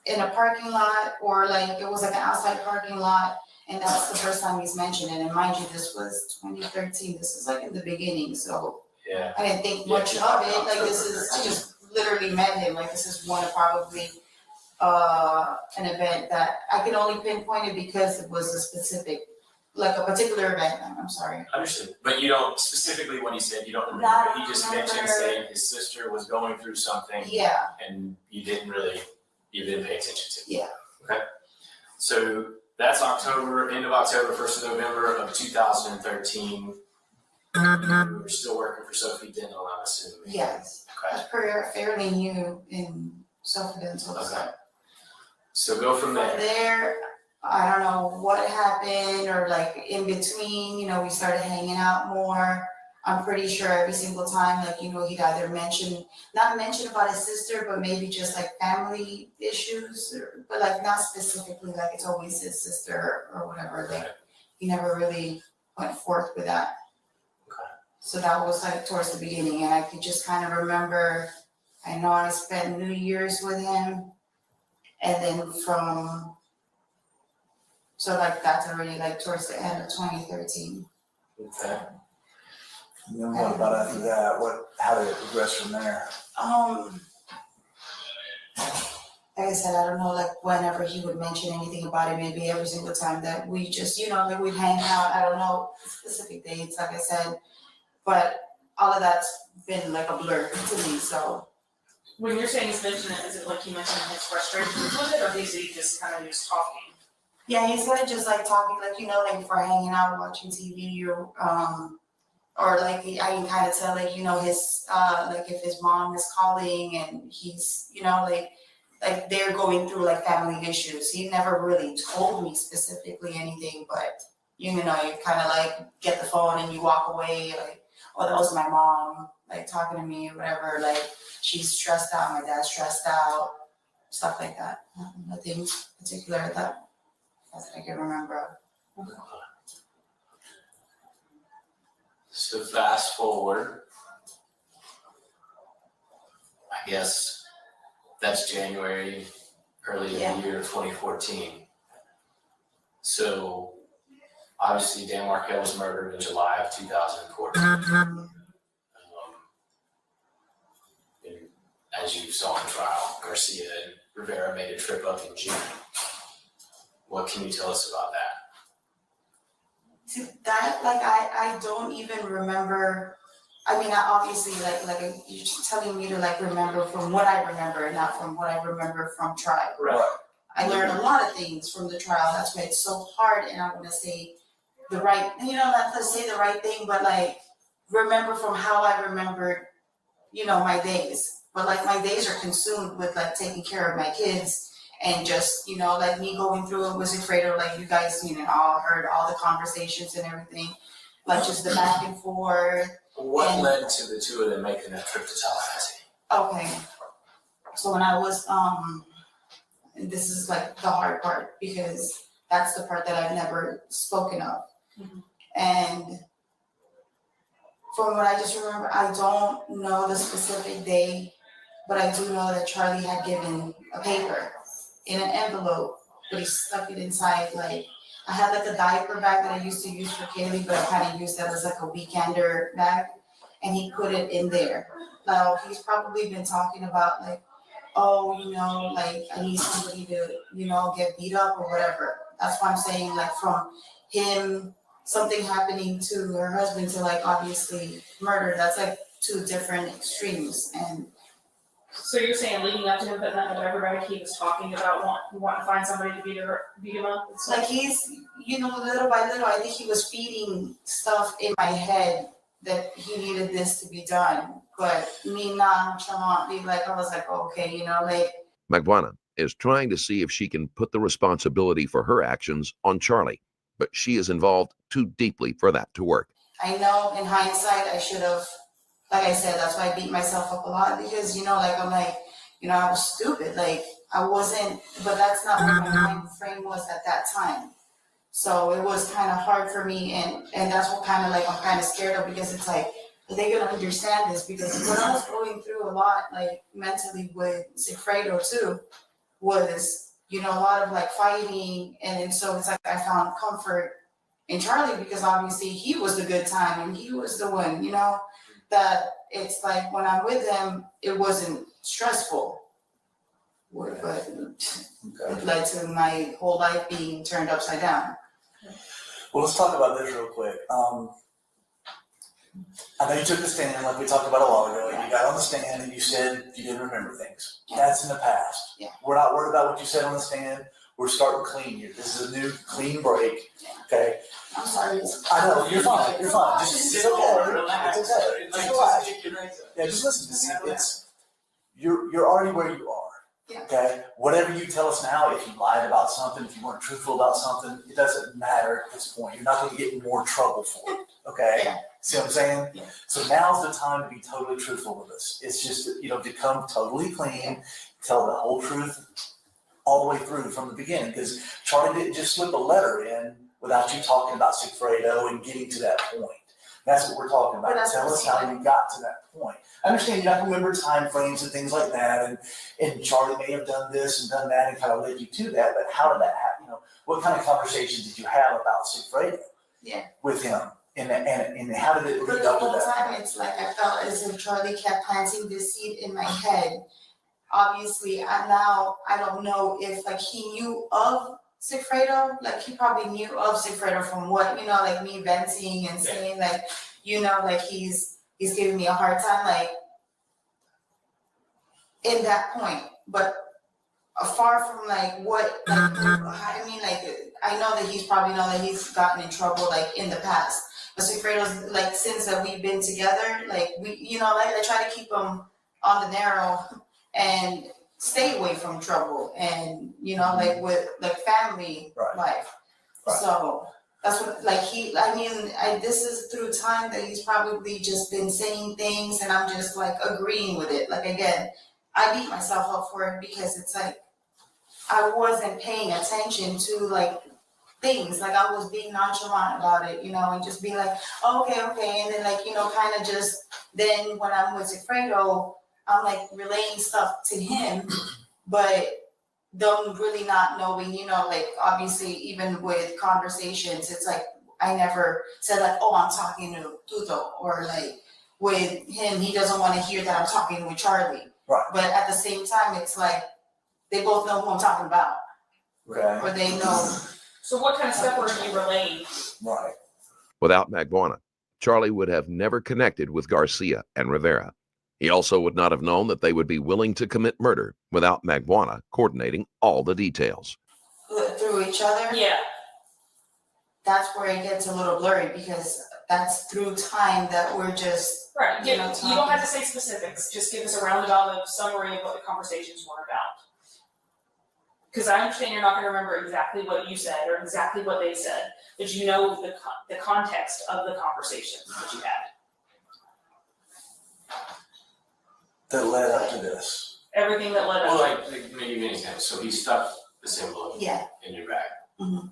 in a parking lot, or it was an outside parking lot, and that's the first time he's mentioned it. And mind you, this was 2013. This is in the beginning, so Yeah. I didn't think much of it. I just literally met him. This is one of probably an event that I can only pinpoint it because it was a specific, a particular event. I'm sorry. Understood. But you don't, specifically when he said you don't remember, Not he just remember. mentioned saying his sister was going through something. Yeah. And you didn't pay attention to it. Yeah. Okay. So that's end of October, 1st of November of 2013. We're still working for Sophie Dental, I'm assuming. Yes. Okay. That's fairly new in Sophie Dental. Okay. So go from From there. there, I don't know what happened, or in between, we started hanging out more. I'm pretty sure every single time, he'd either not mention about his sister, but maybe just family issues, but not specifically, it's always his sister or whatever. He never really went forth with that. Okay. So that was towards the beginning, and I could just kind of remember, I know I spent New Year's with him, and then that's already towards the end of 2013. Okay. And then what about after that? How did it progress from there? Like I said, I don't know, whenever he would mention anything about it, maybe every single time that we just, we'd hang out. I don't know specific dates, like I said, but all of that's been a blur to me, so. When you're saying he's mentioned it, is it he mentioned his frustrations with it, or is he just kind of just talking? Yeah, he's kind of just talking, if we're hanging out, watching TV, or I can kind of tell, his, if his mom is calling and he's, they're going through family issues. He never really told me specifically anything, but you kind of get the phone and you walk away, oh, that was my mom, talking to me or whatever, she's stressed out, my dad's stressed out, stuff like that. Nothing particular that I can remember. So fast forward, I guess that's January, early in the year of 2014. So obviously Dan Marquette was murdered in July of 2014. And as you saw in trial, Garcia and Rivera made a trip up in June. What can you tell us about that? That, I don't even remember. I mean, I obviously, you're just telling me to remember from what I remember, not from what I remember from trial. Right. I learned a lot of things from the trial. That's why it's so hard, and I want to say the right, not to say the right thing, but remember from how I remembered, my days. But my days are consumed with taking care of my kids. And just, me going through it, was afraid of you guys, all heard all the conversations and everything, just the back and forth. What led to the two of them making that trip to Tallahassee? Okay. So when I was, this is the hard part, because that's the part that I've never spoken of. Mm-hmm. And from what I just remember, I don't know the specific day, but I do know that Charlie had given a paper in an envelope, but he stuck it inside, I had a diaper bag that I used to use for Kaylee, but I kind of used that as a weekender bag, and he put it in there. Now, he's probably been talking about oh, I need somebody to, get beat up or whatever. That's why I'm saying from him, something happening to her husband to obviously murder, that's two different extremes. And So you're saying leading up to him putting that in the diaper bag, he was talking about wanting to find somebody to beat him up? he's, little by little, I think he was feeding stuff in my head that he needed this to be done. But me nonchalantly, I was okay, Magwana is trying to see if she can put the responsibility for her actions on Charlie, but she is involved too deeply for that to work. I know in hindsight, I should have, like I said, that's why I beat myself up a lot because, I'm like, I was stupid. Like I wasn't, but that's not what my mind frame was at that time. So it was kind of hard for me. And that's what kind of like, I'm kind of scared of because it's like, are they going to understand this? Because what I was going through a lot, like mentally with Sigfredo too, was, a lot of like fighting. And so it's like, I found comfort in Charlie because obviously he was the good time and he was the one, that it's like when I'm with him, it wasn't stressful. But it led to my whole life being turned upside down. Well, let's talk about this real quick. I know you took the stand like we talked about a while ago. You got on the stand and you said you didn't remember things. That's in the past. Yeah. We're not worried about what you said on the stand. We're starting clean here. This is a new clean break. Okay. I'm sorry. I know you're fine. You're fine. It's okay. It's okay. Just relax. Yeah, just listen. You're already where you are. Yeah. Okay. Whatever you tell us now, if you lied about something, if you weren't truthful about something, it doesn't matter at this point. You're not going to get in more trouble for it. Okay. Yeah. See what I'm saying? Yeah. So now's the time to be totally truthful with us. It's just to come totally clean, tell the whole truth all the way through from the beginning. Because Charlie didn't just slip a letter in without you talking about Sigfredo and getting to that point. That's what we're talking about. Tell us how you got to that point. I understand you're not going to remember time frames and things like that, and Charlie may have done this and done that and kind of led you to that, but how did that happen? What kind of conversation did you have about Sigfredo with him? And how did it lead But the up to whole that? time, it's like I felt as if Charlie kept planting this seed in my head. Obviously, I don't know if like he knew of Sigfredo, like he probably knew of Sigfredo from what, like me venting and saying like, like he's giving me a hard time, like in that point, but far from like what, like, I know that he's probably know that he's gotten in trouble like in the past, but Sigfredo's like, since that we've been together, like we, like I try to keep him on the narrow and stay away from trouble and, like with like family life. Right. So that's what, like this is through time that he's probably just been saying things and I'm just like agreeing with it. Like, again, I beat myself up for it because it's like, I wasn't paying attention to like things, like I was being nonchalant about it, and just be like, oh, okay. And then like, kind of just, then when I'm with Sigfredo, I'm like relaying stuff to him, but them really not knowing, like obviously even with conversations, it's like, I never said like, oh, I'm talking to Tuto, or like with him, he doesn't want to hear that I'm talking with Charlie. Right. But at the same time, it's like, they both know who I'm talking about. Right. Or they know. So what kind of stuff were you relaying? Right. Without Magbuana, Charlie would have never connected with Garcia and Rivera. He also would not have known that they would be willing to commit murder without Magbuana coordinating all the details. Through each other? Yeah. That's where it gets a little blurry because that's through time that we're just. Right, you don't have to say specifics, just give us a roundabout summary of what the conversations were about. Because I understand you're not gonna remember exactly what you said or exactly what they said, but you know the context of the conversation that you had. That led up to this. Everything that led Well, up. like maybe an example. So he stuck the symbol in your bag. Mm-hmm.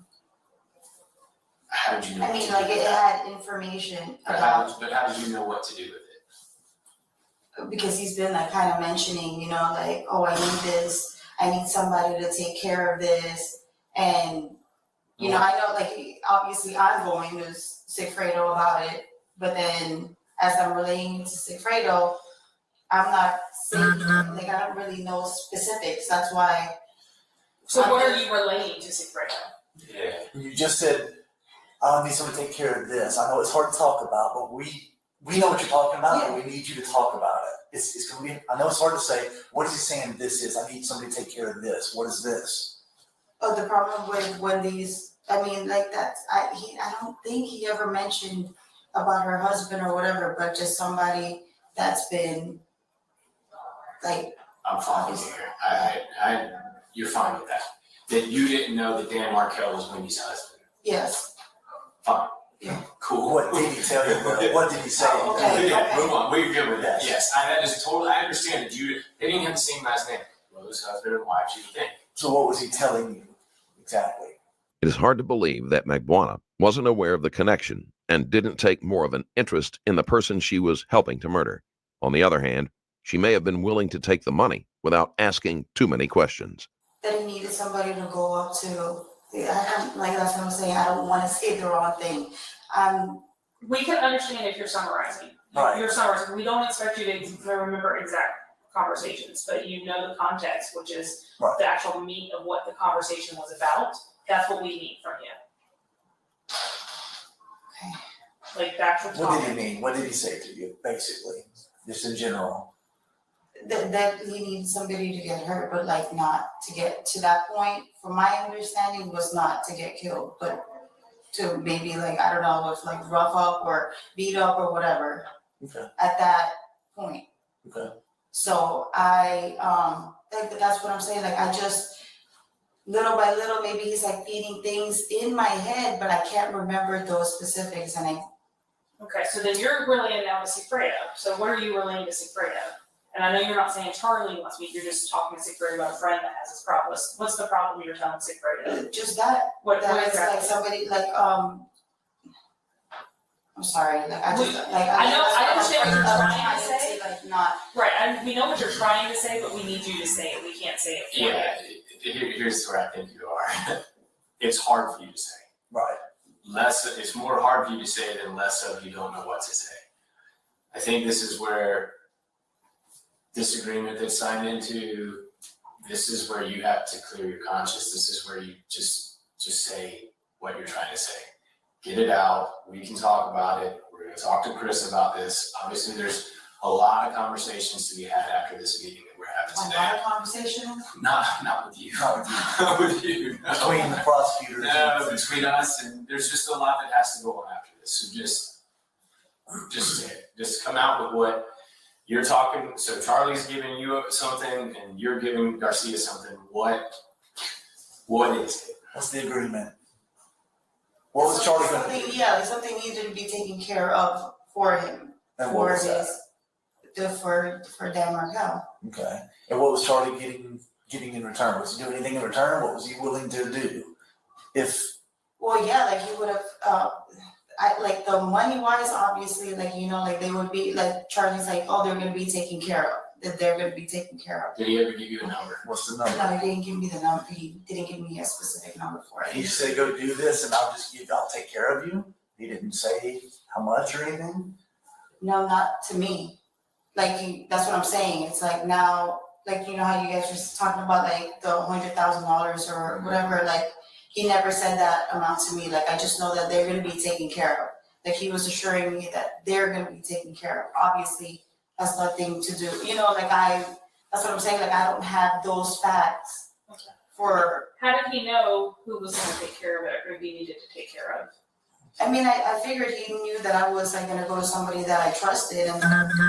How did you know? I mean, like it had information But about. how did you know what to do with it? Because he's been like kind of mentioning, like, oh, I need this, I need somebody to take care of this. And, I know like, obviously I'm going to Sigfredo about it, but then as I'm relating to Sigfredo, I'm not saying, like, I don't really know specifics. That's why. So what are you relaying to Sigfredo? Yeah. You just said, I need someone to take care of this. I know it's hard to talk about, but we know what you're talking about, and we need you to talk about it. It's gonna be. I know it's hard to say. What is he saying? This is. I need somebody to take care of this. What is this? Oh, the problem with Wendy's. I mean, like that's. I don't think he ever mentioned about her husband or whatever, but just somebody that's been like. I'm following here. you're fine with that. That you didn't know that Dan Markell was Wendy's husband. Yes. Fine. Yeah. Cool. What did he tell you? What did he say? Oh, okay. Yeah, move on. We're good with that. Yes. Yes, that is totally. I understand that they didn't have the same last name. Well, this husband and wife, you think. So what was he telling you exactly? It is hard to believe that Magbuana wasn't aware of the connection and didn't take more of an interest in the person she was helping to murder. On the other hand, she may have been willing to take the money without asking too many questions. That he needed somebody to go up to. Like that's what I'm saying. I don't want to say the wrong thing. We can understand if you're summarizing. Right. You're summarizing. We don't expect you to remember exact conversations, but you know the context, which is Right. the actual meat of what the conversation was about. That's what we need from you. Okay. Like the actual What did topic. he mean? What did he say to you, basically? Just in general? That he needed somebody to get hurt, but like not to get to that point. From my understanding, was not to get killed, but to maybe like I don't know, if like rough up or beat up or whatever. Okay. At that point. Okay. So I like that's what I'm saying. Like I just little by little, maybe he's like feeding things in my head, but I can't remember those specifics. And Okay, so then you're relaying now to Sigfredo. So what are you relaying to Sigfredo? And I know you're not saying Charlie wants me, you're just talking to Sigfredo about a friend that has this problem. What's the problem you're telling Sigfredo? just that What it's exactly? like somebody like I'm sorry, like I just like I understand what you're trying to I say. like not Right, we know what you're trying to say, but we need you to say it. We can't say it for you. Yeah, here's where I think you are. It's hard for you to say. Right. It's more hard for you to say than less of you don't know what to say. I think this is where this agreement that's signed into, this is where you have to clear your conscience. This is where you just say what you're trying to say. Get it out. We can talk about it. We're going to talk to Chris about this. Obviously, there's a lot of conversations to be had after this meeting that we're having a today. lot of conversation. Not with you. Not with you. No. Between the prosecutors. No, between us, and there's just a lot that has to go on after this. So just say it. Just come out with what you're talking. So Charlie's giving you something, and you're giving Garcia something. What is it? What's the agreement? What was Charlie going to do? Something, yeah, something needed to be taken care of for him. And For what was that? for Dan Markell. Okay. And what was Charlie getting in return? Was he doing anything in return? What was he willing to do? Well, yeah, like he would have, I like the money wise, obviously, like, you know, like they would be, like Charlie's like, oh, they're gonna be taken care of, that they're gonna be taken care of. Did he ever give you a number? What's the number? No, he didn't give me the number, he didn't give me a specific number for He it. just said, go do this and I'll take care of you. He didn't say how much or anything. No, not to me. Like, that's what I'm saying, it's like now, like, you know how you guys were talking about like the $100,000 or whatever, like, he never said that amount to me, like, I just know that they're gonna be taken care of. Like, he was assuring me that they're gonna be taken care of, obviously, has nothing to do, you know, like that's what I'm saying, like, I don't have those facts for, How did he know who was gonna take care of it or who he needed to take care of? I mean, I figured he knew that I was like gonna go to somebody that I trusted and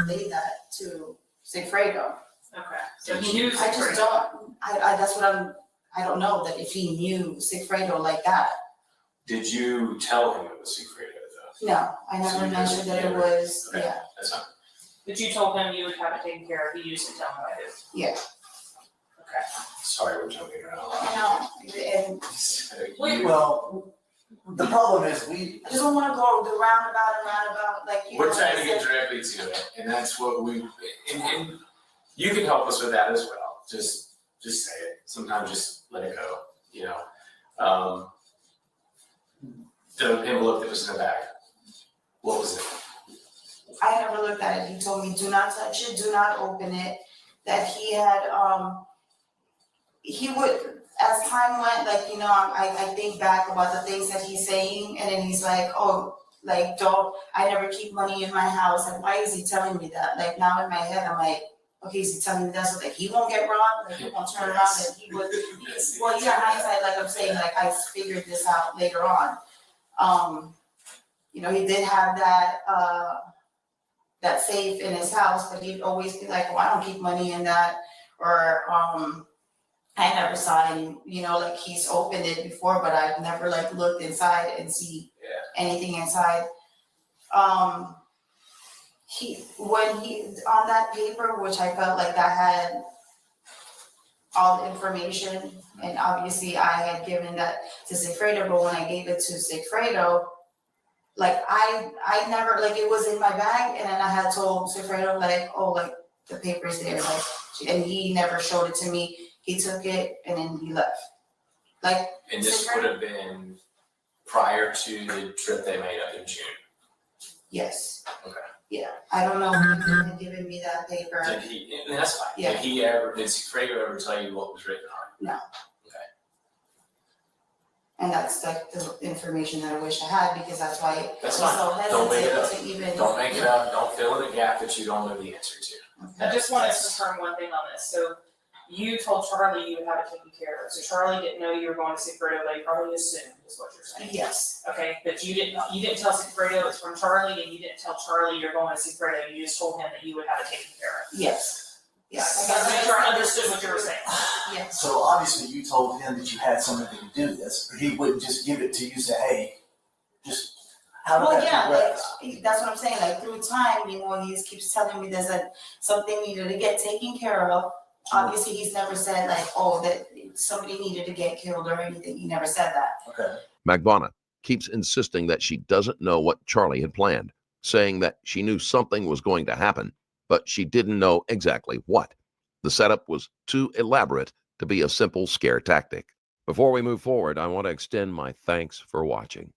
relay that to Sigfredo. Okay, so he knew I just don't, that's what I don't know, that if he knew Sigfredo like that. Did you tell him it was Sigfredo though? No, I So never you mentioned just- that it was, Okay. yeah, That's fine. But you told him you would have it taken care of, he used to tell him what it is. yeah, Okay. Sorry, we're jumping around a lot. I know, and Wait, Well, the problem is we, I just don't wanna go the roundabout, like, you know. We're trying to it's get like- directly to it, and that's what and you can help us with that as well. Just say it. Sometimes just let it go, you know. The envelope that was in the bag, what was it? I never looked at it, he told me, do not touch it, do not open it, that he had, he would, as time went, like, you know, I think back about the things that he's saying, and then he's like, oh, like, I never keep money in my house, and why is he telling me that? Like, now in my head, I'm like, okay, is he telling me that so that he won't get robbed, like, he won't turn around, and he would, Yes. well, yeah, hindsight, like I'm saying, like, I figured this out later on. You know, he did have that safe in his house, but he'd always be like, well, I don't keep money in that, or, I never saw any, you know, like he's opened it before, but I've never like looked inside and see anything inside. When he, on that paper, which I felt like that had all the information, and obviously I had given that to Sigfredo, but when I gave it to Sigfredo, like I never, like it was in my bag, and then I had told Sigfredo like, oh, like the paper's there, like, and he never showed it to me. He took it and then he left. Like, And this would have been prior to the trip they made up in June. yes. Okay. Yeah, I don't know if he had given me that paper. Did he, and that's fine. Yeah. Did Sigfredo ever tell you what was written on it? No. Okay. And that's like the information that I wish I had, because that's why I That's was fine. so Don't make it hesitant up. to even. Don't make it up. Don't fill in a gap that you don't know the answer to. I just want to confirm one thing on this. So you told Charlie you would have it taken care of. So Charlie didn't know you were going to Sigfredo, but he probably assumed is what you're saying. Yes. Okay, but you didn't tell Sigfredo it's from Charlie, and you didn't tell Charlie you're going to Sigfredo. You just told him that you would have it taken care of. Yes. I gotta make sure I understood what you were saying. Yes. So obviously you told him that you had somebody that could do this, but he wouldn't just give it to you and say, hey, just how did Well, that yeah, progress? like, that's what I'm saying, like through time, you know, he just keeps telling me there's something needed to get taken care of. Obviously, he's never said like, oh, that somebody needed to get killed or anything. He never said that. Okay. Magvana keeps insisting that she doesn't know what Charlie had planned, saying that she knew something was going to happen, but she didn't know exactly what. The setup was too elaborate to be a simple scare tactic. Before we move forward, I want to extend my thanks for watching.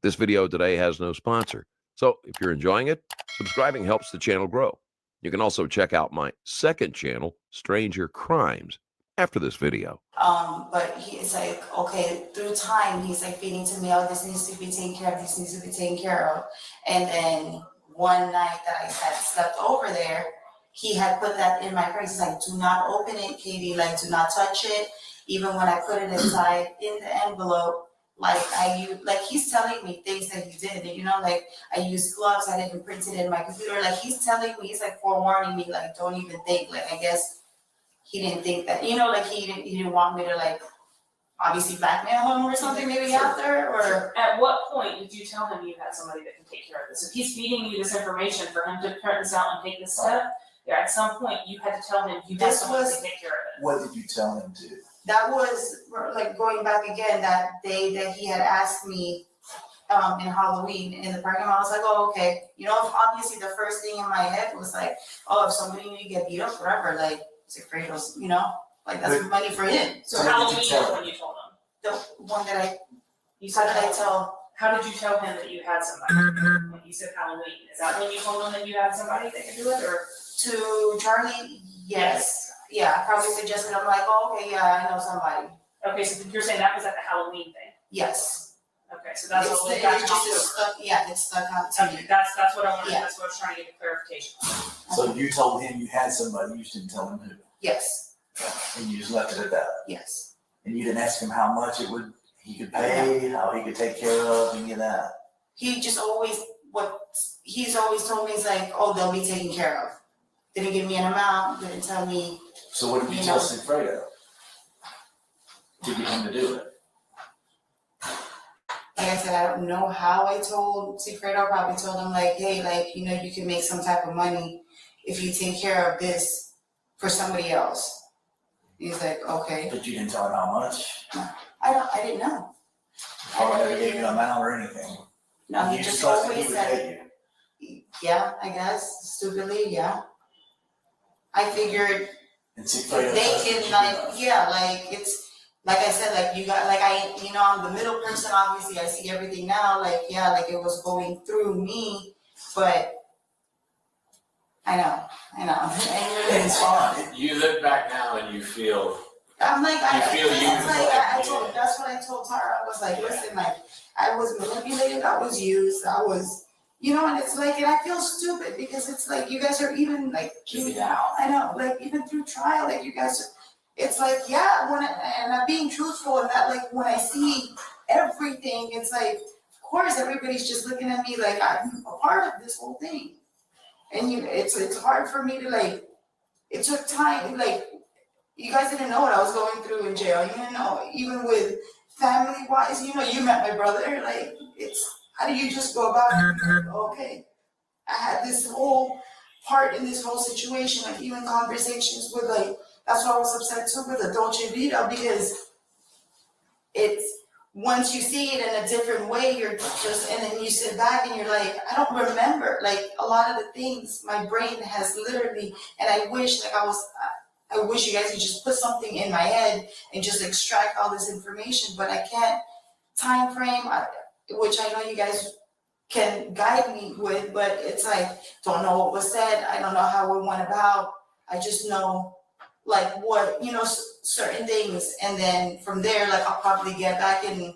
This video today has no sponsor, so if you're enjoying it, subscribing helps the channel grow. You can also check out my second channel, Stranger Crimes, after this video. But he's like, okay, through time, he's like feeding to me, oh, this needs to be taken care of, this needs to be taken care of. And then one night that I had slept over there, he had put that in my face. He's like, do not open it, Katie, like, do not touch it. Even when I put it inside in the envelope, like he's telling me things that he did, you know, like I used gloves, I didn't print it in my computer. Like he's telling me, he's like forewarning me, like, don't even think, like, I guess he didn't think that, you know, like he didn't want me to like obviously blackmail him or something maybe after, or. At what point did you tell him you had somebody that can take care of this? If he's feeding you this information for him to print this out and take this step, yeah, at some point you had to tell him you had someone to take care of it. What did you tell him to? That was like going back again that day that he had asked me in Halloween in the parking lot. I was like, oh, okay. You know, obviously the first thing in my head was like, oh, if somebody need to get beat up forever, like Sigfredo's, you know, like that's money for him. So Halloween is when you told him? The one that You said how did I tell? How did you tell him that you had somebody? When you said Halloween, is that when you told him that you had somebody that could do it, or? To Charlie, yes. Yeah, I probably suggested, I'm like, oh, okay, yeah, I know somebody. Okay, so you're saying that was at the Halloween thing? Yes. Okay, so that's It's- what we it got just to stuck, yeah, it's stuck out to Okay, me. that's what I wanted, Yeah. that's what I was trying to get the clarification on. So you told him you had somebody, you just didn't tell him who, Yes, and you just left it at that. yes. And you didn't ask him how much he could pay, how he could take care of, any of that. He just always, he's always told me is like, oh, they'll be taken care of. Didn't give me an amount, didn't tell me. So what did you tell Sigfredo to get him to do it? Like I said, I don't know how I told Sigfredo. I probably told him like, hey, like, you know, you can make some type of money if you take care of this for somebody else. He's like, okay. But you didn't tell him how much? I didn't know. Or never gave you an amount or anything? No, he You just trusted always he would said, pay you. yeah, I guess, stupidly, yeah. I figured And Sigfredo they trusted can you like, enough. yeah, like it's, like I said, like you got, like you know, I'm the middle person, obviously, I see everything now, like, yeah, like it was going through me, but I know. And it's fine. You look back now and you feel. I'm like, I told, that's what I told Tara, I was like, listen, like, I was manipulated, I was used, I was, you know, and it's like, and I feel stupid because it's like, you guys are even like, I know, like, even through trial, like, you guys are, it's like, yeah, and I'm being truthful and that, like, when I see everything, it's like, of course, everybody's just looking at me like I'm a part of this whole thing. And it's hard for me to like, it took time, like, You guys didn't know what I was going through in jail. You didn't know, even with family-wise, you know, you met my brother. Like, how do you just go about it? Okay, I had this whole part in this whole situation, like even conversations with that's why I was upset too with the Dolce Vita, because it's, once you see it in a different way, you're just, and then you sit back and you're like, I don't remember, like, a lot of the things my brain has literally, and I wish, I wish you guys could just put something in my head and just extract all this information, but I can't time frame, which I know you guys can guide me with, but it's like, don't know what was said, I don't know how it went about, I just know like what, you know, certain things, and then from there, like I'll probably get back in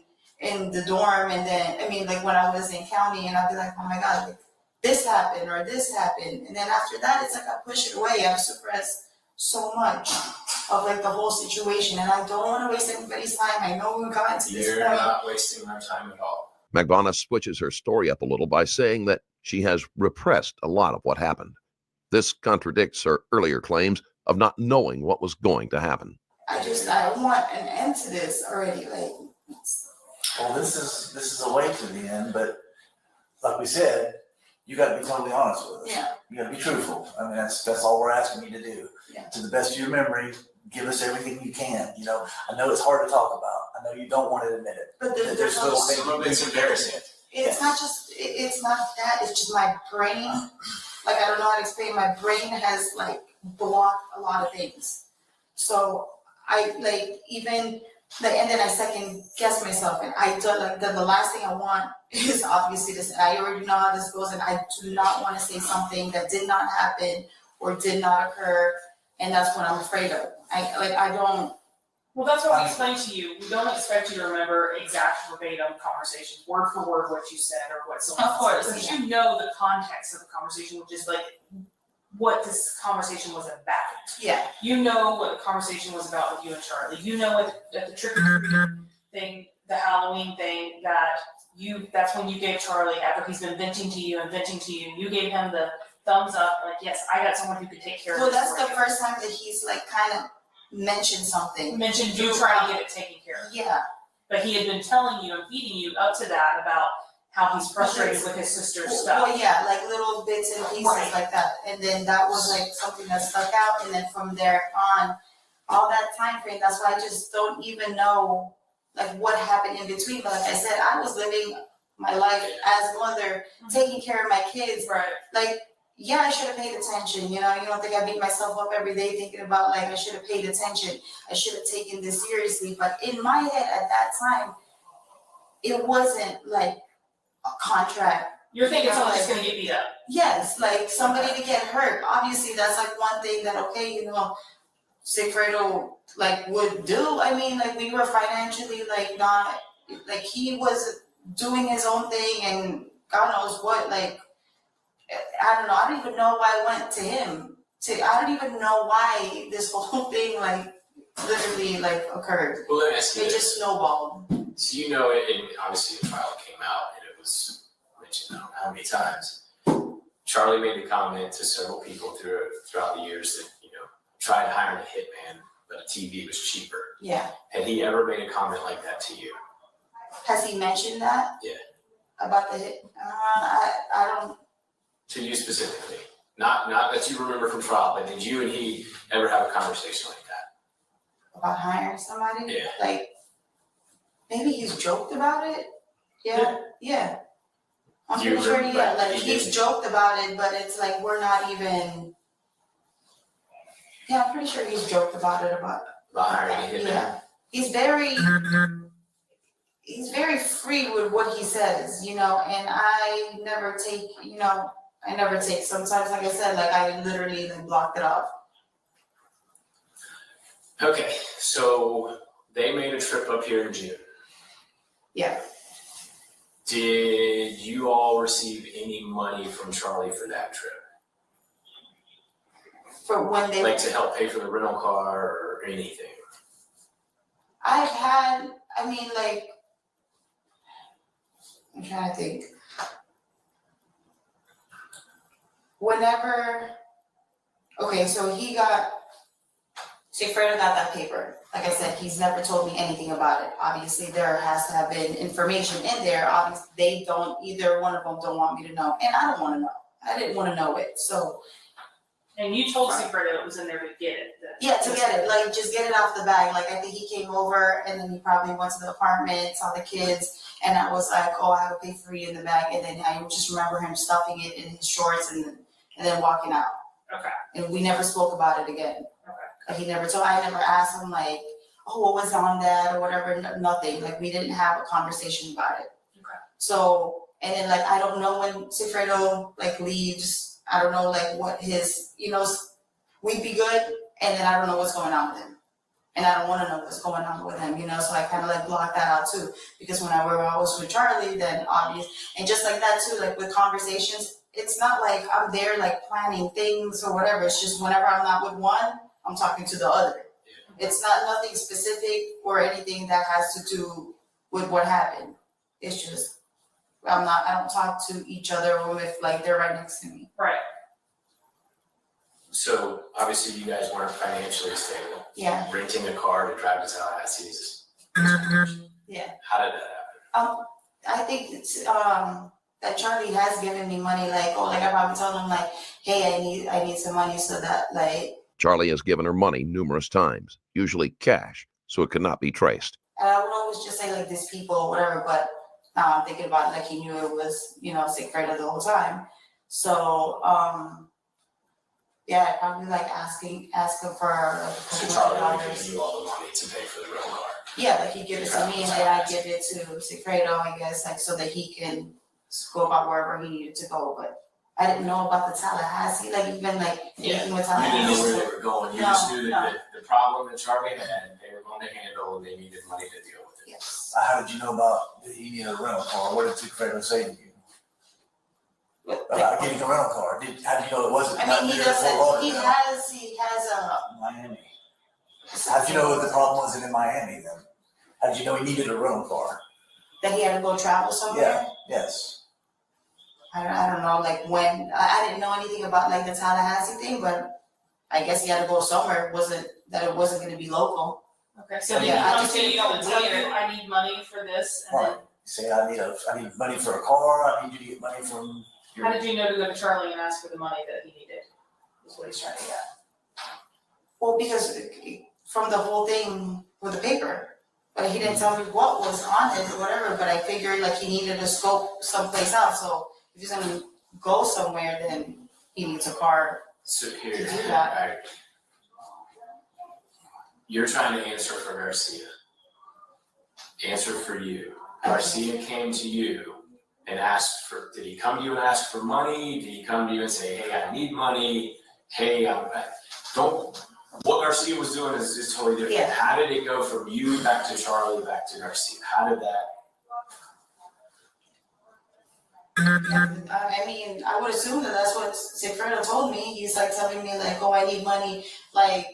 the dorm, and then, I mean, like when I was in county, and I'll be like, oh my God, like, this happened, or this happened, and then after that, it's like I push it away, I've suppressed so much of like the whole situation, and I don't want to waste anybody's time. I know we got into this point. You're not wasting our time at all. McDonough switches her story up a little by saying that she has repressed a lot of what happened. This contradicts her earlier claims of not knowing what was going to happen. I want an end to this already. Like, Well, this is a way to the end, but like we said, you got to be totally honest with us. yeah, You got to be truthful. I mean, that's all we're asking you to do. Yeah. To the best of your memory, give us everything you can. You know, I know it's hard to talk about. I know you don't want to admit it. but There's there's little also, things. Some of it's embarrassing. it's not just, it's not that, it's just my brain, like, I don't know how to explain, my brain has like blocked a lot of things. So I like, even like, and then I second guess myself, and I don't, like, the last thing I want is obviously this, I already know how this goes, and I do not want to say something that did not happen or did not occur, and that's what I'm afraid of. I don't. Well, that's what we explained to you. We don't expect you to remember exact verbatim conversations, word for word what you said or what someone Of course, said. Because yeah. you know the context of the conversation, which is like what this conversation was about. Yeah. You know what the conversation was about with you and Charlie. You know what the trick or treat thing, the Halloween thing, that's when you gave Charlie, after he's been venting to you, you gave him the thumbs up, like, yes, I got someone who could take care of Well, this that's for the you. first time that he's like kind of mentioned something. Mentioned you trying to get it taken care of. Yeah. But he had been telling you and feeding you up to that about how he's frustrated with his sister's stuff. Well, yeah, like little bits and pieces Right. like that. And then that was like something that stuck out. And then from there on, all that time frame, that's why I just don't even know like what happened in between. But like I said, I was living my life as a mother, taking care of my kids. Right. Like, yeah, I should have paid attention. You know, you don't think I beat myself up every day thinking about like I should have paid attention. I should have taken this seriously. But in my head at that time, it wasn't like a contract. You're thinking someone's just gonna get beat up. Yes, like somebody to get hurt. Obviously, that's like one thing that, okay, you know, Sigfredo like would do. I mean, like we were financially like not, like he was doing his own thing and God knows what, like, I don't know. I don't even know why I went to him. I don't even know why this whole thing like literally like occurred. Well, let me ask you It this. just snowballed. So you know it, and obviously the trial came out and it was mentioned I don't know how many times. Charlie made a comment to several people throughout the years that, you know, tried hiring a hitman, but a TV was cheaper. Yeah. Had he ever made a comment like that to you? Has he mentioned that? Yeah. About the hit? I don't. To you specifically? Not that you remember from trial, but did you and he ever have a conversation like that? About hiring somebody? Yeah. Like, maybe he's joked about it? Yeah. I'm Do you pretty sure, remember, yeah, like, like he he's did? joked about it, but it's like, we're not even, yeah, I'm pretty sure he's joked about it, About hiring a hitman? yeah. He's very free with what he says, you know, and I never take, sometimes, like I said, like I literally like blocked it off. Okay, so they made a trip up here in June. Yeah. Did you all receive any money from Charlie for that trip? For when they. Like to help pay for the rental car or anything? I've had, I mean, like, I'm trying to think. Whenever, okay, so he got Sigfredo got that paper. Like I said, he's never told me anything about it. Obviously, there has to have been information in there. Obviously, they don't, either one of them don't want me to know, and I don't wanna know. I didn't wanna know it, so. And you told Sigfredo it was in there to get it. Yeah, to get it, like, just get it off the bag. Like, I think he came over and then he probably went to the apartment, saw the kids, and I was like, oh, I have a paper for you in the bag. And then I just remember him stuffing it in his shorts and then walking out. Okay. And we never spoke about it again. Okay. Like, I never asked him, like, oh, what was on that or whatever, nothing. Like, we didn't have a conversation about it. Okay. So, and then, like, I don't know when Sigfredo, like, leaves. I don't know, like, what his, we'd be good, and then I don't know what's going on with him. And I don't wanna know what's going on with him, so I kinda like block that out too. Because when I was with Charlie, then obvious, and just like that too, like with conversations, it's not like I'm there like planning things or whatever, it's just whenever I'm not with one, I'm talking to the other. It's not nothing specific or anything that has to do with what happened. It's just, I don't talk to each other if like they're right next to me. Right. So obviously you guys weren't financially stable. Yeah. Renting a car to drive to Tallahassee is. Yeah. How did that happen? I think it's that Charlie has given me money, like I probably told him like, hey, I need some money so that like. Charlie has given her money numerous times, usually cash, so it could not be traced. And I would always just say like these people or whatever, but now I'm thinking about it, like he knew it was, Sigfredo the whole time. So yeah, probably like asking for like So $200. Charlie would give you all the money to pay for the rental car. Yeah, like he give it to me and then I give it to Sigfredo, I guess, like so that he can go about wherever he needed to go. But I didn't know about the Tallahassee, like even like anything with You didn't know Tallahassee. where they were going, you just knew that the problem that Charlie had, they were going to handle and they needed money to deal with it. Yes. How did you know about that he needed a rental car? What did Sigfredo say to you? About getting a rental car? How did you know it wasn't? I mean, he has a. Miami. How'd you know the problem wasn't in Miami then? How did you know he needed a rental car? That he had to go travel somewhere? Yes. I don't know, like when, I didn't know anything about like the Tallahassee thing, but I guess he had to go somewhere, it wasn't gonna be local. Okay, so did he Yeah, I come just to didn't you know and the tell you, weird. I need money for this, and then, Right. Say, I need money for a car, I need you to get money from your. how did you know to go to Charlie and ask for the money that he needed? Is what he's trying to get. Well, because from the whole thing with the paper, but he didn't tell me what was on it or whatever, but I figured like he needed to scope someplace out, so if he's gonna go somewhere, then he needs a car. So here, To do that. you're trying to answer for Garcia. Answer for you. Garcia came to you and did he come to you and ask for money? Did he come to you and say, hey, I need money? Hey, what Garcia was doing is totally different. Yeah. How did it go from you back to Charlie, back to Garcia? How did that? I mean, I would assume that that's what Sigfredo told me. He's like telling me like, oh, I need money, like,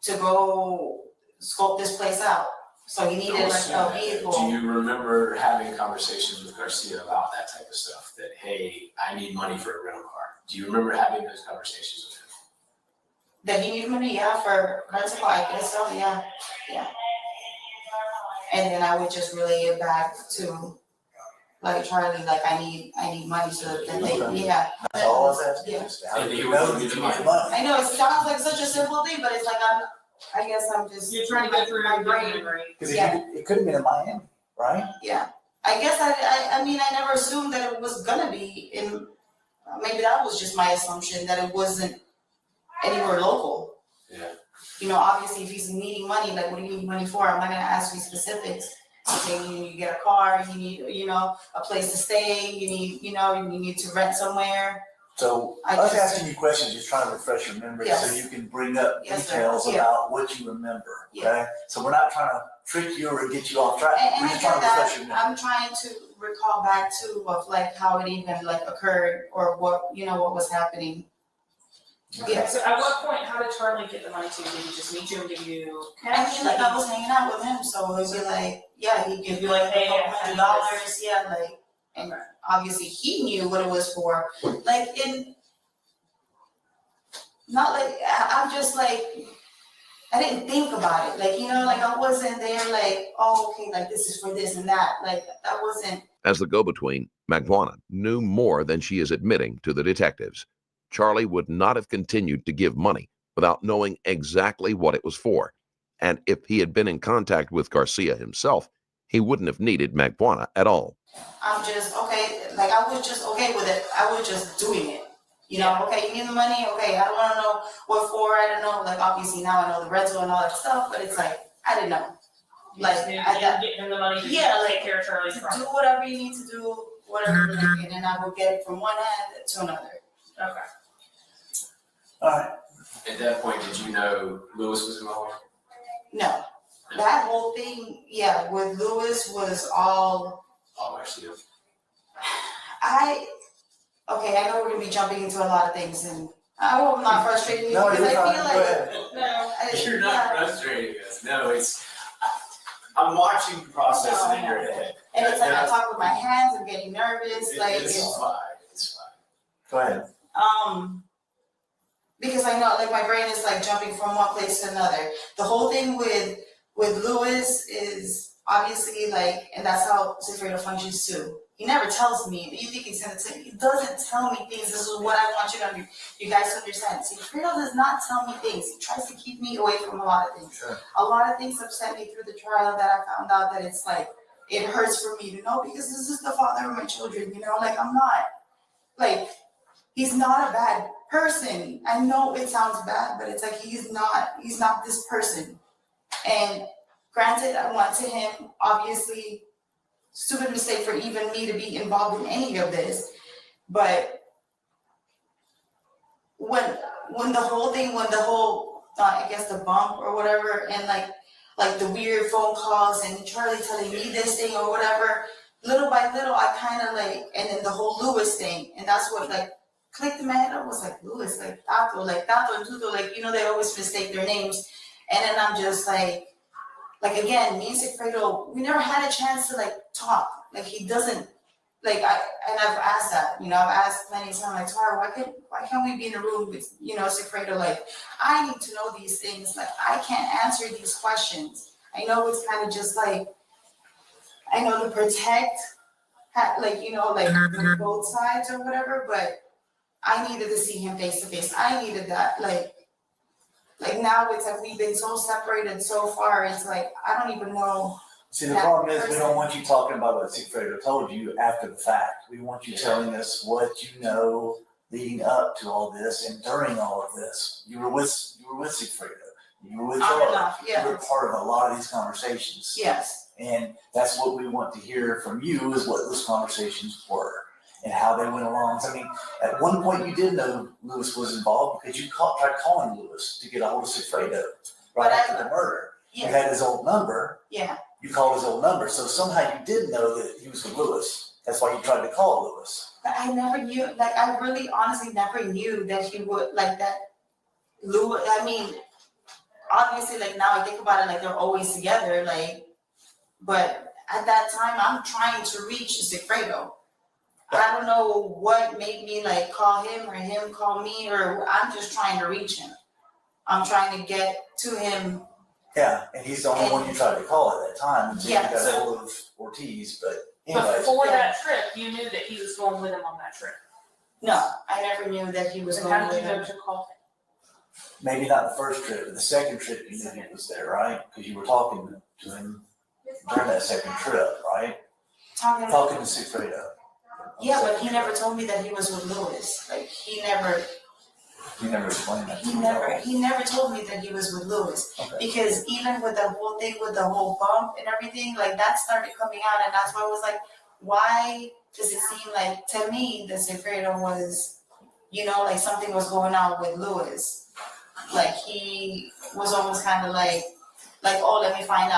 to go scope this place out. So he needed like a vehicle. Do you remember having conversations with Garcia about that type of stuff? That, hey, I need money for a rental car. Do you remember having those conversations with him? That he needed money, yeah, for rental, I guess so, yeah. And then I would just relay it back to like Charlie, like I need money so that they, yeah. That's all I was asking. Yeah. How And did he you would know give that you you the needed money. money? I know, it sounds like such a simple thing, but it's like I guess I'm just. You're trying to go through my your brain. memory. Because Yeah. it could have been in Miami, right? Yeah, I guess I mean, I never assumed that it was gonna be in, maybe that was just my assumption, that it wasn't anywhere local. Yeah. Obviously, if he's needing money, like, what do you need money for? I'm not gonna ask you specifics. Say you need to get a car, you need, a place to stay, you need to rent somewhere. So I I was just- asking you questions, just trying to refresh your memory so Yes. you can bring up Yes, sir. details Yeah. about what you remember, Yeah. okay? So we're not trying to trick you or get you off track, And we're I just get trying to refresh your that, memory. I'm trying to recall back too of like how it even like occurred or what was happening. Yeah. So at what point, how did Charlie get the money to you? Did he just meet you and give you I cash? mean, like I was hanging out with him, so it'd be like, yeah, he'd give you like Hey, a couple I $100, yeah, like, and obviously he knew what it was for. Like not like, I'm just like, I didn't think about it. Like, you know, like I wasn't there like, oh, okay, like this is for this and that. Like that wasn't. As the go-between, Magwana knew more than she is admitting to the detectives. Charlie would not have continued to give money without knowing exactly what it was for. And if he had been in contact with Garcia himself, he wouldn't have needed Magwana at all. I'm just, okay, like I was just okay with it. I was just doing it. You know, okay, you need the money, okay, I don't want to know what for, I don't know, like obviously now I know the rental and all that stuff, but it's like, I didn't know. Like, I got, get him the money to yeah, take care of Charlie's do problem. whatever you need to do, whatever, like, and then I will get it from one hand to another. Okay. All right. At that point, did you know Lewis was involved? No, that whole thing, yeah, with Lewis was all, Oh, actually, okay, I know we're gonna be jumping into a lot of things, and I hope I'm not frustrating you, No, because you're I fine. feel Go like. ahead. you're not frustrating us. No, I'm watching you process it in your head. And it's like I talk with my hands, I'm getting nervous, like It's fine. It's fine. Go ahead. because I know like my brain is like jumping from one place to another. The whole thing with Lewis is obviously like, and that's how Sigfredo functions too. He never tells me. You think he's gonna tell me? He doesn't tell me things. This is what I want you guys to understand. Sigfredo does not tell me things. He tries to keep me away from a lot of things. Sure. A lot of things upset me through the trial that I found out that it's like it hurts for me to know because this is the father of my children. You know, like I'm not like he's not a bad person. I know it sounds bad, but it's like he's not this person. And granted, I went to him, obviously, stupid mistake for even me to be involved in any of this. But when the whole I guess the bump or whatever, and like the weird phone calls and Charlie telling me this thing or whatever, little by little, I kind of like, and then the whole Lewis thing, and that's what like clicked in my head. I was like, Lewis, like Tato and Tuto, like, you know, they always mistake their names. And then I'm just like again, me and Sigfredo, we never had a chance to like talk. Like he doesn't, like I've asked that, you know, I've asked plenty of times, like, Tara, why can't we be in a room with, you know, Sigfredo? Like, I need to know these things. Like, I can't answer these questions. I know it's kind of just like, I know to protect, like, you know, like both sides or whatever, but I needed to see him face to face. I needed that, like now it's like we've been so separated so far. It's like I don't even know. See, the problem is we don't want you talking about what Sigfredo told you after the fact. We want you telling us what you know leading up to all this and during all of this. You were with Sigfredo. You were with Charlie. Yeah. You were part of a lot of these conversations. Yes. And that's what we want to hear from you is what those conversations were and how they went along. I mean, at one point you did know Lewis was involved because you tried calling Lewis to get a hold of Sigfredo right after the murder. Yeah. You had his old number. Yeah. You called his old number. So somehow you did know that he was with Lewis. That's why you tried to call Lewis. But I never knew, like I really honestly never knew that he would, like that Lewis, I mean, obviously like now I think about it, like they're always together, like, but at that time I'm trying to reach Sigfredo. I don't know what made me like call him or him call me, or I'm just trying to reach him. I'm trying to get to him. Yeah, and he's the only one you tried to call at that time until you got a hold of Ortiz. But anyways. Before that trip, you knew that he was going with him on that trip. No, I never knew that he was So going how with did you him. go to call him? Maybe not the first trip, but the second trip you knew he was there, right? Because you were talking to him during that second trip, right? Talking to Sigfredo. Yeah, but he never told me that he was with Lewis. Like he never explained that. He never told me that he was with Lewis. Okay. Because even with the whole thing with the whole bump and everything, like that started coming out, and that's why I was like, why does it seem like to me that Sigfredo was, you know, like something was going on with Lewis? Like he was almost kind of like, oh, let me find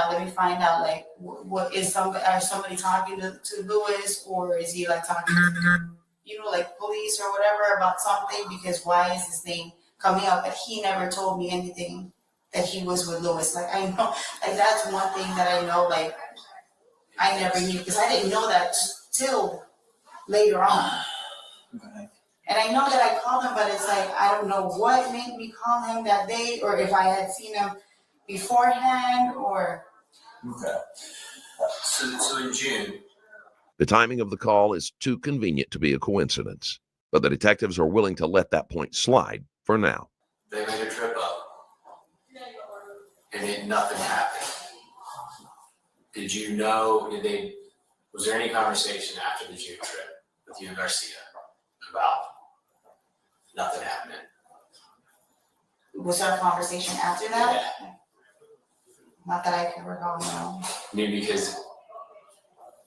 out, like, what is somebody talking to Lewis, or is he like talking to, you know, like police or whatever about something, because why is his name coming up? But he never told me anything that he was with Lewis. Like I know, like that's one thing that I know, like I never knew, because I didn't know that till later on. Okay. And I know that I called him, but it's like, I don't know what made me call him that day, or if I had seen him beforehand or? Okay. So in June, The timing of the call is too convenient to be a coincidence, but the detectives are willing to let that point slide for now. they made a trip up and then nothing happened. Did you know, was there any conversation after the June trip with you and Garcia about nothing happening? Was there a conversation after that? Yeah. Not that I can recall, no. I mean, because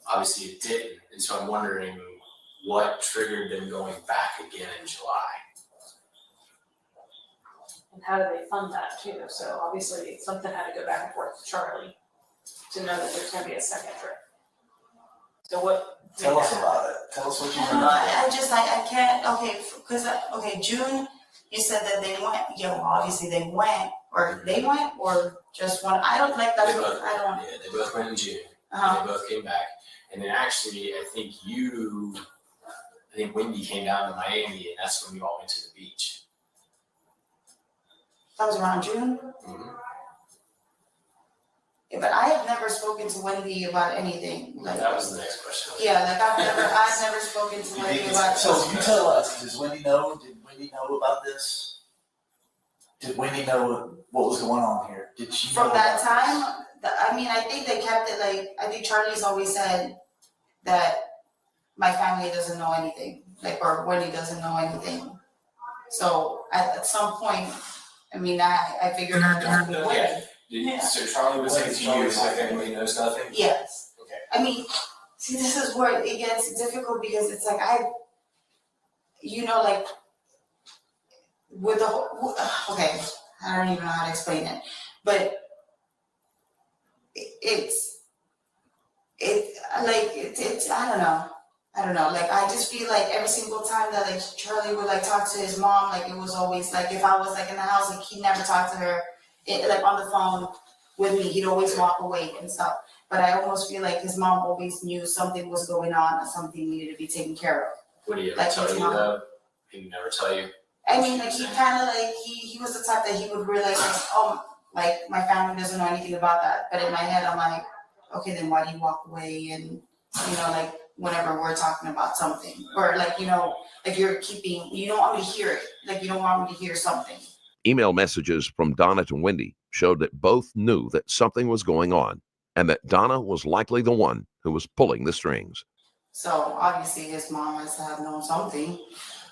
obviously it didn't, and so I'm wondering what triggered them going back again in July. And how do they fund that too? So obviously something had to go back and forth to Charlie to know that there's gonna be a second trip. So what? Tell us about it. Tell us what you I don't know, remember. I just like, I can't, okay, because, okay, June, you said that they went, yeah, well, obviously they went, or just one, I don't like that, They both, I don't. yeah, they both went in June, Uh-huh. and they both came back. And then actually, I think Wendy came down to Miami, and that's when we all went to the beach. That was around June? Mhm. Yeah, but I have never spoken to Wendy about anything, like, That was the next question. yeah, like I've never spoken to Wendy about. So you tell us, does Wendy know, did Wendy know about this? Did Wendy know what was going on here? Did she know From that about this? time, I mean, I think they kept it like, I think Charlie's always said that my family doesn't know anything, like, or Wendy doesn't know anything. So at some point, I mean, I figured out that we would. Yeah. So Charlie was saying to you, it's like everybody knows nothing? Yes. Okay. I mean, see, this is where it gets difficult because it's like like with the whole, okay, I don't even know how to explain it, but it's I don't know, like, I just feel like every single time that, like, Charlie would, like, talk to his mom, like, it was always, like, if I was, like, in the house, like, he never talked to her, like, on the phone with me, he'd always walk away and stuff, but I almost feel like his mom always knew something was going on and something needed to be taken care of. Would he ever Like, tell his you mom. though? He would never tell you? I mean, like, he kind of, like, he was the type that he would realize, like, oh, like, my family doesn't know anything about that, but in my head, I'm like, okay, then why do you walk away and, you know, like, whenever we're talking about something, or like, you know, like you don't want me to hear it, like you don't want me to hear something. Email messages from Donna to Wendy showed that both knew that something was going on and that Donna was likely the one who was pulling the strings. So obviously his mom must have known something.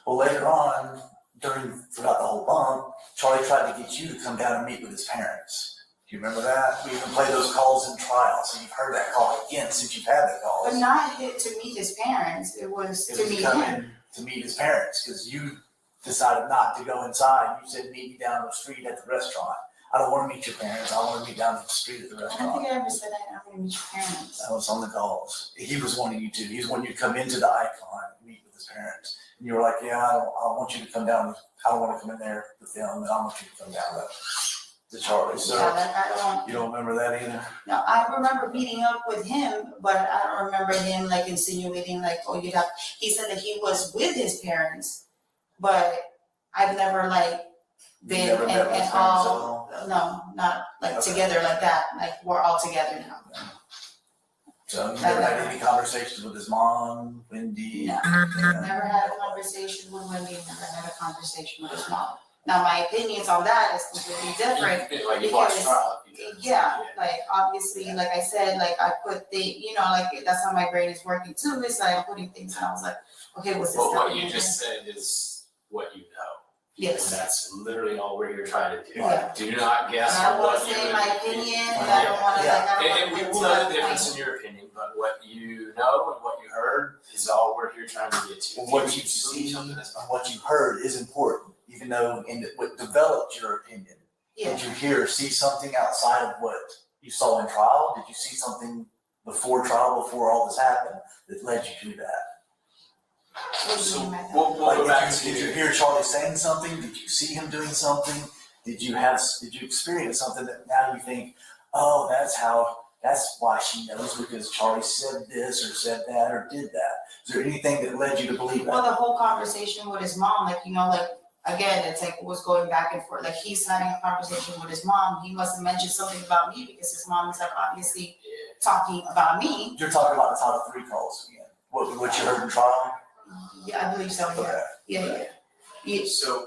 Well, later on, throughout the whole bump, Charlie tried to get you to come down and meet with his parents. Do you remember that? We even played those calls in trial, so you've heard that call again since you've had the calls. But not to meet his parents, it was to meet him. To meet his parents, because you decided not to go inside. You said, meet me down the street at the restaurant. I don't want to meet your parents. I want to meet down the street at the I don't restaurant. think I ever said I'm going to meet your parents. That was on the calls. He was wanting you to. He was wanting you to come into the icon and meet with his parents. And you were like, yeah, I want you to come down. I don't want to come in there with them, and I want you to come down to Charlie. So you don't remember that either? No, I remember meeting up with him, but I don't remember him like insinuating like, oh, he said that he was with his parents, but I've never like been never met with his parents at all? No, not like Okay. together like that, like we're all together now. So you never had any conversations with his mom, Wendy? No. Never had a conversation with Wendy, never had a conversation with his mom. Now, my opinions on that is completely different. Like you watched Because, trial. yeah, like obviously, like I said, like I put like that's how my brain is working too. It's like I'm putting things and I was like, okay, what's this? But what happening? you just said is what you know. And Yes. that's literally all we're here trying to do. Yeah. Do not guess And I on don't wanna what you say would- my opinion, and I don't wanna like, I And don't we wanna. will know the difference in your opinion, but what you know and what you heard is all we're here trying to get to. Well, what If you believe see something, that's fine. and what you heard is important, even though what developed your opinion. Yeah. Did you see something outside of what you saw in trial? Did you see something before trial, before all this happened, that led you to that? What do you So mean by that? we'll go back to. Did you hear Charlie saying something? Did you see him doing something? Did you experience something that now you think, oh, that's why she knows, because Charlie said this or said that or did that? Is there anything that led you to believe Well, that? the whole conversation with his mom, like, like again, it's like was going back and forth. Like he's having a conversation with his mom. He must have mentioned something about me because his mom is like obviously talking about me. You're talking about the Title III calls again. What you heard in trial? Yeah, I believe so. Yeah. Okay. Yeah. So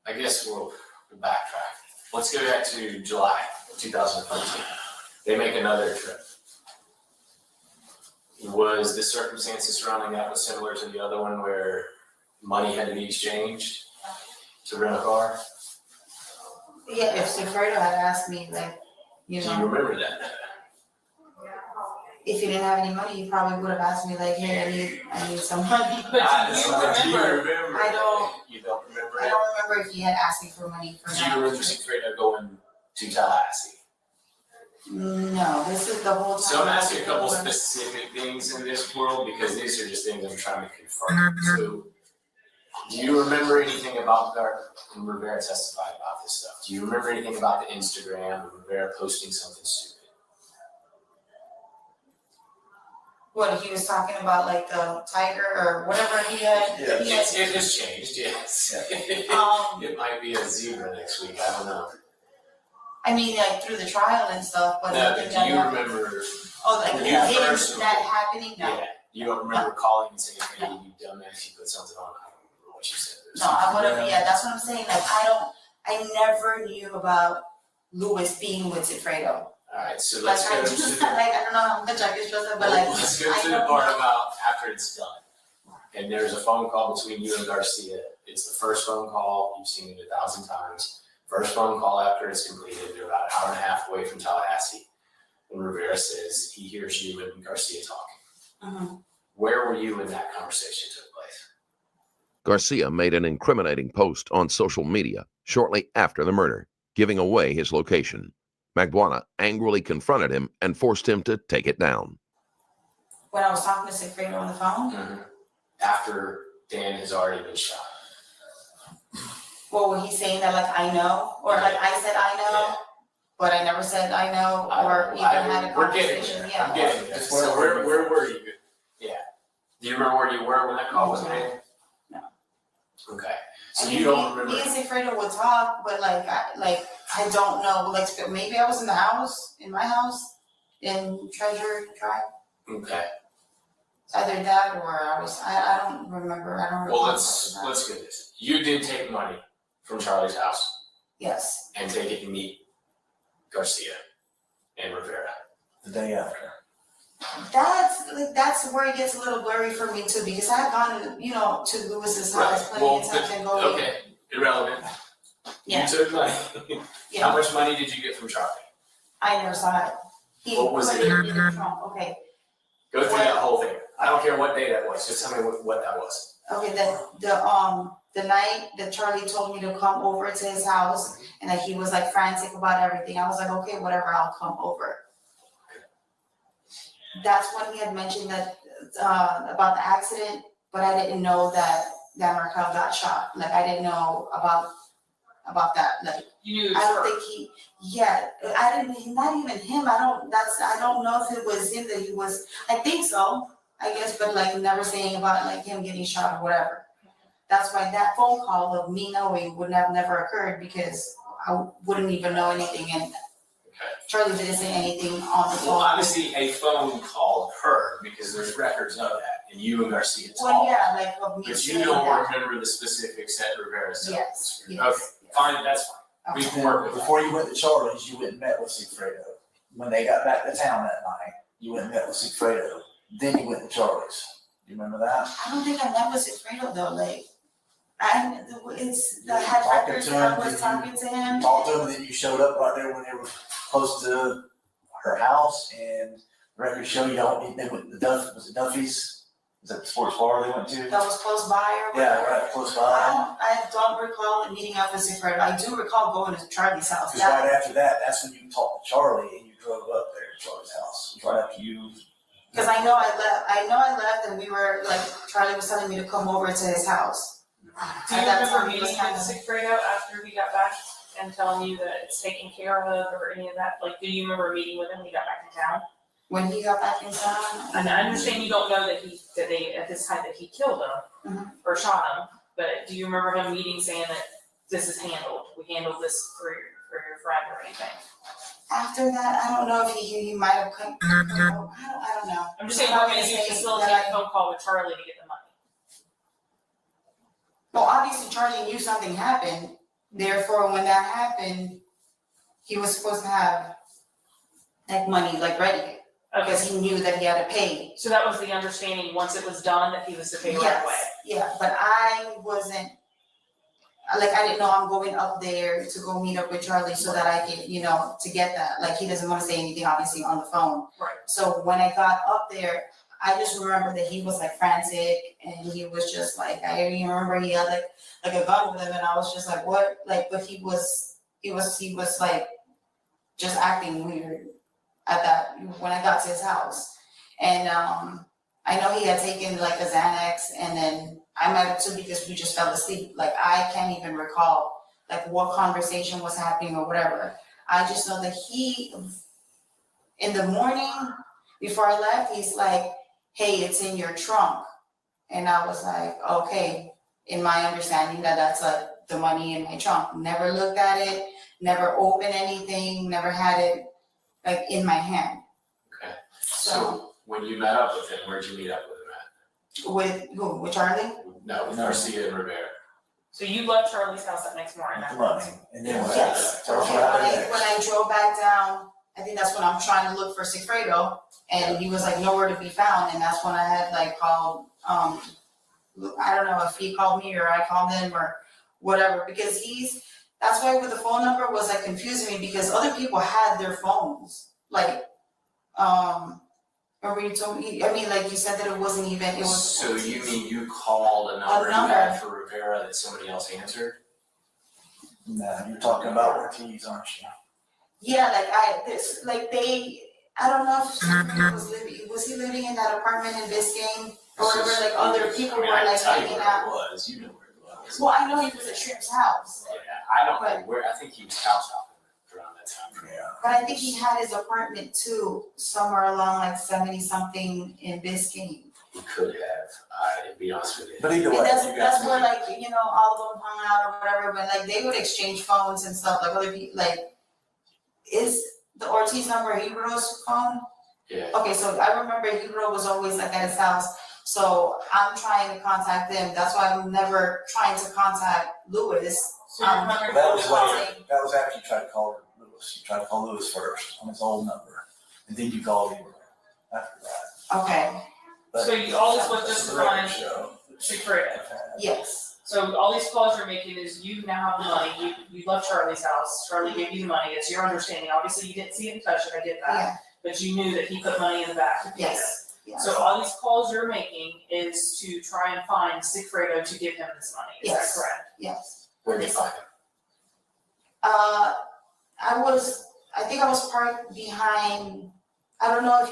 I guess we'll backtrack. Let's go back to July 2013. They make another trip. Was the circumstances surrounding that was similar to the other one where money had to be exchanged to rent a car? Yeah, if Sifredo had asked me, like, you Do you know, remember that? if he didn't have any money, he probably would have asked me, like, hey, I need some money. But do you remember? I don't. You don't remember I it? don't remember if he had asked me for money for Do you that. remember Sigfredo going to Tallahassee? No, this is the whole time. So I'm asking a couple specific things in this world because these are just things I'm trying to confirm. So, do you remember anything about when Rivera testified about this stuff? Do you remember anything about the Instagram of Rivera posting something stupid? What, he was talking about, like, the tiger or whatever he had? Yeah. He had- It has changed, yes. It might be a zebra next week, I don't know. I mean, like, through the trial and stuff, but. No, nothing but that do you happened. remember? Oh, like, you him, personally- that happening? No. Yeah, you don't remember calling and saying, hey, you dumbass, you put something on, I don't remember what you said. No, I would've, yeah, that's what I'm saying, like, I never knew about Louis being with Sigfredo. Alright, so Like, let's I go to just, the. like, I don't know how much I can trust him, but like, Let's go I to the don't part know. about after it's done. And there's a phone call between you and Garcia. It's the first phone call, you've seen it 1,000 times. First phone call after it's completed, they're about an hour and a half away from Tallahassee. And Rivera says he hears you and Garcia talking. Mhm. Where were you when that conversation took place? Garcia made an incriminating post on social media shortly after the murder, giving away his location. Magbuana angrily confronted him and forced him to take it down. When I was talking to Sigfredo on the phone, After Dan has already been shot. what was he saying that like I know, or like I said I know, but I never said I know, or even had a We're getting conversation, there, yeah. I'm getting there. So where were you? Yeah. Do you remember where you were when that call was made? No. Okay, so I you mean, don't me remember. and Sigfredo would talk, but I don't know, like maybe I was in the house, in my house, in Treasure Drive. Okay, It's either that or I don't remember, I don't recall. well, much of that. let's get this. You did take money from Charlie's house Yes, and take it to meet Garcia and Rivera. The day after. that's where it gets a little blurry for me too, because I had gone, to Lewis's house plenty Well, of times and going. okay, irrelevant. Yeah. You took money. Yeah. How much money did you get from Charlie? I never saw it. He What was put it? in the trunk. Okay, Go through that whole thing. I don't care what day that was, just tell me what that was. okay, the night that Charlie told me to come over to his house and that he was like frantic about everything, I was like, okay, whatever, I'll come over. That's when he had mentioned that, about the accident, but I didn't know that Markel got shot, like, I didn't know about that, like, You knew it I was don't her. think I didn't, not even him, I don't know if it was him that he was, I think so, I guess, but like never saying about like him getting shot or whatever. That's why that phone call of me knowing would have never occurred because I wouldn't even know anything and Charlie didn't say anything on the phone. Well, obviously, a phone call occurred because there's records of that, and you and Garcia talked. Well, yeah, like of me But saying you don't that. remember the specifics that Rivera said. Yes, yes. Okay, fine, that's fine. We can work with that. Before you went to Charlie's, you went and met with Sigfredo. When they got back to town that night, you went and met with Sigfredo. Then you went to Charlie's. Do you remember that? I don't think I met with Sigfredo though, like, I had Talking records to that I him, was talking to him. Talked to him, and then you showed up right there when they were close to her house, and the records show they went to was it Duffy's? Is that the sports bar they went to? That was close by or Yeah, whatever. right, close by. I don't recall meeting up with Sigfredo. I do recall going to Charlie's house. Because right after that, that's when you talked to Charlie and you drove up there to Charlie's house. It was right after you. Because I know I left and we were like, Charlie was telling me to come over to his house. Do you At that remember time, he meeting was kind with of, Sigfredo after we got back and telling you that it's taken care of or any of that? Like, do you remember meeting with him when he got back to town? when he got back in town. And I understand you don't know that they, at this time that he killed him or shot him, but do you remember him meeting saying that this is handled. We handled this for your friend or anything. After that, I don't know if he might have come, I don't know. I'm just saying, we're gonna use facilitate a phone call with Charlie to get the money. Well, obviously Charlie knew something happened, therefore when that happened, he was supposed to have like money like ready, because he knew that he had to pay. So that was the understanding, once it was done, that he was to pay right away? Yeah, but I wasn't, like, I didn't know I'm going up there to go meet up with Charlie so that I could, you know, to get that, like, he doesn't wanna say anything obviously on the phone. Right. So when I got up there, I just remember that he was like frantic and he was just like, I even remember he had like a gun with him and I was just like, what? Like, but he was like just acting weird at that, when I got to his house. And I know he had taken like a Xanax and then I might have too because we just fell asleep. Like I can't even recall like what conversation was happening or whatever. I just know that he, in the morning before I left, he's like, hey, it's in your trunk. And I was like, okay, in my understanding that's like the money in my trunk. Never looked at it, never opened anything, never had it like in my hand. Okay. So when you met up with him, where'd you meet up with him at? With who? With Charlie? No, with Garcia and Rivera. So you left Charlie's house that next morning? And then what Yes. happened? Tell us what happened next. When I drove back down, I think that's when I'm trying to look for Sigfredo, and he was like nowhere to be found, and that's when I had like called, I don't know if he called me or I called him or whatever, because that's why with the phone number was like confusing me, because other people had their phones, like, remember you told me, I mean, like you said that it wasn't even, it was. So you mean you called a number you had for Rivera that somebody else answered? No, you're talking about Ortiz, aren't you? Yeah, like I don't know if somebody was he living in that apartment in Biscayne or whatever, like other people were like hanging out. Was, you know where it was. Well, I know he was at Shrimp's house, Yeah, I don't know where, I think he was house hopping around that time frame. Yeah. but I think he had his apartment too, somewhere along like 70-something in Biscayne. He could have, to be honest with you. But either And way, that's where like, you know, all of them hung out or whatever, but like they would exchange phones and stuff, like other people, like, is the Ortiz number Hebreo's phone? Yeah. Okay, so I remember Hebreo was always like at his house, so I'm trying to contact them, that's why I'm never trying to contact Lewis. So you're wondering that what was it later. That was after you tried to call Lewis. You tried to call Lewis first on his old number, and then you called him after that. Okay, But So all this was just that's to the record run show. Sigfredo. yes, So all these calls you're making is you now have the money, you left Charlie's house, Charlie gave you the money, it's your understanding, obviously you didn't see it and touch it, I get that. yeah, But you knew that he put money in the back to pay it. yes, yes. So all these calls you're making is to try and find Sigfredo to give him this money, is that Yes. correct? Yes. Where'd you find him? I think I was parked behind, I don't know if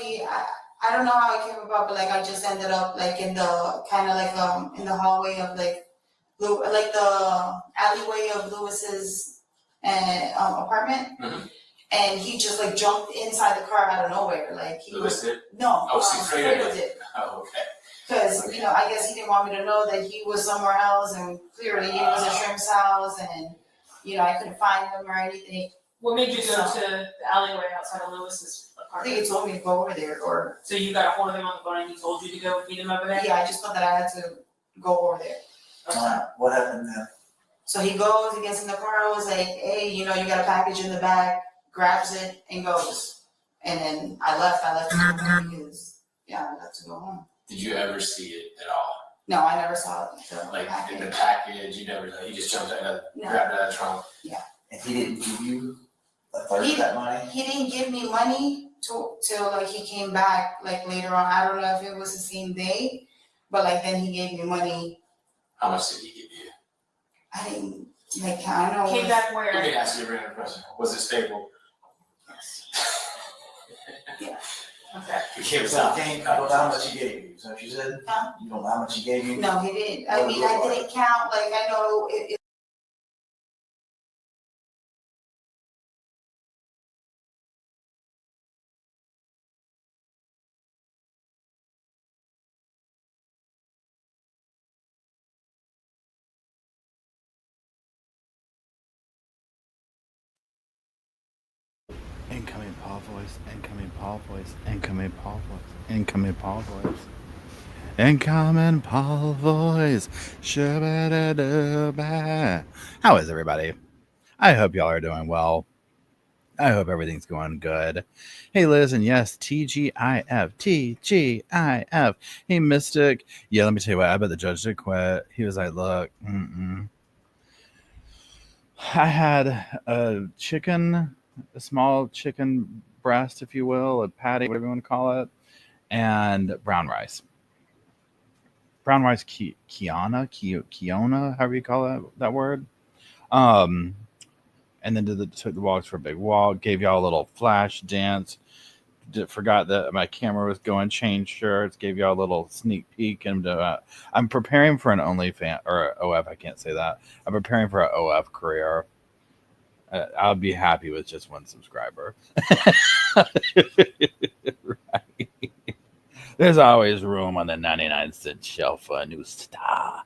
I don't know how it came about, but like I just ended up like in the, kind of like, in the hallway of like the alleyway of Lewis's, apartment. Mhm. And he just like jumped inside the car out of nowhere, like he Lewis was, did? no, Oh, Sigfredo Sigfredo did. did. Oh, okay. Cause, you know, I guess he didn't want me to know that he was somewhere else and clearly he was at Shrimp's house and, you know, I couldn't find him or anything. What made you go to the alleyway outside of Lewis's I think he apartment? told me to go over there, or, So you got a hold of him on the phone and he told you to go meet him over there? yeah, I just thought that I had to go over there. Okay. Alright, what happened then? So he goes, he gets in the car, I was like, hey, you know, you got a package in the back, grabs it and goes. And then I left to go home because, yeah, I left to go home. Did you ever see it at all? No, I never saw the Like in the package. package, you never, you just jumped out, No. grabbed it out of the trunk? And he didn't give you a third of that money? He didn't give me money till like he came back like later on. I don't know if it was the same day, but like then he gave me money. How much did he give you? I didn't like, I don't know. Came back You where? can ask me a random question. Was it stable? Okay. He came So out. you can't, you don't know how much he gave you, is that what you said? Huh? You don't know how much he gave you? No, he didn't. I What mean, did it I look like? didn't count, like I know it Incoming Paul voice. Incoming Paul voice. Incoming Paul voice. Incoming Paul voice. Incoming Paul voice. Shabba-da-da-ba. How is everybody? I hope y'all are doing well. I hope everything's going good. Hey, Liz, and yes, TGIF. TGIF. Hey, Mystic. Yeah, let me tell you what. I bet the judge did quit. He was like, look, I had a small chicken breast, if you will, a patty, whatever you want to call it, and brown rice. Brown rice, Kiona, however you call that word. And then took the walks for a big walk, gave y'all a little flash dance. Forgot that my camera was going, changed shirts, gave y'all a little sneak peek. And I'm preparing for an OnlyFans or OF. I can't say that. I'm preparing for an OF career. I'll be happy with just one subscriber. Right. There's always room on the 99-cent shelf for a new star.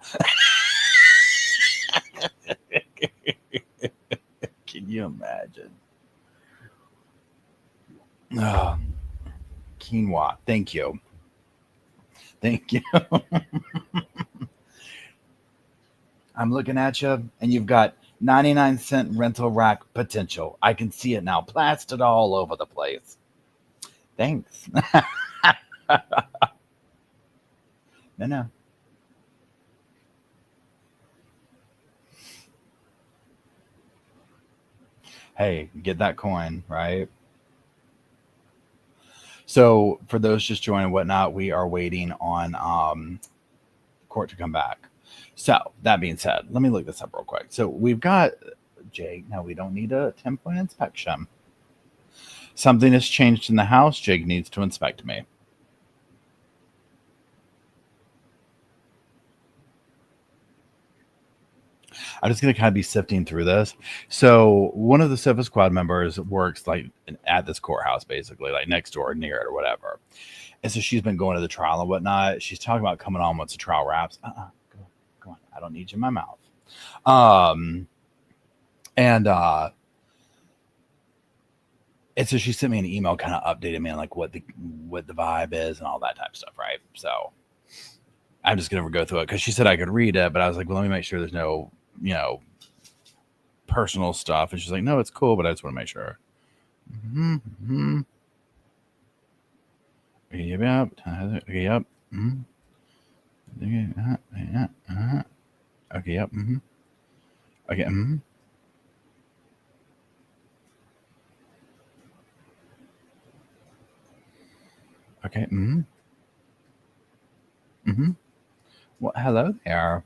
Can you imagine? Oh, quinoa. Thank you. Thank you. I'm looking at you, and you've got 99-cent rental rack potential. I can see it now, plastered all over the place. Thanks. No. Hey, get that coin, right? So for those just joining and whatnot, we are waiting on court to come back. So that being said, let me look this up real quick. So we've got Jake. Now we don't need a 10-point inspection. Something has changed in the house. Jake needs to inspect me. I'm just going to kind of be sifting through this. So one of the SOFA squad members works like at this courthouse, basically like next door, near it or whatever. And so she's been going to the trial and whatnot. She's talking about coming on once the trial wraps. Go on. I don't need you in my mouth. And so she sent me an email kind of updating me on like what the vibe is and all that type of stuff, right? So I'm just going to go through it because she said I could read it, but I was like, well, let me make sure there's no, personal stuff. And she's like, no, it's cool, but I just want to make sure. Yep. Okay, yep. Okay, yep. Okay, Okay, Well, hello there.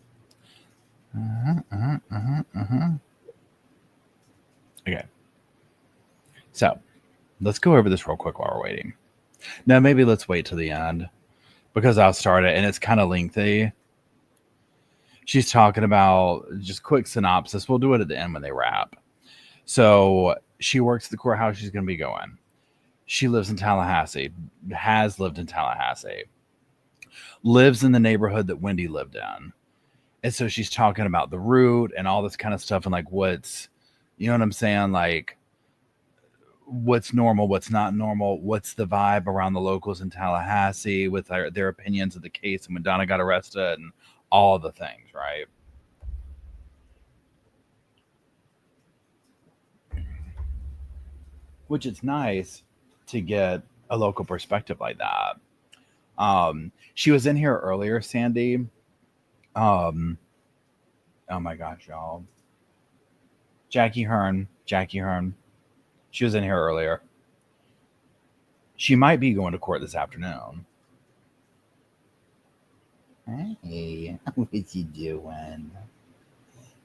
Okay. So let's go over this real quick while we're waiting. Now, maybe let's wait till the end because I'll start it and it's kind of lengthy. She's talking about just quick synopsis. We'll do it at the end when they wrap. So she works at the courthouse. She's going to be going. She lives in Tallahassee, has lived in Tallahassee, lives in the neighborhood that Wendy lived in. And so she's talking about the route and all this kind of stuff and like what's, you know what I'm saying? Like what's normal, what's not normal, what's the vibe around the locals in Tallahassee with their opinions of the case and when Donna got arrested and all the things, right? Which is nice to get a local perspective like that. She was in here earlier, Sandy. Oh my gosh, y'all. Jackie Hearn. She was in here earlier. She might be going to court this afternoon. Hey, what you doing?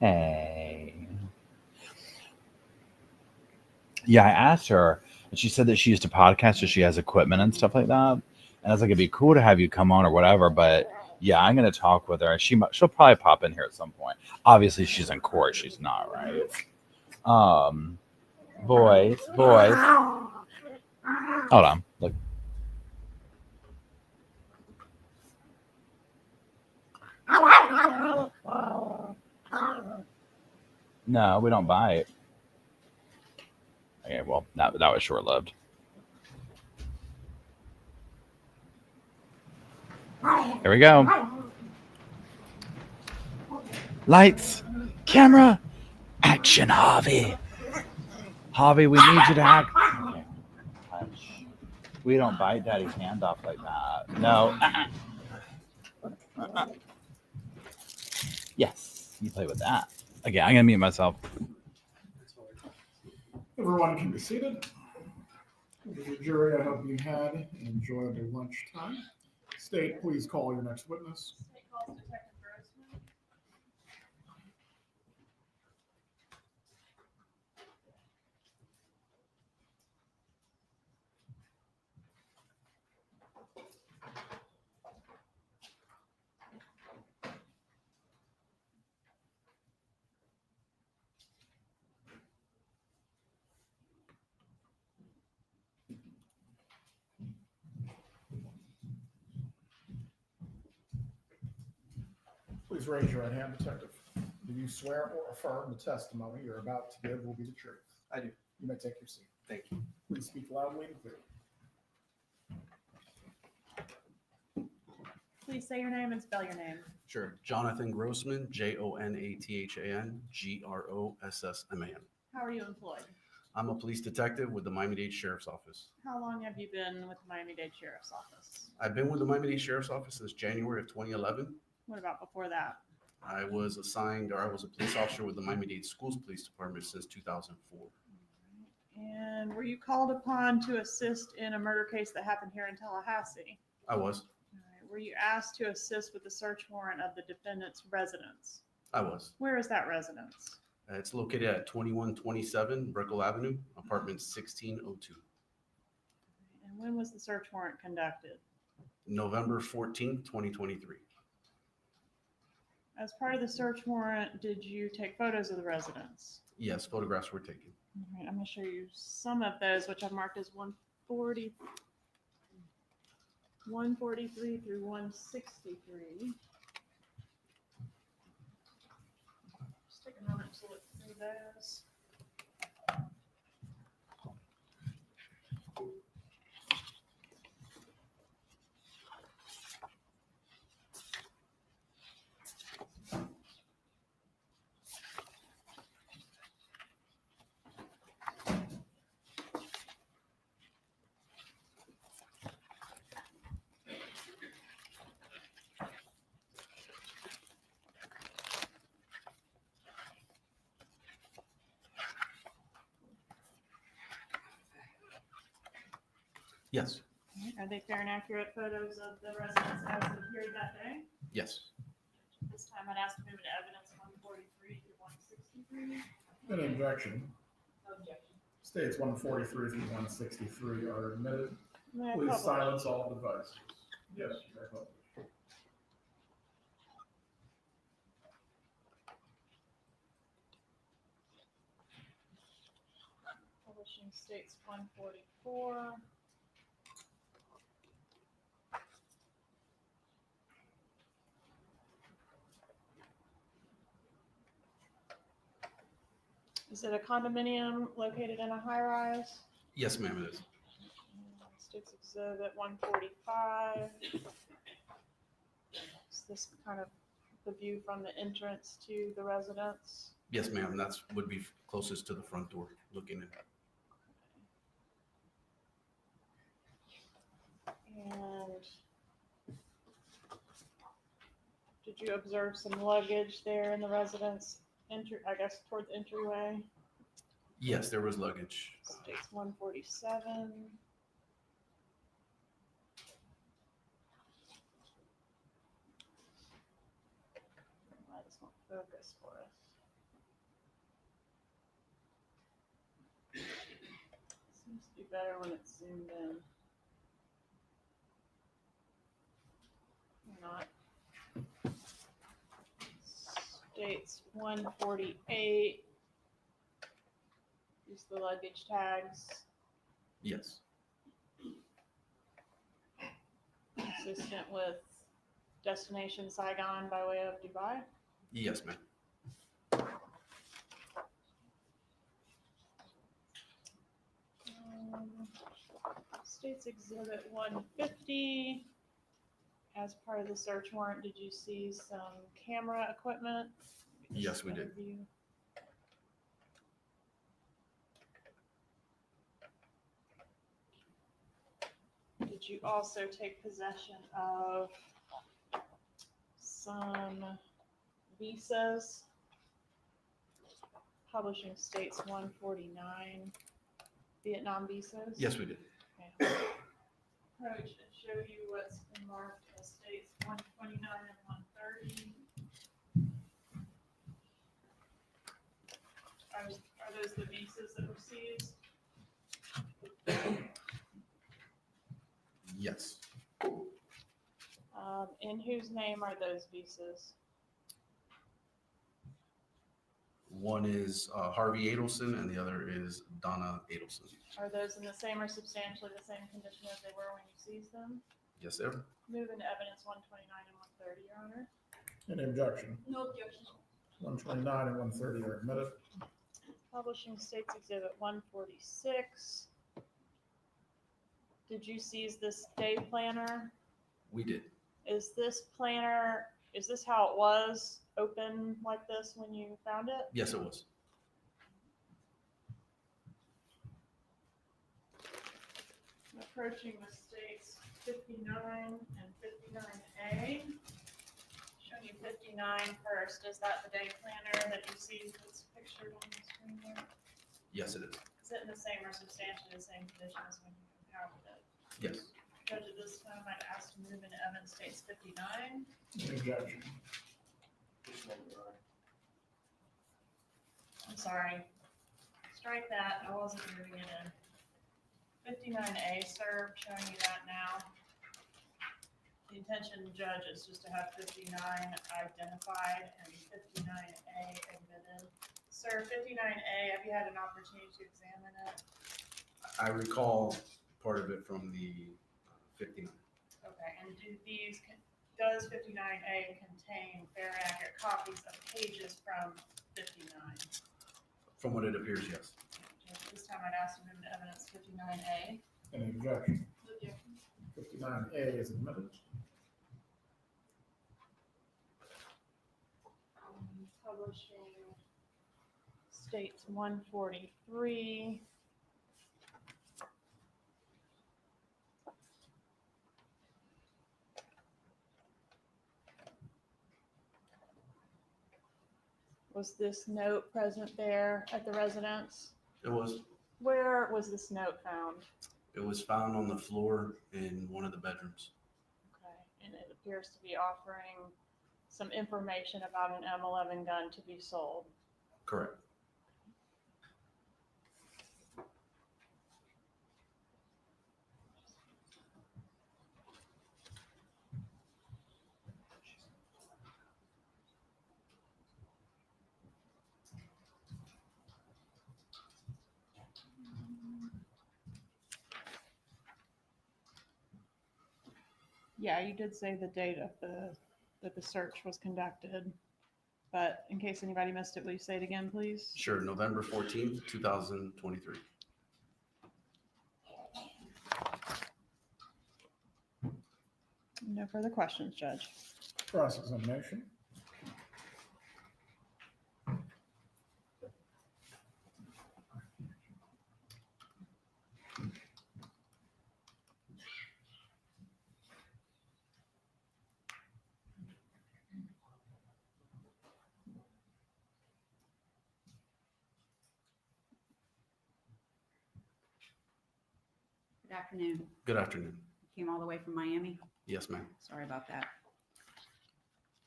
Hey. Yeah, I asked her, and she said that she used to podcast, so she has equipment and stuff like that. And I was like, it'd be cool to have you come on or whatever, but yeah, I'm going to talk with her. She'll probably pop in here at some point. Obviously, she's in court. She's not, right? Boys. Hold on. Look. No, we don't bite. Okay, well, that was short-lived. Here we go. Lights, camera, action, Harvey. Harvey, we need you to act. Okay. Hush. We don't bite Daddy's hand off like that. No. Yes, you play with that. Okay, I'm gonna mute myself. Everyone can be seated. The jury, I hope you had an enjoyable lunchtime. State, please call your next witness. State calls Detective Grossman. Please raise your right hand, Detective. Do you swear or affirm the testimony you're about to give will be the truth? I do. You may take your seat. Thank you. Please speak loudly and clearly. Please say your name and spell your name. Sure. Jonathan Grossman, Jonathan Grossman. How are you employed? I'm a police detective with the Miami-Dade Sheriff's Office. How long have you been with the Miami-Dade Sheriff's Office? I've been with the Miami-Dade Sheriff's Office since January of 2011. What about before that? I was a police officer with the Miami-Dade Schools Police Department since 2004. And were you called upon to assist in a murder case that happened here in Tallahassee? I was. All right. Were you asked to assist with the search warrant of the defendant's residence? I was. Where is that residence? It's located at 2127 Brickell Avenue, apartment 1602. And when was the search warrant conducted? November 14th, 2023. As part of the search warrant, did you take photos of the residence? Yes, photographs were taken. All right, I'm going to show you some of those, which I've marked as 143 through 163. Just take a moment to look through those. Yes. Are they fair and accurate photos of the residence as it appeared that day? Yes. This time I'd ask to move to evidence 143 through 163. Any objection? Objection. States 143 through 163 are admitted. May I Please publish? silence all devices. Yes, you may publish. Publishing states 144. Is it a condominium located in a high rise? Yes, ma'am, it is. States exhibit 145. Is this kind of the view from the entrance to the residence? Yes, ma'am. That's would be closest to the front door looking in. And did you observe some luggage there in the residence? I guess toward the entryway. Yes, there was luggage. States 147. Why this won't focus for us? Seems to be better when it's zoomed in. Or not. States 148. Use the luggage tags. Yes. Consistent with destination Saigon by way of Dubai. Yes, ma'am. State's Exhibit 150. As part of the search warrant, did you see some camera equipment? Yes, we did. Interview. Did you also take possession of some visas? Publishing States 149 Vietnam visas? Yes, we did. Okay. Approach and show you what's been marked as States 129 and 130. Are those the visas that were seized? Yes. In whose name are those visas? One is Harvey Adelson and the other is Donna Adelson. Are those in the same or substantially the same condition as they were when you seized them? Yes, sir. Move into evidence 129 and 130, Your Honor. Any objection? No objection. 129 and 130 are admitted. Publishing States Exhibit 146. Did you seize this day planner? We did. Is this how it was, open like this when you found it? Yes, it was. Approaching the States 59 and 59A. Showing you 59 first. Is that the day planner that you see that's pictured on the screen there? Yes, it is. Is it in the same or substantially the same condition as when you compounded it? Yes. Judge, at this time, I'd ask to move into evidence States 59. Any objection? I'm sorry. Strike that. I wasn't moving it in. 59A served, showing you that now. The intention, Judge, is just to have 59 identified and 59A admitted. Sir, 59A, have you had an opportunity to examine it? I recall part of it from the 59. Okay, and does 59A contain fair and accurate copies of pages from 59? From what it appears, yes. This time I'd ask to move to evidence 59A. Any objection? No objection. 59A is admitted. Publishing States 143. Was this note present there at the residence? It was. Where was this note found? It was found on the floor in one of the bedrooms. Okay, and it appears to be offering some information about an M11 gun to be sold. Correct. Yeah, you did say the date of that the search was conducted, but in case anybody missed it, will you say it again, please? Sure. November 14th, 2023. No further questions, Judge. Cross-examination. Good afternoon. Good afternoon. Came all the way from Miami. Yes, ma'am. Sorry about that.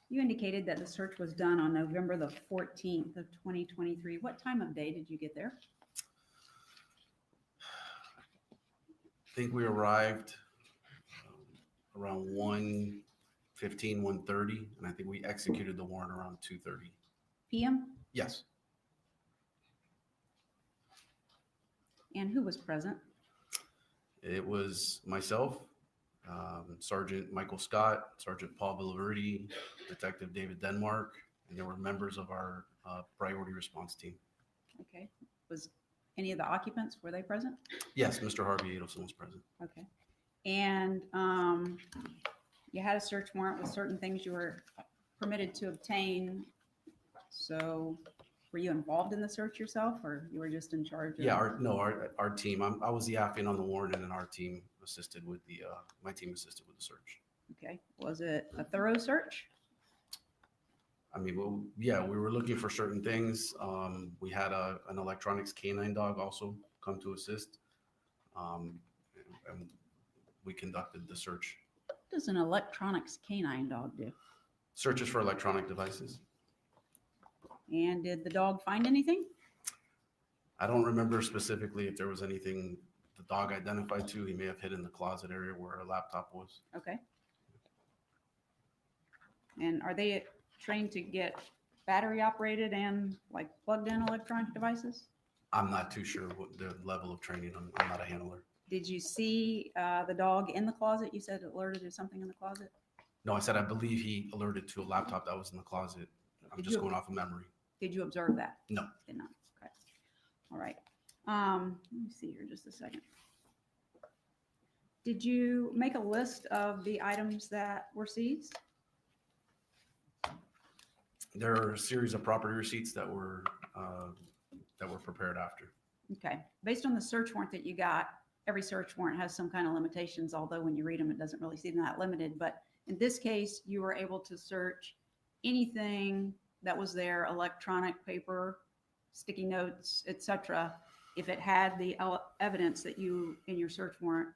You indicated that the search was done on November the 14th of 2023. What time of day did you get there? I think we arrived around 1:15, 1:30, and I think we executed the warrant around 2:30. PM? Yes. And who was present? It was myself, Sergeant Michael Scott, Sergeant Paul Villaverdi, Detective David Denmark, and there were members of our priority response team. Okay. Was Any of the occupants, were they present? Yes, Mr. Harvey Adelson was present. Okay. And you had a search warrant with certain things you were permitted to obtain. So were you involved in the search yourself, or you were just in charge of? Yeah, our team, I was the applicant on the warrant, and then our team assisted with the, my team assisted with the search. Okay. Was it a thorough search? I mean, well, yeah, we were looking for certain things. We had an electronics canine dog also come to assist. And we conducted the search. What does an electronics canine dog do? Searches for electronic devices. And did the dog find anything? I don't remember specifically if there was anything the dog identified to. He may have hid in the closet area where a laptop was. Okay. And are they trained to get battery operated and like plugged in electronic devices? I'm not too sure what the level of training. I'm not a handler. Did you see the dog in the closet? You said it alerted to something in the closet? No, I said I believe he alerted to a laptop that was in the closet. I'm Did just you- going off of memory. Did you observe that? No. Did not. Okay. All right. Let me see here just a second. Did you make a list of the items that were seized? There are a series of property receipts that were prepared after. Okay. Based on the search warrant that you got, every search warrant has some kind of limitations, although when you read them, it doesn't really seem that limited. But in this case, you were able to search anything that was there, electronic, paper, sticky notes, etc. If it had the evidence that you, in your search warrant,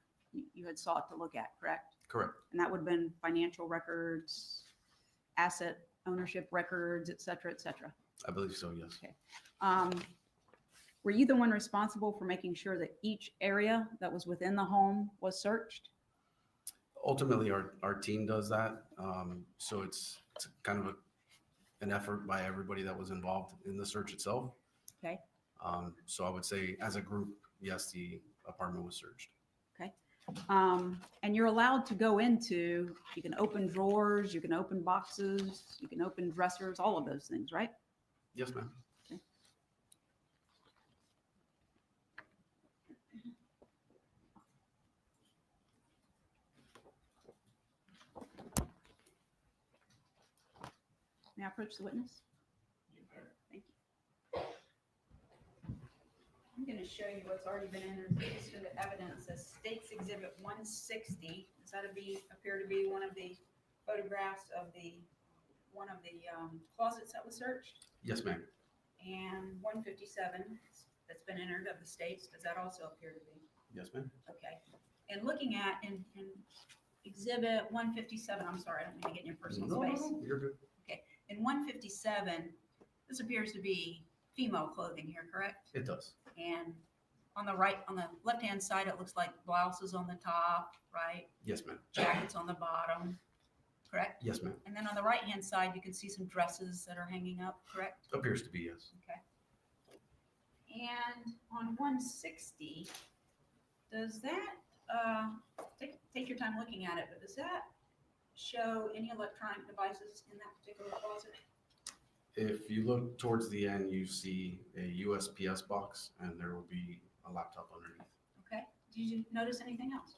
you had sought to look at, correct? Correct. And that would have been financial records, asset ownership records, et cetera, et cetera. I believe so, yes. Okay. Were you the one responsible for making sure that each area that was within the home was searched? Ultimately, our team does that. So it's kind of an effort by everybody that was involved in the search itself. Okay. So I would say as a group, yes, the apartment was searched. Okay. And you're allowed to go into, you can open drawers, you can open boxes, you can open dressers, all of those things, right? Yes, ma'am. Okay. May I approach the witness? Thank you. I'm going to show you what's already been entered into the evidence as State's Exhibit 160. Does that appear to be one of the photographs of one of the closets that was searched? Yes, ma'am. And 157 that's been entered of the State's, does that also appear to be? Yes, ma'am. Okay. And looking at in Exhibit 157, I'm sorry, I don't mean to get in your personal space. No, you're good. Okay. In 157, this appears to be female clothing here, correct? It does. And on the left-hand side, it looks like blouses on the top, right? Yes, ma'am. Jackets on the bottom, correct? Yes, ma'am. And then on the right-hand side, you can see some dresses that are hanging up, correct? Appears to be, yes. Okay. And on 160, does that, take your time looking at it, but does that show any electronic devices in that particular closet? If you look towards the end, you see a USPS box, and there will be a laptop underneath. Okay. Did you notice anything else?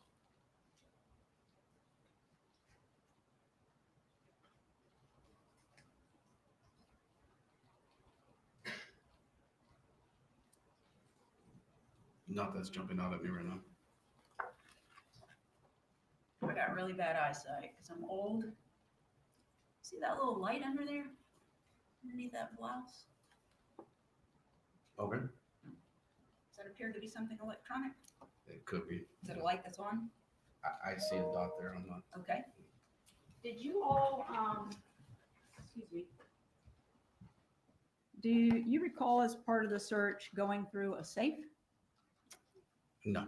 Not that's jumping out at me right now. I got really bad eyesight because I'm old. See that little light under there? Underneath that blouse? Okay. Does that appear to be something electronic? It could be. Is it a light that's on? I see a dot there. I'm not. Okay. Did you all, excuse me. Do you recall as part of the search going through a safe? No,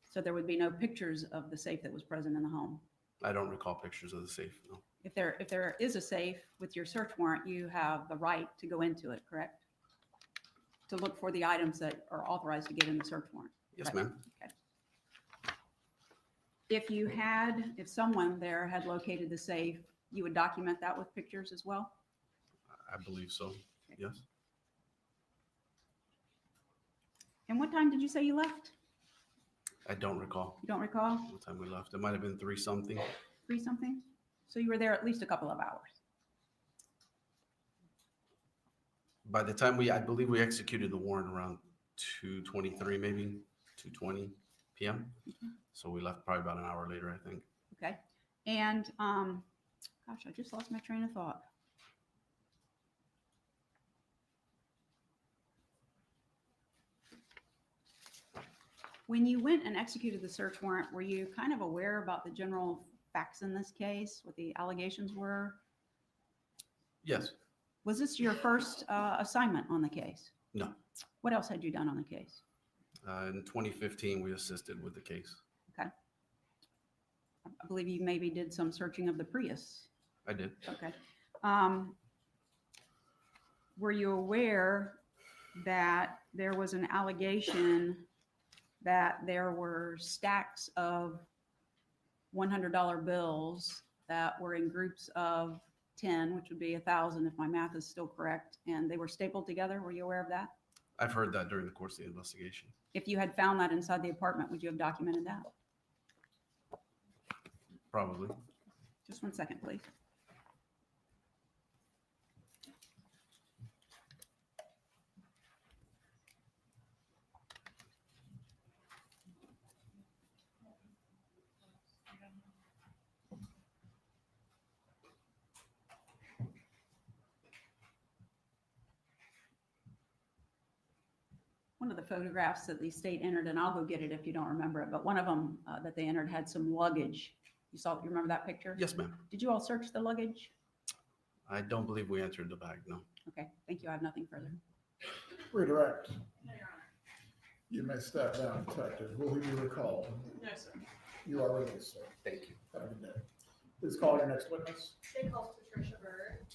So there would be no pictures of the safe that was present in the home? I don't recall pictures of the safe. No. If there is a safe with your search warrant, you have the right to go into it, correct? To look for the items that are authorized to get in the search warrant? Yes, Right. ma'am. Okay. If someone there had located the safe, you would document that with pictures as well? I believe so. Yes. And what time did you say you left? I don't recall You don't recall? what time we left. It might have been 3 something. 3 something? So you were there at least a couple of hours. By the time I believe we executed the warrant around 2:23, maybe 2:20 p.m. So we left probably about an hour later, I think. Okay. And, gosh, I just lost my train of thought. When you went and executed the search warrant, were you kind of aware about the general facts in this case, what the allegations were? Yes. Was this your first assignment on the case? No. What else had you done on the case? In 2015, we assisted with the case. Okay. I believe you maybe did some searching of the Prius. I did. Okay. Were you aware that there was an allegation that there were stacks of $100 bills that were in groups of 10, which would be 1,000 if my math is still correct, and they were stapled together? Were you aware of that? I've heard that during the course of the investigation. If you had found that inside the apartment, would you have documented that? Probably. Just 1 second, please. One of the photographs that the state entered, and I'll go get it if you don't remember it, but one of them that they entered had some luggage. You remember that picture? Yes, ma'am. Did you all search the luggage? I don't believe we entered the bag, no. Okay, thank you. I have nothing further. Redirect. You may step down, Detective. Will he be recalled? No, sir. You are released, sir. Thank you. Have a good day. Please call your next witness. They called Patricia Bird.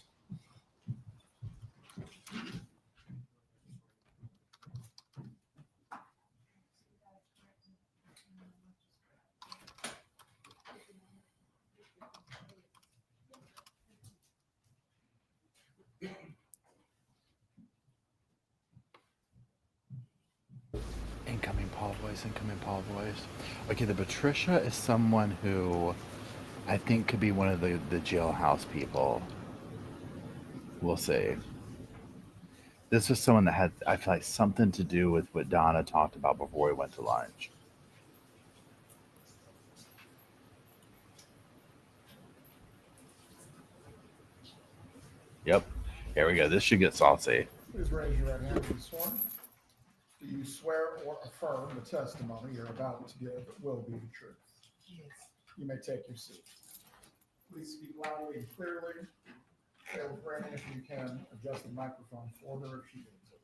Incoming Paul voice. Okay, the Patricia is someone who I think could be one of the jailhouse people. We'll see. This was someone that had, I feel like, something to do with what Donna talked about before we went to lunch. Yep. Here we go. This should get saucy. Please raise your right hand and be sworn. Do you swear or affirm the testimony you're about to give will be the truth? Yes. You may take your seat. Please speak loudly and clearly. Caleb Rainey, if you can adjust the microphone for her if she needs it.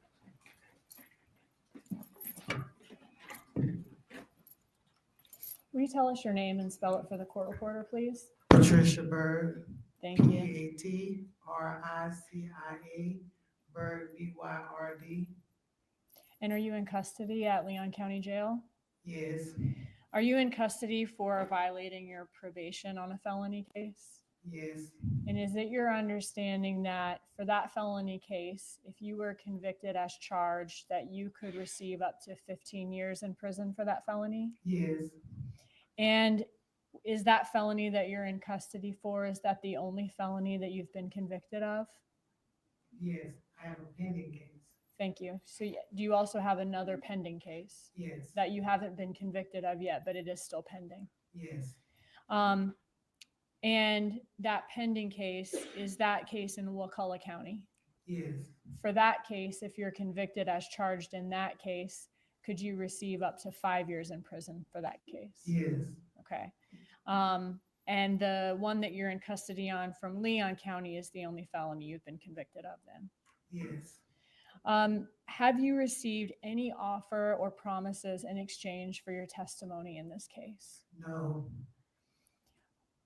Will you tell us your name and spell it for the court reporter, please? Patricia Bird. Thank you. P-A-T-R-I-C-I-A, Bird, B-Y-R-D. And are you in custody at Leon County Jail? Yes, Are you in custody for violating your probation on a felony case? yes, And is it your understanding that for that felony case, if you were convicted as charged, that you could receive up to 15 years in prison for that felony? yes, And is that felony that you're in custody for, is that the only felony that you've been convicted of? yes. I have a pending case. Thank you. So do you also have another pending case Yes, that you haven't been convicted of yet, but it is still pending? yes, And that pending case, is that case in Wakulla County? yes, For that case, if you're convicted as charged in that case, could you receive up to 5 years in prison for that case? yes, Okay. And the one that you're in custody on from Leon County is the only felony you've been convicted of then? yes. Have you received any offer or promises in exchange for your testimony in this case? No,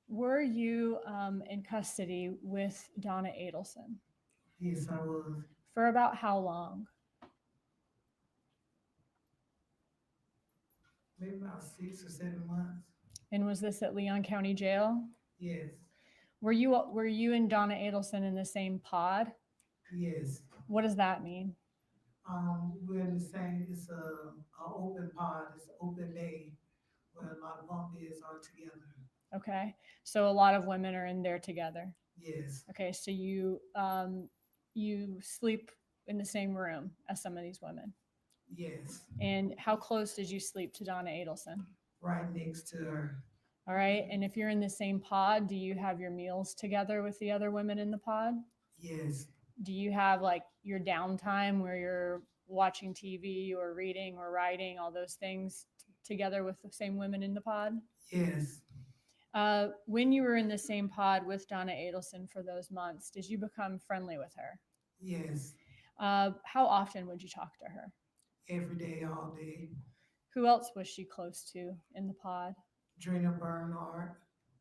Were you in custody with Donna Adelson? yes, I was. For about how long? Maybe about 6 or 7 months. And was this at Leon County Jail? Yes, Were you and Donna Adelson in the same pod? yes. What does that mean? We're in the same, it's a open pod, it's an open bay where a lot of bunk beds are together. Okay. So a lot of women are in there together. Yes, Okay. So you sleep in the same room as some of these women. yes, And how close did you sleep to Donna Adelson? right next to her. All right. And if you're in the same pod, do you have your meals together with the other women in the pod? Yes, Do you have like your downtime where you're watching TV or reading or writing, all those things together with the same women in the pod? yes, When you were in the same pod with Donna Adelson for those months, did you become friendly with her? yes, How often would you talk to her? every day, all day. Who else was she close to in the pod? Drina Bernhardt,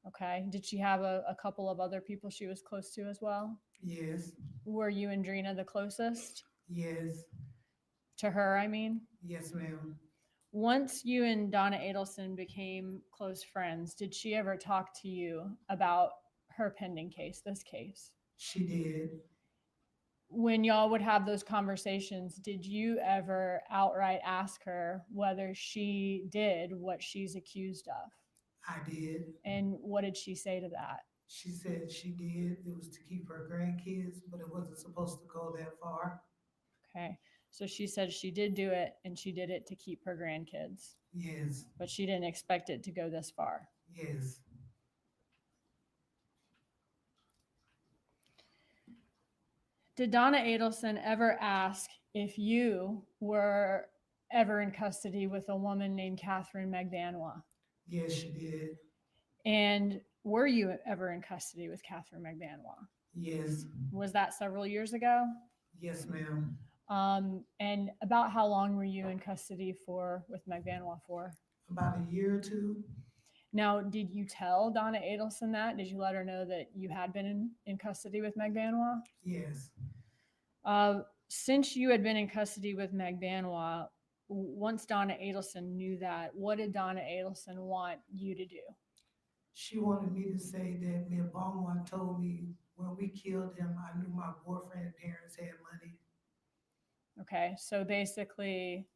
Okay. Did she have a couple of other people she was close to as well? yes, Were you and Drina the closest yes, to her? I mean, yes, ma'am. once you and Donna Adelson became close friends, did she ever talk to you about her pending case, this case? She did. When y'all would have those conversations, did you ever outright ask her whether she did what she's accused of? I did. And what did she say to that? She said she did. It was to keep her grandkids, but it wasn't supposed to go that far. Okay. So she said she did do it and she did it to keep her grandkids, Yes, but she didn't expect it to go this far. yes. Did Donna Adelson ever ask if you were ever in custody with a woman named Catherine McDanois? Yes, she did. And were you ever in custody with Catherine McDanois? Yes, Was that several years ago? yes, ma'am. And about how long were you in custody with McDanois for? About a year or two. Now, did you tell Donna Adelson that? Did you let her know that you had been in custody with McDanois? Yes. Since you had been in custody with McDanois, once Donna Adelson knew that, what did Donna Adelson want you to do? She wanted me to say that me and Beaumont told me when we killed him, I knew my boyfriend's parents had money. Okay, so basically,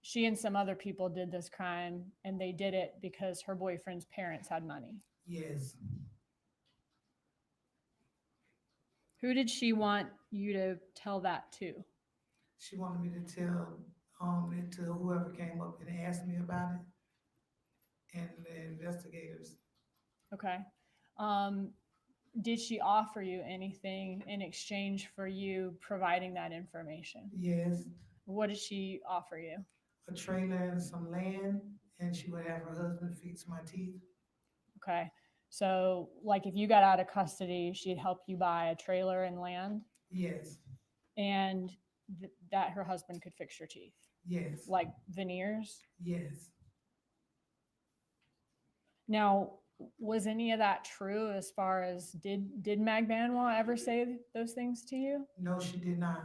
she and some other people did this crime, and they did it because her boyfriend's parents had money. Yes. Who did she want you to tell that to? She wanted me to tell it to whoever came up and asked me about it, and the investigators. Okay. Did she offer you anything in exchange for you providing that information? Yes. What did she offer you? A trailer and some land, and she would have her husband fix my teeth. Okay. So, like, if you got out of custody, she'd help you buy a trailer and land, Yes, and that her husband could fix your teeth, yes, like veneers. yes. Now, was any of that true as far as did Mag Banois ever say those things to you? No, she did not.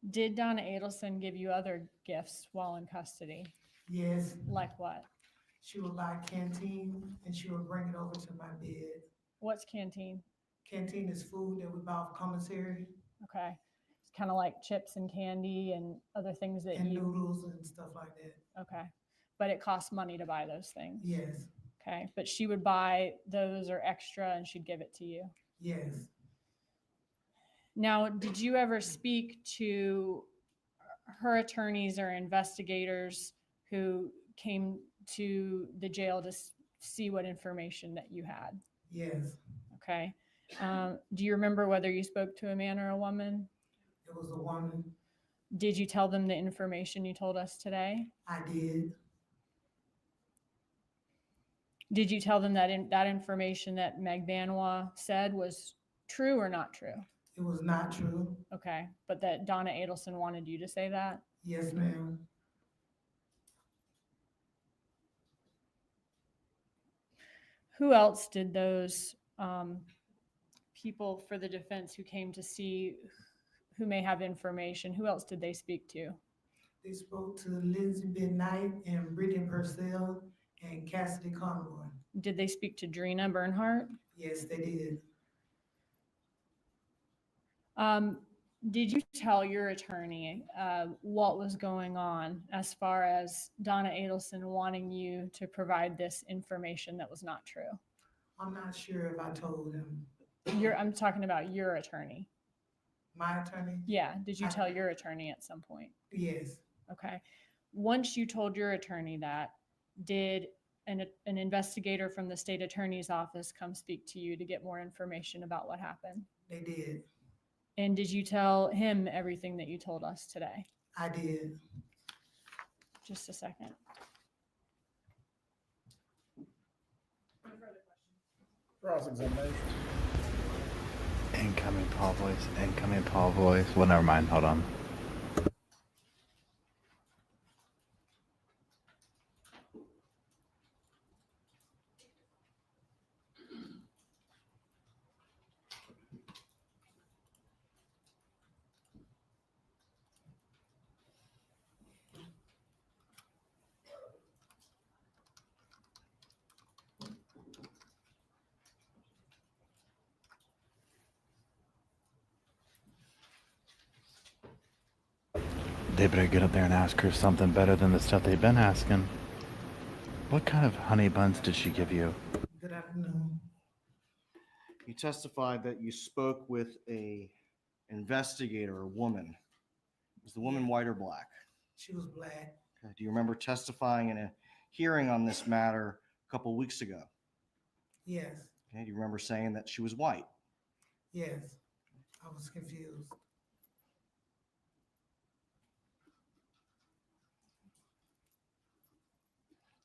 Did Donna Adelson give you other gifts while in custody? Yes. Like what? She would buy canteen and she would bring it over to my bed. What's canteen? Canteen is food that we buy off commissary. Okay. It's kind of like chips and candy and other things that and you. noodles and stuff like that. Okay. But it costs money to buy those things. Yes, Okay. But she would buy those or extra and she'd give it to you. yes. Now, did you ever speak to her attorneys or investigators who came to the jail to see what information that you had? Yes. Okay. Do you remember whether you spoke to a man or a woman? It was a woman. Did you tell them the information you told us today? I did. Did you tell them that that information that Meg Banois said was true or not true? It was not true. Okay. But that Donna Adelson wanted you to say that? Yes, ma'am. Who else did those people for the defense who came to see who may have information, who else did they speak to? They spoke to Lindsay Knight and Brittany Purcell and Cassidy Conroy. Did they speak to Drina Bernhardt? Yes, they did. did you tell your attorney what was going on as far as Donna Adelson wanting you to provide this information that was not true? I'm not sure if I told him. I'm talking about your attorney. My attorney? Yeah. Did you tell your attorney at some point? Yes. Okay. Once you told your attorney that, did an investigator from the state attorney's office come speak to you to get more information about what happened? They did. And did you tell him everything that you told us today? I did. Just a second. Cross-examination. Incoming Paul voice. Incoming Paul voice. Well, never mind. Hold on. They better get up there and ask her something better than the stuff they've been asking. What kind of honey buns did she give you? Good afternoon. You testified that you spoke with a investigator, a woman. Was the woman white or black? She was black. Okay. Do you remember testifying in a hearing on this matter a couple weeks ago? Yes. Okay. Do you remember saying that she was white? Yes. I was confused.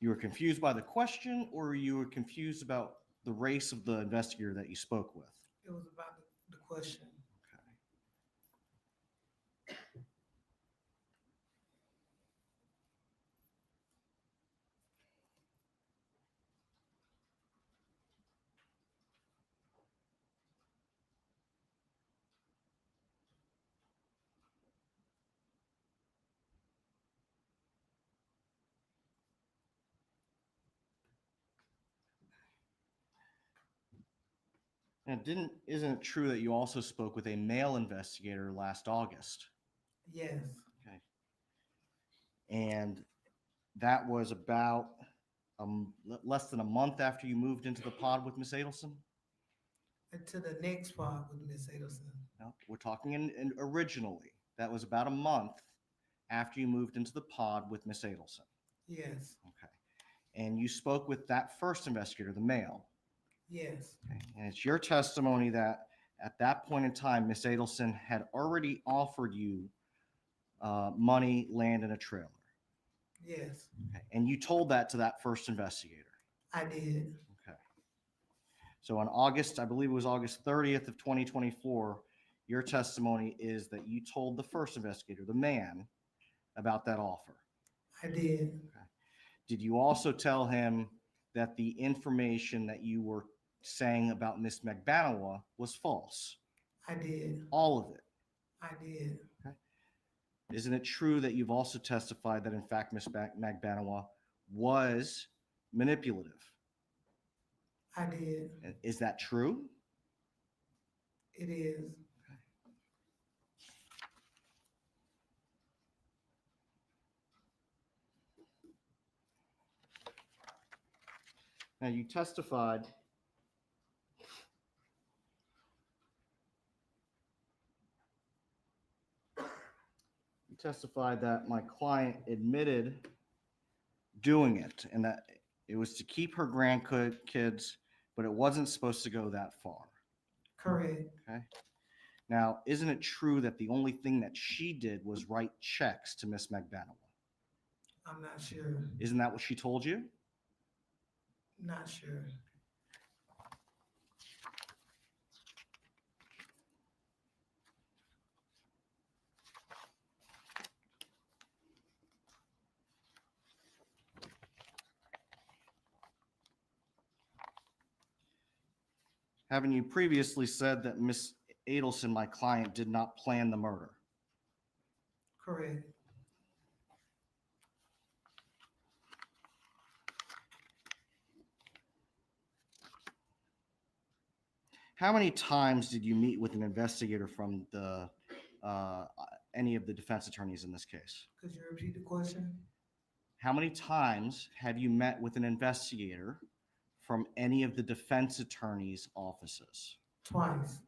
You were confused by the question, or you were confused about the race of the investigator that you spoke with? It was about the question. And isn't it true that you also spoke with a male investigator last August? Yes. Okay. And that was about less than a month after you moved into the pod with Miss Adelson? And to the next part with Miss Adelson. No, we're talking in originally. That was about a month after you moved into the pod with Miss Adelson. Yes. Okay. And you spoke with that first investigator, the male. Yes. Okay. And it's your testimony that at that point in time, Miss Adelson had already offered you money, land, and a trailer. Yes. Okay. And you told that to that first investigator. I did. Okay. So on August, I believe it was August 30th of 2024, your testimony is that you told the first investigator, the man, about that offer. I did. Okay. Did you also tell him that the information that you were saying about Miss Magbanawa was false? I did. All of it? I did. Okay. Isn't it true that you've also testified that in fact Miss Magbanawa was manipulative? I did. Is that true? It is. Now you testified that my client admitted doing it and that it was to keep her grandkids, but it wasn't supposed to go that far. Correct. Okay. Now, isn't it true that the only thing that she did was write checks to Miss Magbanawa? I'm not sure. Isn't that what she told you? Not sure. Haven't you previously said that Miss Adelson, my client, did not plan the murder? Correct. How many times did you meet with an investigator from the any of the defense attorneys in this case? Could you repeat the question? How many times have you met with an investigator from any of the defense attorneys' offices? Twice.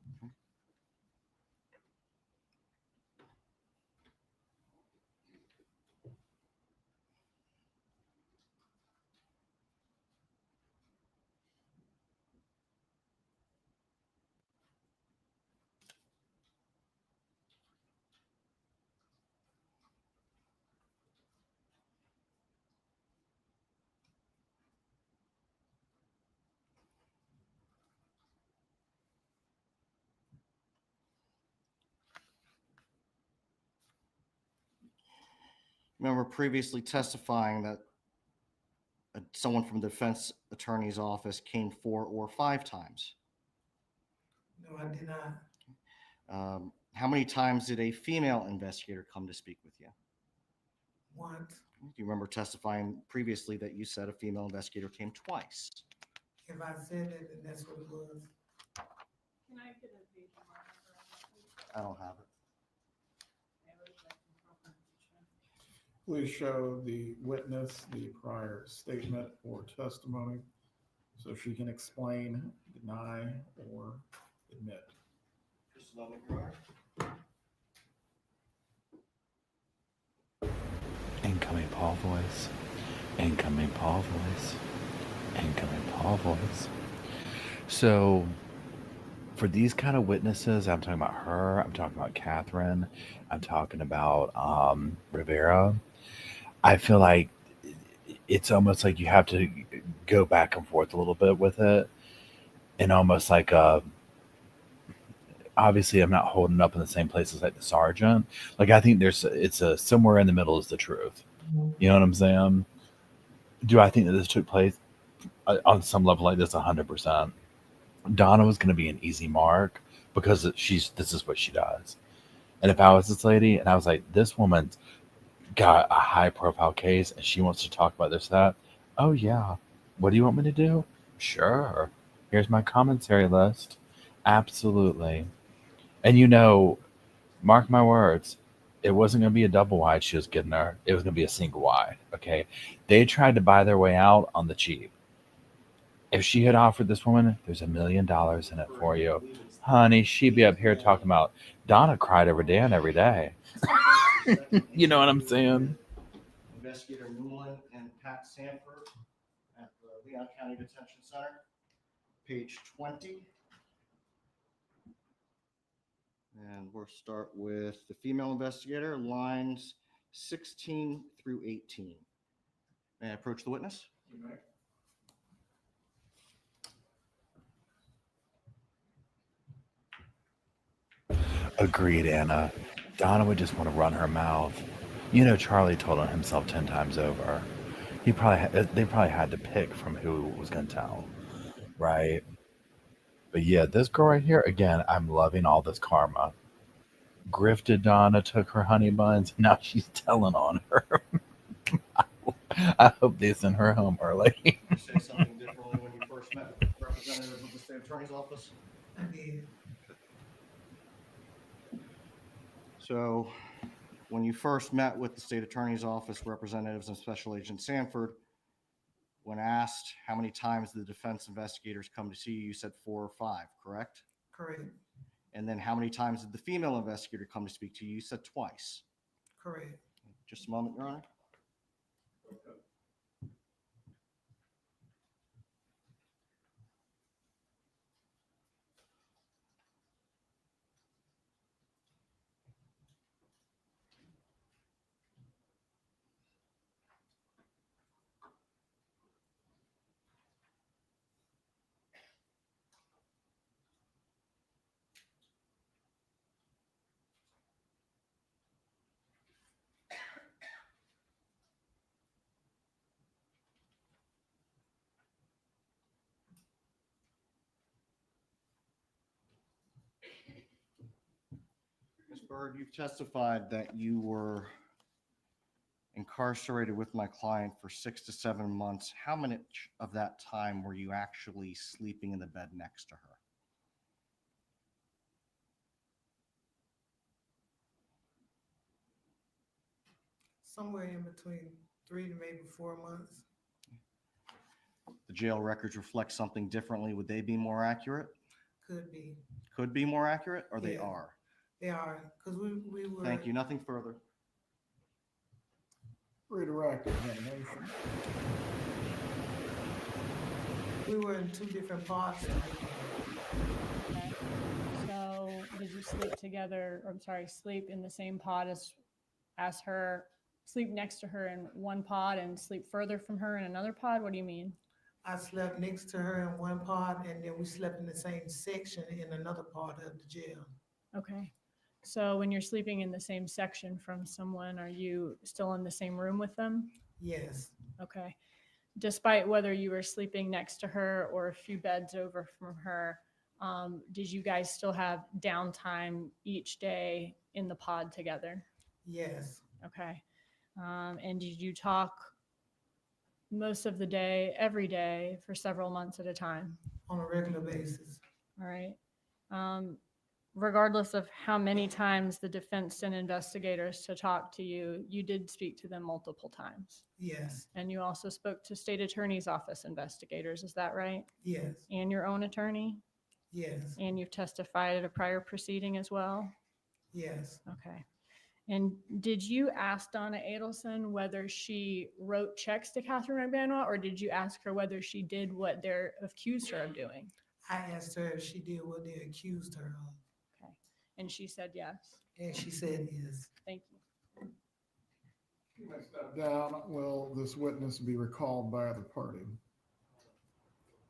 Remember previously testifying that someone from the defense attorney's office came 4 or 5 times. No, I did not. How many times did a female investigator come to speak with you? Once. Do you remember testifying previously that you said a female investigator came twice? If I said it, then that's what it was. Can I get a page marker on that, please? I don't have it. Please show the witness the prior statement or testimony so she can explain, deny, or admit. Just a moment, Your Honor. Incoming Paul voice. Incoming Paul voice. Incoming Paul voice. So, for these kind of witnesses, I'm talking about her, I'm talking about Catherine, I'm talking about Rivera. I feel like it's almost like you have to go back and forth a little bit with it, and almost like obviously I'm not holding up in the same place as like the sergeant. Like I think it's a somewhere in the middle is the truth. You know what I'm saying? Do I think that this took place on some level like this? 100%. Donna was going to be an easy mark because this is what she does. And if I was this lady and I was like, this woman's got a high profile case and she wants to talk about this, that. Oh yeah. What do you want me to do? Sure. Here's my commentary list. Absolutely. And mark my words, it wasn't going to be a double wide she was getting her. It was going to be a single wide. Okay. They tried to buy their way out on the cheap. If she had offered this woman, there's $1 million in it for you. Honey, she'd be up here talking about Donna cried over Dan every day. You know what I'm saying? Investigator Newland and Pat Sanford at the Leon County Detention Center, page 20. And we'll start with the female investigator, lines 16 through 18. May I approach the witness? You may. Agreed, Anna. Donna would just want to run her mouth. Charlie told on himself 10 times over. They probably had to pick from who was going to tell, right? But yeah, this girl right here, again, I'm loving all this karma. Grifted Donna, took her honey buns. Now she's telling on her. I hope they send her home early. You say something differently when you first met with representatives of the state attorney's office? I did. So when you first met with the state attorney's office representatives and Special Agent Sanford, when asked how many times the defense investigators come to see you, you said 4 or 5, correct? Correct. And then how many times did the female investigator come to speak to you? You said twice. Correct. Just a moment, Your Honor. Ms. Bird, you've testified that you were incarcerated with my client for 6 to 7 months. How much of that time were you actually sleeping in the bed next to her? somewhere in between 3 to maybe 4 months. The jail records reflect something differently. Would they be more accurate? Could be. Could be more accurate, or they Yeah. are? They are, because we were. Thank you. Nothing further. Redirect examination. We were in 2 different pods. Okay. So did you sleep together, or I'm sorry, sleep in the same pod as her, sleep next to her in one pod and sleep further from her in another pod? What do you mean? I slept next to her in one pod, and then we slept in the same section in another part of the jail. Okay. So when you're sleeping in the same section from someone, are you still in the same room with them? Yes, Okay. Despite whether you were sleeping next to her or a few beds over from her, did you guys still have downtime each day in the pod together? yes, Okay. And did you talk most of the day, every day, for several months at a time? on a regular basis. All right. Regardless of how many times the defense sent investigators to talk to you, you did speak to them multiple times. Yes, And you also spoke to state attorney's office investigators, is that right? yes, And your own attorney? yes, And you've testified at a prior proceeding as well? yes. Okay. And did you ask Donna Adelson whether she wrote checks to Catherine McBanois, or did you ask her whether she did what they're accused her of doing? I asked her if she did what they accused her of, Okay. And she said yes. and she said yes. Thank you. You may step down. Will this witness be recalled by either party?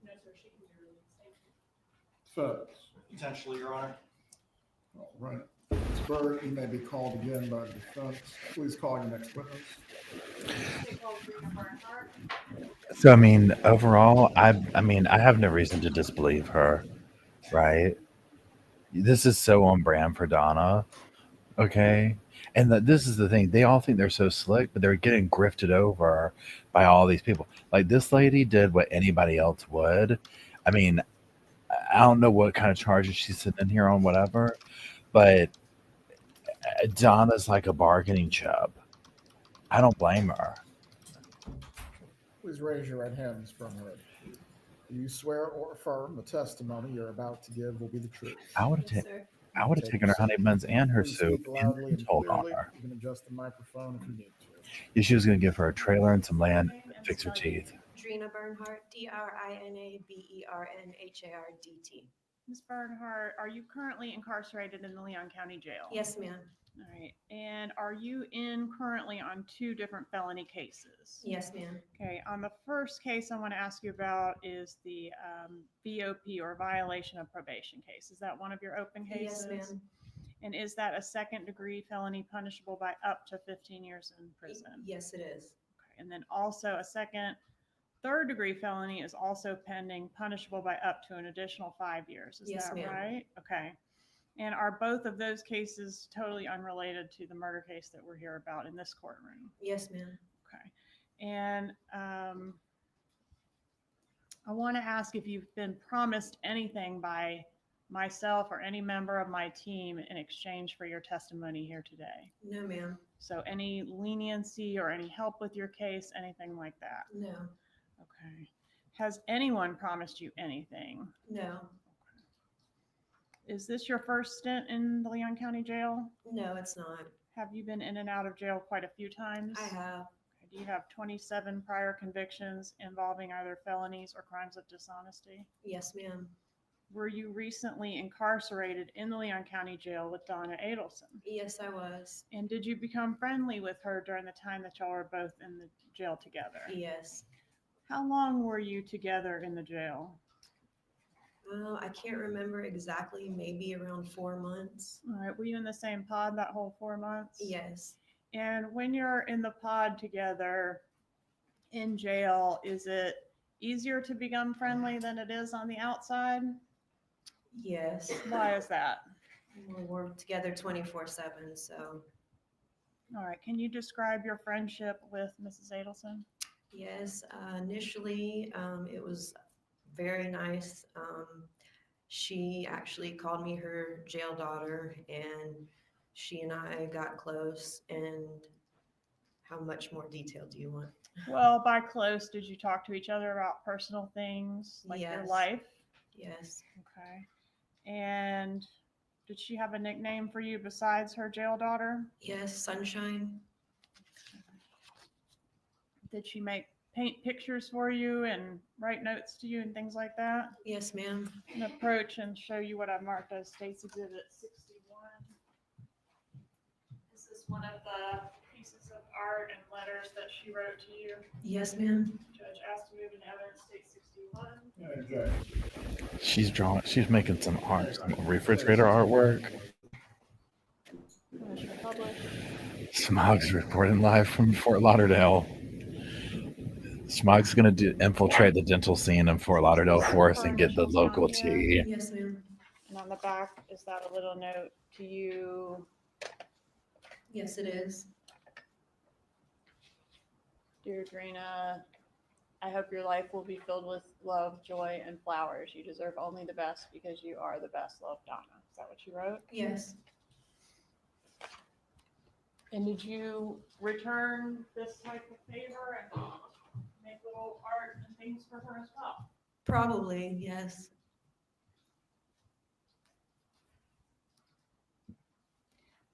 No, sir, she can be released. Thank you. Defense. Potentially, Your Honor. All right. Ms. Bird, you may be called again by the defense. Please call your next witness. So I mean, overall, I mean, I have no reason to disbelieve her, right? This is so on brand for Donna, okay? And this is the thing. They all think they're so slick, but they're getting grifted over by all these people. Like this lady did what anybody else would. I mean, I don't know what kind of charges she's sitting in here on, whatever, but Donna's like a bargaining chip. I don't blame her. Please raise your right hand, Ms. Brumhead. Do you swear or affirm the testimony you're about to give will be the truth? I would have taken her honey buns and her Please soup speak loudly and and told on clearly. her. You can adjust the microphone if you need to. Yeah, she was going to give her a trailer and some land and fix her teeth. Drina Bernhardt, DRINABERNHARDT. Ms. Bernhardt, are you currently incarcerated in the Leon County Jail? Yes, ma'am. All right. And are you in currently on 2 different felony cases? Yes, ma'am. Okay. On the first case I want to ask you about is the VOP, or violation of probation case. Is that one of your open cases? Yes, ma'am. And is that a second-degree felony punishable by up to 15 years in prison? Yes, it is. Okay. And then also a third-degree felony is also pending, punishable by up to an additional 5 years. Is Yes, that ma'am. right? Okay. And are both of those cases totally unrelated to the murder case that we're here about in this courtroom? Yes, ma'am. Okay. And I want to ask if you've been promised anything by myself or any member of my team in exchange for your testimony here today. No, ma'am. So any leniency or any help with your case, anything like that? No. Okay. Has anyone promised you anything? No. Is this your first stint in the Leon County Jail? No, it's not. Have you been in and out of jail quite a few times? I have. Okay. Do you have 27 prior convictions involving either felonies or crimes of dishonesty? Yes, ma'am. Were you recently incarcerated in the Leon County Jail with Donna Adelson? Yes, I was. And did you become friendly with her during the time that y'all were both in the jail together? Yes. How long were you together in the jail? I can't remember exactly, maybe around 4 months. All right. Were you in the same pod that whole 4 months? Yes. And when you're in the pod together in jail, is it easier to become friendly than it is on the outside? Yes. Why is that? We're together 24/7, so. All right. Can you describe your friendship with Mrs. Adelson? Yes, initially, it was very nice. She actually called me her jail daughter, and she and I got close and How much more detail do you want? Well, by close, did you talk to each other about personal things like your Yes. life? Yes. Okay. And did she have a nickname for you besides her jail daughter? Yes, Sunshine. Did she paint pictures for you and write notes to you and things like that? Yes, ma'am. And approach and show you what I marked as State's Exhibit 61. This is one of the pieces of art and letters that she wrote to you. Yes, ma'am. Judge asked to move in evidence, State 61. She's making some art, some refrigerator artwork. Smog's reporting live from Fort Lauderdale. Smog's going to infiltrate the dental scene in Fort Lauderdale for us and get the local tea. Yes, ma'am. And on the back, is that a little note to you? Yes, it is. Dear Drina, I hope your life will be filled with love, joy, and flowers. You deserve only the best because you are the best. Love, Donna. Is that what you wrote? Yes. And did you return this type of favor and make little art and things for her as well? Probably, yes.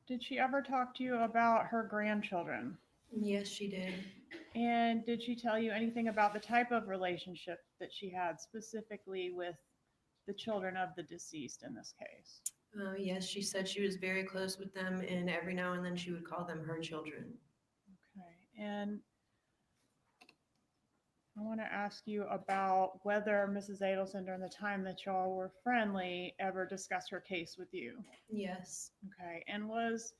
Did she ever talk to you about her grandchildren? Yes, she did. And did she tell you anything about the type of relationship that she had specifically with the children of the deceased in this case? Yes, she said she was very close with them, and every now and then she would call them her children. Okay. And I want to ask you about whether Mrs. Adelson, during the time that y'all were friendly, ever discussed her case with you. Yes. Okay. And was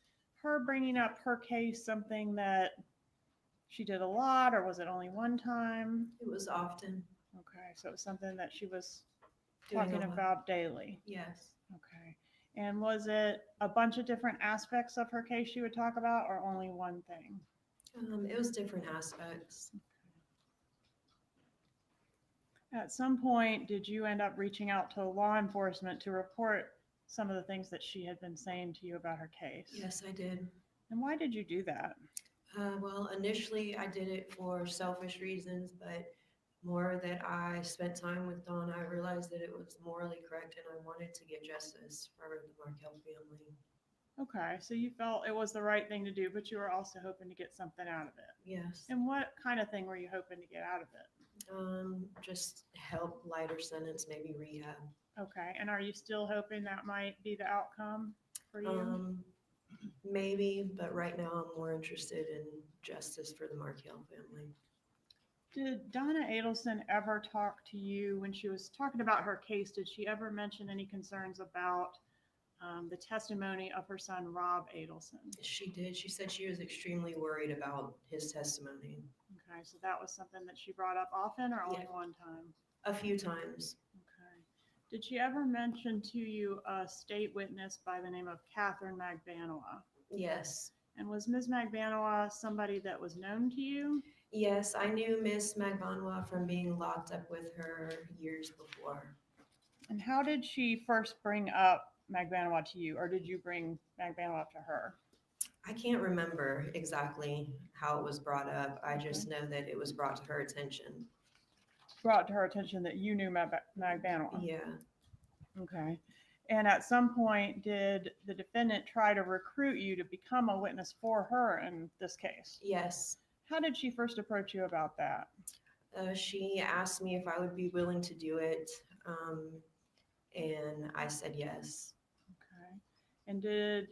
her bringing up her case something that she did a lot, or was it only one time? It was often. Okay. So it was something that she was Doing talking a lot. about daily. Yes. Okay. And was it a bunch of different aspects of her case she would talk about, or only one thing? It was different aspects. At some point, did you end up reaching out to law enforcement to report some of the things that she had been saying to you about her case? Yes, I did. And why did you do that? Well, initially I did it for selfish reasons, but more that I spent time with Donna, I realized that it was morally correct and I wanted to get justice for the Markel family. Okay, so you felt it was the right thing to do, but you were also hoping to get something out of it. Yes. And what kind of thing were you hoping to get out of it? Just help, lighter sentence, maybe rehab. Okay, and are you still hoping that might be the outcome for you? Maybe, but right now I'm more interested in justice for the Markel family. Did Donna Adelson ever talk to you when she was talking about her case? Did she ever mention any concerns about the testimony of her son, Rob Adelson? She did. She said she was extremely worried about his testimony. Okay, so that was something that she brought up often, or only Yeah. one time? A few times. Okay. Did she ever mention to you a state witness by the name of Catherine Magbanoa? Yes. And was Ms. Magbanoa somebody that was known to you? Yes, I knew Miss Magbanwa from being locked up with her years before. And how did she first bring up Magbanoa to you, or did you bring Magbanoa up to her? I can't remember exactly how it was brought up. I just know that it was brought to her attention. Brought to her attention that you knew Magbanoa? Yeah. Okay. And at some point, did the defendant try to recruit you to become a witness for her in this case? Yes. How did she first approach you about that? She asked me if I would be willing to do it, and I said yes. Okay. And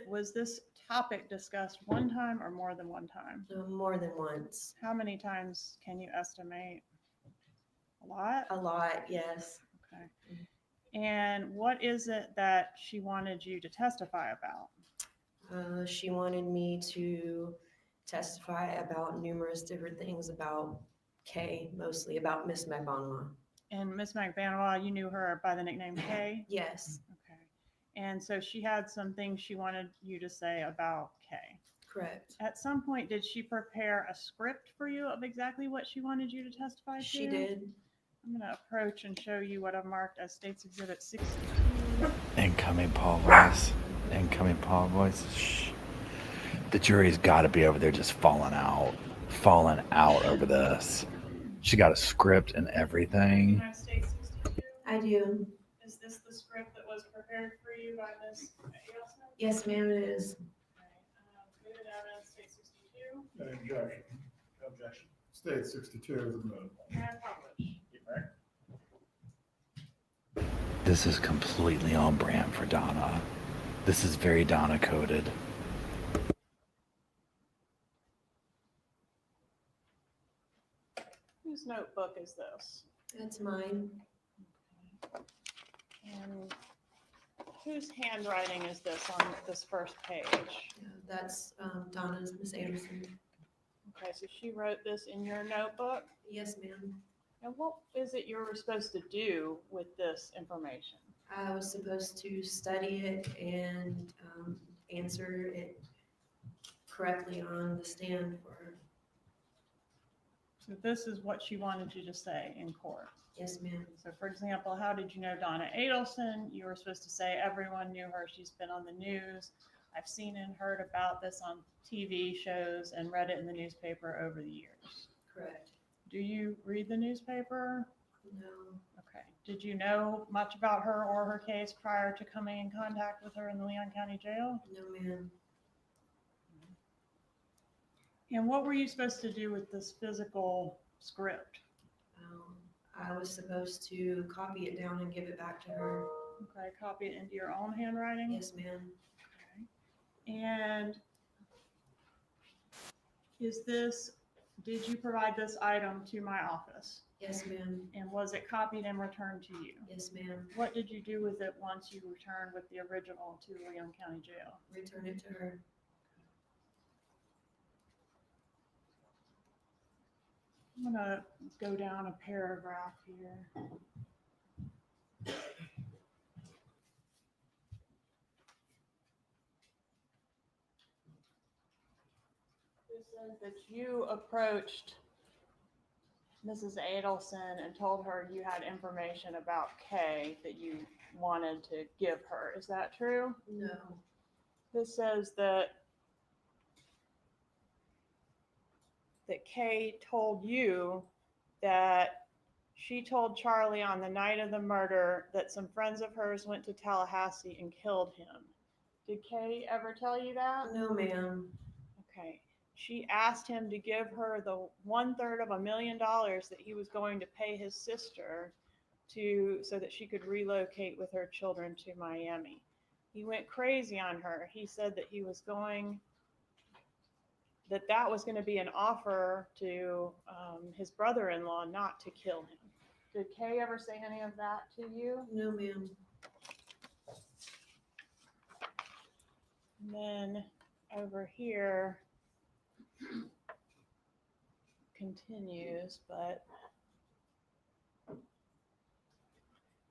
was this topic discussed one time or more than one time? More than once. How many times can you estimate? A lot? A lot, yes. Okay. And what is it that she wanted you to testify about? She wanted me to testify about numerous different things about Kay, mostly about Miss Magbanwa. And Miss Magbanoa, you knew her by the nickname Kay? Yes. Okay. And so she had some things she wanted you to say about Kay. Correct. At some point, did she prepare a script for you of exactly what she wanted you to testify to? She did. I'm going to approach and show you what I've marked as State's Exhibit 62. Incoming Paul voice. Incoming Paul voice. Shh. The jury's got to be over there just falling out over this. She got a script and everything. United States 62. I do. Is this the script that was prepared for you by Ms. Adelson? Yes, ma'am, it is. Good evidence, state 62. Objection. State 62 is admitted. And publish. This is completely on brand for Donna. This is very Donna coded. Whose notebook is this? That's mine. And whose handwriting is this on this first page? That's Donna's, Miss Anderson. Okay, so she wrote this in your notebook? Yes, ma'am. And what is it you were supposed to do with this information? I was supposed to study it and answer it correctly on the stand for her. So this is what she wanted you to say in court? Yes, ma'am. So for example, how did you know Donna Adelson? You were supposed to say everyone knew her. She's been on the news. I've seen and heard about this on TV shows and read it in the newspaper over the years. Correct. Do you read the newspaper? No. Okay. Did you know much about her or her case prior to coming in contact with her in the Leon County Jail? No, ma'am. And what were you supposed to do with this physical script? I was supposed to copy it down and give it back to her. Okay, copy it into your own handwriting? Yes, ma'am. Okay. And did you provide this item to my office? Yes, ma'am. And was it copied and returned to you? Yes, ma'am. What did you do with it once you returned with the original to Leon County Jail? Return it to her. I'm gonna go down a paragraph here. It says that you approached Mrs. Adelson and told her you had information about Kay that you wanted to give her. Is that true? No. This says that Kay told you that she told Charlie on the night of the murder that some friends of hers went to Tallahassee and killed him. Did Kay ever tell you that? No, ma'am. Okay. She asked him to give her the 1/3 of $1 million that he was going to pay his sister so that she could relocate with her children to Miami. He went crazy on her. He said that that was going to be an offer to his brother-in-law not to kill him. Did Kay ever say any of that to you? No, ma'am. And then over here continues, but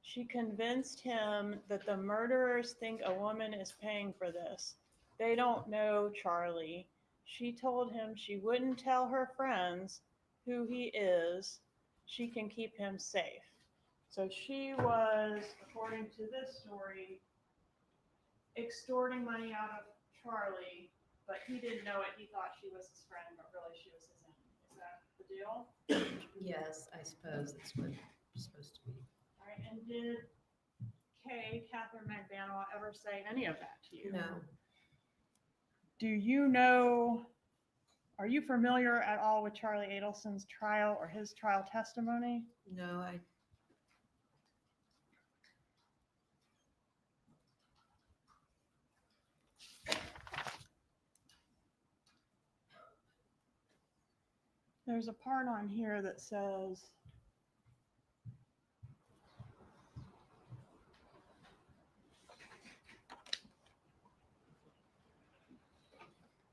she convinced him that the murderers think a woman is paying for this. They don't know Charlie. She told him she wouldn't tell her friends who he is. She can keep him safe. So she was, according to this story, extorting money out of Charlie, but he didn't know it. He thought she was his friend, but really she was his enemy. Is that the deal? Yes, I suppose that's what it's supposed to be. All right. And did Catherine McBanoa, ever say any of that to you? No. Do you know, are you familiar at all with Charlie Adelson's trial or his trial testimony? No, There's a part on here that says,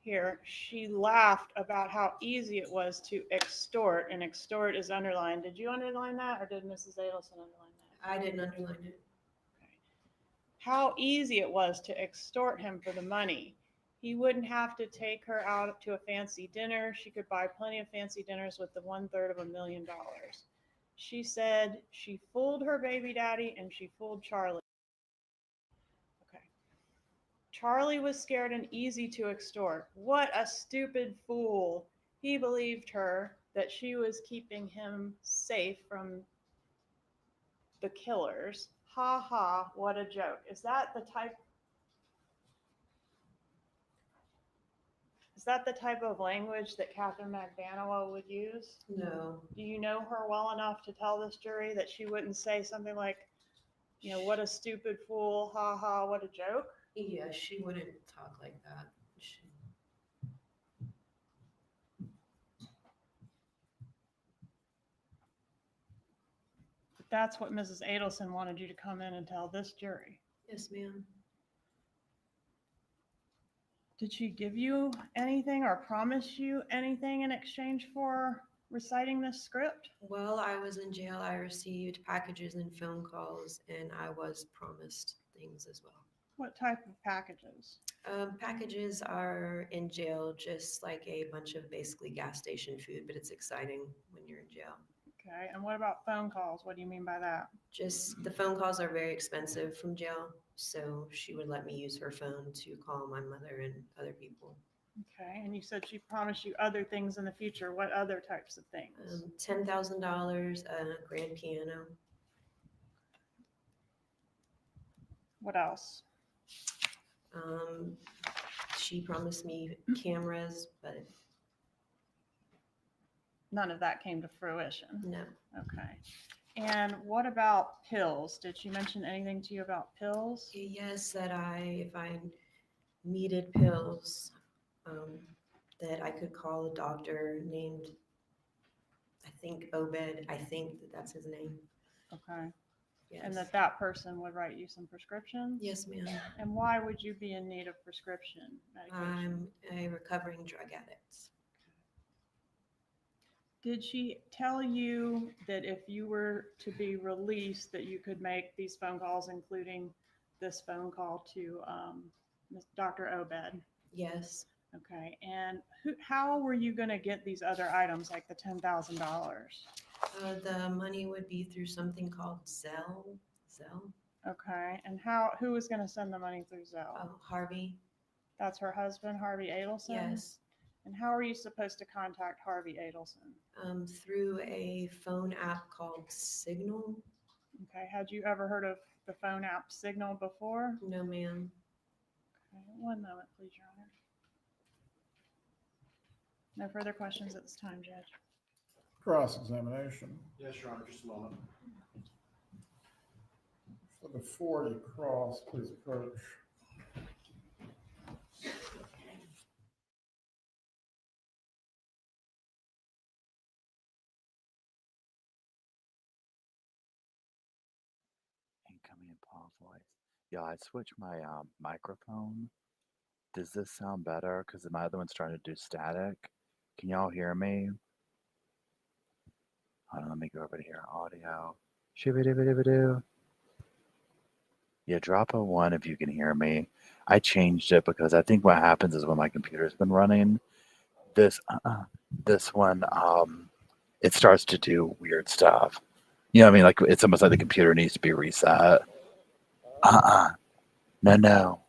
here, she laughed about how easy it was to extort, and extort is underlined. Did you underline that, or did Mrs. Adelson underline that? I didn't underline it. How easy it was to extort him for the money. He wouldn't have to take her out to a fancy dinner. She could buy plenty of fancy dinners with the 1/3 of $1 million. She said she fooled her baby daddy and she fooled Charlie. Okay. Charlie was scared and easy to extort. What a stupid fool. He believed her that she was keeping him safe from the killers. Ha ha, what a joke. Is that the type of language that Catherine McDaniel would use? No. Do you know her well enough to tell this jury that she wouldn't say something like, what a stupid fool, ha ha, what a joke? Yeah, she wouldn't talk like that. But that's what Mrs. Adelson wanted you to come in and tell this jury. Yes, ma'am. Did she give you anything or promise you anything in exchange for reciting this script? While I was in jail, I received packages and phone calls, and I was promised things as well. What type of packages? Packages are in jail just like a bunch of basically gas station food, but it's exciting when you're in jail. Okay, and what about phone calls? What do you mean by that? Just the phone calls are very expensive from jail, so she would let me use her phone to call my mother and other people. Okay, and you said she promised you other things in the future. What other types of things? $10,000, a grand piano. What else? She promised me cameras, but none of that came to fruition. No. Okay. And what about pills? Did she mention anything to you about pills? Yes, that if I needed pills, that I could call a doctor named, I think Obed. I think that's his name. Okay. Yes. And that person would write you some prescriptions? Yes, ma'am. And why would you be in need of prescription medication? I'm a recovering drug addict. Did she tell you that if you were to be released, that you could make these phone calls, including this phone call to Dr. Obed? Yes. Okay. And how were you going to get these other items, like the $10,000? The money would be through something called Zelle. Okay. And who was going to send the money through Zelle? Harvey. That's her husband, Harvey Adelson? Yes. And how are you supposed to contact Harvey Adelson? Through a phone app called Signal. Okay. Had you ever heard of the phone app Signal before? No, ma'am. Okay. One moment, please, Your Honor. No further questions at this time, Judge. Cross-examination. Yes, Your Honor, just a moment. For the 40 cross, please approach. Incoming Paul voice. Yeah, I switched my microphone. Does this sound better? Because my other one's trying to do static. Can y'all hear me? Hold on, let me go over to here. Audio. Shibidibidibidoo. Yeah, drop a 1 if you can hear me. I changed it because I think what happens is when my computer's been running, this one, it starts to do weird stuff. You know what I mean? Like it's almost like the computer needs to be reset. No.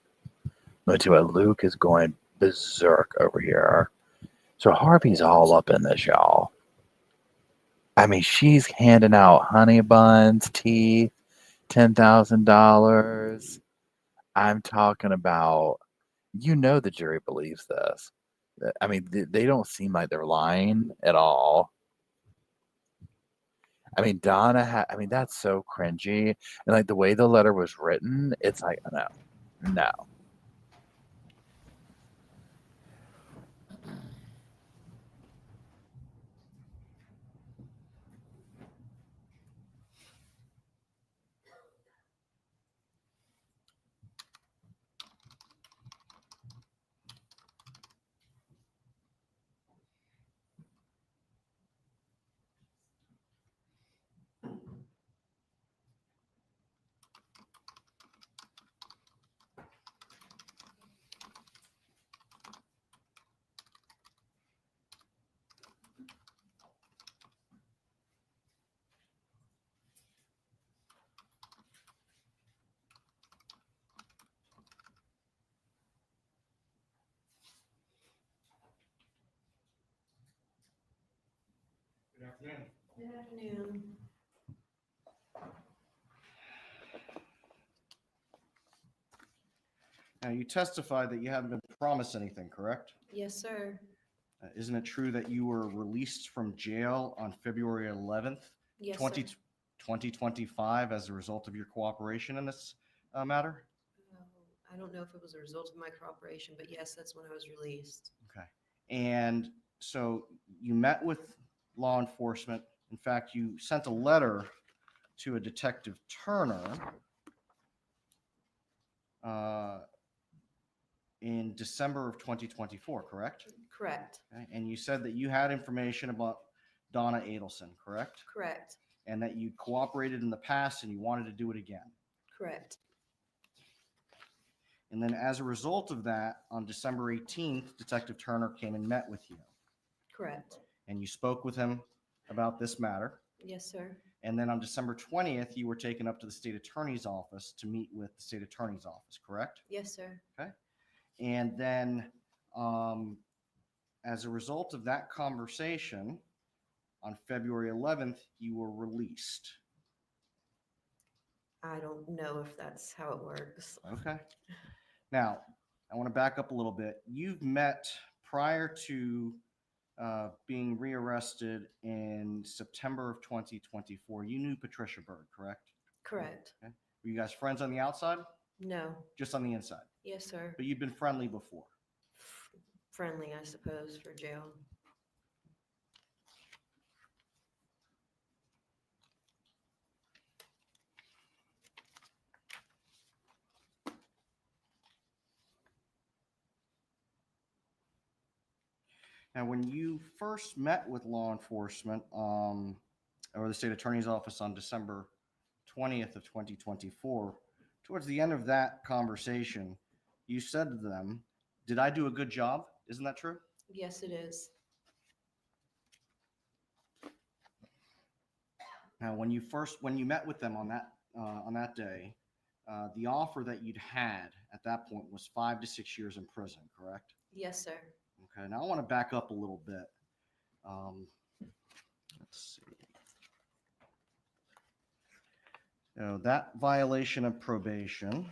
But to it, Luke is going berserk over here. So Harvey's all up in this, y'all. I mean, she's handing out honey buns, tea, $10,000. I'm talking about, the jury believes this. I mean, they don't seem like they're lying at all. I mean, Donna, that's so cringy. And like the way the letter was written, it's like, no. afternoon. Good afternoon. Now, you testified that you haven't been promised anything, correct? Yes, sir. Isn't it true that you were released from jail on February 11th, Yes, 2025 as a result of your cooperation in this matter? I don't know if it was a result of my cooperation, but yes, that's when I was released. Okay. And so you met with law enforcement. In fact, you sent a letter to a Detective Turner in December of 2024, correct? Correct. Okay. And you said that you had information about Donna Adelson, correct? Correct. And that you cooperated in the past and you wanted to do it again. Correct. And then as a result of that, on December 18th, Detective Turner came and met with you. Correct. And you spoke with him about this matter. Yes, sir. And then on December 20th, you were taken up to the state attorney's office to meet with the state attorney's office, correct? Yes, sir. Okay. And then as a result of that conversation, on February 11th, you were released. I don't know if that's how it works. Okay. Now, I want to back up a little bit. You've met prior to being rearrested in September of 2024. You knew Patricia Bird, correct? Correct. Okay. Were you guys friends on the outside? No. Just on the inside? Yes, sir. But you've been friendly before? Friendly, I suppose, for jail. Now, when you first met with law enforcement or the state attorney's office on December 20th of 2024, towards the end of that conversation, you said to them, "Did I do a good job?" Isn't that true? Yes, it is. Now, when you met with them on that day, the offer that you'd had at that point was 5 to 6 years in prison, correct? Yes, sir. Okay, now I want to back up a little bit. Let's see. So that violation of probation.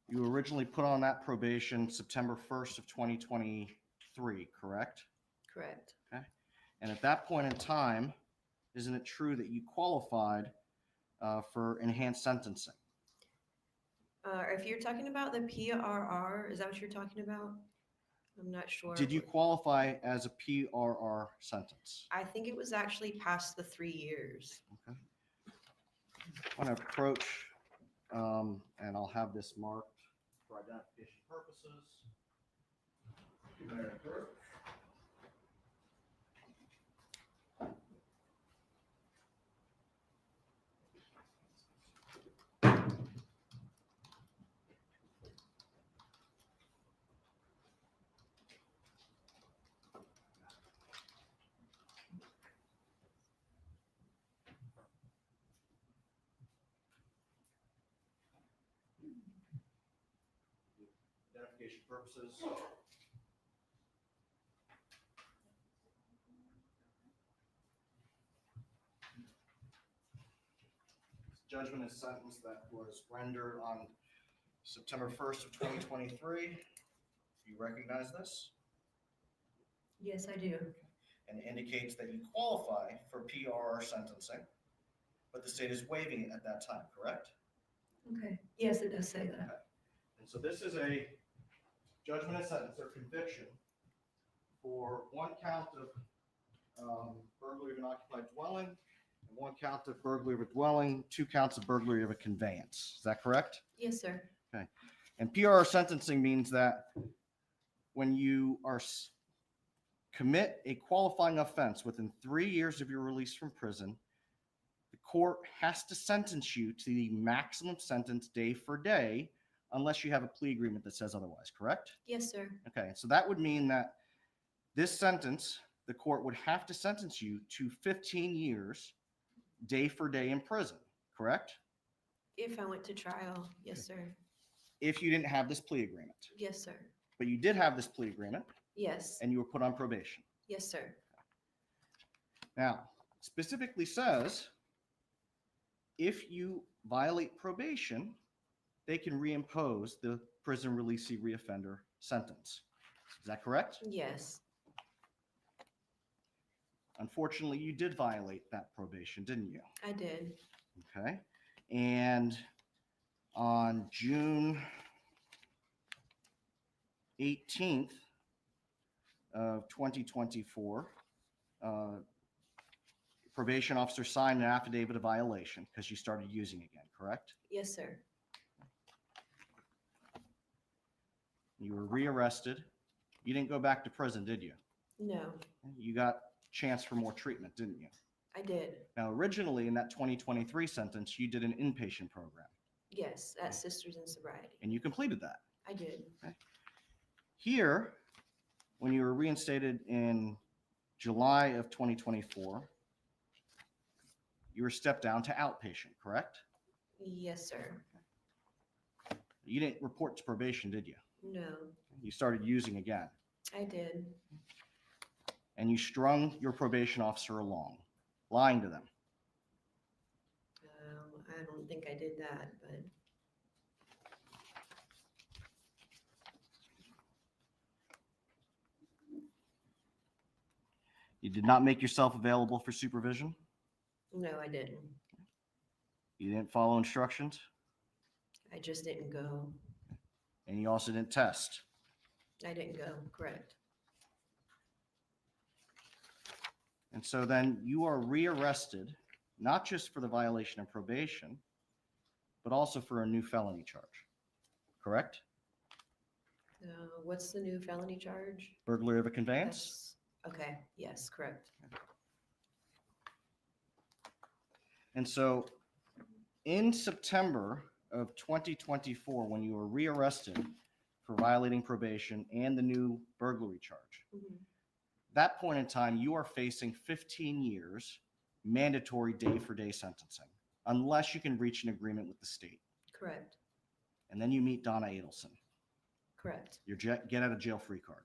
You were originally put on that probation September 1st of 2023, correct? Correct. Okay. And at that point in time, isn't it true that you qualified for enhanced sentencing? If you're talking about the PRR, is that what you're talking about? I'm not sure. Did you qualify as a PRR sentence? I think it was actually past the 3 years. Okay. I'm going to approach, and I'll have this marked for identification purposes. Identification purposes. Judgment and sentence that was rendered on September 1st of 2023. Do you recognize this? Yes, I do. And it indicates that you qualify for PRR sentencing, but the state is waiving it at that time, correct? Okay. Yes, it does say that. Okay. And so this is a judgment and sentence or conviction for one count of burglary of an occupied dwelling, and one count of burglary of a dwelling, 2 counts of burglary of a conveyance. Is that correct? Yes, sir. Okay. And PRR sentencing means that when you commit a qualifying offense within 3 years of your release from prison, the court has to sentence you to the maximum sentence day for day unless you have a plea agreement that says otherwise, correct? Yes, sir. Okay, so that would mean that this sentence, the court would have to sentence you to 15 years day for day in prison, correct? If I went to trial, yes, sir. If you didn't have this plea agreement. Yes, sir. But you did have this plea agreement Yes, and you were put on probation. yes, sir. Now, it specifically says if you violate probation, they can reimpose the prison releasee reoffender sentence. Is that correct? Yes, Unfortunately, you did violate that probation, didn't you? I did. Okay. And on June 18th of 2024, probation officer signed an affidavit of violation because you started using again, correct? Yes, sir. You were rearrested. You didn't go back to prison, did you? No, You got chance for more treatment, didn't you? I did. Now, originally in that 2023 sentence, you did an inpatient program Yes, at Sisters in Sobriety. and you completed that. I did. Here, when you were reinstated in July of 2024, you were stepped down to outpatient, correct? Yes, sir. You didn't report to probation, did you? No, You started using again, I did. and you strung your probation officer along, lying to them. I don't think I did that, but You did not make yourself available for supervision. no, I didn't. You didn't follow instructions, I just didn't go. and you also didn't test. I didn't go, correct. And so then you are rearrested, not just for the violation of probation, but also for a new felony charge, correct? What's the new felony charge? Burglary of a conveyance. That's- Okay, yes, correct. And so in September of 2024, when you were rearrested for violating probation and the new burglary charge, Mhm. that point in time, you are facing 15 years mandatory day-for-day sentencing, unless you can reach an agreement with the state. Correct, And then you meet Donna Adelson, correct. your get out of jail free card.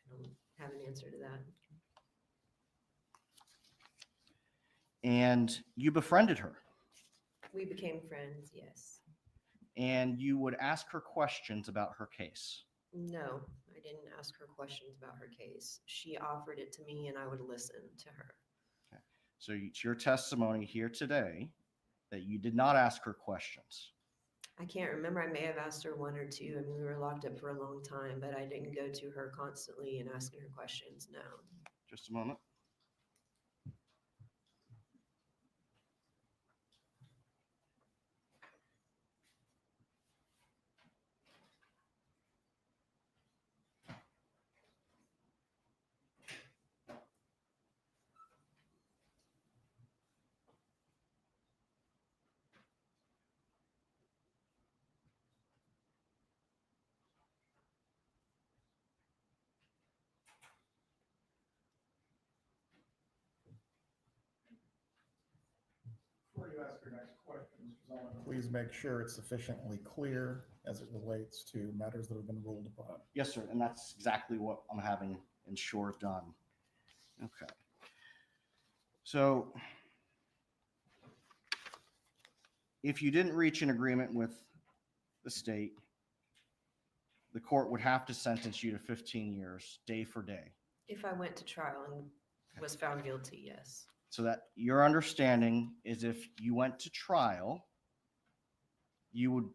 I don't have an answer to that. And you befriended her, We became friends, yes. and you would ask her questions about her case. No, I didn't ask her questions about her case. She offered it to me and I would listen to her. So it's your testimony here today that you did not ask her questions. I can't remember. I may have asked her one or two. I mean, we were locked up for a long time, but I didn't go to her constantly and asking her questions. No. Just a moment. Before you ask your next questions, please make sure it's sufficiently clear as it relates to matters that have been ruled upon. Yes, sir. And that's exactly what I'm having ensure done. Okay. So if you didn't reach an agreement with the state, the court would have to sentence you to 15 years, day for day. If I went to trial and was found guilty, yes. So that your understanding is if you went to trial, you would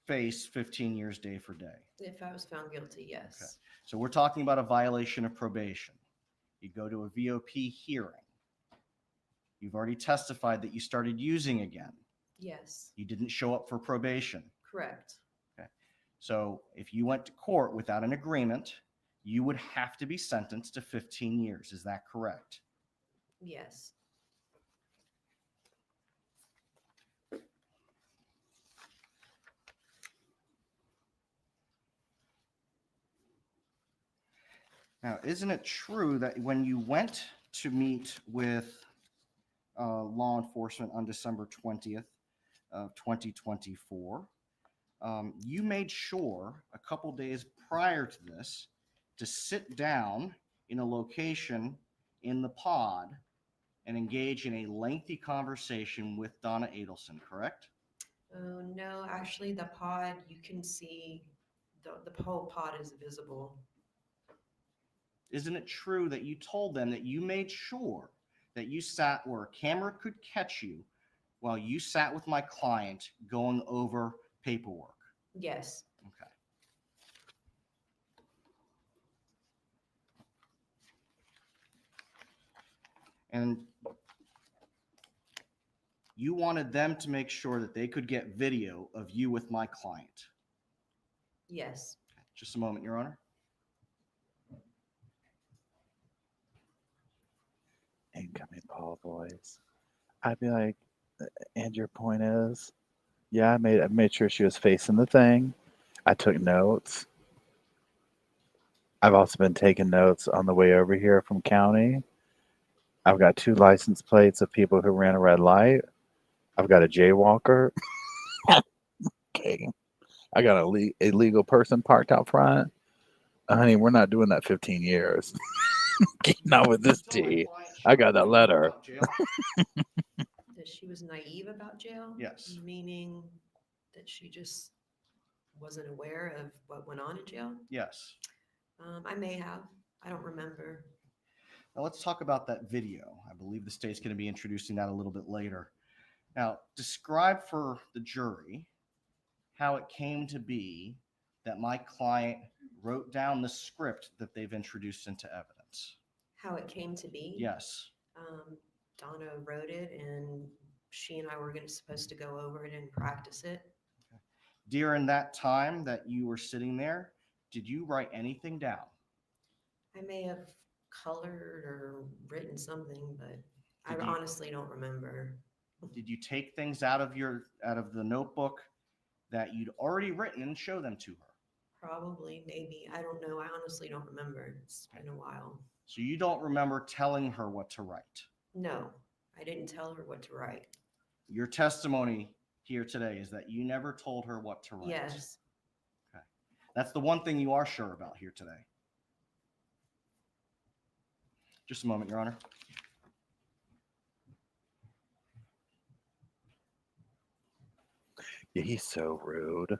face 15 years, day for day. If I was found guilty, yes. So we're talking about a violation of probation. You go to a VOP hearing. You've already testified that you started using again. Yes, You didn't show up for probation. correct. Okay. So if you went to court without an agreement, you would have to be sentenced to 15 years. Is that correct? Yes. Now, isn't it true that when you went to meet with law enforcement on December 20th of 2024, You made sure a couple days prior to this to sit down in a location in the pod and engage in a lengthy conversation with Donna Adelson, correct? Oh, no, actually the pod, you can see, the whole pod is visible. Isn't it true that you told them that you made sure that you sat where a camera could catch you while you sat with my client going over paperwork? Yes. Okay. And you wanted them to make sure that they could get video of you with my client. Yes. Just a moment, Your Honor. Incoming Paul voice. I'd be like, and your point is, yeah, I made sure she was facing the thing. I took notes. I've also been taking notes on the way over here from county. I've got 2 license plates of people who ran a red light. I've got a jaywalker. Okay. I got a illegal person parked out front. Honey, we're not doing that 15 years. Not with this tea. I got that letter. That she was naive about jail? Yes. Meaning that she just wasn't aware of what went on in jail? Yes. I may have. I don't remember. Now let's talk about that video. I believe the state's going to be introducing that a little bit later. Now, describe for the jury how it came to be that my client wrote down the script that they've introduced into evidence. How it came to be? Yes. Donna wrote it, and she and I were supposed to go over it and practice it. During that time that you were sitting there, did you write anything down? I may have colored or written something, but I honestly don't remember. Did you take things out of the notebook that you'd already written and show them to her? Probably, maybe. I don't know. I honestly don't remember. It's been a while. So you don't remember telling her what to write? No, I didn't tell her what to write. Your testimony here today is that you never told her what to write. Yes. Okay. That's the one thing you are sure about here today. Just a moment, Your Honor. Yeah, he's so rude.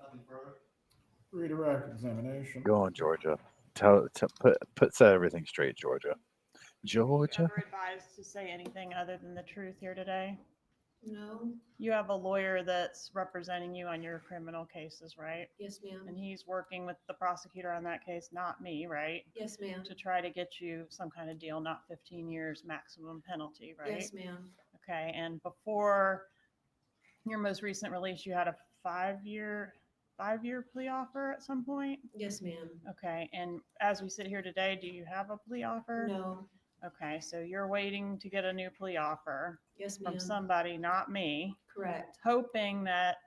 Redirect examination. Go on, Georgia. Set everything straight, Georgia. Georgia. Never advised to say anything other than the truth here today. No. You have a lawyer that's representing you on your criminal cases, right? Yes, ma'am. And he's working with the prosecutor on that case, not me, right? Yes, ma'am. To try to get you some kind of deal, not 15 years maximum penalty, right? Yes, ma'am. Okay, and before your most recent release, you had a five-year plea offer at some point? Yes, ma'am. Okay, and as we sit here today, do you have a plea offer? No. Okay, so you're waiting to get a new plea offer. Yes, from ma'am. somebody, not me. Correct. Hoping that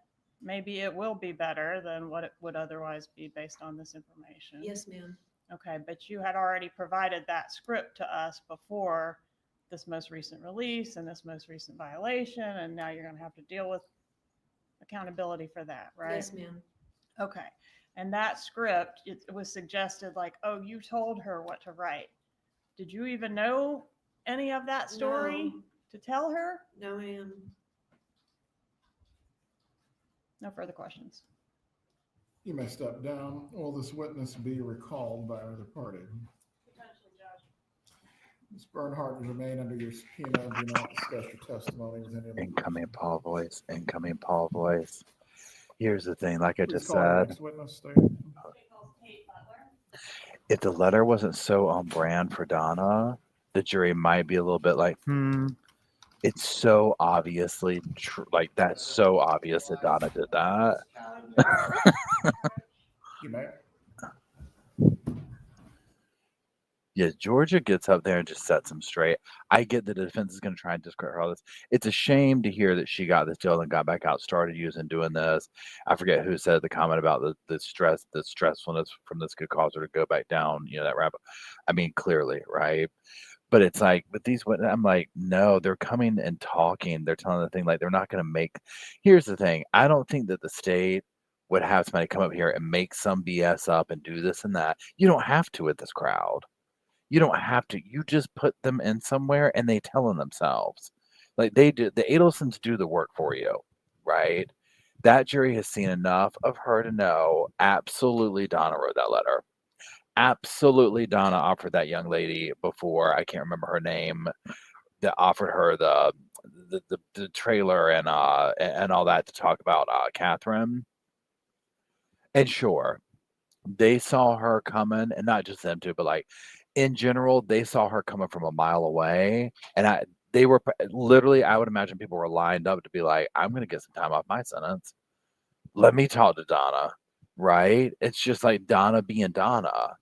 maybe it will be better than what it would otherwise be based on this information. Yes, ma'am. Okay, but you had already provided that script to us before this most recent release and this most recent violation, and now you're going to have to deal with accountability for that, right? Yes, ma'am. Okay, and that script, it was suggested like, oh, you told her what to write. Did you even know any of that story to tell her? No, ma'am. No further questions. You may step down. Will this witness be recalled by either party? Potentially, Judge. Ms. Bernhardt, remain under your subpoena and do not discuss your testimony with any of the Incoming Paul voice. Incoming Paul voice. Here's the thing, like I Please just call the said, next witness, State. if the letter wasn't so on brand for Donna, the jury might be a little bit like, it's so obviously true. Like, that's so obvious that Donna did that. You may. Yeah, Georgia gets up there and just sets them straight. I get the defense is going to try and discredit her all this. It's a shame to hear that she got this deal and got back out, started doing this. I forget who said the comment about the stressfulness from this could cause her to go back down, that rabbit. I mean, clearly, right? But it's like, with these, I'm like, no, they're coming and talking. They're telling the thing, like, they're not going to make. Here's the thing. I don't think that the state would have somebody come up here and make some BS up and do this and that. You don't have to with this crowd. You don't have to. You just put them in somewhere and they tell them themselves. Like they do, the Adelsons do the work for you, right? That jury has seen enough of her to know absolutely Donna wrote that letter. Absolutely Donna offered that young lady before, I can't remember her name, that offered her the trailer and all that to talk about Catherine. And sure, they saw her coming, and not just them two, but like in general, they saw her coming from a mile away. And they were literally, I would imagine people were lined up to be like, I'm going to get some time off my sentence. Let me talk to Donna, right? It's just like Donna being Donna.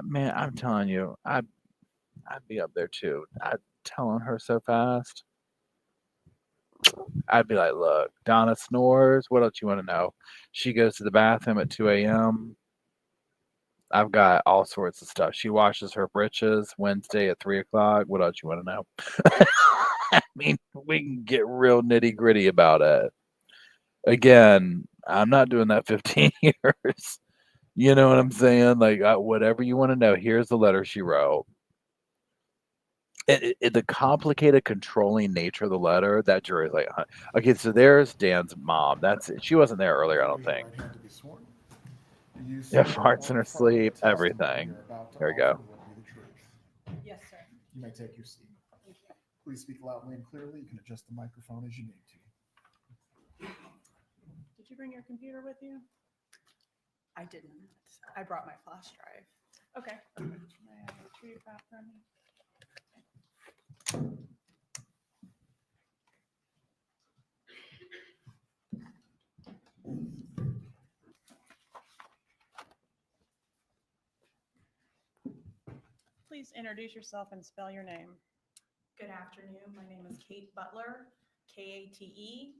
Man, I'm telling you, I'd be up there too. I'd telling her so fast. I'd be like, look, Donna snores. What else you want to know? She goes to the bathroom at 2 a.m. I've got all sorts of stuff. She washes her britches Wednesday at 3 o'clock. What else you want to know? I mean, we can get real nitty gritty about it. Again, I'm not doing that 15 years. You know what I'm saying? Like, whatever you want to know, here's the letter she wrote. The complicated, controlling nature of the letter, that jury's like, huh. Okay, so there's Dan's mom. That's it. She wasn't there earlier, I don't think. Yeah, farts in her sleep, everything. There we go. Yes, sir. You may take your seat. Please speak loudly and clearly. You can adjust the microphone as you need to. Did you bring your computer with you? I did not. I brought my flash drive. Okay. May I retrieve that from you? Please introduce yourself and spell your name. Good afternoon. My name is Kate Butler, Katebutler.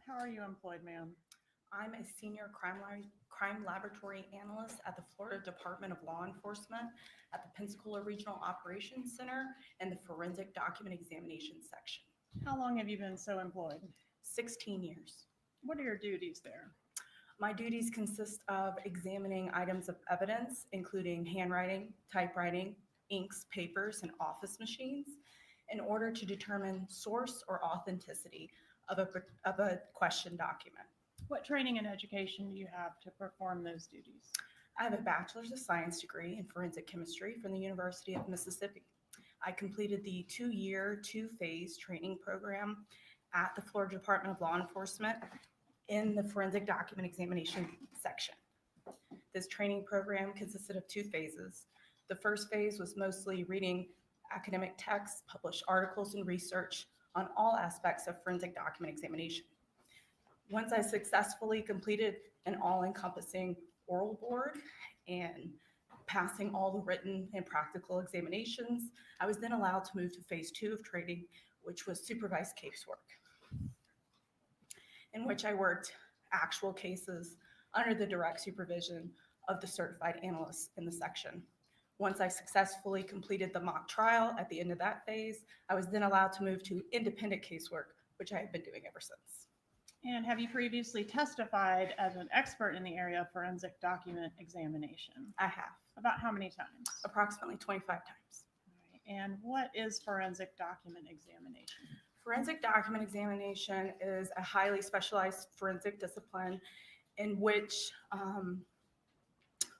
How are you employed, ma'am? I'm a senior crime laboratory analyst at the Florida Department of Law Enforcement at the Pensacola Regional Operations Center and the Forensic Document Examination Section. How long have you been so employed? 16 years. What are your duties there? My duties consist of examining items of evidence, including handwriting, typewriting, inks, papers, and office machines, in order to determine source or authenticity of a question document. What training and education do you have to perform those duties? I have a Bachelor's of Science degree in Forensic Chemistry from the University of Mississippi. I completed the 2-year, 2-phase training program at the Florida Department of Law Enforcement in the Forensic Document Examination section. This training program consisted of 2 phases. The first phase was mostly reading academic texts, published articles, and research on all aspects of forensic document examination. Once I successfully completed an all-encompassing oral board and passing all the written and practical examinations, I was then allowed to move to phase 2 of training, which was supervised casework, in which I worked actual cases under the direct supervision of the certified analysts in the section. Once I successfully completed the mock trial at the end of that phase, I was then allowed to move to independent casework, which I have been doing ever since. And have you previously testified as an expert in the area of forensic document examination? I have. About how many times? Approximately 25 times. All right. And what is forensic document examination? Forensic document examination is a highly specialized forensic discipline in which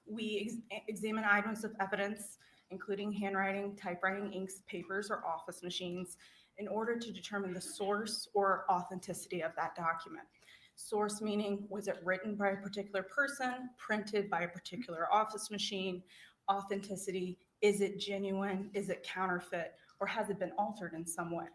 we examine items of evidence, including handwriting, typewriting, inks, papers, or office machines, in order to determine the source or authenticity of that document. Source meaning, was it written by a particular person, printed by a particular office machine? Authenticity, is it genuine, is it counterfeit, or has it been altered in some way?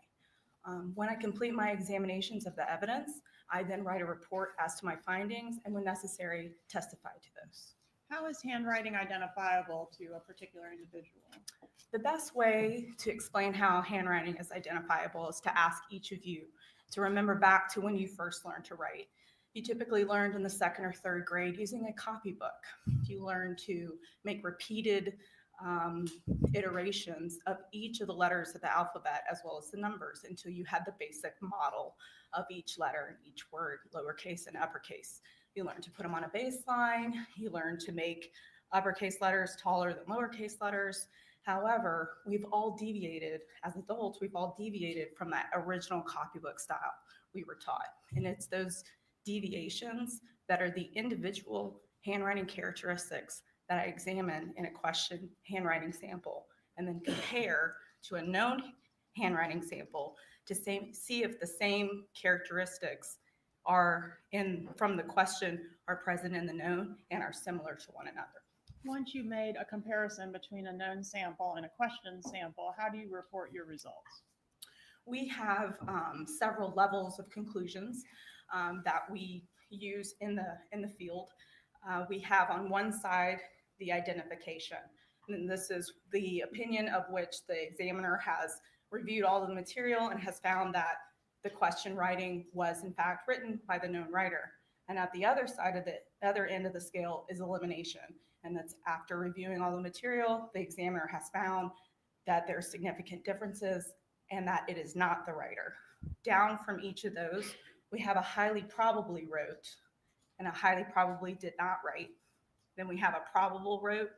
When I complete my examinations of the evidence, I then write a report as to my findings and, when necessary, testify to those. How is handwriting identifiable to a particular individual? The best way to explain how handwriting is identifiable is to ask each of you to remember back to when you first learned to write. You typically learned in the 2nd or 3rd grade using a copybook. You learned to make repeated iterations of each of the letters of the alphabet as well as the numbers until you had the basic model of each letter, each word, lowercase and uppercase. You learn to put them on a baseline. You learn to make uppercase letters taller than lowercase letters. However, we've all deviated, as adults, we've all deviated from that original copybook style we were taught. And it's those deviations that are the individual handwriting characteristics that I examine in a question handwriting sample and then compare to a known handwriting sample to see if the same characteristics are from the question are present in the known and are similar to one another. Once you made a comparison between a known sample and a question sample, how do you report your results? We have several levels of conclusions that we use in the field. We have on one side the identification, and this is the opinion of which the examiner has reviewed all the material and has found that the question writing was in fact written by the known writer. And at the other side of the other end of the scale is elimination. And that's after reviewing all the material, the examiner has found that there are significant differences and that it is not the writer. Down from each of those, we have a highly probably wrote and a highly probably did not write. Then we have a probable wrote,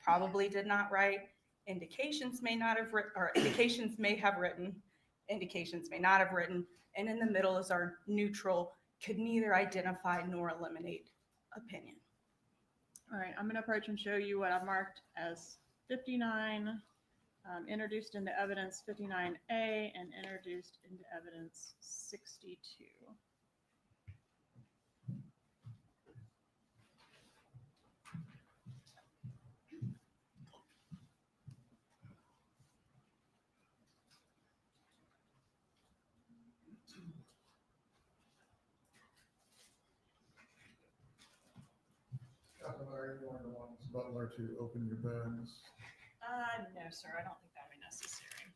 probably did not write, indications may not have written, or indications may have written, indications may not have written, and in the middle is our neutral, could neither identify nor eliminate opinion. All right, I'm going to approach and show you what I've marked as 59, introduced into evidence 59A, and introduced into evidence 62. Are you want Butler to open your bags? No, sir, I don't think that would be necessary.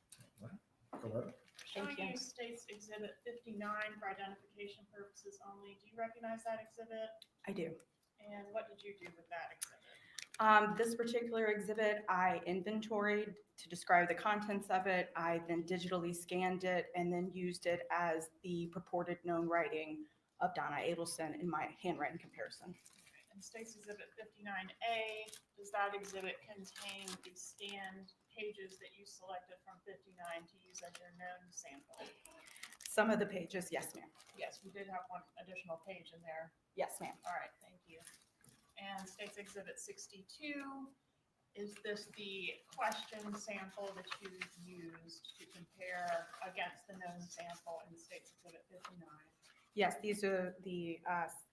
Go ahead. Showing you States Exhibit 59 for identification purposes only. Do you recognize that exhibit? I do. And what did you do with that exhibit? This particular exhibit, I inventoried to describe the contents of it. I then digitally scanned it and then used it as the purported known writing of Donna Adelson in my handwriting comparison. And States Exhibit 59A, does that exhibit contain the scanned pages that you selected from 59 to use as your known sample? Some of the pages, yes, ma'am. Yes, we did have one additional page in there. Yes, ma'am. All right, thank you. And States Exhibit 62, is this the question sample that you used to compare against the known sample in States Exhibit 59? Yes, these are the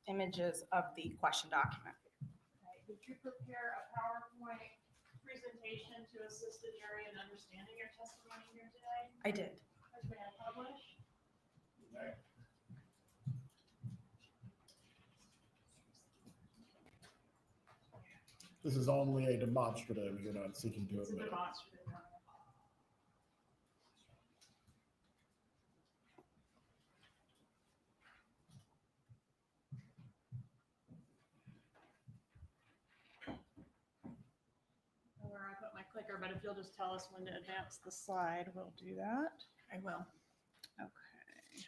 images of the question document. Okay. Did you prepare a PowerPoint presentation to assist the jury in understanding your testimony here today? I did. Has been published? This is only a demonstrative. You're not seeking to It's a admit. demonstrative. Where I put my clicker, but if you'll just tell us when to advance the slide, we'll do that. I will. Okay.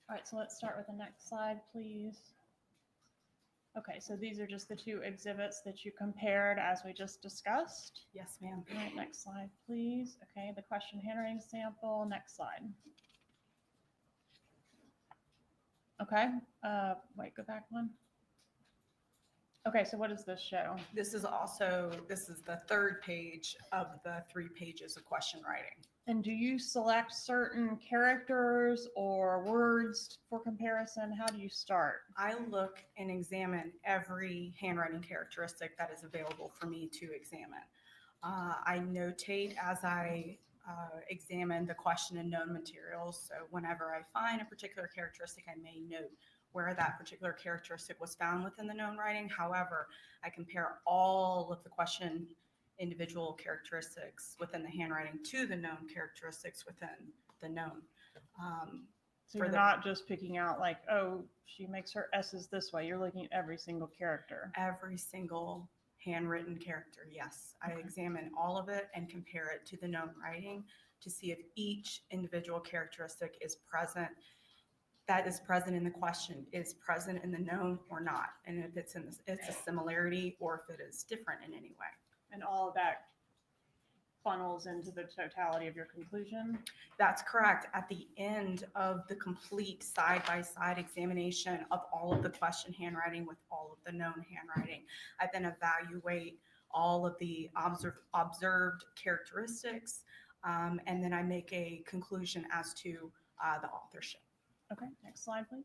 All right, so let's start with the next slide, please. Okay, so these are just the two exhibits that you compared as we just discussed. Yes, ma'am. All right, next slide, please. Okay, the question handwriting sample, next slide. Okay, wait, go back one. Okay, so what does this show? This is the third page of the 3 pages of question writing. And do you select certain characters or words for comparison? How do you start? I look and examine every handwriting characteristic that is available for me to examine. I notate as I examine the question and known materials. So whenever I find a particular characteristic, I may note where that particular characteristic was found within the known writing. However, I compare all of the question individual characteristics within the handwriting to the known characteristics within the known. So you're not just picking out like, oh, she makes her S's this way. You're looking at every single character. Every single handwritten character. Yes, I examine all of it and compare it to the known writing to see if each individual characteristic is present, that is present in the question, is present in the known or not, and if it's it's a similarity or if it is different in any way. And all of that funnels into the totality of your conclusion? That's correct. At the end of the complete side-by-side examination of all of the question handwriting with all of the known handwriting, I then evaluate all of the observed characteristics, and then I make a conclusion as to the authorship. Okay, next slide, please.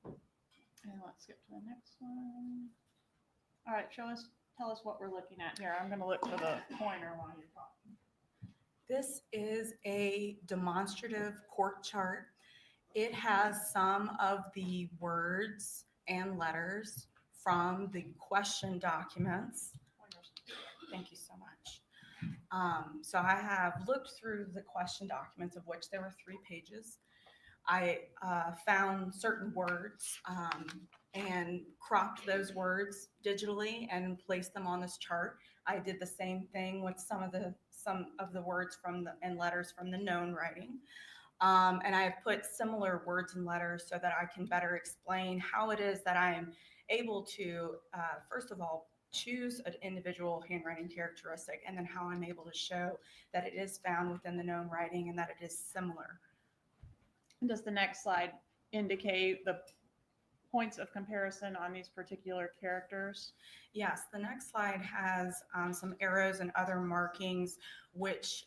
And let's skip to the next one. All right, tell us what we're looking at here. I'm going to look for the pointer while you're talking. This is a demonstrative court chart. It has some of the words and letters from the question documents. Thank you so much. So I have looked through the question documents, of which there were 3 pages. I found certain words and cropped those words digitally and placed them on this chart. I did the same thing with some of the words and letters from the known writing. And I have put similar words and letters so that I can better explain how it is that I am able to, first of all, choose an individual handwriting characteristic, and then how I'm able to show that it is found within the known writing and that it is similar. Does the next slide indicate the points of comparison on these particular characters? Yes, the next slide has some arrows and other markings which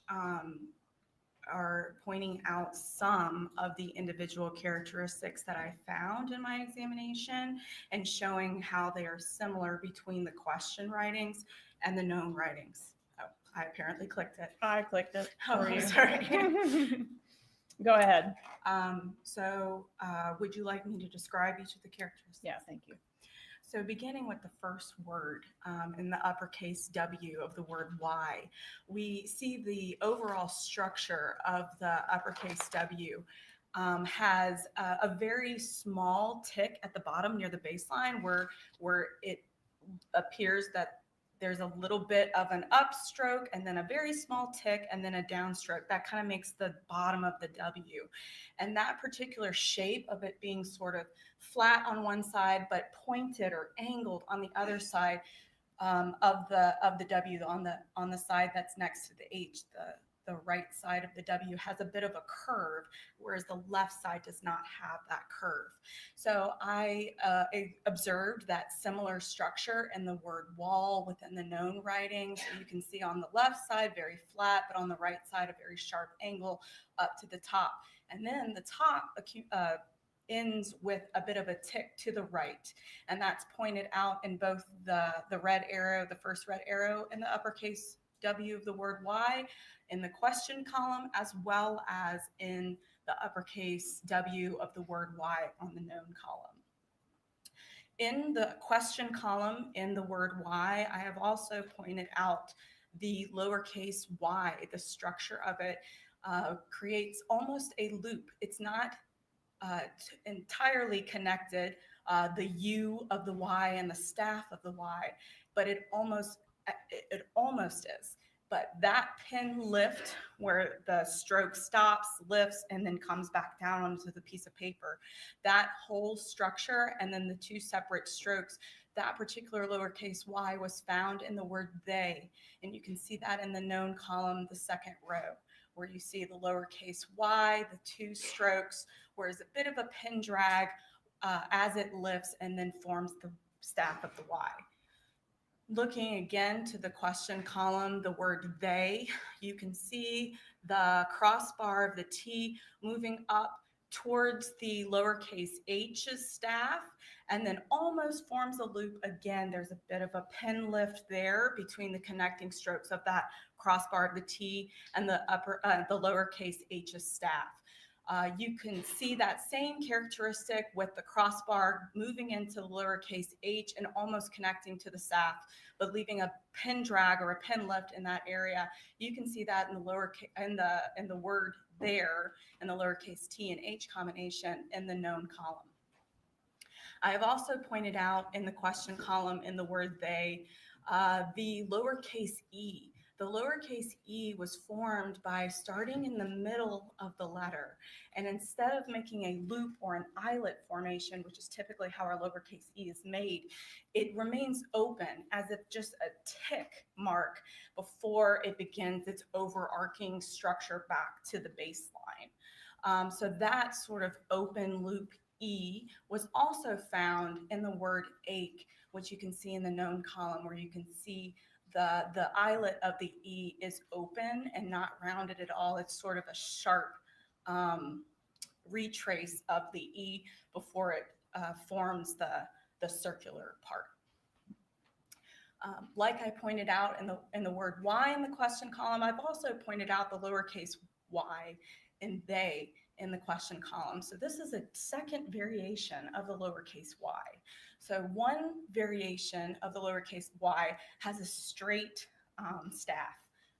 are pointing out some of the individual characteristics that I found in my examination and showing how they are similar between the question writings and the known writings. Oh, I apparently clicked it. I clicked it. Oh, for you. sorry. Go ahead. Would you like me to describe each of the characteristics? Yeah, thank you. So beginning with the first word in the uppercase W of the word Y, we see the overall structure of the uppercase W has a very small tick at the bottom near the baseline where it appears that there's a little bit of an upstroke and then a very small tick and then a downstroke. That kind of makes the bottom of the W. And that particular shape of it being sort of flat on one side but pointed or angled on the other side of the W, on the side that's next to the H, the right side of the W has a bit of a curve, whereas the left side does not have that curve. So I observed that similar structure in the word wall within the known writing. So you can see on the left side, very flat, but on the right side, a very sharp angle up to the top. And then the top ends with a bit of a tick to the right. And that's pointed out in both the red arrow, the first red arrow in the uppercase W of the word Y in the question column, as well as in the uppercase W of the word Y on the known column. In the question column in the word Y, I have also pointed out the lowercase y, the structure of it creates almost a loop. It's not entirely connected, the U of the Y and the staff of the Y, but it almost is. But that pin lift where the stroke stops, lifts, and then comes back down onto the piece of paper, that whole structure and then the 2 separate strokes, that particular lowercase y was found in the word they. And you can see that in the known column, the second row, where you see the lowercase y, the 2 strokes, where there's a bit of a pin drag as it lifts and then forms the staff of the Y. Looking again to the question column, the word they, you can see the crossbar of the T moving up towards the lowercase h's staff and then almost forms a loop again. There's a bit of a pin lift there between the connecting strokes of that crossbar of the T and the lowercase h's staff. You can see that same characteristic with the crossbar moving into the lowercase h and almost connecting to the staff, but leaving a pin drag or a pin lift in that area. You can see that in the lowercase in the word there in the lowercase t and h combination in the known column. I have also pointed out in the question column in the word they The lowercase e. The lowercase e was formed by starting in the middle of the letter. And instead of making a loop or an eyelet formation, which is typically how our lowercase e is made, it remains open as if just a tick mark before it begins its overarching structure back to the baseline. So that sort of open loop E was also found in the word ache, which you can see in the known column, where you can see the eyelet of the E is open and not rounded at all. It's sort of a sharp retrace of the E before it forms the circular part. Like I pointed out in the word Y in the question column, I've also pointed out the lowercase y and they in the question column. So this is a second variation of the lowercase y. So one variation of the lowercase y has a straight staff.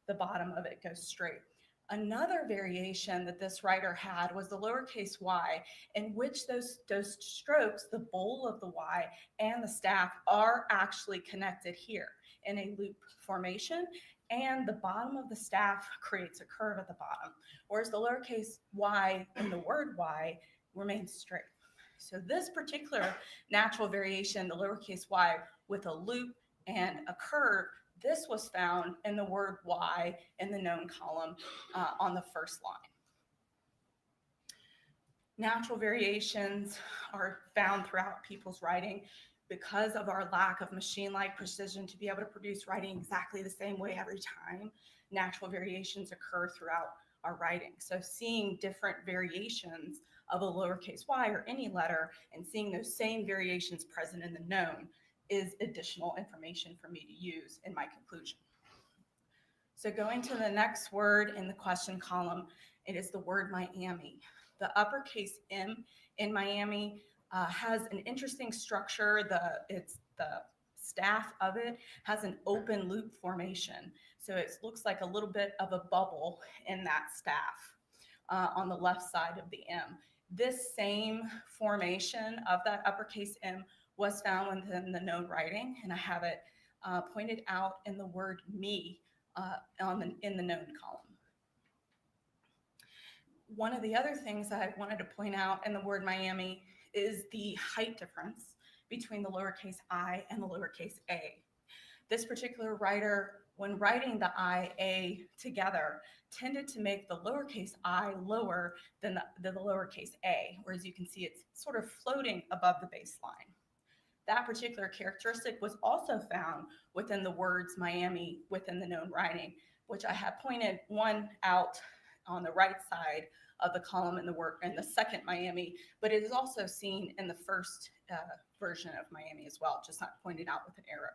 The bottom of it goes straight. Another variation that this writer had was the lowercase y, in which those strokes, the bowl of the y and the staff, are actually connected here in a loop formation, and the bottom of the staff creates a curve at the bottom, whereas the lowercase y in the word y remains straight. So this particular natural variation, the lowercase y with a loop and a curve, this was found in the word y in the known column on the first line. Natural variations are found throughout people's writing because of our lack of machine-like precision to be able to produce writing exactly the same way every time. Natural variations occur throughout our writing. So seeing different variations of a lowercase y or any letter and seeing those same variations present in the known is additional information for me to use in my conclusion. So going to the next word in the question column, it is the word Miami. The uppercase M in Miami has an interesting structure. The staff of it has an open loop formation. So it looks like a little bit of a bubble in that staff on the left side of the M. This same formation of that uppercase M was found within the known writing, and I have it pointed out in the word me in the known column. One of the other things that I wanted to point out in the word Miami is the height difference between the lowercase I and the lowercase a. This particular writer, when writing the I-A together, tended to make the lowercase I lower than the lowercase a, whereas you can see it's sort of floating above the baseline. That particular characteristic was also found within the words Miami within the known writing, which I have pointed one out on the right side of the column in the second Miami, but it is also seen in the first version of Miami as well, just not pointed out with an arrow.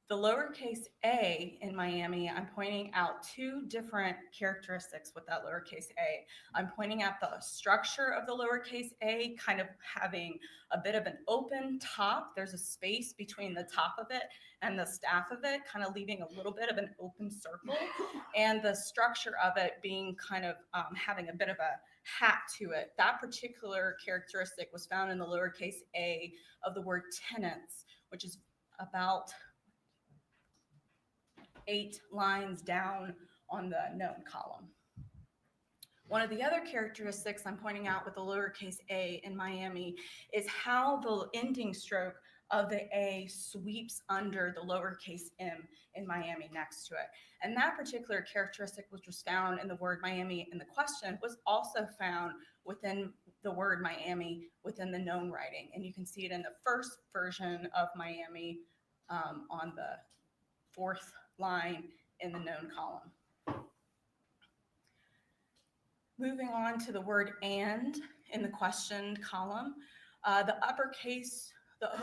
The lowercase a in Miami, I'm pointing out two different characteristics with that lowercase a. I'm pointing out the structure of the lowercase a kind of having a bit of an open top. There's a space between the top of it and the staff of it, kind of leaving a little bit of an open circle. And the structure of it being kind of having a bit of a hat to it. That particular characteristic was found in the lowercase a of the word tenants, which is about 8 lines down on the known column. One of the other characteristics I'm pointing out with the lowercase a in Miami is how the ending stroke of the a sweeps under the lowercase m in Miami next to it. And that particular characteristic, which was found in the word Miami in the question, was also found within the word Miami within the known writing. And you can see it in the first version of Miami on the 4th line in the known column. Moving on to the word and in the questioned column, the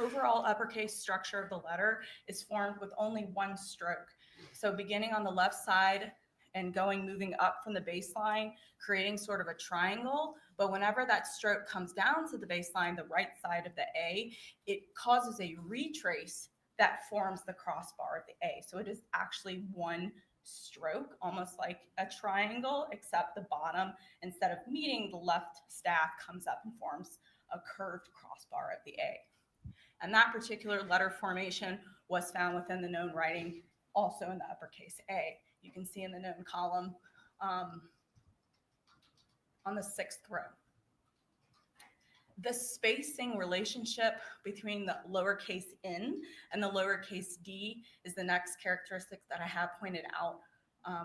overall uppercase structure of the letter is formed with only one stroke. So beginning on the left side and moving up from the baseline, creating sort of a triangle, but whenever that stroke comes down to the baseline, the right side of the A, it causes a retrace that forms the crossbar of the A. So it is actually one stroke, almost like a triangle, except the bottom, instead of meeting the left staff, comes up and forms a curved crossbar of the A. And that particular letter formation was found within the known writing, also in the uppercase A. You can see in the known column on the 6th row. The spacing relationship between the lowercase n and the lowercase d is the next characteristic that I have pointed out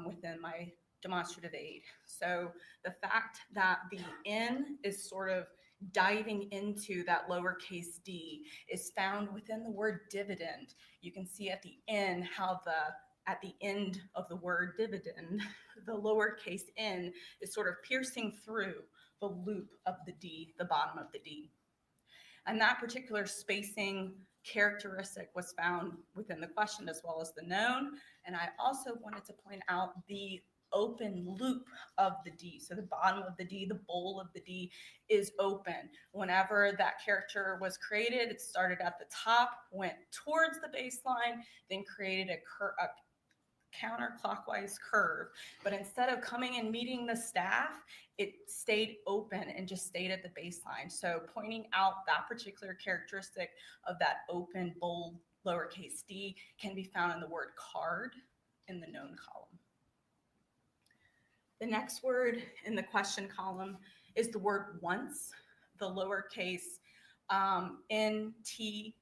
within my demonstrative aid. So the fact that the n is sort of diving into that lowercase d is found within the word dividend. You can see at the end how at the end of the word dividend, the lowercase n is sort of piercing through the loop of the D, the bottom of the D. And that particular spacing characteristic was found within the question as well as the known. And I also wanted to point out the open loop of the D. So the bottom of the D, the bowl of the D is open. Whenever that character was created, it started at the top, went towards the baseline, then created a counterclockwise curve, but instead of coming and meeting the staff, it stayed open and just stayed at the baseline. So pointing out that particular characteristic of that open bold lowercase d can be found in the word card in the known column. The next word in the question column is the word once, the lowercase NTS,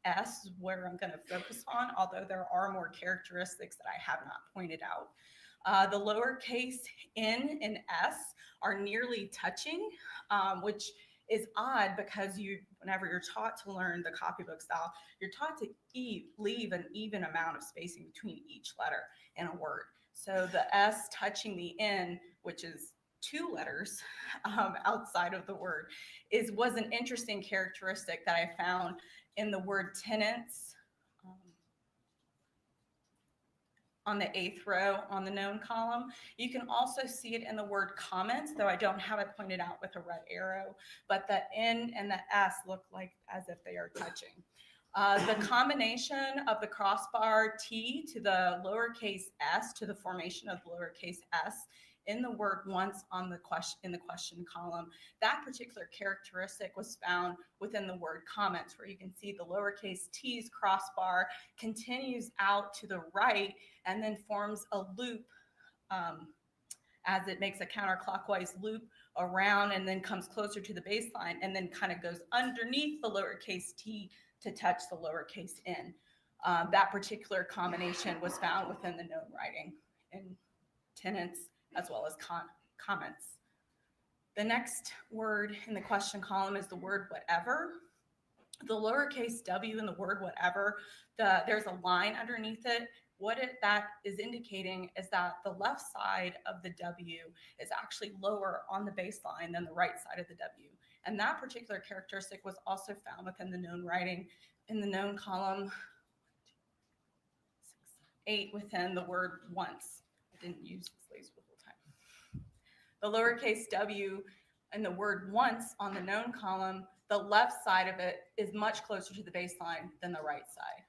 where I'm going to focus on, although there are more characteristics that I have not pointed out. The lowercase n and s are nearly touching, which is odd because whenever you're taught to learn the copybook style, you're taught to leave an even amount of spacing between each letter in a word. So the s touching the n, which is 2 letters outside of the word, was an interesting characteristic that I found in the word tenants on the 8th row on the known column. You can also see it in the word comments, though I don't have it pointed out with a red arrow, but the N and the S look like as if they are touching. The combination of the crossbar T to the lowercase s to the formation of the lowercase s in the word once on the question in the question column, that particular characteristic was found within the word comments, where you can see the lowercase t's crossbar continues out to the right and then forms a loop as it makes a counterclockwise loop around and then comes closer to the baseline and then kind of goes underneath the lowercase t to touch the lowercase n. That particular combination was found within the known writing in tenants as well as comments. The next word in the question column is the word whatever. The lowercase w in the word whatever, there's a line underneath it. That is indicating is that the left side of the W is actually lower on the baseline than the right side of the W. And that particular characteristic was also found within the known writing in the known column 8 within the word once. I didn't use this laser the whole time. The lowercase w in the word once on the known column, the left side of it is much closer to the baseline than the right side.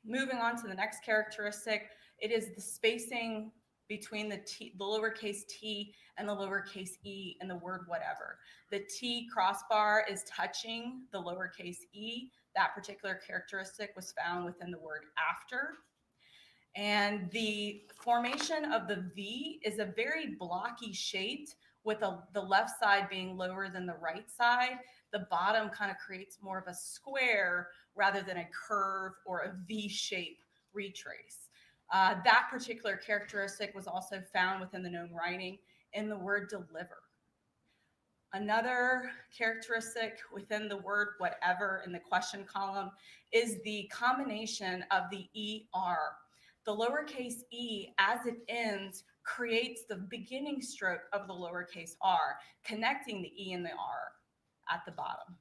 Moving on to the next characteristic, it is the spacing between the lowercase t and the lowercase e in the word whatever. The t crossbar is touching the lowercase e. That particular characteristic was found within the word after. And the formation of the V is a very blocky shape with the left side being lower than the right side. The bottom kind of creates more of a square rather than a curve or a V shape retrace. That particular characteristic was also found within the known writing in the word deliver. Another characteristic within the word whatever in the question column is the combination of the ER. The lowercase e, as it ends, creates the beginning stroke of the lowercase r, connecting the e and the r at the bottom.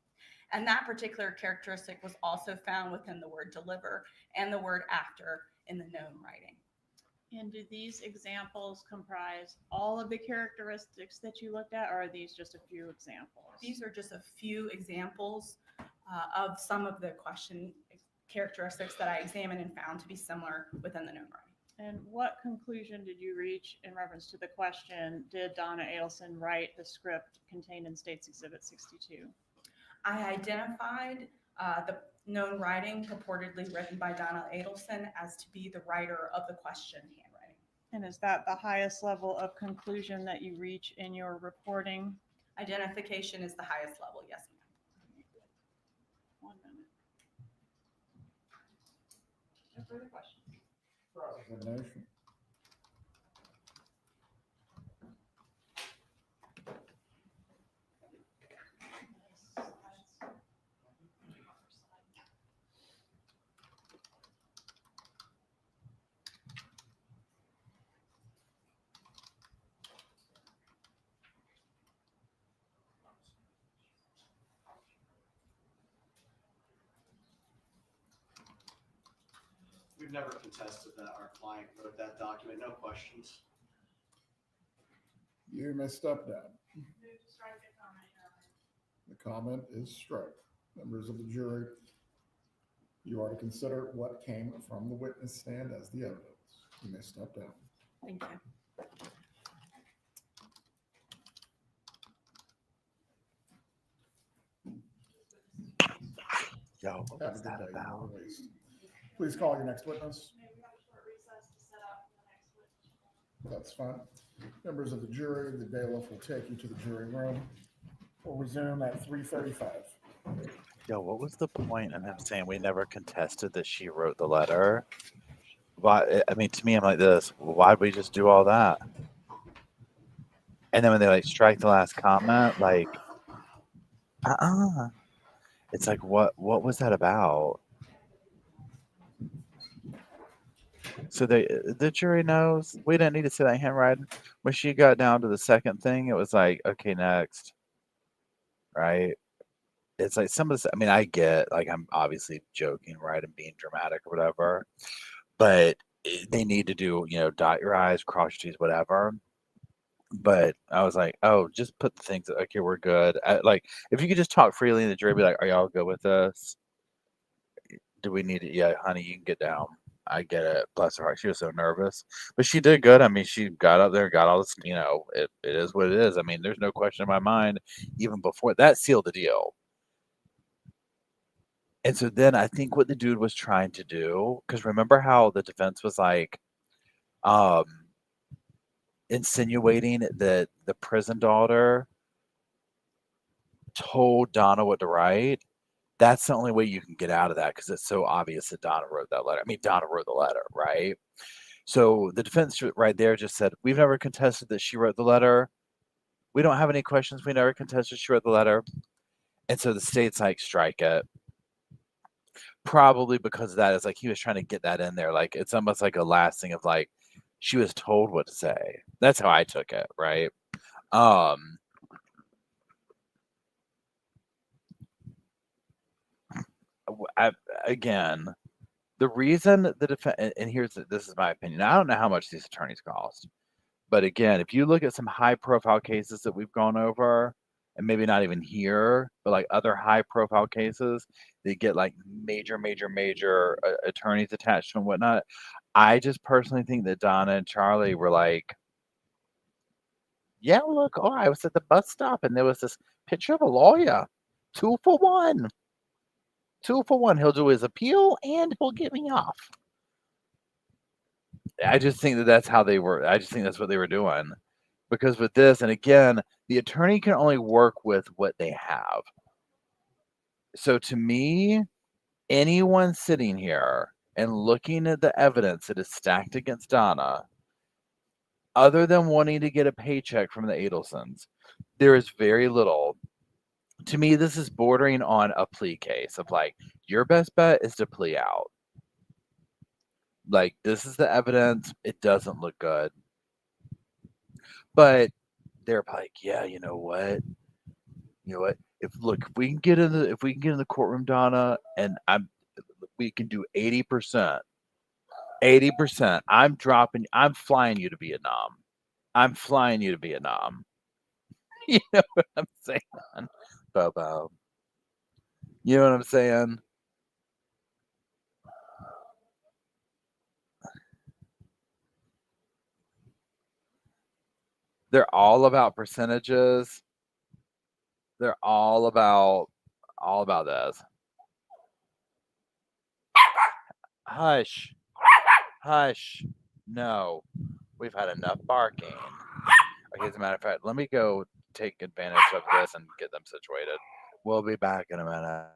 And that particular characteristic was also found within the word deliver and the word after in the known writing. And do these examples comprise all of the characteristics that you looked at, or are these just a few examples? These are just a few examples of some of the question characteristics that I examined and found to be similar within the known writing. And what conclusion did you reach in reference to the question, did Donna Adelson write the script contained in State's Exhibit 62? I identified the known writing purportedly written by Donna Adelson as to be the writer of the question handwriting. And is that the highest level of conclusion that you reach in your reporting? Identification is the highest level, yes, ma'am. 1 minute. No further questions. Cross-examination. We've never contested that our client wrote that document, no questions. You may step down. The comment is struck. Members of the jury, you are to consider what came from the witness stand as the evidence. You may step down. Thank you. Yo, what Have was a good that day. You're about? released. Please call your next witness. That's fine. Members of the jury, the bailiff will take you to the jury room. We'll resume at 3:35. Yo, what was the point in him saying we never contested that she wrote the letter? Why? I mean, to me, I'm like this. Why'd we just do all that? And then when they like strike the last comment, like, it's like, what was that about? So the jury knows we didn't need to see that handwriting. When she got down to the second thing, it was like, okay, next, right? It's like some of this. I mean, I get like I'm obviously joking, right, and being dramatic or whatever, but they need to do, dot your i's, cross your t's, whatever. But I was like, oh, just put the things. Okay, we're good. Like, if you could just talk freely, and the jury be like, are y'all good with this? Do we need it? Yeah, honey, you can get down. I get it. Bless her heart. She was so nervous, but she did good. I mean, she got up there, got all this. It is what it is. I mean, there's no question in my mind. Even before that, sealed the deal. And so then I think what the dude was trying to do, because remember how the defense was like, um, insinuating that the prison daughter told Donna what to write. That's the only way you can get out of that because it's so obvious that Donna wrote that letter. I mean, Donna wrote the letter, right? So the defense right there just said, we've never contested that she wrote the letter. We don't have any questions. We never contested she wrote the letter. And so the state's like, strike it. Probably because of that is like he was trying to get that in there. Like it's almost like a last thing of like she was told what to say. That's how I took it, right? Again, the reason the defense, and this is my opinion. I don't know how much these attorneys cost, but again, if you look at some high-profile cases that we've gone over, and maybe not even here, but like other high-profile cases, they get like major attorneys attached to them and whatnot. I just personally think that Donna and Charlie were like, yeah, look, I was at the bus stop and there was this picture of a lawyer. 2 for 1. 2 for 1. He'll do his appeal and he'll get me off. I just think that's how they were. I just think that's what they were doing. Because with this, and again, the attorney can only work with what they have. So to me, anyone sitting here and looking at the evidence that is stacked against Donna, other than wanting to get a paycheck from the Adelsons, there is very little. To me, this is bordering on a plea case of like, your best bet is to plea out. Like, this is the evidence. It doesn't look good. But they're like, yeah, you know what? If we can get in the courtroom, Donna, and we can do 80%. 80%. I'm flying you to Vietnam. I'm flying you to Vietnam. You know what I'm saying, Bobo? You know what I'm saying? They're all about percentages. They're all about All about this. Hush. Hush. No. We've had enough barking. Okay, as a matter of fact, let me go take advantage of this and get them situated. We'll be back in a minute.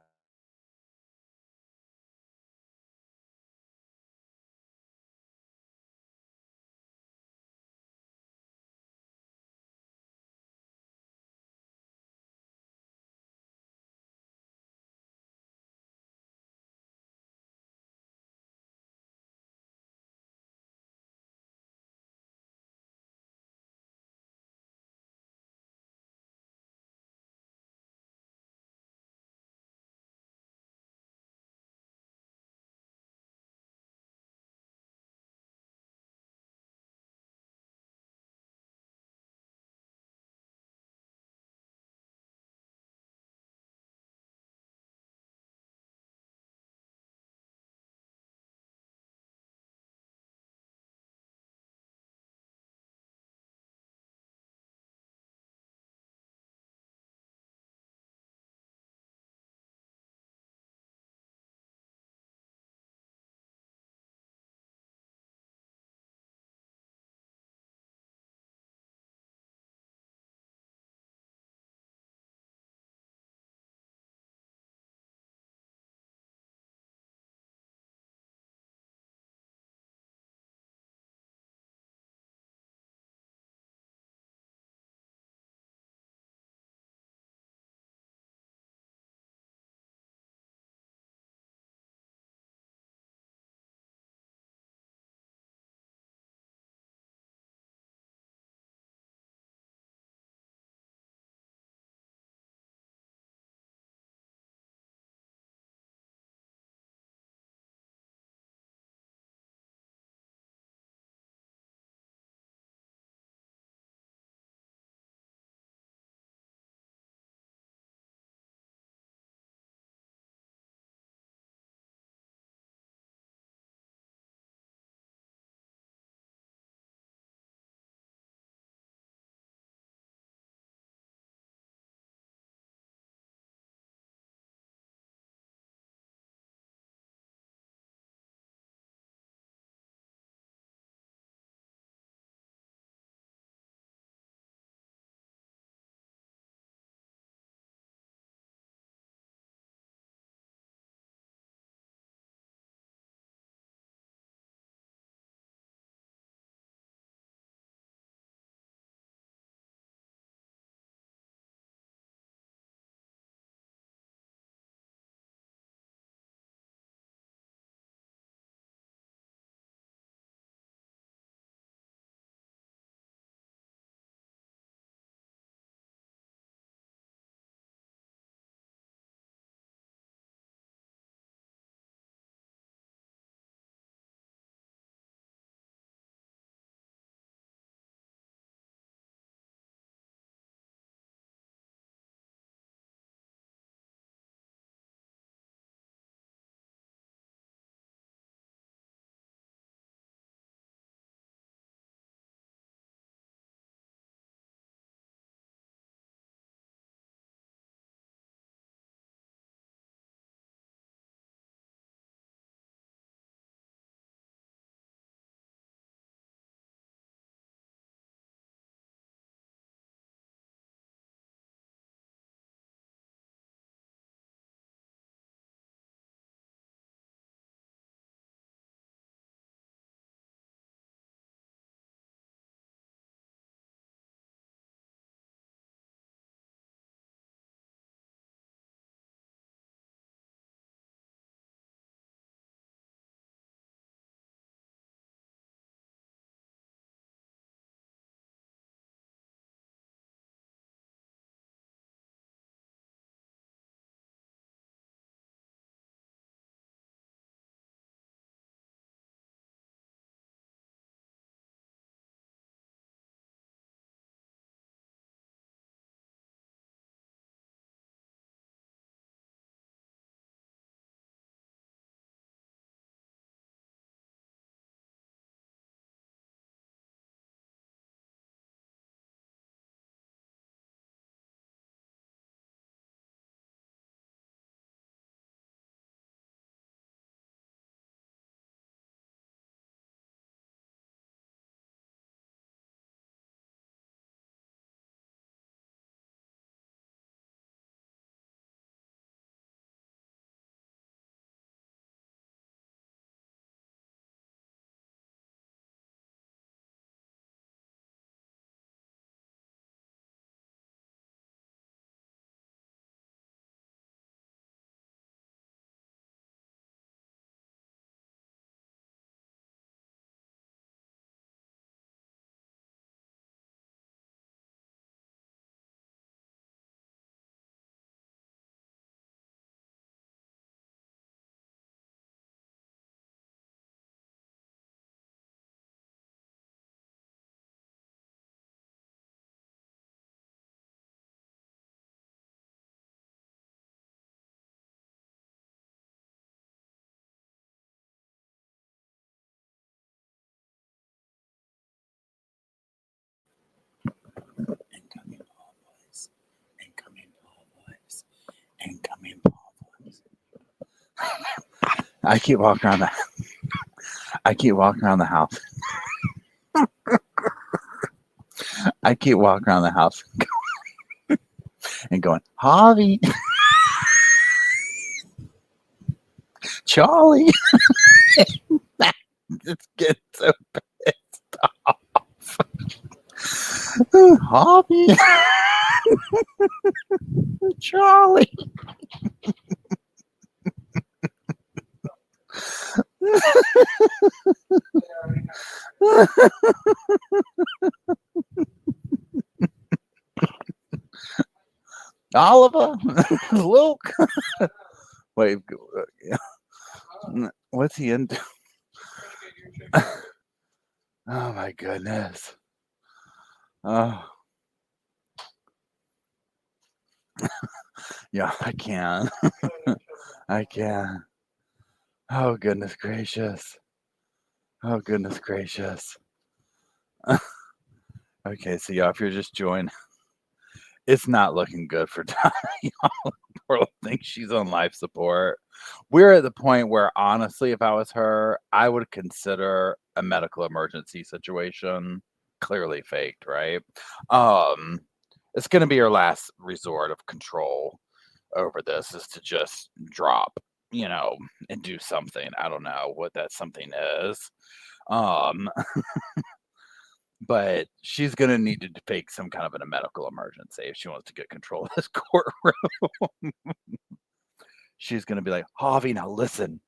Incoming problems. I keep walking around the house. I keep walking around the house and going, Javi, Charlie. It's getting so pissed off. Javi, Charlie. Oliver, Luke. Wait, what's he into? Oh my goodness. Oh, yeah, I can. I can. Oh goodness gracious. Oh goodness gracious. Okay, so yeah, if you're just joining, it's not looking good for Donna. Y'all poor think she's on life support. We're at the point where honestly, if I was her, I would consider a medical emergency situation clearly faked, right? It's gonna be her last resort of control over this is to just drop, and do something. I don't know what that something is. Um but she's gonna need to fake some kind of a medical emergency if she wants to get control of this courtroom. She's gonna be like, Harvey, now listen.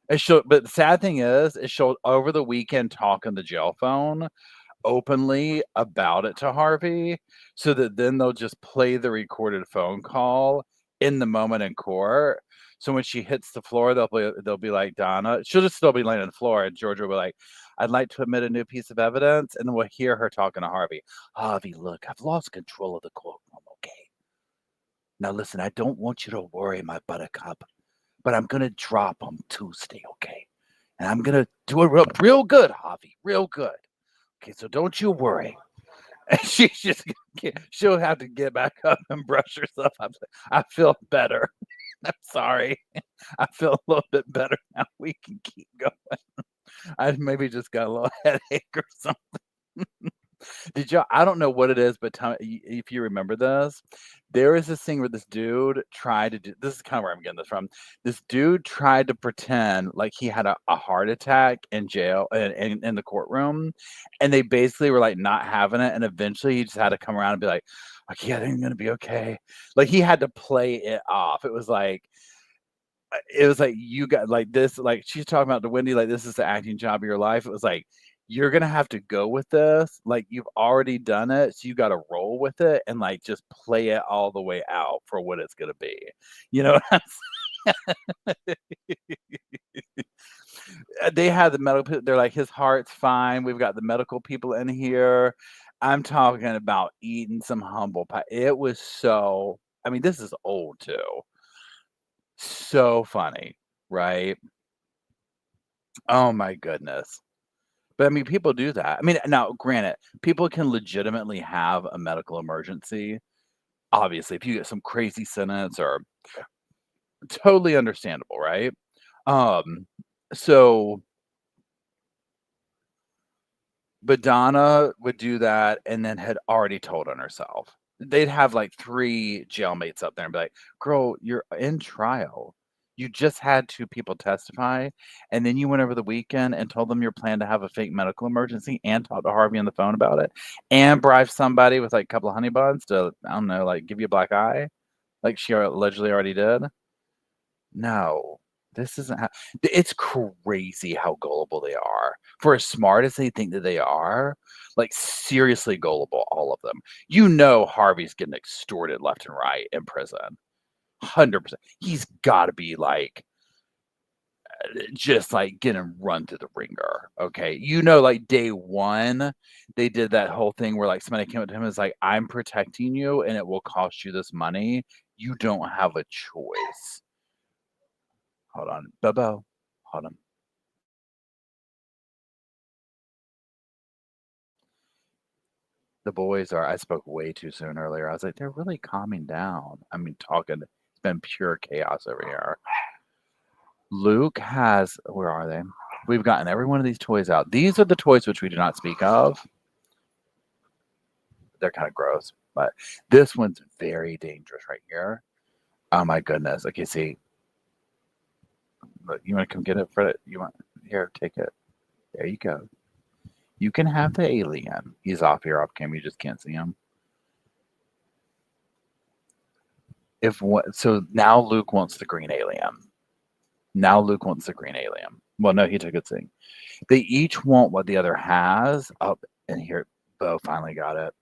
But the sad thing is she'll over the weekend talk on the jail phone openly about it to Harvey, so that then they'll just play the recorded phone call in the moment in court. So when she hits the floor, they'll be like, Donna, she'll just still be laying on the floor, and Georgia will be like, I'd like to admit a new piece of evidence, and then we'll hear her talking to Harvey. Harvey, look, I've lost control of the courtroom, okay? Now listen, I don't want you to worry, my buttercup, but I'm gonna drop on Tuesday, okay? And I'm gonna do it real good, Harvey, real good. Okay, so don't you worry. And she'll have to get back up and brush herself up. I feel better. I'm sorry. I feel a little bit better now. We can keep going. I maybe just got a little headache or something. I don't know what it is, but if you remember this. There is this thing where this dude tried to do, this is kind of where I'm getting this from. This dude tried to pretend like he had a heart attack in jail, in the courtroom, and they basically were like not having it, and eventually he just had to come around and be like, okay, I think I'm gonna be okay. Like he had to play it off. It was like you got like this, like she's talking about to Wendy, like this is the acting job of your life. It was like, you're gonna have to go with this. Like you've already done it, so you got to roll with it and like just play it all the way out for what it's gonna be. You know what I'm saying? They had the medical. They're like, his heart's fine. We've got the medical people in here. I'm talking about eating some humble pie. It was so. I mean, this is old too. So funny, right? Oh my goodness. But I mean, people do that. I mean, now granted, people can legitimately have a medical emergency. Obviously, if you get some crazy sentence or totally understandable, right? Um, so but Donna would do that and then had already told on herself. They'd have like 3 jailmates up there and be like, girl, you're in trial. You just had 2 people testify, and then you went over the weekend and told them your plan to have a fake medical emergency and talked to Harvey on the phone about it and bribe somebody with like a couple of honey buns to, I don't know, like give you a black eye, like she allegedly already did. No, this isn't how it's crazy how gullible they are. For as smart as they think that they are, like seriously gullible, all of them. You know Harvey's getting extorted left and right in prison. 100%. He's got to be like just like getting run through the ringer. Okay. You know, like day one, they did that whole thing where like somebody came up to him and was like, I'm protecting you and it will cost you this money. You don't have a choice. Hold on. Bobo. Hold on. The boys are, I spoke way too soon earlier. I was like, they're really calming down. I mean, talking been pure chaos over here. Luke has, where are they? We've gotten every one of these toys out. These are the toys which we do not speak of. They're kind of gross, but this one's very dangerous right here. Oh my goodness. Okay, see. Look, you want to come get it for it? You want, here, take it. There you go. You can have the alien. He's off here off camera. You just can't see him. So now Luke wants the green alien. Now Luke wants the green alien. Well, no, he took its thing. They each want what the other has. Up and here, Bo finally got it.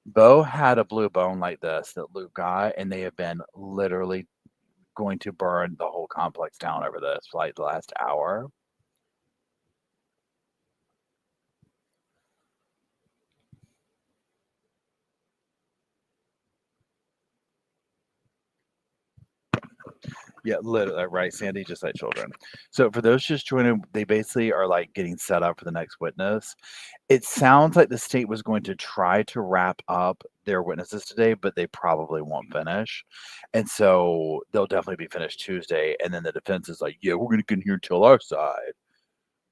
Bo had a blue bone like this that Luke got, and they have been literally going to burn the whole complex down over this for like the last hour. Yeah, literally, right, Sandy, just like children. So for those just joining, they basically are like getting set up for the next witness. It sounds like the state was going to try to wrap up their witnesses today, but they probably won't finish. And so they'll definitely be finished Tuesday. And then the defense is like, yeah, we're going to get in here and tell our side.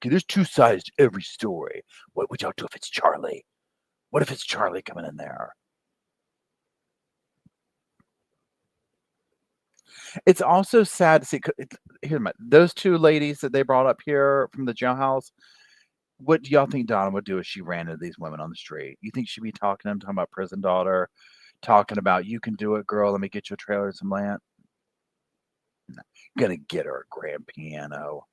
Okay, there's two sides to every story. What would y'all do if it's Charlie? What if it's Charlie coming in there? It's also sad to see. Here, those two ladies that they brought up here from the jailhouse. What do y'all think Donna would do if she ran into these women on the street? You think she'd be talking to them, talking about prison daughter, talking about you can do it, girl. Let me get you a trailer and some land. No, gonna get her a grand piano.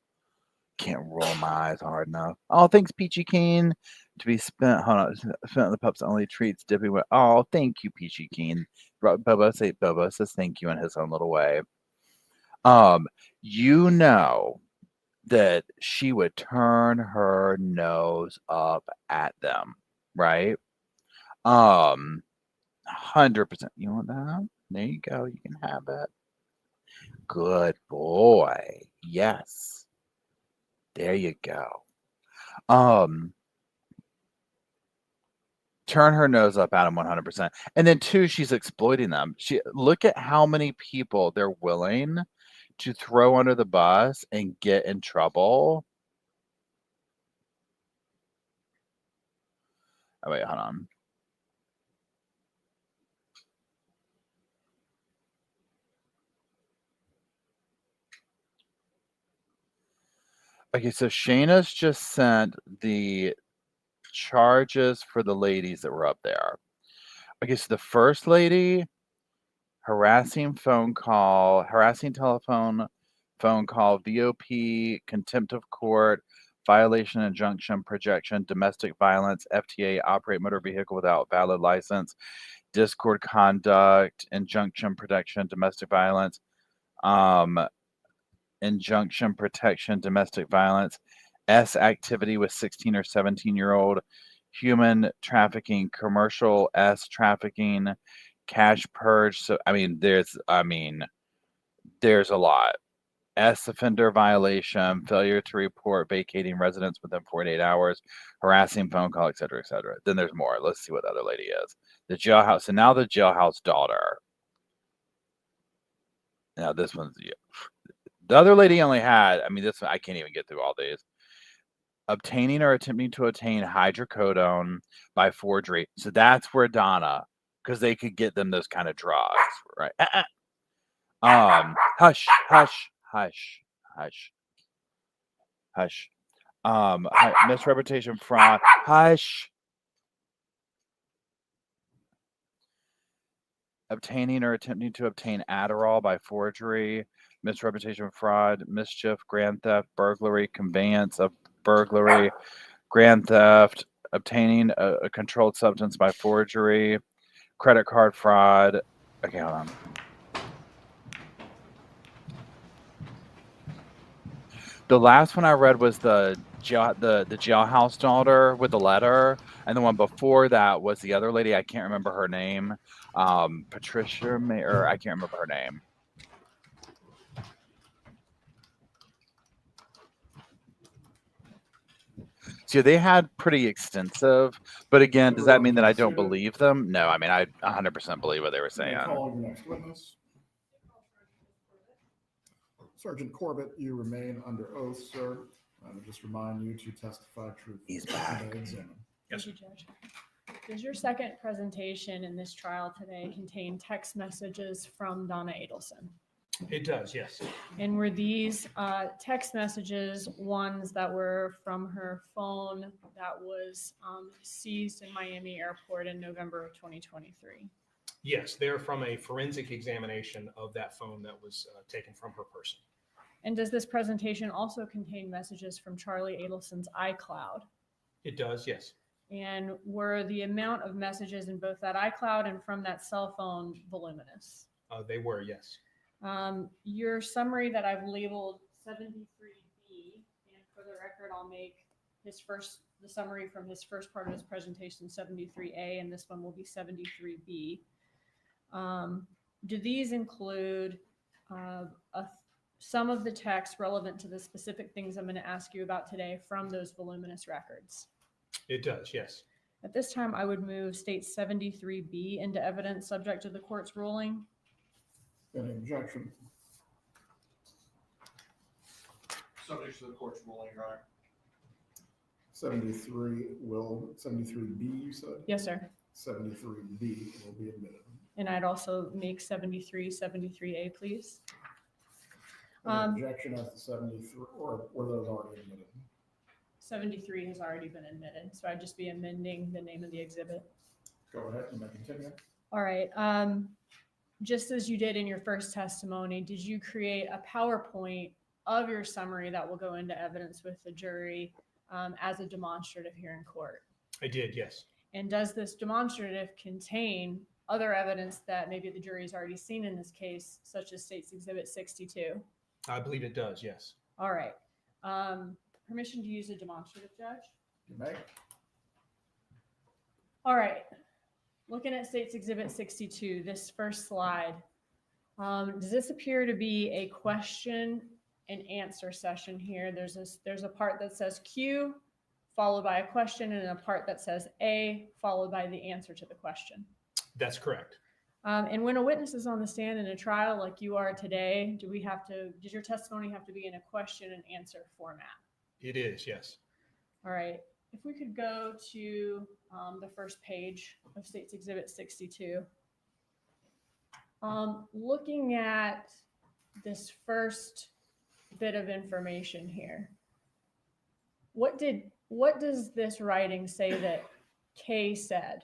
Can't roll my eyes hard enough. Oh, thanks, Peachy Keen. To be spent, hold on, spent on the pups only treats. Dipping with. Oh, thank you, Peachy Keen. Bobo says thank you in his own little way. You know that she would turn her nose up at them, right? 100%. You want that? There you go. You can have it. Good boy. Yes. There you go. Turn her nose up at him 100%. And then two, she's exploiting them. Look at how many people they're willing to throw under the bus and get in trouble. Oh, wait, hold on. Okay, so Shayna's just sent the charges for the ladies that were up there. Okay, so the first lady, harassing telephone phone call, VOP, contempt of court, violation, injunction, projection, domestic violence, FTA, operate motor vehicle without valid license, discord conduct, injunction, protection, domestic violence, injunction, protection, domestic violence, S activity with 16 or 17-year-old, human trafficking, commercial S trafficking, cash purge. So, there's a lot. S offender violation, failure to report vacating residence within 48 hours, harassing phone call, et cetera, et cetera. Then there's more. Let's see what the other lady is. The jailhouse. And now the jailhouse daughter. Now this one's, the other lady only had, this one, I can't even get through all these. Obtaining or attempting to obtain hydrocodone by forgery. So that's where Donna, because they could get them those kind of drugs, right? Hush, hush, hush, hush, hush. Misrepresentation, fraud, hush. Obtaining or attempting to obtain Adderall by forgery, misrepresentation, fraud, mischief, grand theft, burglary, conveyance of burglary, grand theft, obtaining a controlled substance by forgery, credit card fraud. Okay, hold on. The last one I read was the jailhouse daughter with the letter, and the one before that was the other lady. I can't remember her name. Patricia or I can't remember her name. So they had pretty extensive, but again, does that mean that I don't believe them? No, I 100% believe what they were saying. Call your next witness. Sergeant Corbett, you remain under oath, sir. I would just remind you to testify truthfully. He's back. Thank you, Judge. Does your second presentation in this trial today contain text messages from Donna Adelson? It does, yes. And were these text messages ones that were from her phone that was seized in Miami Airport in November of 2023? Yes, they're from a forensic examination of that phone that was taken from her person. And does this presentation also contain messages from Charlie Adelson's iCloud? It does, yes. And were the amount of messages in both that iCloud and from that cell phone voluminous? They were, yes. Your summary that I've labeled 73B, and for the record, I'll make the summary from his first part of his presentation 73A, and this one will be 73B. Do these include some of the text relevant to the specific things I'm going to ask you about today from those voluminous records? It does, yes. At this time, I would move State 73B into evidence subject to the court's ruling. Any objection? Subject to the court's ruling, Your Honor. 73B, you said? Yes, sir. 73B will be admitted. And I'd also make 73A, please. Any objection as to 73, or were those already admitted? 73 has already been admitted, so I'd just be amending the name of the exhibit. Go ahead, you may continue. All right. Just as you did in your first testimony, did you create a PowerPoint of your summary that will go into evidence with the jury as a demonstrative here in court? I did, yes. And does this demonstrative contain other evidence that maybe the jury's already seen in this case, such as State's Exhibit 62? I believe it does, yes. All right. Permission to use a demonstrative, Judge? You may. All right. Looking at State's Exhibit 62, this first slide, does this appear to be a question and answer session here? There's a part that says Q followed by a question and a part that says A followed by the answer to the question. That's correct. And when a witness is on the stand in a trial like you are today, does your testimony have to be in a question and answer format? It is, yes. All right. If we could go to the first page of State's Exhibit 62. Looking at this first bit of information here, what does this writing say that Kay said?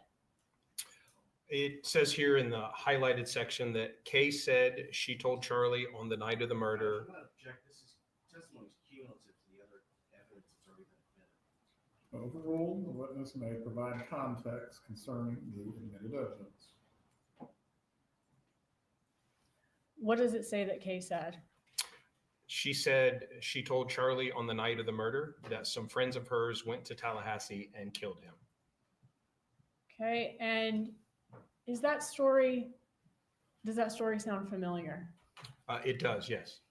It says here in the highlighted section that Kay said she told Charlie on the night of the murder. I'm going to object. This is testimony is cumulative to the other evidence that's already been admitted. Overruled, the witness may provide context concerning the admitted evidence. What does it say that Kay said? She said she told Charlie on the night of the murder that some friends of hers went to Tallahassee and killed him. Okay, and does that story sound familiar? It does, yes.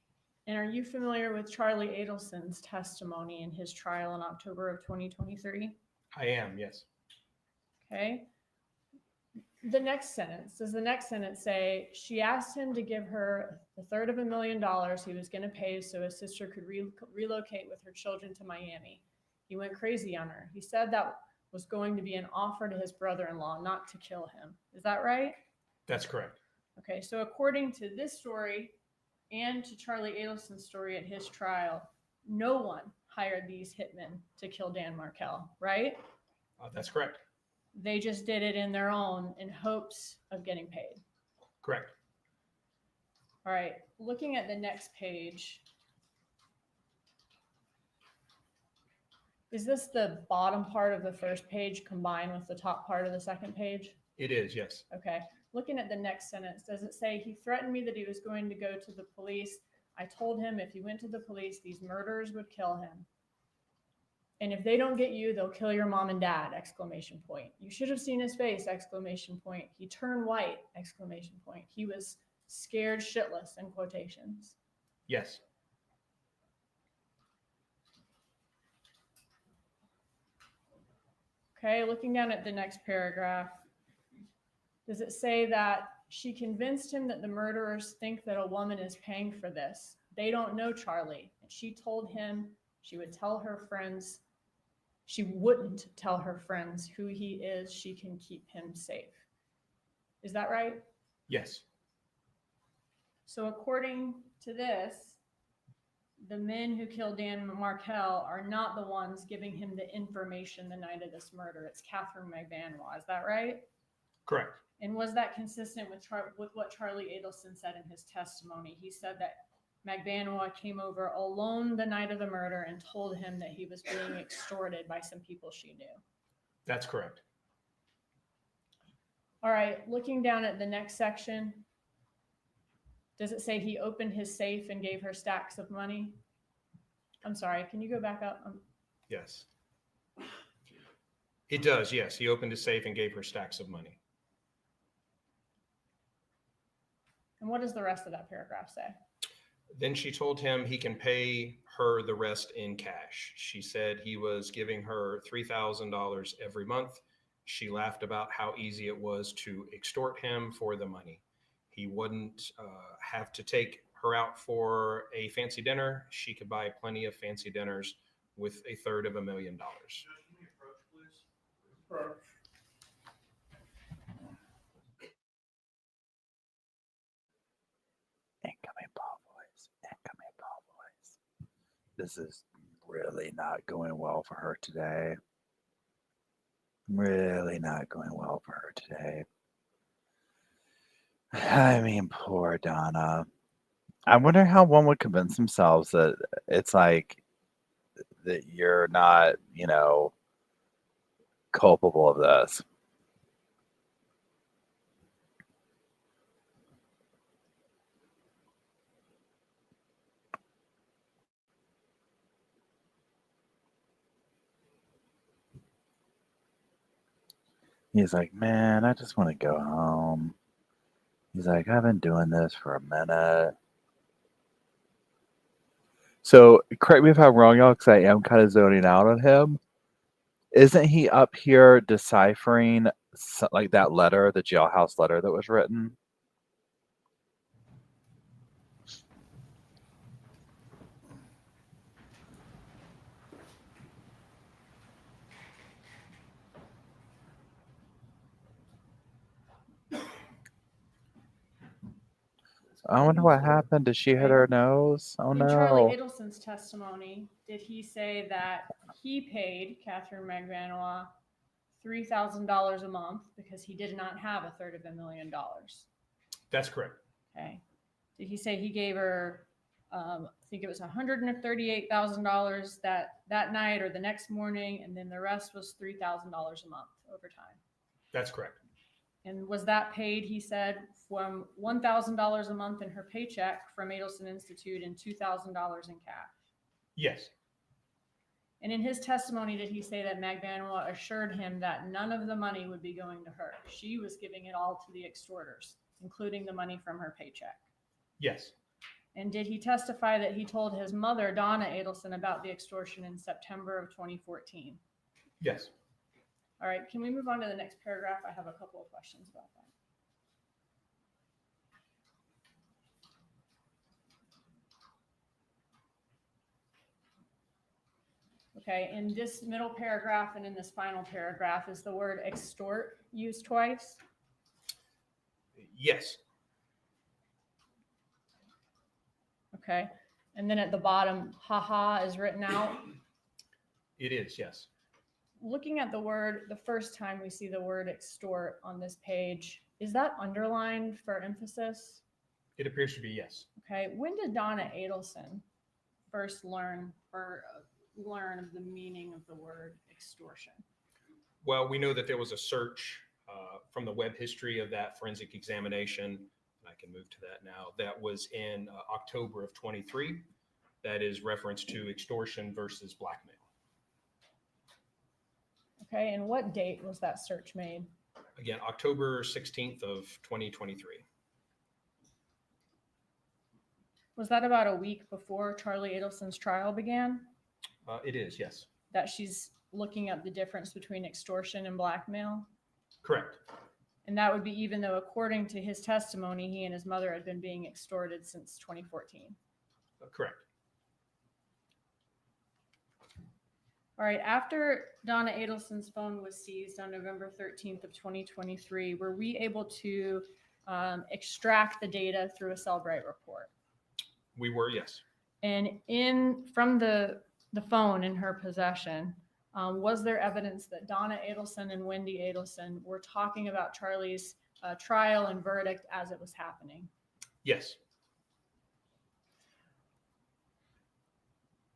And are you familiar with Charlie Adelson's testimony in his trial in October of 2023? I am, yes. Okay. Does the next sentence say she asked him to give her $350,000 he was going to pay so his sister could relocate with her children to Miami. He went crazy on her. He said that was going to be an offer to his brother-in-law, not to kill him. Is that right? That's correct. Okay, so according to this story and to Charlie Adelson's story at his trial, no one hired these hitmen to kill Dan Markell, right? That's correct. They just did it in their own in hopes of getting paid. Correct. All right, looking at the next page. Is this the bottom part of the first page combined with the top part of the second page? It is, yes. Okay. Looking at the next sentence, does it say he threatened me that he was going to go to the police? I told him if he went to the police, these murderers would kill him. And if they don't get you, they'll kill your mom and dad, exclamation point. You should have seen his face, exclamation point. He turned white, exclamation point. He was scared shitless, in quotations. Yes. Okay, looking down at the next paragraph, does it say that she convinced him that the murderers think that a woman is paying for this? they don't know Charlie. And she told him she would tell her friends, she wouldn't tell her friends who he is. She can keep him safe. Is that right? Yes. So according to this, the men who killed Dan Markel are not the ones giving him the information the night of this murder. It's Catherine McVanois. Is that right? Correct. And was that consistent with what Charlie Adelson said in his testimony? He said that McVanois came over alone the night of the murder and told him that he was being extorted by some people she knew. That's correct. All right, looking down at the next section, does it say he opened his safe and gave her stacks of money? I'm sorry, can you go back up? Yes. It does, yes. He opened his safe and gave her stacks of money. And what does the rest of that paragraph say? Then she told him he can pay her the rest in cash. She said he was giving her $3,000 every month. She laughed about how easy it was to extort him for the money. He wouldn't have to take her out for a fancy dinner. She could buy plenty of fancy dinners with $350,000. Incoming ball voice. Incoming ball voice. This is really not going well for her today. Really not going well for her today. I mean, poor Donna. I wonder how one would convince themselves that it's like that you're not, culpable of this. He's like, man, I just want to go home. He's like, I've been doing this for a minute. So, correct me if I'm wrong, y'all, because I am kind of zoning out on him. Isn't he up here deciphering like that letter, the jailhouse letter that was written? I wonder what happened. Did she hit her nose? Oh In Charlie no. Adelson's testimony, did he say that he paid Catherine McVanois $3,000 a month because he did not have $350,000? That's correct. Okay. Did he say he gave her, I think it was $138,000 that night or the next morning, and then the rest was $3,000 a month over time? That's correct. And was that paid, he said, from $1,000 a month in her paycheck from Adelson Institute and $2,000 in cash? Yes. And in his testimony, did he say that McVanois assured him that none of the money would be going to her? She was giving it all to the extorters, including the money from her paycheck. Yes. And did he testify that he told his mother, Donna Adelson, about the extortion in September of 2014? Yes. All right, can we move on to the next paragraph? I have a couple of questions about that. Okay, in this middle paragraph and in this final paragraph, is the word extort used twice? Yes. Okay, and then at the bottom, haha is written out. It is, yes. Looking at the word, the first time we see the word extort on this page, is that underlined for emphasis? It appears to be yes. Okay, when did Donna Adelson first learn of the meaning of the word extortion? Well, we know that there was a search from the web history of that forensic examination, and I can move to that now, that was in October of 23. That is reference to extortion versus blackmail. Okay, and what date was that search made? Again, October 16th of 2023. Was that about a week before Charlie Adelson's trial began? It is, yes. That she's looking at the difference between extortion and blackmail? Correct. And that would be even though, according to his testimony, he and his mother had been being extorted since 2014. Correct. All right, after Donna Adelson's phone was seized on November 13th of 2023, were we able to extract the data through a Cellbrite report? We were, yes. And from the phone in her possession, was there evidence that Donna Adelson and Wendy Adelson were talking about Charlie's trial and verdict as it was happening? Yes.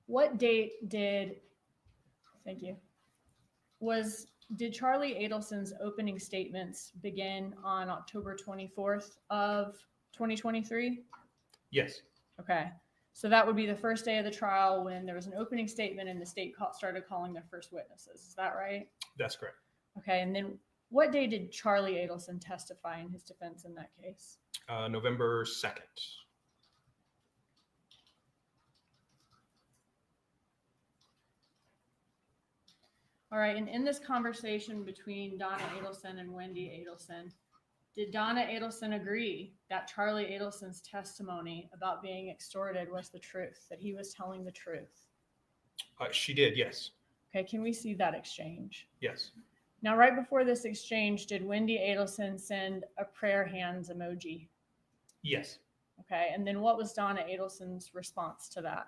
What date did Charlie Adelson's opening statements begin on October 24th of 2023? Yes. Okay. So that would be the first day of the trial when there was an opening statement and the state started calling their first witnesses. Is that right? That's correct. Okay. And then what day did Charlie Adelson testify in his defense in that case? November 2nd. All right. And in this conversation between Donna Adelson and Wendy Adelson, did Donna Adelson agree that Charlie Adelson's testimony about being extorted was the truth, that he was telling the truth? She did, yes. Okay. Can we see that exchange? Yes. Now, right before this exchange, did Wendy Adelson send a prayer hands emoji? Yes. Okay. And then what was Donna Adelson's response to that?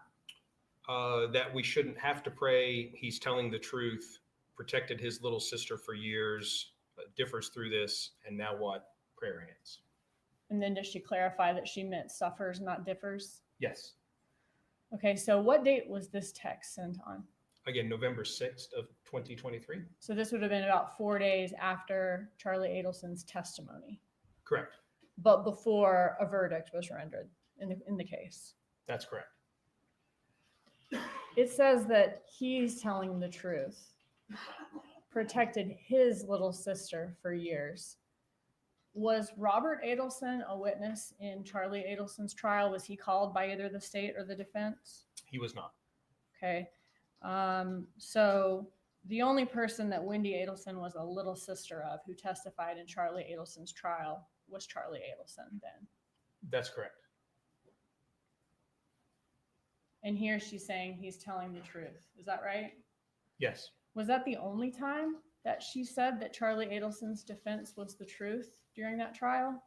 That we shouldn't have to pray. He's telling the truth, protected his little sister for years, differs through this, and now what? Prayer hands. And then does she clarify that she meant suffers, not differs? Yes. Okay. So what date was this text sent on? Again, November 6th of 2023. So this would have been about 4 days after Charlie Adelson's testimony. Correct. But before a verdict was rendered in the case. That's correct. It says that he's telling the truth, protected his little sister for years. Was Robert Adelson a witness in Charlie Adelson's trial? Was he called by either the state or the defense? He was not. Okay. So the only person that Wendy Adelson was a little sister of who testified in Charlie Adelson's trial was Charlie Adelson then. That's correct. And here she's saying he's telling the truth. Is that right? Yes. Was that the only time that she said that Charlie Adelson's defense was the truth during that trial?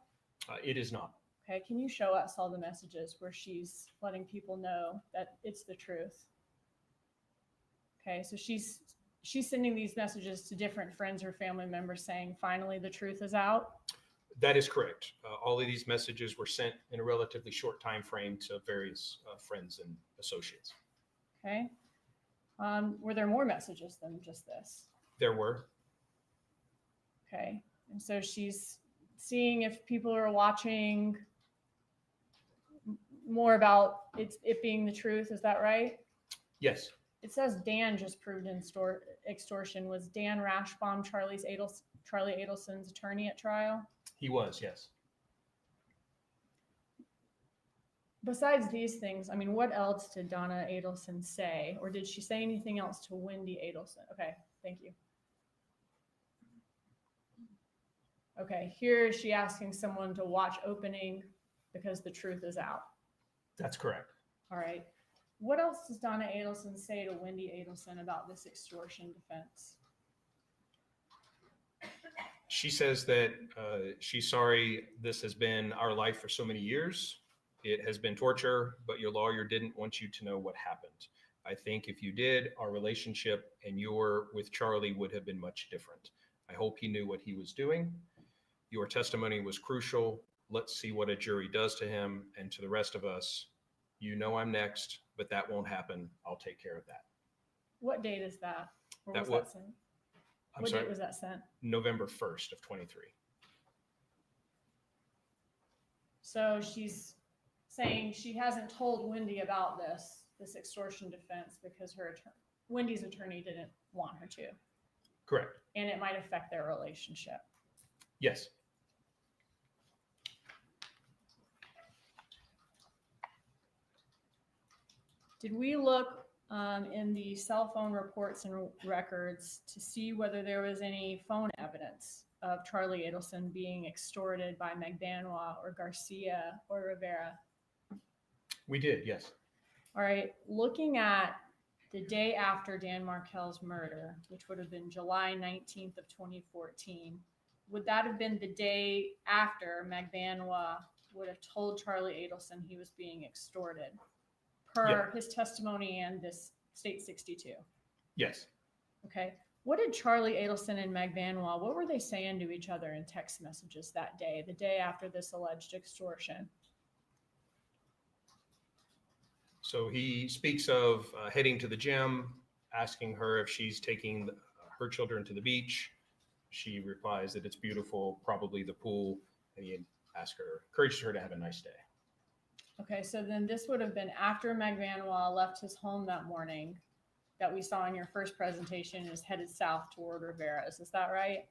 It is not. Okay, can you show us all the messages where she's letting people know that it's the truth? Okay, so she's sending these messages to different friends or family members saying, finally, the truth is out? That is correct. All of these messages were sent in a relatively short time frame to various friends and associates. Okay. Were there more messages than just this? There were. Okay. And so she's seeing if people are watching more about it being the truth. Is that right? Yes. It says Dan just proved extortion. Was Dan Rashbaum Charlie Adelson's attorney at trial? He was, yes. Besides these things, I mean, what else did Donna Adelson say? Or did she say anything else to Wendy Adelson? Okay, thank you. Okay, here is she asking someone to watch opening because the truth is out. That's correct. All right. What else does Donna Adelson say to Wendy Adelson about this extortion defense? She says that she's sorry this has been our life for so many years. It has been torture, but your lawyer didn't want you to know what happened. I think if you did, our relationship and your with Charlie would have been much different. I hope he knew what he was doing. Your testimony was crucial. Let's see what a jury does to him and to the rest of us. You know I'm next, but that won't happen. I'll take care of that. What date is that? Or That was wa- that sent? I'm What sorry, date was that sent? November 1st of 23. So she's saying she hasn't told Wendy about this extortion defense because Wendy's attorney didn't want her to, Correct. and it might affect their relationship. Yes. Did we look in the cell phone reports and records to see whether there was any phone evidence of Charlie Adelson being extorted by McDanois or Garcia or Rivera? We did, yes. All right, looking at the day after Dan Markel's murder, which would have been July 19th of 2014, would that have been the day after Magbanua would have told Charlie Adelson he was being extorted per his testimony and this State 62? Yes. Okay. What did Charlie Adelson and Magbanua, what were they saying to each other in text messages that day, the day after this alleged extortion? So he speaks of heading to the gym, asking her if she's taking her children to the beach. She replies that it's beautiful, probably the pool, and he encouraged her to have a nice day. Okay, so then this would have been after Magbanua left his home that morning that we saw in your first presentation is headed south toward Rivera's. Is that right?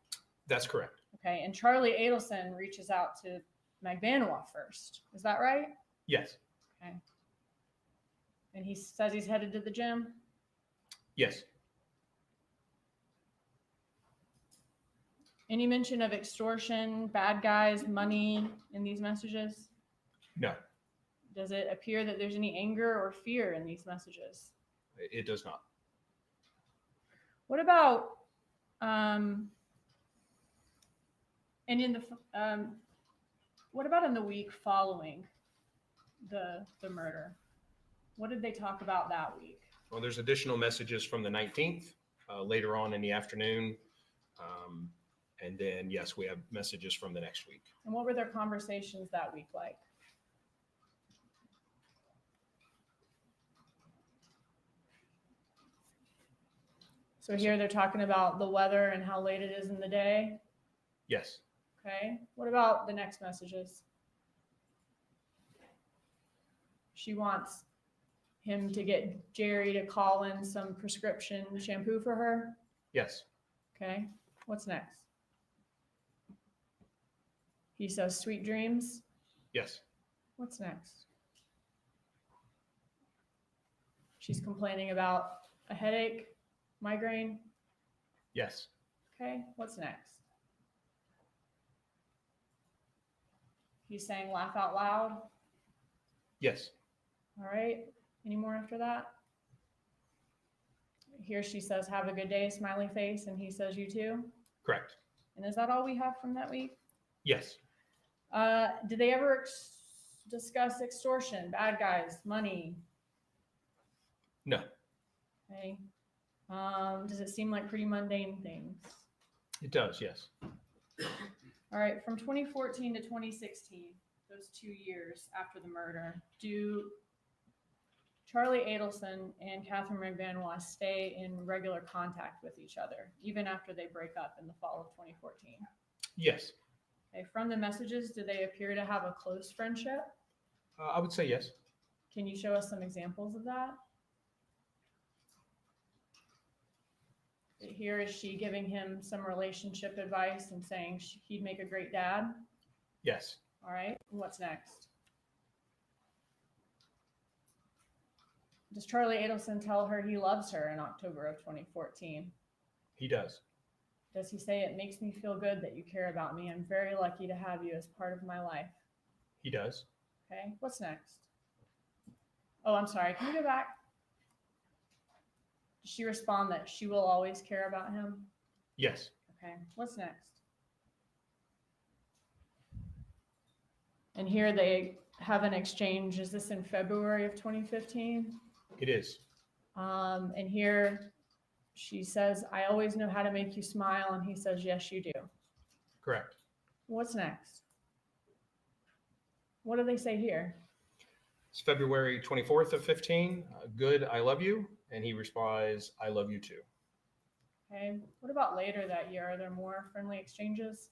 That's correct. Okay, and Charlie Adelson reaches out to Magbanua first. Is that right? Yes. Okay. And he says he's headed to the gym? Yes. Any mention of extortion, bad guys, money in these messages? No, Does it appear that there's any anger or fear in these messages? it does not. What about, and in the, what about in the week following the murder? What did they talk about that week? Well, there's additional messages from the 19th later on in the afternoon. And then, yes, we have messages from the next week. And what were their conversations that week like? So here they're talking about the weather and how late it is in the day. Yes. Okay. What about the next messages? She wants him to get Jerry to call in some prescription shampoo for her. Yes. Okay. What's next? He says sweet dreams. Yes. What's next? She's complaining about a headache, migraine. Yes. Okay. What's next? He's saying laugh out loud. Yes. All right. Any more after that? Here she says, have a good day, smiley face. And he says, you too. Correct. And is that all we have from that week? Yes. Did they ever discuss extortion, bad guys, money? No. Okay. Does it seem like pretty mundane things? It does. Yes. All right. From 2014 to 2016, those 2 years after the murder, do Charlie Adelson and Catherine Magbanua stay in regular contact with each other, even after they break up in the fall of 2014? Yes. Okay, from the messages, do they appear to have a close friendship? I would say yes. Can you show us some examples of that? Here is she giving him some relationship advice and saying he'd make a great dad. Yes. All right, what's next? Does Charlie Adelson tell her he loves her in October of 2014? He does. Does he say, it makes me feel good that you care about me? I'm very lucky to have you as part of my life. He does. Okay, what's next? Oh, I'm sorry. Can you go back? Does she respond that she will always care about him? Yes. Okay, what's next? And here they have an exchange. Is this in February of 2015? It is. And here she says, I always know how to make you smile. And he says, yes, you do. Correct. What's next? What do they say here? It's February 24th of 15. Good, I love you. And he replies, I love you too. Okay. What about later that year? Are there more friendly exchanges?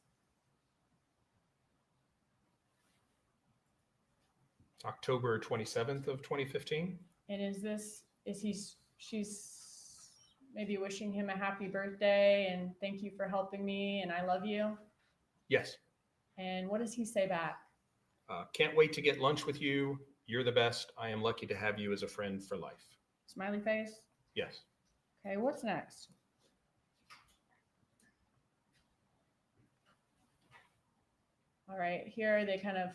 October 27th of 2015. And she's maybe wishing him a happy birthday and thank you for helping me and I love you? Yes. And what does he say back? Can't wait to get lunch with you. You're the best. I am lucky to have you as a friend for life. Smiley face? Yes. Okay, what's next? All right, here are they kind of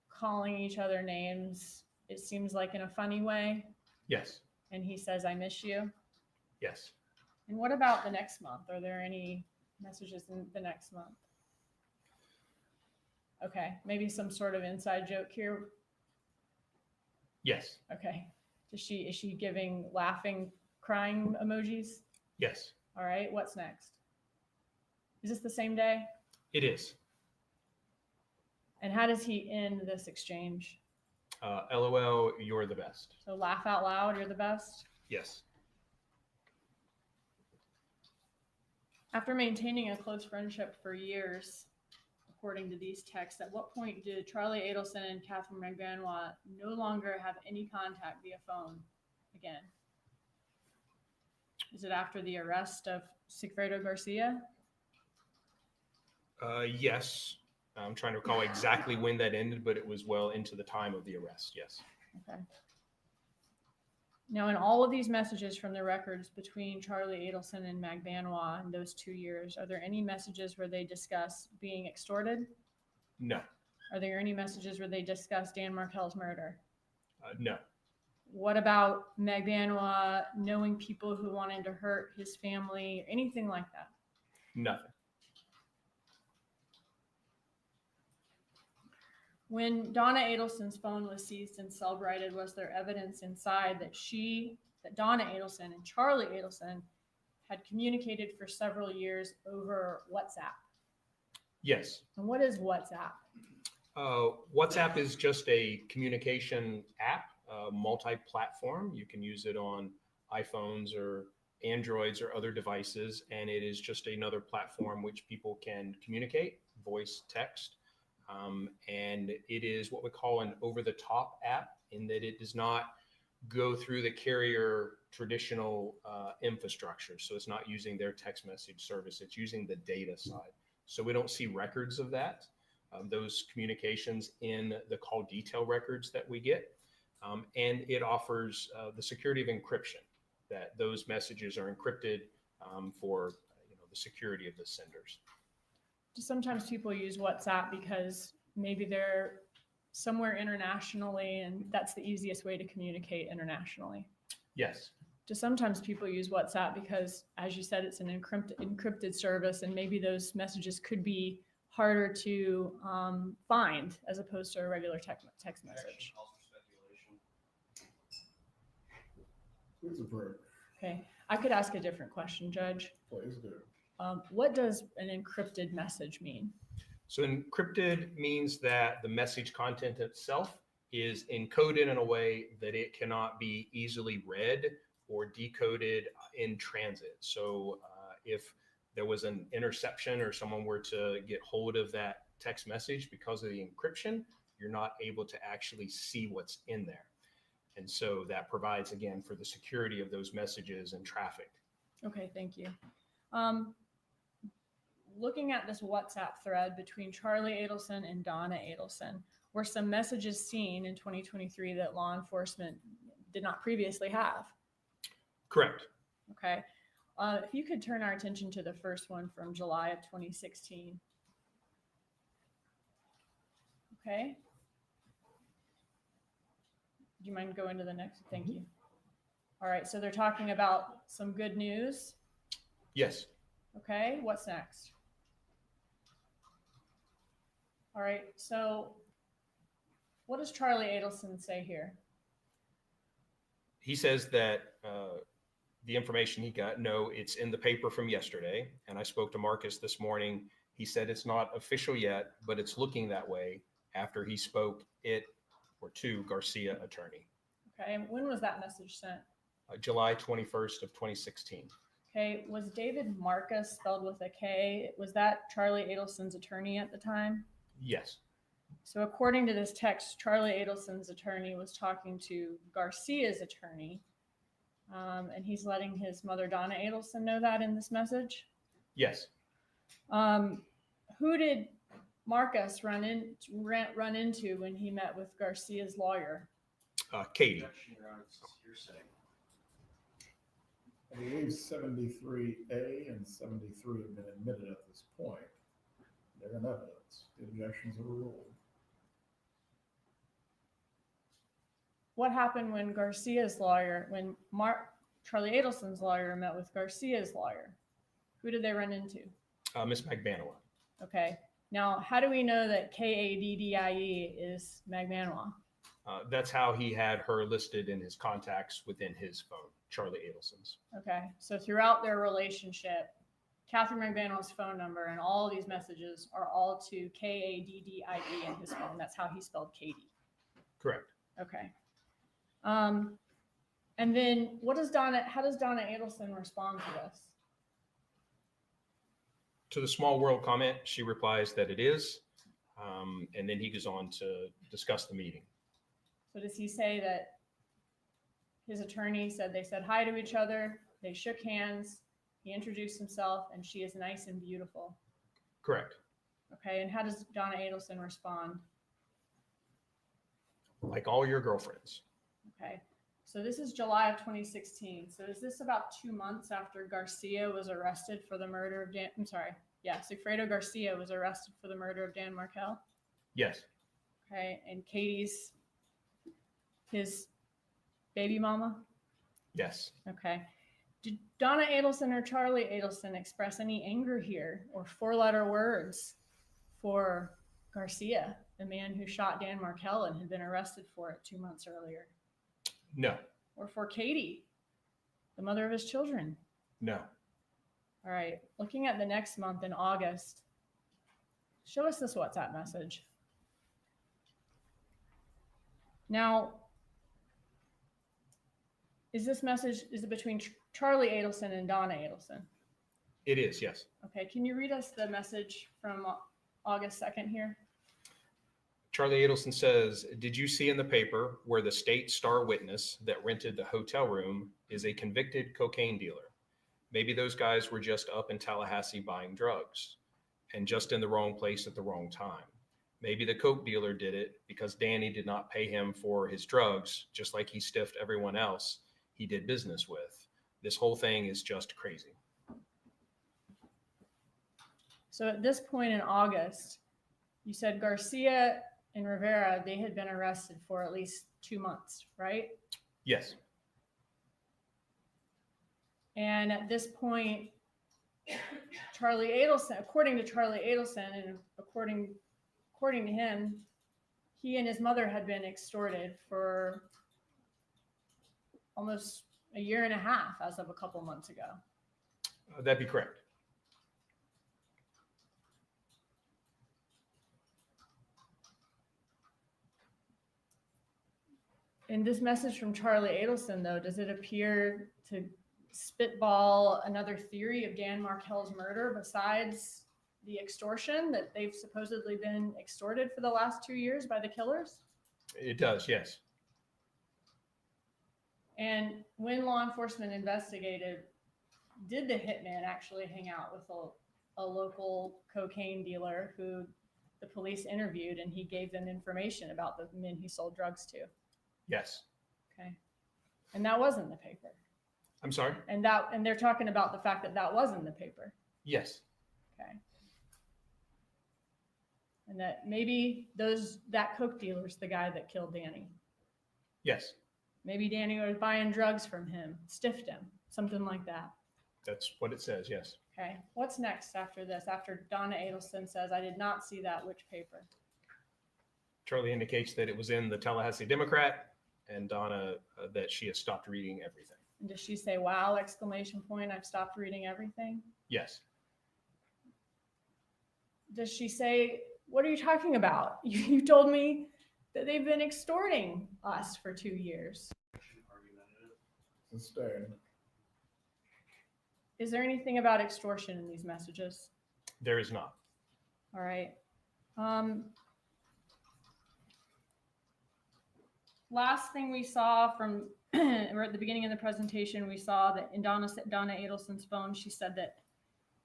calling each other names. It seems like in a funny way. Yes. And he says, I miss you. Yes. And what about the next month? Are there any messages in the next month? Okay, maybe some sort of inside joke here. Yes. Okay. Is she giving laughing, crying emojis? Yes. All right, what's next? Is this the same day? It is. And how does he end this exchange? LOL, you're the best. So laugh out loud, you're the best. Yes. After maintaining a close friendship for years, according to these texts, at what point did Charlie Adelson and Catherine McBanois no longer have any contact via phone again? Is it after the arrest of Sigfredo Garcia? Yes. I'm trying to recall exactly when that ended, but it was well into the time of the arrest. Yes. Okay. Now, in all of these messages from the records between Charlie Adelson and McBanois in those 2 years, are there any messages where they discuss being extorted? No. Are there any messages where they discuss Dan Markel's murder? No. What about McBanois knowing people who wanted to hurt his family, anything like that? Nothing. When Donna Adelson's phone was seized and celebrated, was there evidence inside that Donna Adelson and Charlie Adelson had communicated for several years over WhatsApp? Yes. And what is WhatsApp? WhatsApp is just a communication app, multi-platform. You can use it on iPhones or Androids or other devices, and it is just another platform which people can communicate, voice, text. And it is what we call an over-the-top app in that it does not go through the carrier traditional infrastructure. So it's not using their text message service. It's using the data side. So we don't see records of that, those communications in the call detail records that we get. And it offers the security of encryption, that those messages are encrypted for the security of the senders. Sometimes people use WhatsApp because maybe they're somewhere internationally and that's the easiest way to communicate internationally. Yes. Just sometimes people use WhatsApp because, as you said, it's an encrypted service and maybe those messages could be harder to find as opposed to a regular text message. Please approve. Okay, I could ask a different question, Judge. Please do. What does an encrypted message mean? So encrypted means that the message content itself is encoded in a way that it cannot be easily read or decoded in transit. So if there was an interception or someone were to get hold of that text message because of the encryption, you're not able to actually see what's in there. And so that provides, again, for the security of those messages and traffic. Okay, thank you. Looking at this WhatsApp thread between Charlie Adelson and Donna Adelson, were some messages seen in 2023 that law enforcement did not previously have? Correct. Okay. If you could turn our attention to the first one from July of 2016. Okay. Do you mind going to the next? Thank you. All right. So they're talking about some good news. Yes. Okay. What's next? All right. So what does Charlie Adelson say here? He says that the information he got, no, it's in the paper from yesterday. And I spoke to Marcus this morning. He said it's not official yet, but it's looking that way after he spoke to Garcia attorney. Okay. And when was that message sent? July 21st of 2016. Okay. Was David Marcus, spelled with a K, was that Charlie Adelson's attorney at the time? Yes. So according to this text, Charlie Adelson's attorney was talking to Garcia's attorney, and he's letting his mother, Donna Adelson, know that in this message? Yes. Who did Marcus run into when he met with Garcia's lawyer? Katie. I believe 73A and 73 have been admitted at this point. They're in evidence. The objections are ruled. what happened when Garcia's lawyer, when Charlie Adelson's lawyer met with Garcia's lawyer? Who did they run into? Miss Magbanua. Okay. Now, how do we know that Kaddie is Magbanua? That's how he had her listed in his contacts within his phone, Charlie Adelson's. Okay. So throughout their relationship, Catherine Magbanua's phone number and all these messages are all to Kaddie in his phone. That's how he spelled Katie. Correct. Okay. And then how does Donna Adelson respond to this? To the small world comment, she replies that it is. And then he goes on to discuss the meeting. So does he say that his attorney said they said hi to each other, they shook hands, he introduced himself, and she is nice and beautiful? Correct. Okay, and how does Donna Adelson respond? Like all your girlfriends. Okay, so this is July of 2016. So is this about 2 months after Garcia was arrested for the murder of Dan? I'm sorry. Yeah, Sigfredo Garcia was arrested for the murder of Dan Markel. Yes. Okay, and Katie's his baby mama? Yes. Okay. Did Donna Adelson or Charlie Adelson express any anger here or four-letter words for Garcia, the man who shot Dan Markel and had been arrested for it 2 months earlier? No. Or for Katie, the mother of his children? No. All right. Looking at the next month in August, show us this WhatsApp message. Now, is it between Charlie Adelson and Donna Adelson? It is, yes. Okay, can you read us the message from August 2nd here? Charlie Adelson says, did you see in the paper where the state star witness that rented the hotel room is a convicted cocaine dealer? Maybe those guys were just up in Tallahassee buying drugs and just in the wrong place at the wrong time. Maybe the coke dealer did it because Danny did not pay him for his drugs, just like he stiffed everyone else he did business with. This whole thing is just crazy. So at this point in August, you said Garcia and Rivera, they had been arrested for at least 2 months, right? Yes. And at this point, Charlie Adelson, according to Charlie Adelson, and according to him, he and his mother had been extorted for almost a year and a half as of a couple months ago. That'd be correct. In this message from Charlie Adelson, though, does it appear to spitball another theory of Dan Markel's murder besides the extortion, that they've supposedly been extorted for the last 2 years by the killers? It does, yes. And when law enforcement investigated, did the hitman actually hang out with a local cocaine dealer who the police interviewed, and he gave them information about the men he sold drugs to? Yes. Okay. And that was in the paper. I'm sorry? And they're talking about the fact that that was in the paper. Yes. Okay. And that maybe that coke dealer's the guy that killed Danny. Yes. Maybe Danny was buying drugs from him, stiffed him, something like that. That's what it says, yes. Okay. What's next after this? After Donna Adelson says, I did not see that, which paper? Charlie indicates that it was in the Tallahassee Democrat, and Donna that she has stopped reading everything. And does she say, wow, exclamation point, I've stopped reading everything? Yes. Does she say, what are you talking about? You told me that they've been extorting us for 2 years. Sustained. Is there anything about extortion in these messages? There is not. All right. Last thing we saw from at the beginning of the presentation, we saw that in Donna Adelson's phone, she said that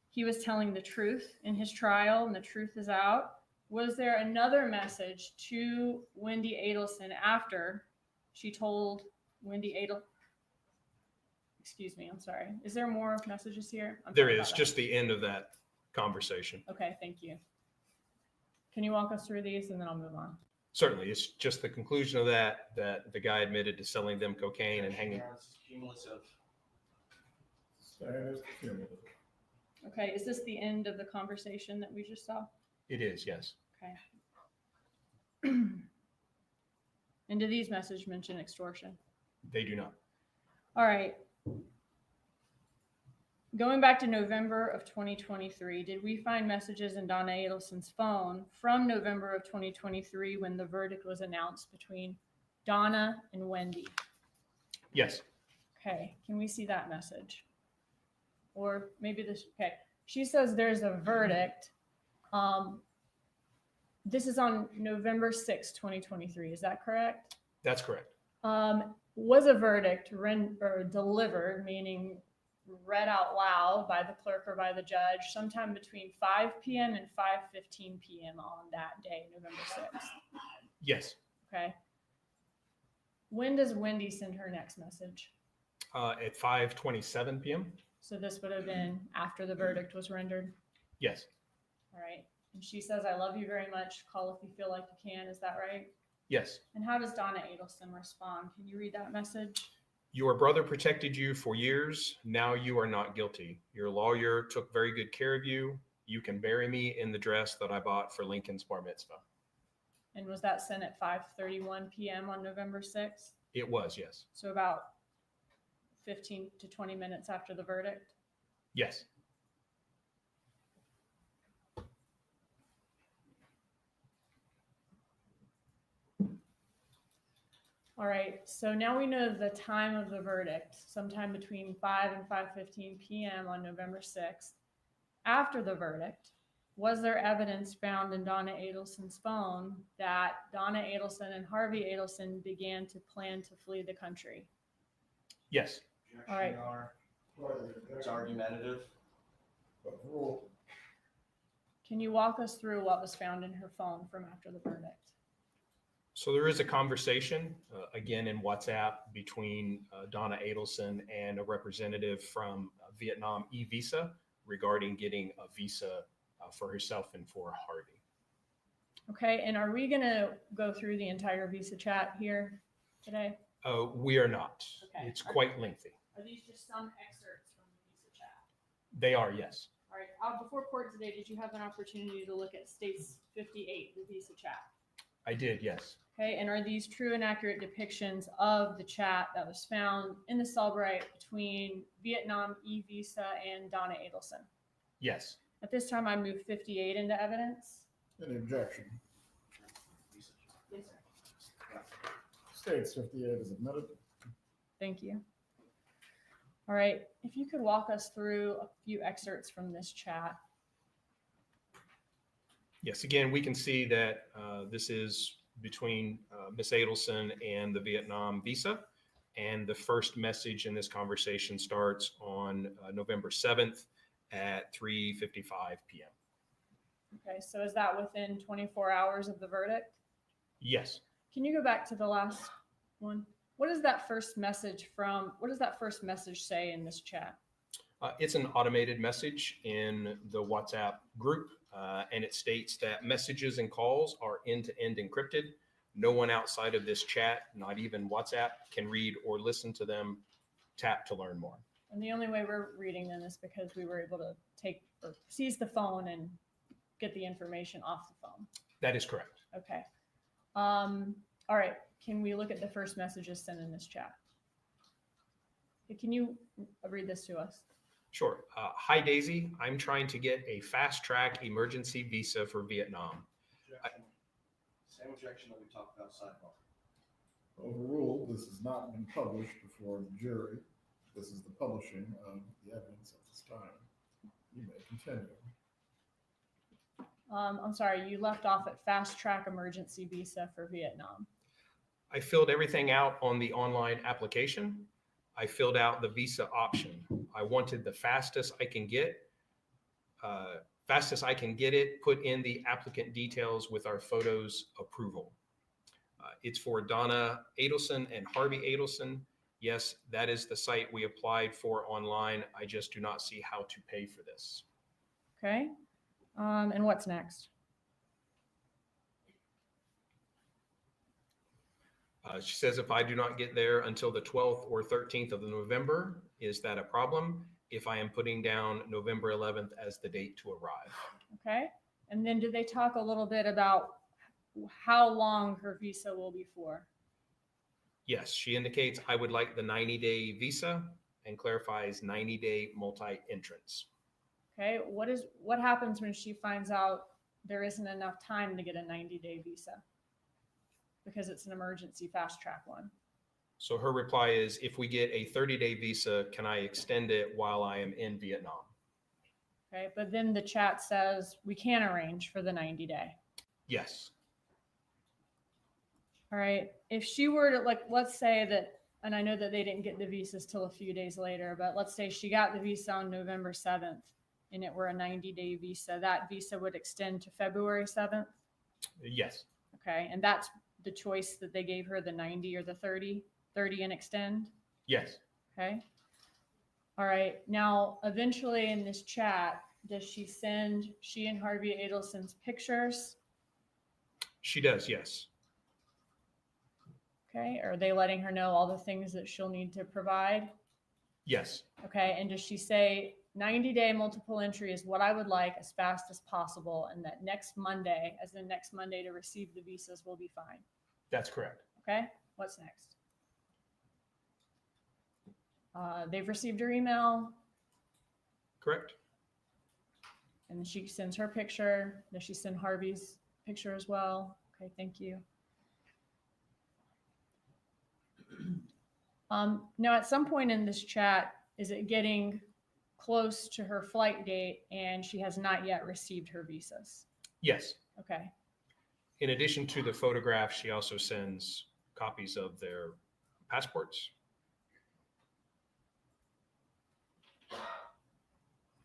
he was telling the truth in his trial, and the truth is out. Was there another message to Wendy Adelson after she told Wendy Adelson? Excuse me, I'm sorry. Is there more messages here? There is, just the end of that conversation. Okay, thank you. Can you walk us through these and then I'll move on? Certainly, it's just the conclusion of that the guy admitted to selling them cocaine and hanging. It's cumulative. Okay, is this the end of the conversation that we just saw? It is, yes. Okay. And do these messages mention extortion? They do not. All right. Going back to November of 2023, did we find messages in Donna Adelson's phone from November of 2023 when the verdict was announced between Donna and Wendy? Yes. Okay, can we see that message? Or maybe this, okay. She says there's a verdict. This is on November 6, 2023. Is that correct? That's correct. Was a verdict delivered, meaning read out loud by the clerk or by the judge sometime between 5 p.m. and 5:15 p.m. on that day, November 6th? Yes. Okay. When does Wendy send her next message? At 5:27 p.m. So this would have been after the verdict was rendered? Yes. All right. And she says, I love you very much. Call if you feel like you can. Is that right? Yes. And how does Donna Adelson respond? Can you read that message? Your brother protected you for years. Now you are not guilty. Your lawyer took very good care of you. You can bury me in the dress that I bought for Lincoln's bar mitzvah. And was that sent at 5:31 p.m. on November 6th? It was, yes. So about 15 to 20 minutes after the verdict? Yes. All right, so now we know the time of the verdict, sometime between 5 and 5:15 p.m. on November 6th. After the verdict, was there evidence found in Donna Adelson's phone that Donna Adelson and Harvey Adelson began to plan to flee the country? Yes. All right. It's argumentative. Can you walk us through what was found in her phone from after the verdict? So there is a conversation, again in WhatsApp, between Donna Adelson and a representative from Vietnam e-Visa regarding getting a visa for herself and for Harvey. Okay, and are we going to go through the entire visa chat here today? We are not. Okay. It's quite lengthy. Are these just some excerpts from the visa chat? They are, yes. All right, before court today, did you have an opportunity to look at States 58, the visa chat? I did, yes. Okay, and are these true and accurate depictions of the chat that was found in the Cellbrite between Vietnam e-Visa and Donna Adelson? Yes. At this time, I move 58 into evidence. Any objection? Yes, sir. States 58 is admitted. Thank you. All right, if you could walk us through a few excerpts from this chat. Yes, again, we can see that this is between Miss Adelson and the Vietnam visa. And the first message in this conversation starts on November 7th at 3:55 p.m. Okay, so is that within 24 hours of the verdict? Yes. Can you go back to the last one? What does that first message say in this chat? It's an automated message in the WhatsApp group, and it states that messages and calls are end-to-end encrypted. No one outside of this chat, not even WhatsApp, can read or listen to them. Tap to learn more. And the only way we're reading them is because we were able to take or seize the phone and get the information off the phone. That is correct. Okay. All right. Can we look at the first messages sent in this chat? Can you read this to us? Sure. Hi, Daisy. I'm trying to get a fast-track emergency visa for Vietnam. Same objection that we talked about sidebar. Overruled, this has not been published before the jury. This is the publishing of the evidence at this time. You may continue. I'm sorry, you left off at fast track emergency visa for Vietnam. I filled everything out on the online application. I filled out the visa option. I wanted the fastest I can get it, put in the applicant details with our photos approval. It's for Donna Adelson and Harvey Adelson. Yes, that is the site we applied for online. I just do not see how to pay for this. Okay. And what's next? She says, if I do not get there until the 12th or 13th of November, is that a problem? If I am putting down November 11th as the date to arrive. Okay. And then do they talk a little bit about how long her visa will be for? Yes, she indicates I would like the 90-day visa and clarifies 90-day multi-entrance. Okay. What happens when she finds out there isn't enough time to get a 90-day visa because it's an emergency fast track one? So her reply is, if we get a 30-day visa, can I extend it while I am in Vietnam? Okay. But then the chat says we can arrange for the 90-day. Yes. All right. If she were to, like, let's say that, and I know that they didn't get the visas till a few days later, but let's say she got the visa on November 7th and it were a 90-day visa, that visa would extend to February 7th. Yes. Okay. And that's the choice that they gave her, the 90 or the 30 and extend. Yes. Okay. All right. Now, eventually in this chat, does she send she and Harvey Adelson's pictures? She does, yes. Okay. Are they letting her know all the things that she'll need to provide? Yes. Okay. And does she say 90-day multiple entry is what I would like as fast as possible, and that next Monday, as the next Monday to receive the visas, will be fine? That's correct. Okay. What's next? They've received her email. Correct. And she sends her picture. Does she send Harvey's picture as well? Okay, thank you. Now, at some point in this chat, is it getting close to her flight date and she has not yet received her visas? Yes. Okay. In addition to the photograph, she also sends copies of their passports.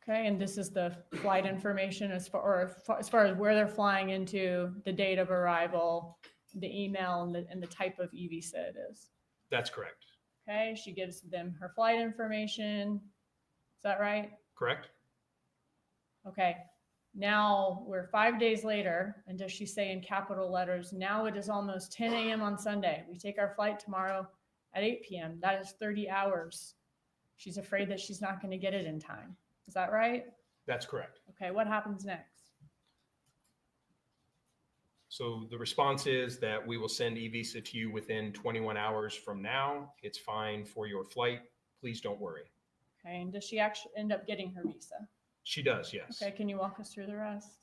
Okay, and this is the flight information as far as where they're flying into, the date of arrival, the email, and the type of e-visa it is. That's correct. Okay, she gives them her flight information. Is that right? Correct. Okay, now we're 5 days later, and does she say in capital letters, now it is almost 10 a.m. on Sunday. We take our flight tomorrow at 8 p.m. That is 30 hours. She's afraid that she's not going to get it in time. Is that right? That's correct. Okay, what happens next? So the response is that we will send e-visa to you within 21 hours from now. It's fine for your flight. Please don't worry. Okay, and does she actually end up getting her visa? She does, yes. Okay, can you walk us through the rest?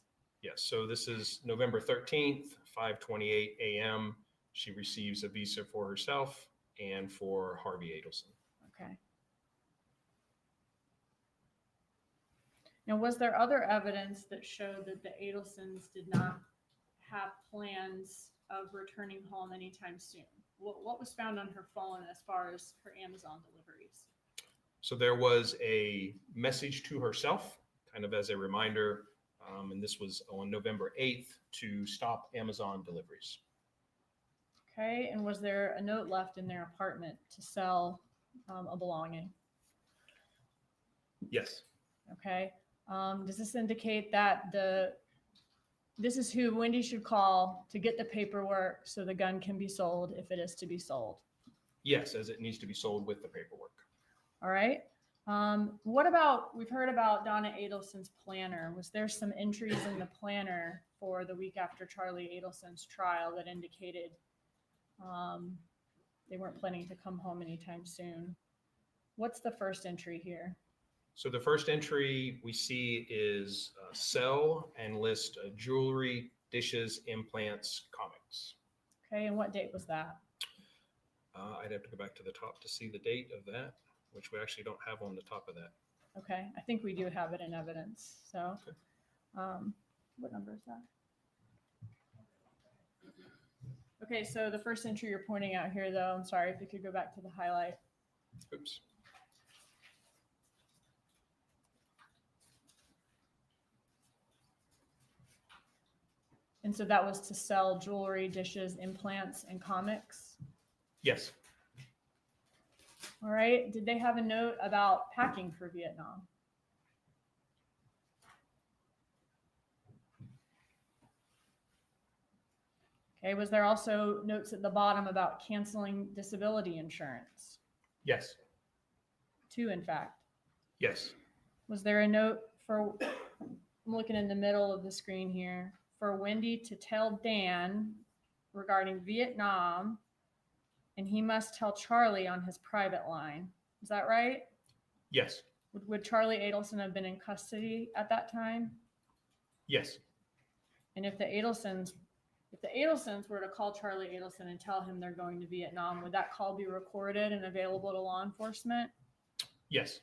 Yes, so this is November 13th, 5:28 a.m. She receives a visa for herself and for Harvey Adelson. Okay. Now, was there other evidence that showed that the Adelsons did not have plans of returning home anytime soon? What was found on her phone as far as her Amazon deliveries? So there was a message to herself, kind of as a reminder, and this was on November 8th, to stop Amazon deliveries. Okay, and was there a note left in their apartment to sell a belonging? Yes. Okay. Does this indicate that this is who Wendy should call to get the paperwork so the gun can be sold if it is to be sold? Yes, as it needs to be sold with the paperwork. All right. What about, we've heard about Donna Adelson's planner. Was there some entries in the planner for the week after Charlie Adelson's trial that indicated they weren't planning to come home anytime soon? What's the first entry here? So the first entry we see is sell and list jewelry, dishes, implants, comics. Okay, and what date was that? I'd have to go back to the top to see the date of that, which we actually don't have on the top of that. Okay, I think we do have it in evidence. So, what number is that? Okay, so the first entry you're pointing out here, though, I'm sorry if you could go back to the highlight. Oops. And so that was to sell jewelry, dishes, implants, and comics? Yes. All right. Did they have a note about packing for Vietnam? Okay, was there also notes at the bottom about canceling disability insurance? Yes. 2, in fact. Yes. Was there a note for, I'm looking in the middle of the screen here, for Wendy to tell Dan regarding Vietnam, and he must tell Charlie on his private line? Is that right? Yes. Would Charlie Adelson have been in custody at that time? Yes. And if the Adelsons were to call Charlie Adelson and tell him they're going to Vietnam, would that call be recorded and available to law enforcement? Yes.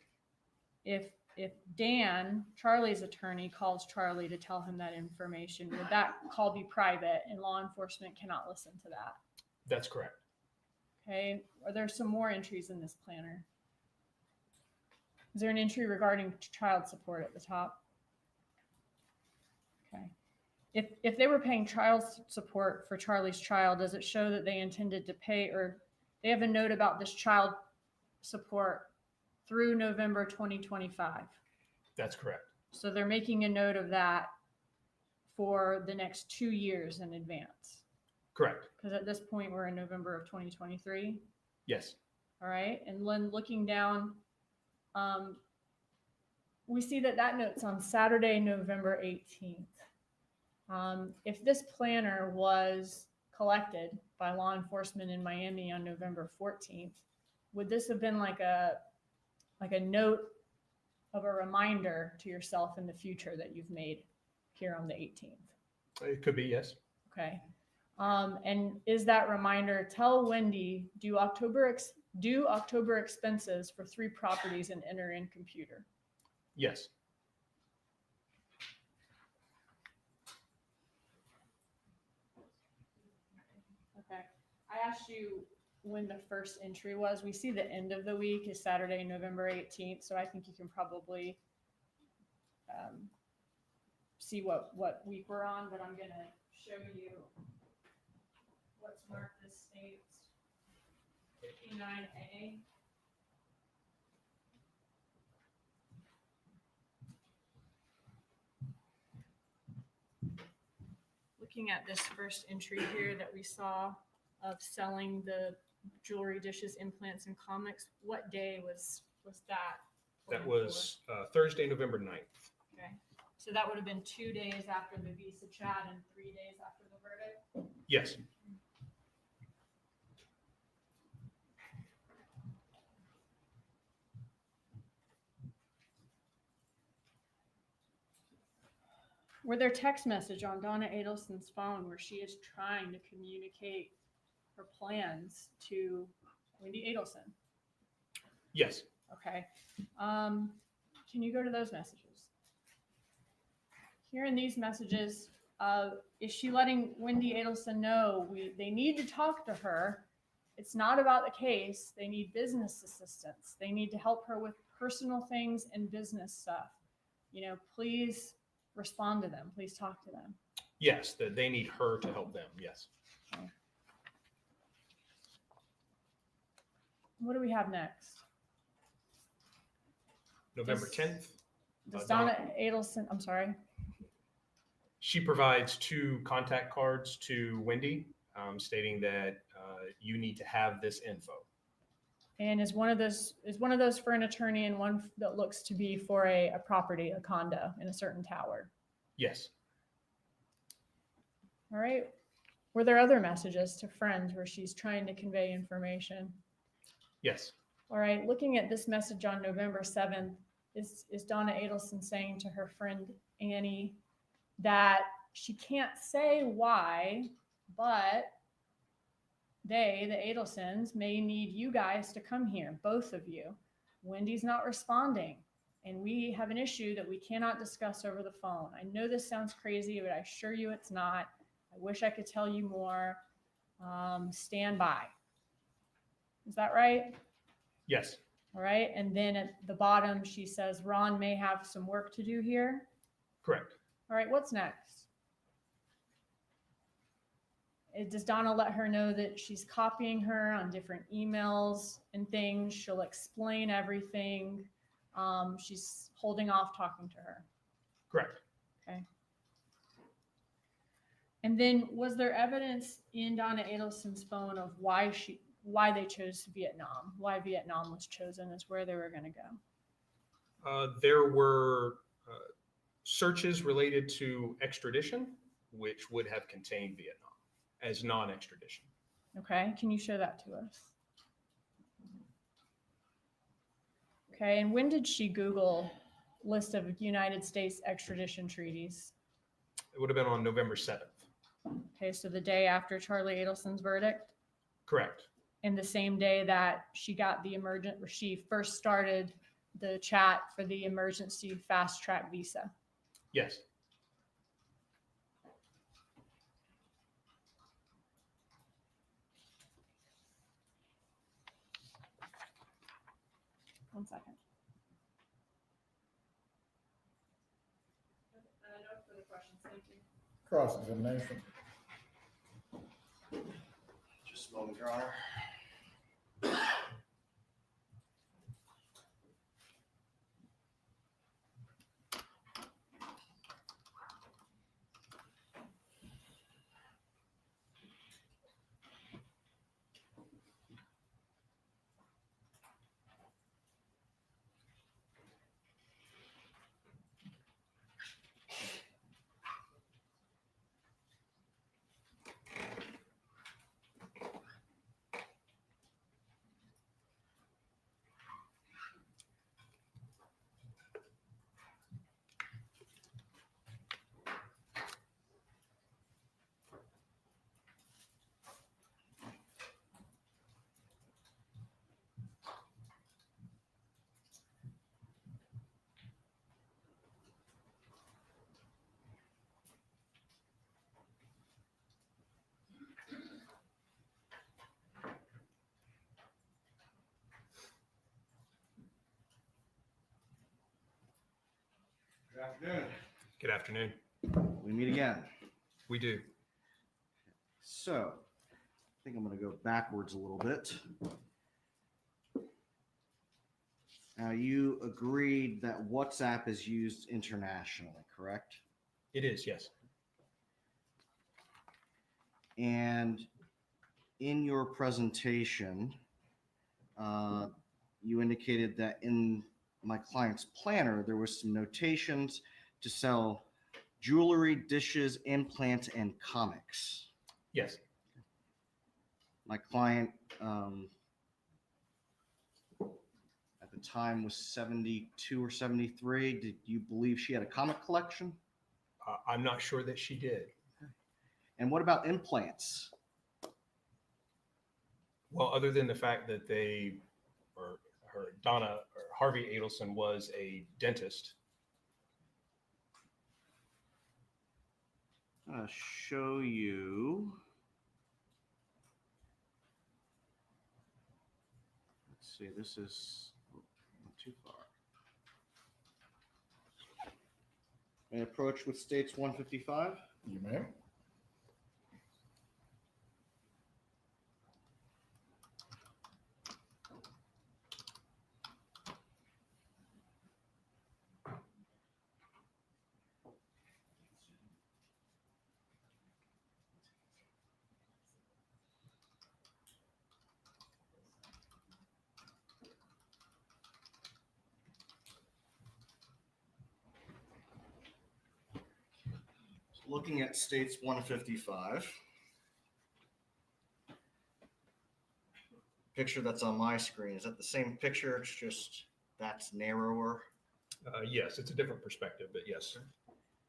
If Dan, Charlie's attorney, calls Charlie to tell him that information, would that call be private and law enforcement cannot listen to that? That's correct. Okay. Are there some more entries in this planner? Is there an entry regarding child support at the top? Okay. If they were paying child support for Charlie's child, does it show that they intended to pay, or they have a note about this child support through November 2025? That's correct. So they're making a note of that for the next 2 years in advance. Correct. Because at this point, we're in November of 2023. Yes. All right. And then looking down, we see that note's on Saturday, November 18th. If this planner was collected by law enforcement in Miami on November 14th, would this have been like a note of a reminder to yourself in the future that you've made here on the 18th? It could be, yes. Okay. And is that reminder, tell Wendy, do October expenses for 3 properties and enter in computer? Yes. Okay. I asked you when the first entry was. We see the end of the week is Saturday, November 18th. So I think you can probably see what week we're on, but I'm going to show you what's marked as states. 59A. Looking at this first entry here that we saw of selling the jewelry, dishes, implants, and comics, what day was that? That was Thursday, November 9th. Okay. So that would have been 2 days after the visa chat and 3 days after the verdict? Yes. Were there text message on Donna Adelson's phone where she is trying to communicate her plans to Wendy Adelson? Yes. Okay. Can you go to those messages? Here in these messages, is she letting Wendy Adelson know they need to talk to her? It's not about the case. They need business assistance. They need to help her with personal things and business stuff. Please respond to them. Please talk to them. Yes, that they need her to help them. Yes. Okay. What do we have next? November 10th. Does Donna Adelson, I'm sorry. She provides 2 contact cards to Wendy stating that you need to have this info. And is one of those for an attorney and one that looks to be for a property, a condo in a certain tower? Yes. All right. Were there other messages to friends where she's trying to convey information? Yes. All right. Looking at this message on November 7th, is Donna Adelson saying to her friend Annie that she can't say why, but they, the Adelsons, may need you guys to come here, both of you. Wendy's not responding, and we have an issue that we cannot discuss over the phone. I know this sounds crazy, but I assure you it's not. I wish I could tell you more. Stand by. Is that right? Yes. All right. And then at the bottom, she says, Ron may have some work to do here. Correct. All right. What's next? Does Donna let her know that she's copying her on different emails and things? She'll explain everything. She's holding off talking to her. Correct. Okay. And then was there evidence in Donna Adelson's phone of why they chose Vietnam, why Vietnam was chosen as where they were going to go? There were searches related to extradition, which would have contained Vietnam as non-extradition. Okay, can you show that to us? Okay, and when did she Google list of United States extradition treaties? It would have been on November 7th. Okay, so the day after Charlie Adelson's verdict? Correct. And the same day that she got she first started the chat for the emergency fast track visa. Yes. One second. No further questions. Thank you. Cross-examination. Just a moment, Your Honor. Good afternoon. Good afternoon. We meet again. We do. So, I think I'm going to go backwards a little bit. Now, you agreed that WhatsApp is used internationally, correct? It is, yes. And in your presentation, you indicated that in my client's planner, there was some notations to sell jewelry, dishes, implants, and comics. Yes. My client at the time was 72 or 73. Did you believe she had a comic collection? I'm not sure that she did. And what about implants? Well, other than the fact that Donna or Harvey Adelson was a dentist. I'll show you. Let's see, this is not too far. May I approach with states 155? You may. Looking at states 155. Picture that's on my screen, is that the same picture? It's just that's narrower. Yes, it's a different perspective, but yes.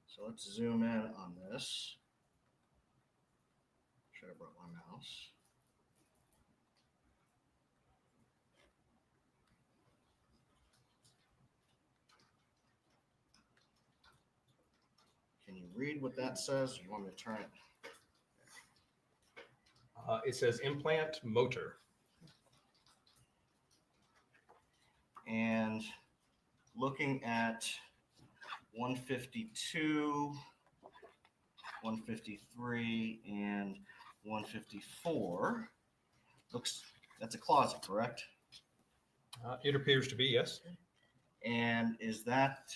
So let's zoom in on this. Should have brought my mouse. Can you read what that says? Or you want me to turn it? It says implant motor. And looking at 152, 153, and 154, that's a closet, correct? It appears to be, yes. And is that,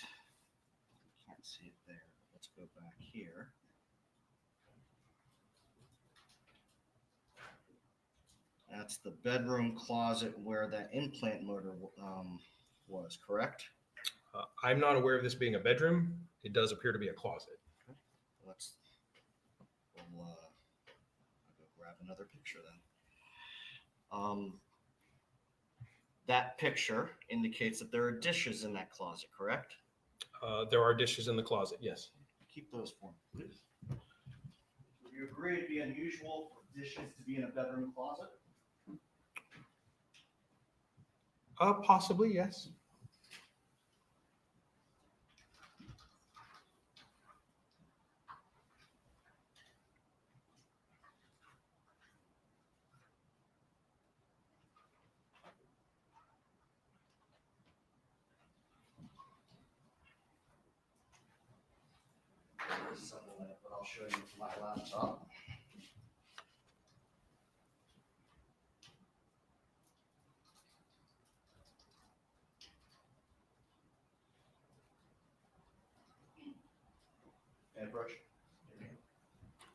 can't see it there. Let's go back here. That's the bedroom closet where that implant motor was, correct? I'm not aware of this being a bedroom. It does appear to be a closet. We'll go grab another picture then. That picture indicates that there are dishes in that closet, correct? There are dishes in the closet, yes. Keep those for me, please. Would you agree it'd be unusual for dishes to be in a bedroom closet? Possibly, yes. But I'll show you my laptop. And approach.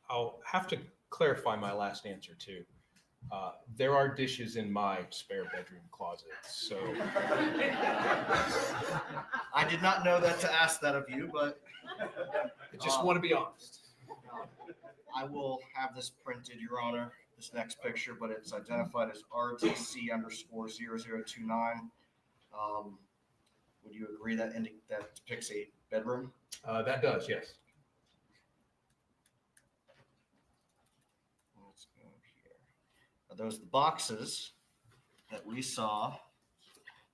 I'll have to clarify my last answer too. There are dishes in my spare bedroom closet, so. I did not know that to ask that of you, but. I just want to be honest. I will have this printed, Your Honor, this next picture, but it's identified as RTC_0029. Would you agree that that depicts a bedroom? That does, yes. Let's go here. Are those the boxes that we saw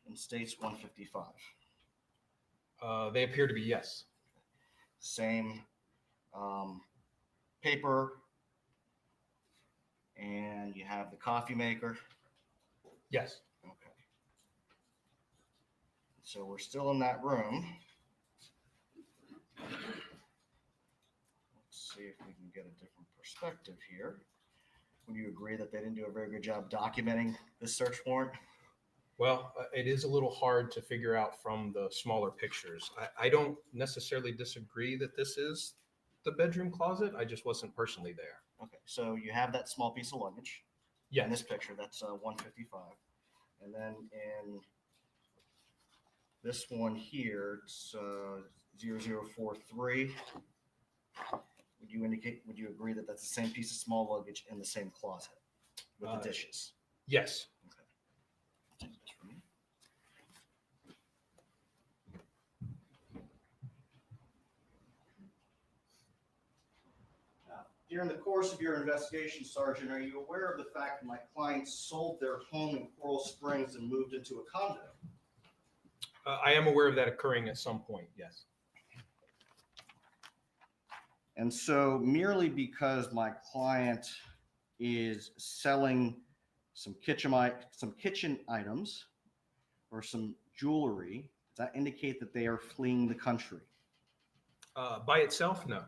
in States 155? They appear to be yes. Same paper, and you have the coffee maker. Yes. Okay. So we're still in that room. Let's see if we can get a different perspective here. Would you agree that they didn't do a very good job documenting this search warrant? Well, it is a little hard to figure out from the smaller pictures. I don't necessarily disagree that this is the bedroom closet. I just wasn't personally there. Okay, so you have that small piece of luggage. Yes. In this picture, that's 155. And then in this one here, it's 0043. Would you agree that that's the same piece of small luggage in the same closet with the dishes? Yes. Take this from me. During the course of your investigation, Sergeant, are you aware of the fact that my clients sold their home in Coral Springs and moved into a condo? I am aware of that occurring at some point, yes. And so merely because my client is selling some kitchen items or some jewelry, does that indicate that they are fleeing the country? By itself, no.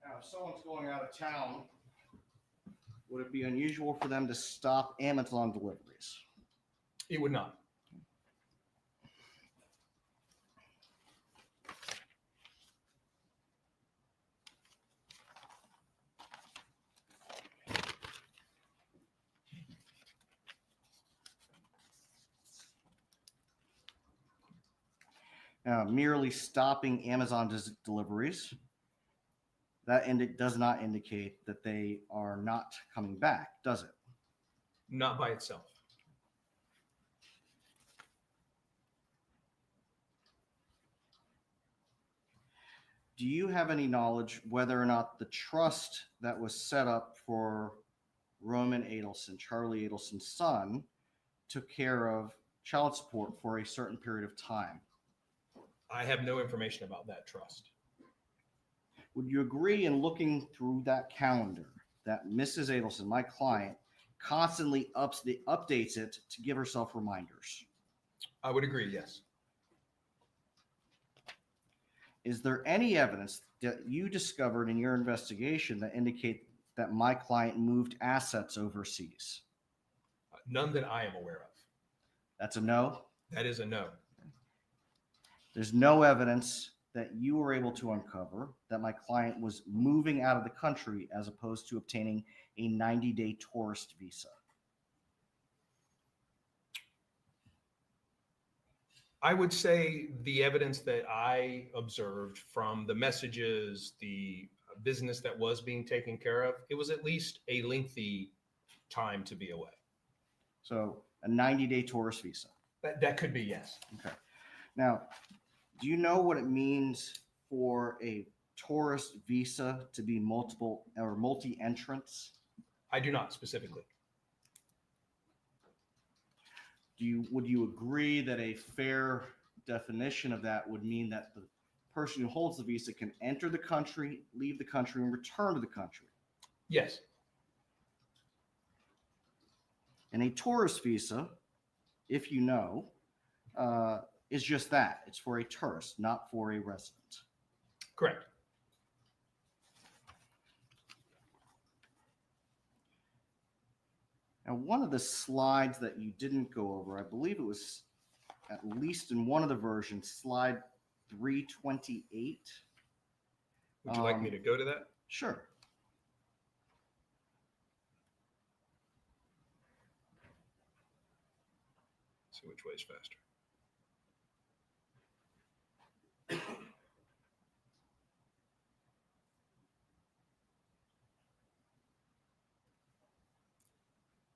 Now, if someone's going out of town, would it be unusual for them to stop Amazon deliveries? It would not. Merely stopping Amazon deliveries, that does not indicate that they are not coming back, does it? Not by itself. Do you have any knowledge whether or not the trust that was set up for Roman Adelson, Charlie Adelson's son, took care of child support for a certain period of time? I have no information about that trust. Would you agree in looking through that calendar that Mrs. Adelson, my client, constantly updates it to give herself reminders? I would agree, yes. is there any evidence that you discovered in your investigation that indicate that my client moved assets overseas? None that I am aware of. That's a no. That is a no. There's no evidence that you were able to uncover that my client was moving out of the country as opposed to obtaining a 90-day tourist visa. I would say the evidence that I observed from the messages, the business that was being taken care of, it was at least a lengthy time to be away. So a 90-day tourist visa. That could be, yes. Okay. Now, do you know what it means for a tourist visa to be multiple or multi-entrants? I do not specifically. Would you agree that a fair definition of that would mean that the person who holds the visa can enter the country, leave the country, and return to the country? Yes. And a tourist visa, if you know, is just that. It's for a tourist, not for a resident. Correct. Now, one of the slides that you didn't go over, I believe it was at least in one of the versions, slide 328. Would you like me to go to that? Sure. See which way is faster.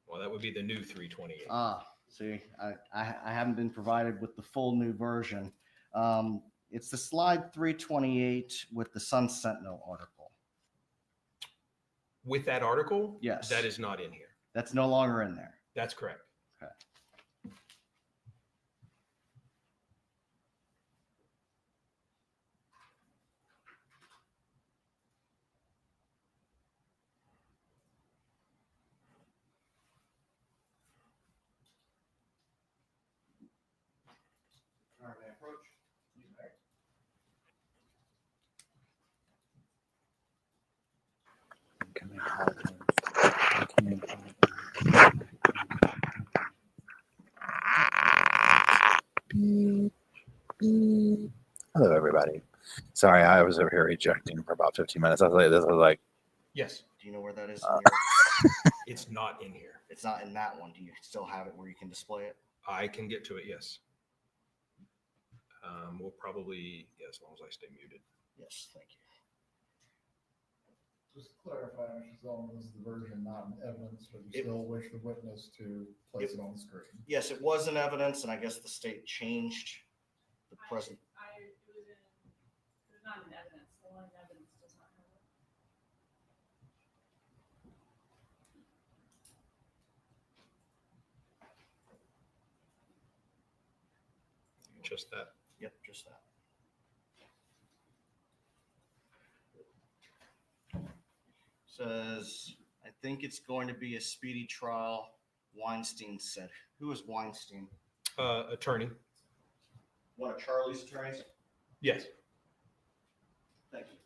Well, that would be the new 328. See, I haven't been provided with the full new version. It's the slide 328 with the Sun Sentinel article. With that article? Yes. That is not in here. That's no longer in there. That's correct. Okay. All right, approach. Hello, everybody. Sorry, I was over here ejecting for about 15 minutes. I was like, this was like, Yes. Do you know where that is? It's not in here. It's not in that one. Do you still have it where you can display it? I can get to it, yes. We'll probably, yeah, as long as I stay muted. Yes, thank you. Just to clarify, Mr. Sullivan, this is the version not in evidence, but you still wish the witness to place it on the screen. Yes, it was in evidence, and I guess the state changed the present. It was not in evidence. The one in evidence does not have it. Just that. Yep, just that. Says, I think it's going to be a speedy trial, Weinstein said. Who is Weinstein? Attorney. One of Charlie's attorneys? Yes. Thank you.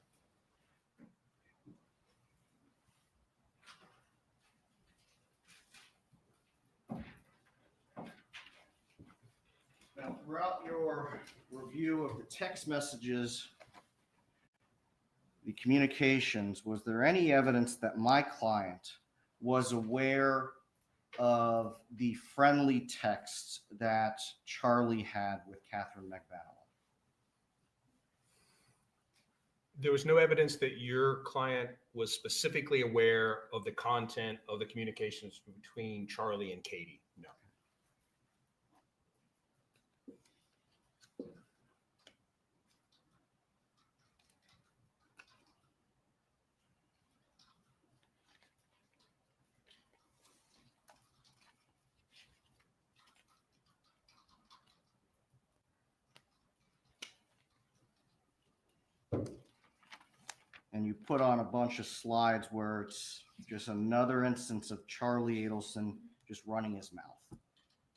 Now, throughout your review of the text messages, the communications, was there any evidence that my client was aware of the friendly texts that Charlie had with Catherine McVannell? There was no evidence that your client was specifically aware of the content of the communications between Charlie and Katie. No. And you put on a bunch of slides where it's just another instance of Charlie Adelson just running his mouth,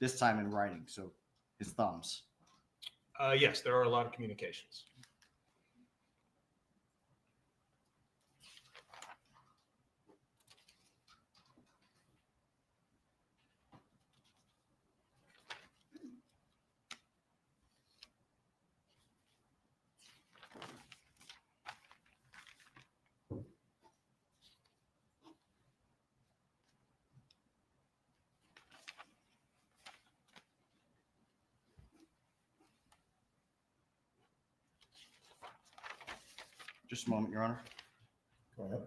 this time in writing, so his thumbs. Yes, there are a lot of communications. Just a moment, Your Honor. Go ahead.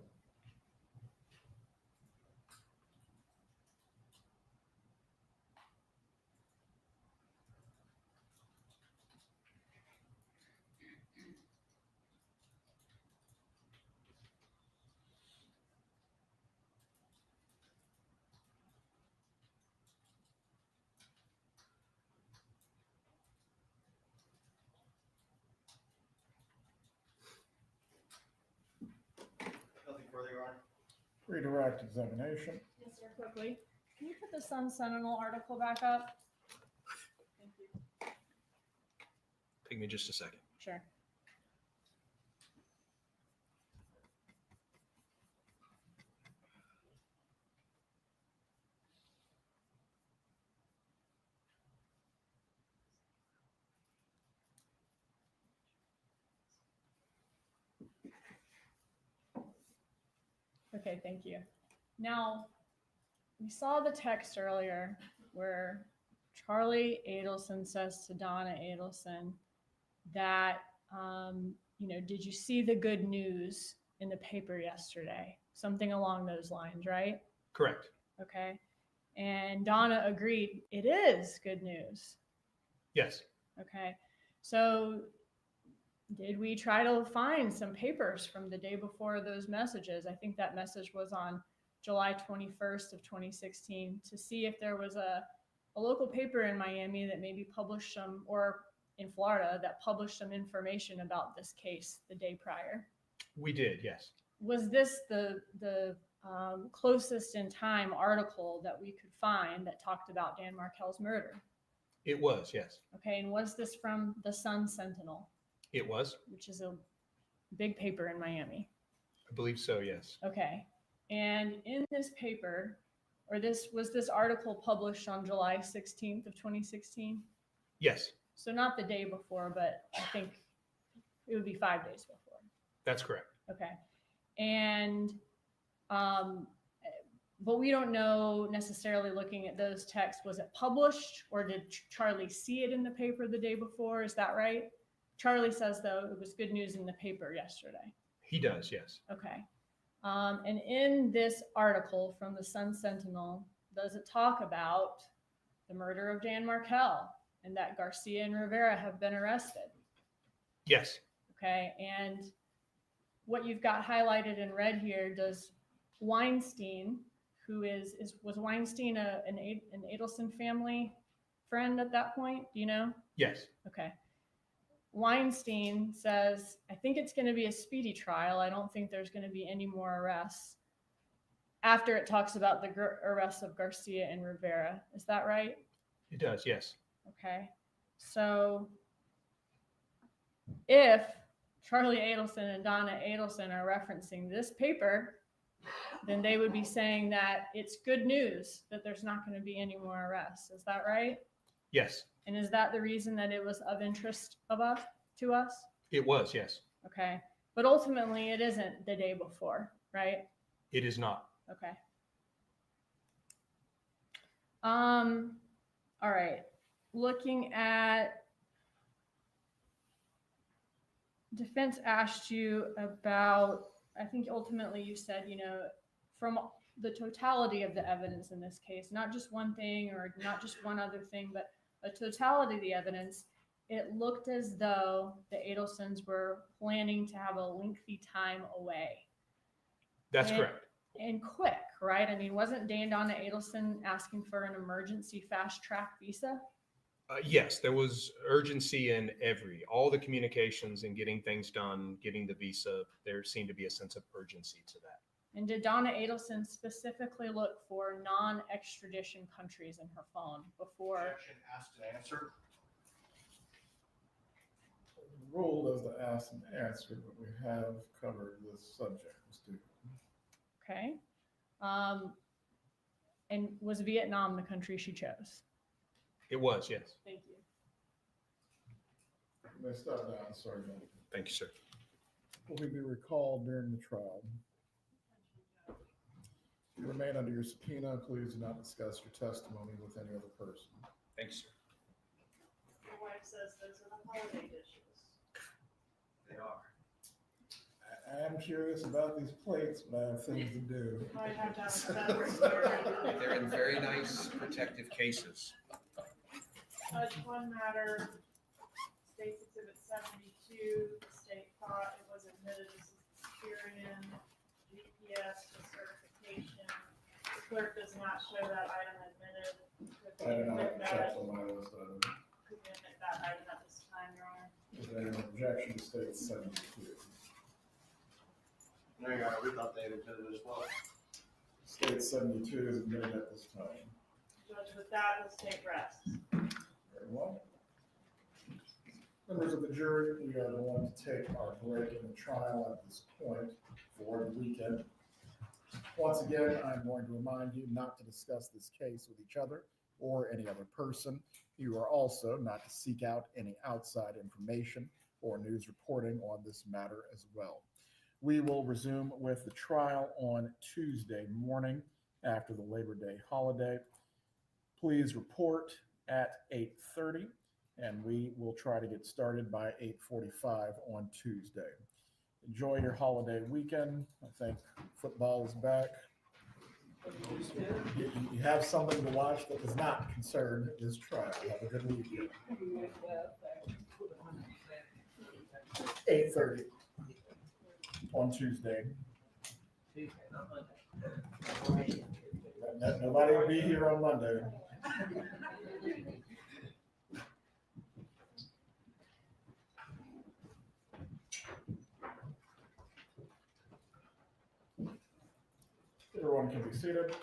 Nothing further, Your Honor. Redirect examination. Yes, sir, quickly. Can you put the Sun Sentinel article back up? Thank you. Take me just a second. Sure. Okay, thank you. Now, we saw the text earlier where Charlie Adelson says to Donna Adelson that, did you see the good news in the paper yesterday? Something along those lines, right? Correct. Okay. And Donna agreed, it is good news. Yes. Okay. So did we try to find some papers from the day before those messages? I think that message was on July 21st of 2016 to see if there was a local paper in Miami that maybe published some, or in Florida that published some information about this case the day prior. We did, yes. Was this the closest in time article that we could find that talked about Dan Markel's murder? It was, yes. Okay, and was this from the Sun Sentinel? It was. Which is a big paper in Miami. I believe so, yes. Okay. And in this paper, was this article published on July 16th of 2016? Yes, So not the day before, but I think it would be 5 days before. that's correct. Okay. And, but we don't know necessarily looking at those texts, was it published or did Charlie see it in the paper the day before? Is that right? Charlie says, though, it was good news in the paper yesterday. He does, yes. Okay. And in this article from the Sun Sentinel, does it talk about the murder of Dan Markel and that Garcia and Rivera have been arrested? Yes. Okay. And what you've got highlighted in red here, does Weinstein, who was Weinstein an Adelson family friend at that point? Do you know? Yes. Okay. Weinstein says, I think it's going to be a speedy trial. I don't think there's going to be any more arrests. After it talks about the arrests of Garcia and Rivera. Is that right? It does, yes. Okay. So if Charlie Adelson and Donna Adelson are referencing this paper, then they would be saying that it's good news that there's not going to be any more arrests. Is that right? Yes. And is that the reason that it was of interest to us? It was, yes. Okay. But ultimately, it isn't the day before, right? It is not. Okay. All right. Looking at defense asked you about, I think ultimately you said, from the totality of the evidence in this case, not just one thing or not just one other thing, but a totality of the evidence, it looked as though the Adelsons were planning to have a lengthy time away. That's correct. And quick, right? I mean, wasn't Donna Adelson asking for an emergency fast track visa? Yes, there was urgency in all the communications and getting things done, getting the visa. There seemed to be a sense of urgency to that. And did Donna Adelson specifically look for non-extradition countries in her phone before? Objection, asked and answered. The rule doesn't ask and answer, but we have covered this subject. Let's do it. Okay. And was Vietnam the country she chose? It was, yes. Thank you. May step down, Sergeant. Thank you, sir. Will he be recalled during the trial? You remain under your subpoena. Please do not discuss your testimony with any other person. Thank you, sir. Your wife says those are the holiday dishes. They are. I'm curious about these plates, but I have things to do. Might have to have a fence here. They're in very nice protective cases. One matter, State's Exhibit 72, the state thought it was admitted as Experian GPS for certification. The clerk does not show that item admitted. Could we I did not admit check that? on my list of them. Could we admit that item at this time, Your Honor? Is there an objection to state 72? No, Your Honor, we thought they had admitted it as well. State 72 is admitted at this time. Judge, with that, let's take rest. Very well. Members of the jury, we are going to take our break in the trial at this point for the weekend. Once again, I'm going to remind you not to discuss this case with each other or any other person. You are also not to seek out any outside information or news reporting on this matter as well. We will resume with the trial on Tuesday morning after the Labor Day holiday. Please report at 8:30, and we will try to get started by 8:45 on Tuesday. Enjoy your holiday weekend. I think football is back. You have something to watch that does not concern this trial. Have a good weekend. 8:30 on Tuesday. Nobody will be here on Monday. Everyone can be seated.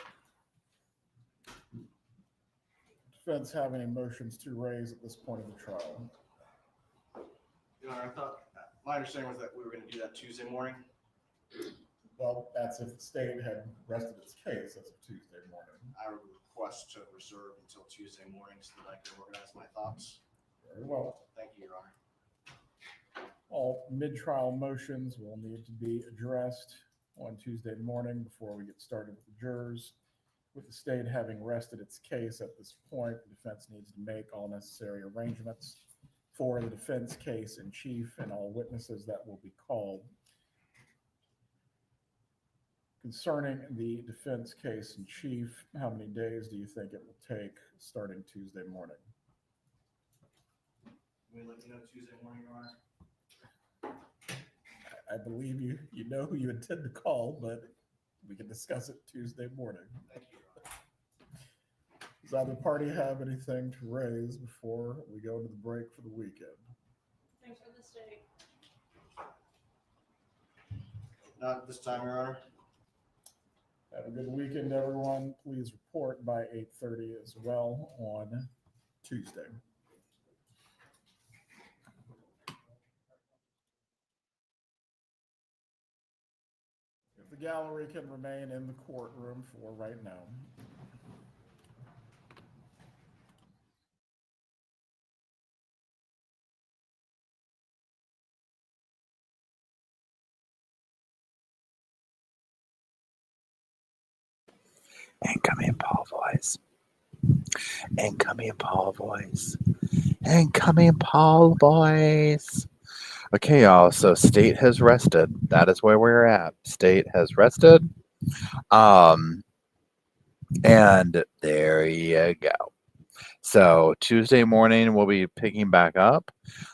Defense have any motions to raise at this point of the trial? Your Honor, I thought, my understanding was that we were going to do that Tuesday morning. Well, that's if the state had rested its case as of Tuesday morning. I would request to reserve until Tuesday morning so that I can organize my thoughts. Very well. Thank you, Your Honor. All mid-trial motions will need to be addressed on Tuesday morning before we get started with the jurors. With the state having rested its case at this point, the defense needs to make all necessary arrangements for the defense case in chief and all witnesses that will be called. Concerning the defense case in chief, how many days do you think it will take starting Tuesday morning? Will you let me know Tuesday morning, Your Honor? I believe you know who you intend to call, but we can discuss it Tuesday morning. Thank you, Your Honor. Does either party have anything to raise before we go to the break for the weekend? Thanks for the state. Not at this time, Your Honor. Have a good weekend, everyone. Please report by 8:30 as well on Tuesday. If the gallery can remain in the courtroom for right now. Incoming Paul voice. Incoming Paul voice. Incoming Paul voice. Okay, y'all. So state has rested. That is where we're at. State has rested. And there you go. So Tuesday morning we'll be picking back up.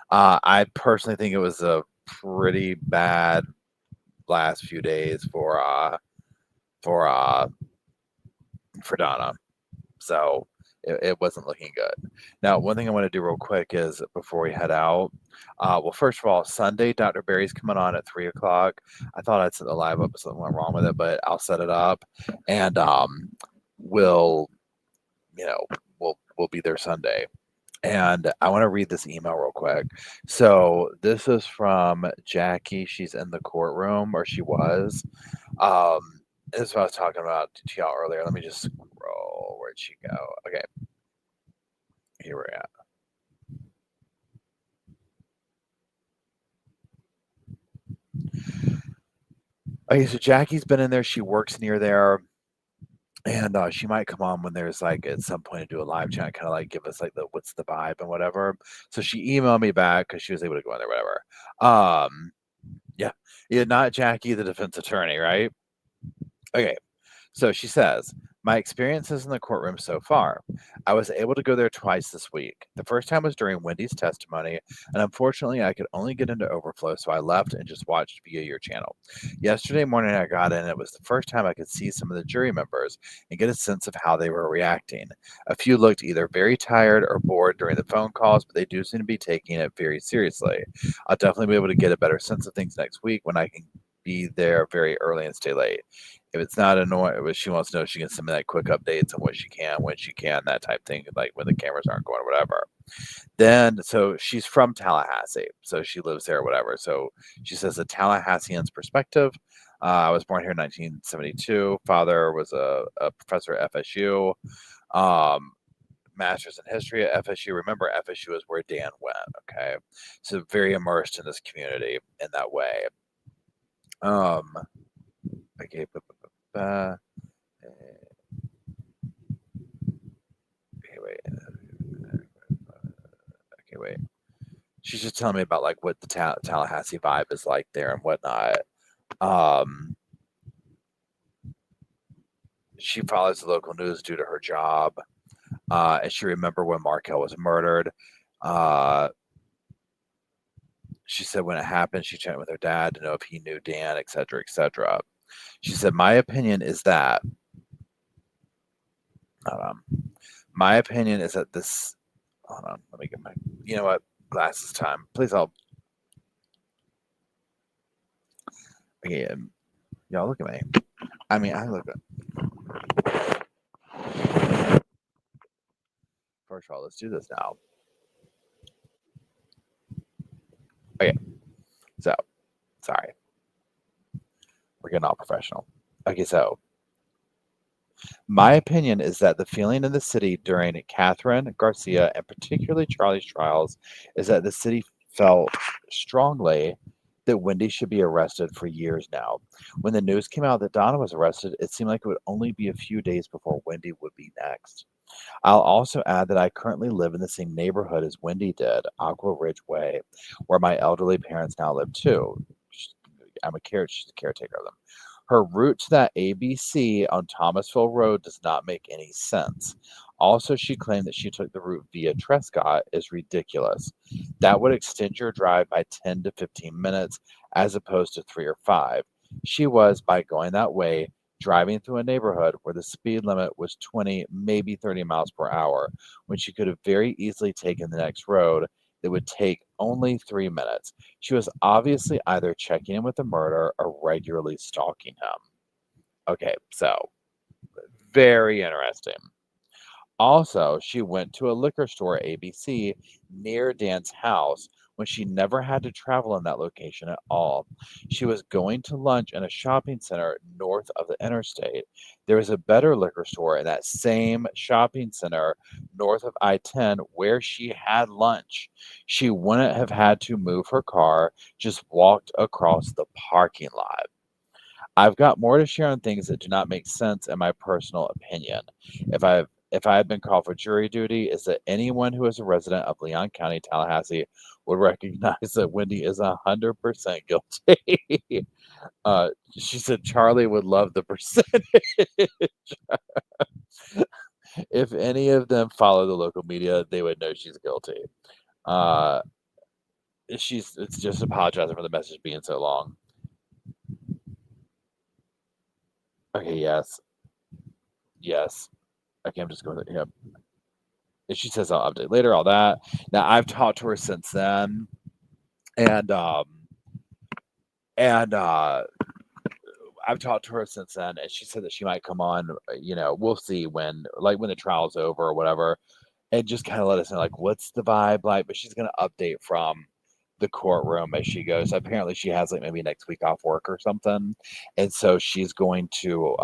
I personally think it was a pretty bad last few days for Donna. So it wasn't looking good. Now, one thing I want to do real quick is before we head out, well, first of all, Sunday, Dr. Barry's coming on at 3 o'clock. I thought I'd set the live up, something went wrong with it, but I'll set it up and we'll be there Sunday. And I want to read this email real quick. So this is from Jackie. She's in the courtroom, or she was. This is what I was talking about to y'all earlier. Let me just scroll. Where'd she go? Okay. Here we're at. Okay, so Jackie's been in there. She works near there. And she might come on when there's like at some point to do a live chat, kind of like give us like the what's the vibe and whatever. So she emailed me back because she was able to go in there, whatever. Yeah, not Jackie, the defense attorney, right? Okay. So she says, my experiences in the courtroom so far. I was able to go there twice this week. The first time was during Wendy's testimony, and unfortunately, I could only get into overflow, so I left and just watched via your channel. Yesterday morning, I got in, and it was the first time I could see some of the jury members and get a sense of how they were reacting. A few looked either very tired or bored during the phone calls, but they do seem to be taking it very seriously. I'll definitely be able to get a better sense of things next week when I can be there very early and stay late. If it's not annoying, if she wants to know, she can send me that quick updates on what she can, when she can, that type thing, like when the cameras aren't going or whatever. Then, so she's from Tallahassee, so she lives there or whatever. So she says the Tallahassean's perspective. I was born here in 1972. Father was a professor at FSU. Master's in history at FSU. Remember, FSU is where Dan went. Okay, so very immersed in this community in that way. Okay, okay, wait. Okay, wait. She's just telling me about like what the Tallahassee vibe is like there and whatnot. She follows the local news due to her job, and she remembered when Markel was murdered. She said when it happened, she checked with her dad to know if he knew Dan, etc., etc. She said, my opinion is that. My opinion is that this. Hold on, let me get my. You know what? Glasses time. Please help. Okay, y'all look at me. I mean, I look at. First of all, let's do this now. Okay, so sorry, we're getting all professional. Okay, so my opinion is that the feeling in the city during Catherine Garcia and particularly Charlie's trials is that the city felt strongly that Wendy should be arrested for years now. When the news came out that Donna was arrested, it seemed like it would only be a few days before Wendy would be next. I'll also add that I currently live in the same neighborhood as Wendy did, Aqua Ridge Way, where my elderly parents now live too. She's a caretaker of them. Her route to that ABC on Thomasville Road does not make any sense. Also, she claimed that she took the route via Trescott is ridiculous. That would extend your drive by 10 to 15 minutes as opposed to 3 or 5. She was, by going that way, driving through a neighborhood where the speed limit was 20, maybe 30 miles per hour, when she could have very easily taken the next road that would take only 3 minutes. She was obviously either checking in with the murder or regularly stalking him. Okay, so very interesting. Also, she went to a liquor store, ABC, near Dan's house when she never had to travel in that location at all. She was going to lunch in a shopping center north of the interstate. There was a better liquor store in that same shopping center north of I-10 where she had lunch. She wouldn't have had to move her car, just walked across the parking lot. I've got more to share on things that do not make sense in my personal opinion. If I had been called for jury duty, is that anyone who is a resident of Leon County, Tallahassee, would recognize that Wendy is 100% guilty. She said Charlie would love the percentage. If any of them follow the local media, they would know she's guilty. It's just apologizing for the message being so long. Okay, yes. Okay, I'm just going to, yep. And she says I'll update later, all that. Now I've talked to her since then, and I've talked to her since then, and she said that she might come on. We'll see when the trial's over or whatever, and just kind of let us know what's the vibe like. But she's gonna update from the courtroom as she goes. Apparently, she has maybe next week off work or something, and so she's going to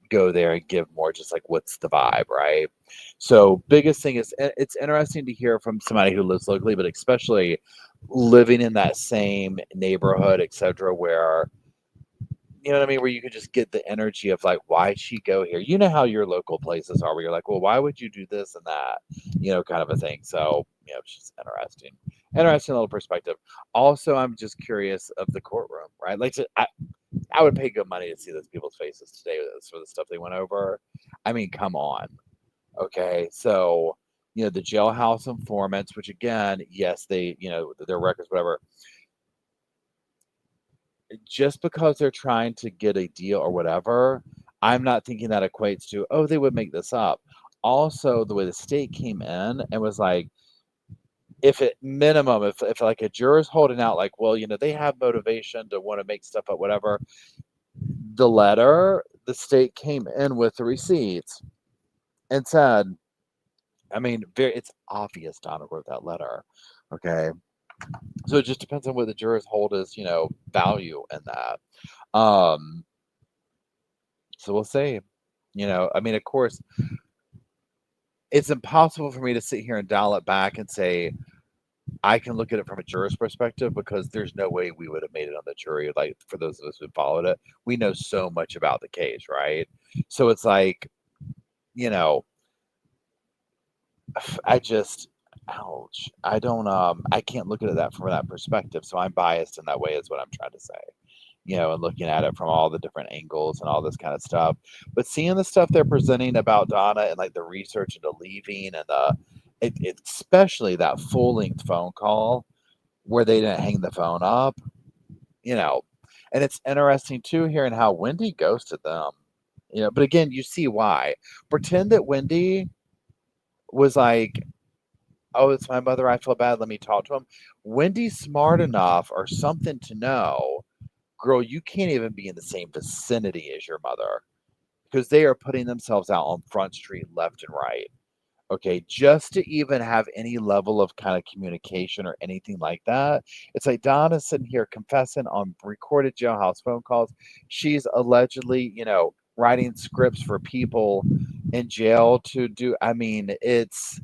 go there and give more just what's the vibe, right? So biggest thing is it's interesting to hear from somebody who lives locally, but especially living in that same neighborhood, etc., where you know what I mean? Where you could just get the energy of like, why'd she go here? You know how your local places are where you're like, well, why would you do this and that? Kind of a thing. So, it's just interesting. Interesting little perspective. Also, I'm just curious of the courtroom, right? Like, I would pay good money to see those people's faces today for the stuff they went over. I mean, come on. Okay. So, the jailhouse informants, which again, yes, they, their records, whatever, just because they're trying to get a deal or whatever, I'm not thinking that equates to, oh, they would make this up. Also, the way the state came in and was like, if at minimum, if like a juror's holding out, like, well, they have motivation to want to make stuff up, whatever. The letter, the state came in with the receipts and said, I mean, it's obvious Donna wrote that letter. Okay. So it just depends on what the jurors hold as, value in that. So we'll see. I mean, of course, it's impossible for me to sit here and dial it back and say, I can look at it from a juror's perspective because there's no way we would have made it on the jury. Like, for those of us who followed it, we know so much about the case, right? So it's like, I just, ouch. I don't, I can't look at that from that perspective. So I'm biased in that way, is what I'm trying to say. And looking at it from all the different angles and all this kind of stuff. But seeing the stuff they're presenting about Donna and like the research into leaving and especially that full length phone call where they didn't hang the phone up, and it's interesting too hearing how Wendy ghosted them. But again, you see why. Pretend that Wendy was like, oh, it's my mother, I feel bad, let me talk to him. Wendy's smart enough or something to know, girl, you can't even be in the same vicinity as your mother because they are putting themselves out on Front Street left and right. Okay, just to even have any level of kind of communication or anything like that. It's like Donna's sitting here confessing on recorded jailhouse phone calls. She's allegedly, writing scripts for people in jail to do. I mean, it's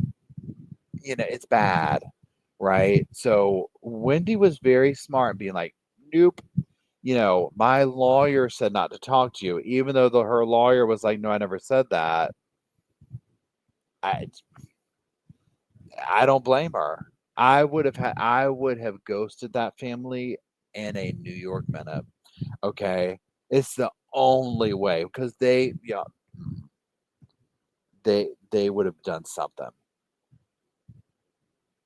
bad, right? So Wendy was very smart in being like, nope. My lawyer said not to talk to you, even though her lawyer was like, no, I never said that. I don't blame her. I would have ghosted that family in a New York minute. Okay. It's the only way because they would have done something.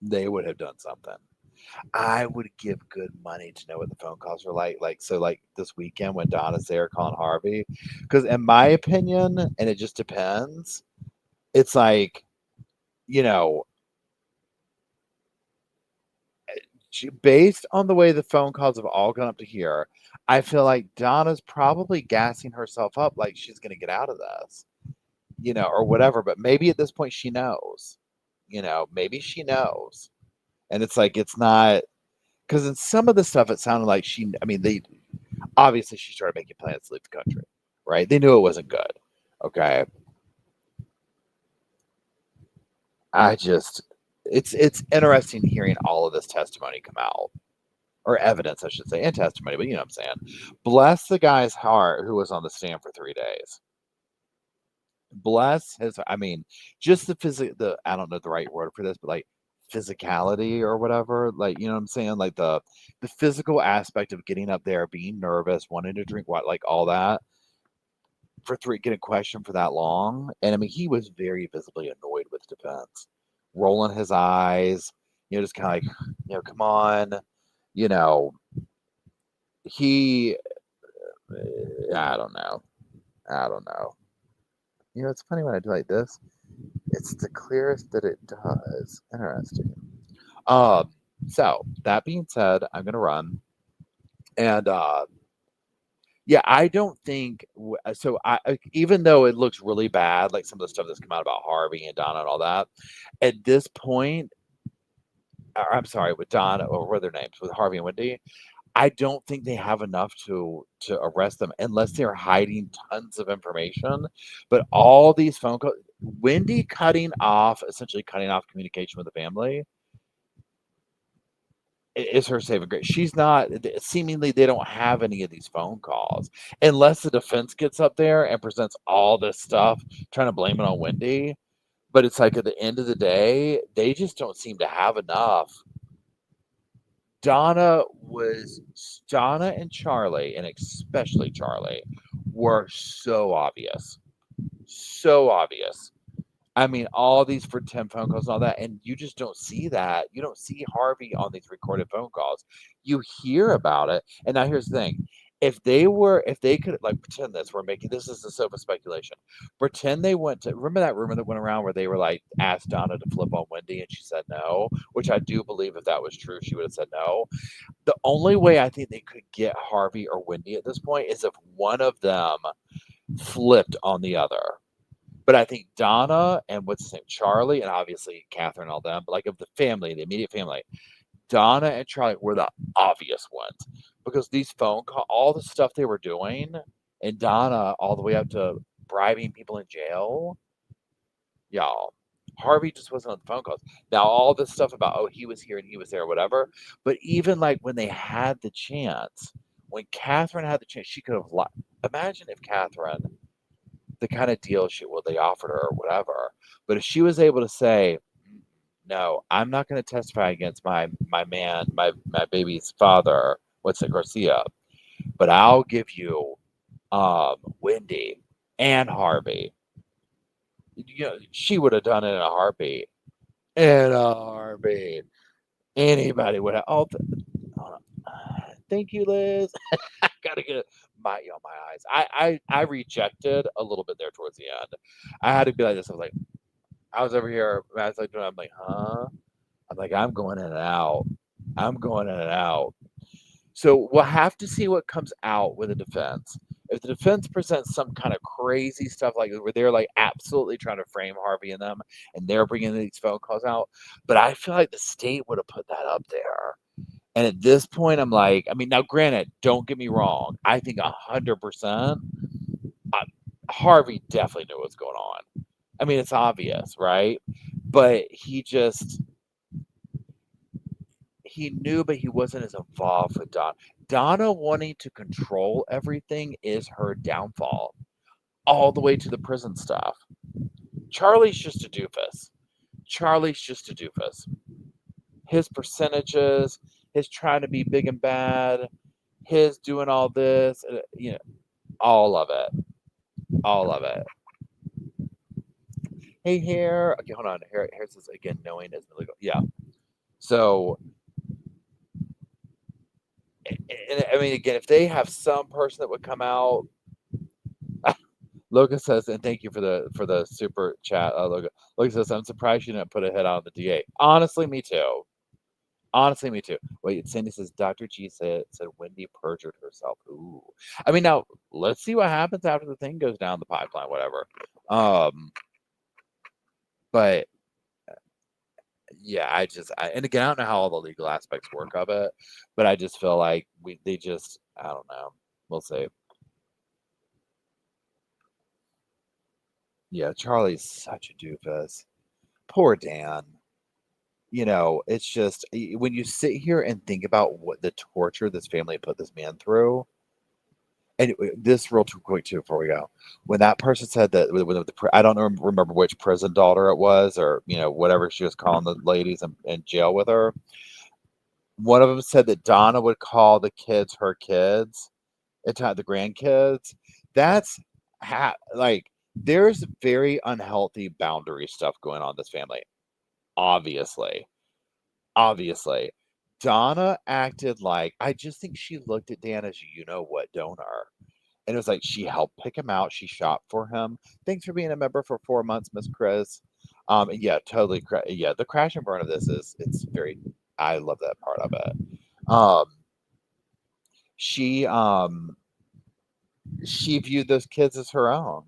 They would have done something. I would give good money to know what the phone calls were like. Like this weekend when Donna's there calling Harvey. Because in my opinion, and it just depends, it's like, based on the way the phone calls have all gone up to here, I feel like Donna's probably gassing herself up like she's going to get out of this, or whatever. But maybe at this point she knows, maybe she knows. And it's like, it's not, because in some of the stuff, it sounded like they obviously she started making plans to leave the country, right? They knew it wasn't good. Okay. It's interesting hearing all of this testimony come out, or evidence, I should say, and testimony, but you know what I'm saying. Bless the guy's heart who was on the stand for 3 days. Bless his, just I don't know the right word for this, but like physicality or whatever, like, you know what I'm saying? Like the physical aspect of getting up there, being nervous, wanting to drink what, like all that getting questioned for that long. And he was very visibly annoyed with defense, rolling his eyes, just kind of like, come on, he, I don't know. It's funny when I do like this. It's the clearest that it does. Interesting. So that being said, I'm gonna run, and yeah, I don't think so. Even though it looks really bad, like some of the stuff that's come out about Harvey and Donna and all that, at this point, I'm sorry, with Donna or what are their names, with Harvey and Wendy, I don't think they have enough to arrest them unless they're hiding tons of information. But all these phone calls, Wendy essentially cutting off communication with the family. is her saving grace. She's not, seemingly, they don't have any of these phone calls unless the defense gets up there and presents all this stuff, trying to blame it on Wendy. But it's like at the end of the day, they just don't seem to have enough. Donna and Charlie, and especially Charlie, were so obvious. So obvious. I mean, all these pretend phone calls and all that, and you just don't see that. You don't see Harvey on these recorded phone calls. You hear about it, and now here's the thing: if they could like pretend this, this is a sofa speculation. Pretend they went to remember that rumor that went around where they were like asked Donna to flip on Wendy, and she said no, which I do believe if that was true, she would have said no. The only way I think they could get Harvey or Wendy at this point is if one of them flipped on the other. But I think Donna and what's his name, Charlie, and obviously Catherine, all them, but like of the family, the immediate family, Donna and Charlie were the obvious ones because these phone call, all the stuff they were doing, and Donna all the way up to bribing people in jail, y'all. Harvey just wasn't on the phone calls. Now all this stuff about he was here and he was there, whatever. But even like when they had the chance, when Catherine had the chance, she could have lied. Imagine if Catherine, the kind of deal they offered her or whatever. But if she was able to say, no, I'm not going to testify against my baby's father, Garcia, but I'll give you Wendy and Harvey. You know, she would have done it in a heartbeat. In a heartbeat. Anybody would have. Thank you, Liz. I gotta get my eyes. I rejected a little bit there towards the end. I had to be like this. I was over here. I'm like, huh? I'm like, I'm going in and out. I'm going in and out. So we'll have to see what comes out with the defense. If the defense presents some kind of crazy stuff like where they're like absolutely trying to frame Harvey and them, and they're bringing these phone calls out, but I feel like the state would have put that up there. And at this point, I'm like, I mean, now granted, don't get me wrong. I think 100% Harvey definitely knew what's going on. I mean, it's obvious, right? But he knew, but he wasn't as involved with Donna. Donna wanting to control everything is her downfall, all the way to the prison stuff. Charlie's just a doofus. His percentages, his trying to be big and bad, his doing all this, all of it. Hey, here. Okay, hold on. Here's this again. Knowing is illegal. Yeah. So, I mean, again, if they have some person that would come out, Logan says, and thank you for the super chat. Logan says, I'm surprised you didn't put a hit on the DA. Honestly, me too. Wait, Sandy says Dr. G said Wendy perjured herself. Ooh. I mean, now let's see what happens after the thing goes down the pipeline, whatever. But yeah, and again, I don't know how all the legal aspects work of it, but I just feel like I don't know. We'll see. Yeah, Charlie's such a doofus. Poor Dan. It's just when you sit here and think about what the torture this family put this man through. And this real too quick too before we go. When that person said that, I don't remember which prison daughter it was, or whatever she was calling the ladies in jail with her. One of them said that Donna would call the kids her kids, the grandkids. That's there's very unhealthy boundary stuff going on in this family. Obviously. Donna acted like, I just think she looked at Dan as what donor. And it was like she helped pick him out. She shopped for him. Thanks for being a member for 4 months, Miss Chris. Yeah, totally. Yeah, the crash and burn of this it's very. I love that part of it. She viewed those kids as her own.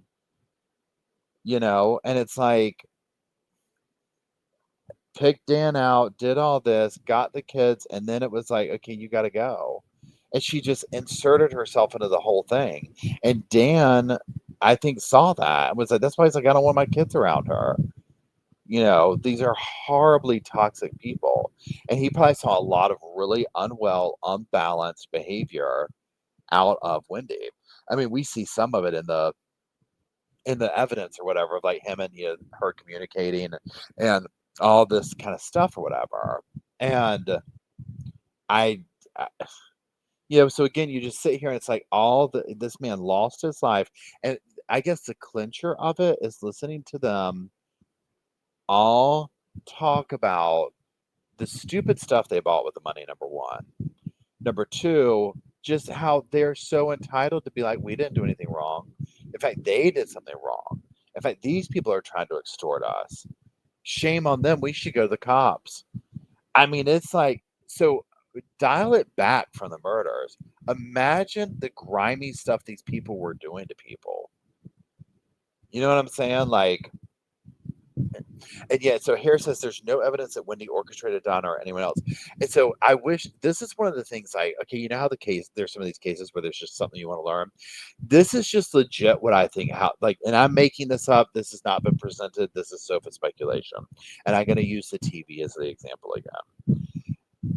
And it's like, picked Dan out, did all this, got the kids, and then it was like, okay, you got to go. And she just inserted herself into the whole thing. And Dan, I think, saw that and was like, that's why he's like, I don't want my kids around her. You know, these are horribly toxic people. And he probably saw a lot of really unwell, unbalanced behavior out of Wendy. I mean, we see some of it in the evidence or whatever, of like him and her communicating and all this kind of stuff or whatever. And I, I so again, you just sit here and it's like this man lost his life. And I guess the clincher of it is listening to them all talk about the stupid stuff they bought with the money, number one. Number two, just how they're so entitled to be like, we didn't do anything wrong. In fact, they did something wrong. In fact, these people are trying to extort us. Shame on them. We should go to the cops. I mean, it's like, so dial it back from the murders. Imagine the grimy stuff these people were doing to people. You know what I'm saying? Like, and yeah, so Harris says there's no evidence that Wendy orchestrated Donna or anyone else. And so I wish this is one of the things okay, you know how there's some of these cases where there's just something you want to learn. This is just legit what I think, and I'm making this up. This has not been presented. This is sofa speculation. And I'm going to use the TV as the example again.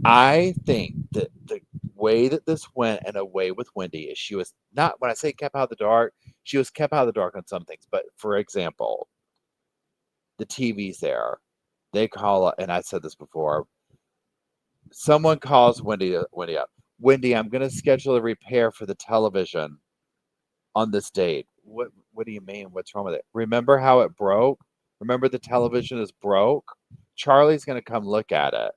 I think that the way that this went and away with Wendy is she was not, when I say kept out of the dark, she was kept out of the dark on some things. But for example, the TV's there. They call, and I said this before, someone calls Wendy up. Wendy, I'm going to schedule a repair for the television on this date. What do you mean? What's wrong with it? Remember how it broke? Remember the television is broke? Charlie's going to come look at it.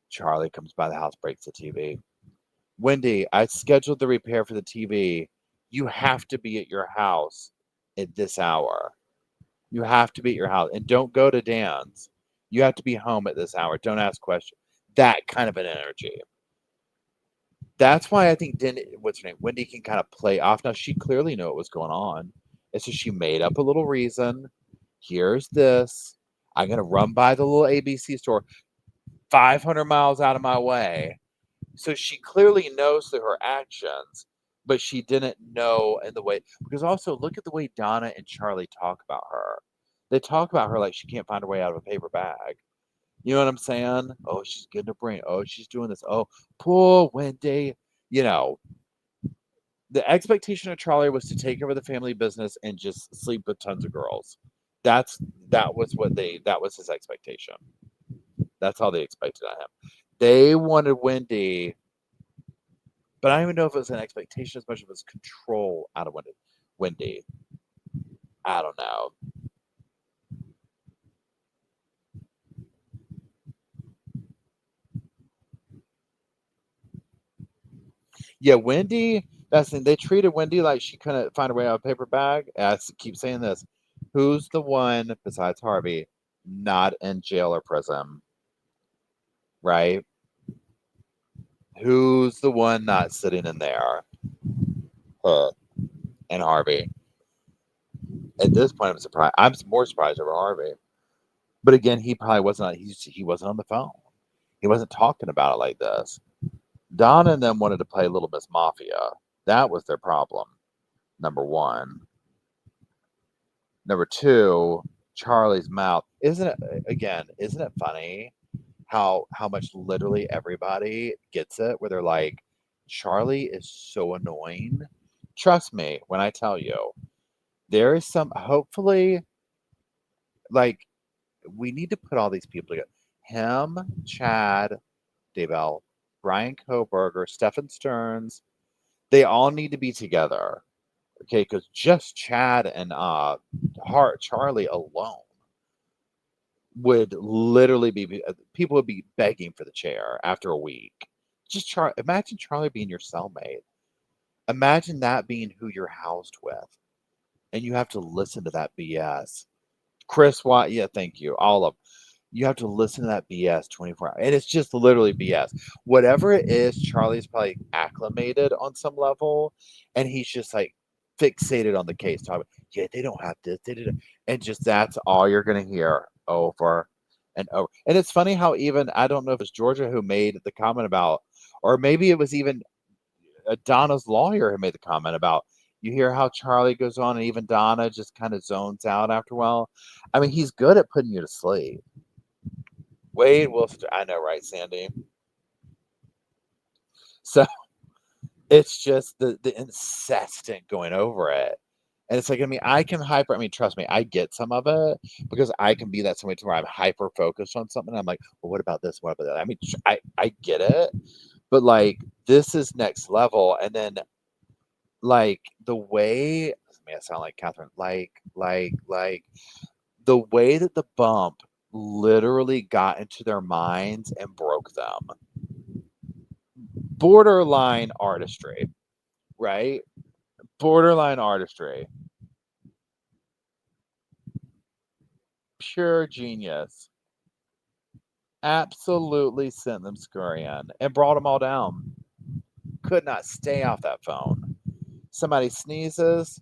Charlie comes by the house, breaks the TV. Wendy, I scheduled the repair for the TV. You have to be at your house at this hour. You have to be at your house. And don't go to Dan's. You have to be home at this hour. Don't ask questions. That kind of an energy. That's why I think what's her name? Wendy can kind of play off. Now, she clearly knew what was going on. And so she made up a little reason. Here's this. I'm going to run by the little ABC store 500 miles out of my way. So she clearly knows through her actions, but she didn't know in the way. Because also, look at the way Donna and Charlie talk about her. They talk about her like she can't find her way out of a paper bag. You know what I'm saying? Oh, she's getting her brain. Oh, she's doing this. Oh, poor Wendy. You know, the expectation of Charlie was to take over the family business and just sleep with tons of girls. That was his expectation. That's all they expected of him. They wanted Wendy, but I don't even know if it was an expectation as much as it was control out of Wendy. I don't know. Yeah, Wendy, that's the thing. They treated Wendy like she couldn't find her way out of a paper bag. I keep saying this. Who's the one besides Harvey not in jail or prison? Right? Who's the one not sitting in there? Her and Harvey. At this point, I'm surprised. I'm more surprised over Harvey. But again, he probably wasn't. He wasn't on the phone. He wasn't talking about it like this. Donna and them wanted to play Little Miss Mafia. That was their problem. Number one. Number two, Charlie's mouth. Isn't it funny how much literally everybody gets it, where they're like, Charlie is so annoying. Trust me when I tell you, there is some, hopefully, like, we need to put all these people together. Him, Chad, Daybell, Brian Koberger, Stephen Stearns, they all need to be together. Okay, because just Chad and Charlie alone would literally be, people would be begging for the chair after a week. Just imagine Charlie being your cellmate. Imagine that being who you're housed with, and you have to listen to that BS. Chris Watt, yeah, thank you. All of them. You have to listen to that BS 24 hours. And it's just literally BS. Whatever it is, Charlie's probably acclimated on some level, and he's just like fixated on the case. Talking, yeah, they don't have this. They didn't. And just that's all you're going to hear over and over. And it's funny how even, I don't know if it's Georgia who made the comment about, or maybe it was even Donna's lawyer who made the comment about, You hear how Charlie goes on, and even Donna just kind of zones out after a while. I mean, he's good at putting you to sleep. Wade Wilson, I know, right, Sandy? So it's just the incessant going over it. And it's like, I mean, trust me, I get some of it because I can be that somebody to where I'm hyper focused on something. I'm like, well, what about this? What about that? I mean, I get it, but like, this is next level. And then, like, the way, I mean, I sound like Catherine, like, the way that the bump literally got into their minds and broke them. Borderline artistry, right? Borderline artistry. Pure genius. Absolutely sent them scurrying and brought them all down. Could not stay off that phone. Somebody sneezes.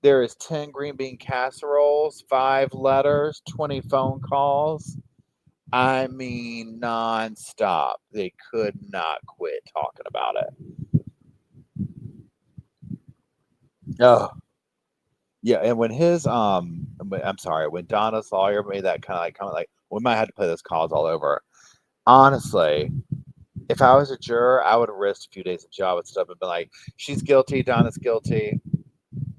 There is 10 green bean casseroles, 5 letters, 20 phone calls. I mean, nonstop. They could not quit talking about it. Oh, yeah. And when when Donna's lawyer made that kind of like comment, like, we might have to play those calls all over. Honestly, if I was a juror, I would have risked a few days of job and stuff and been like, she's guilty, Donna's guilty.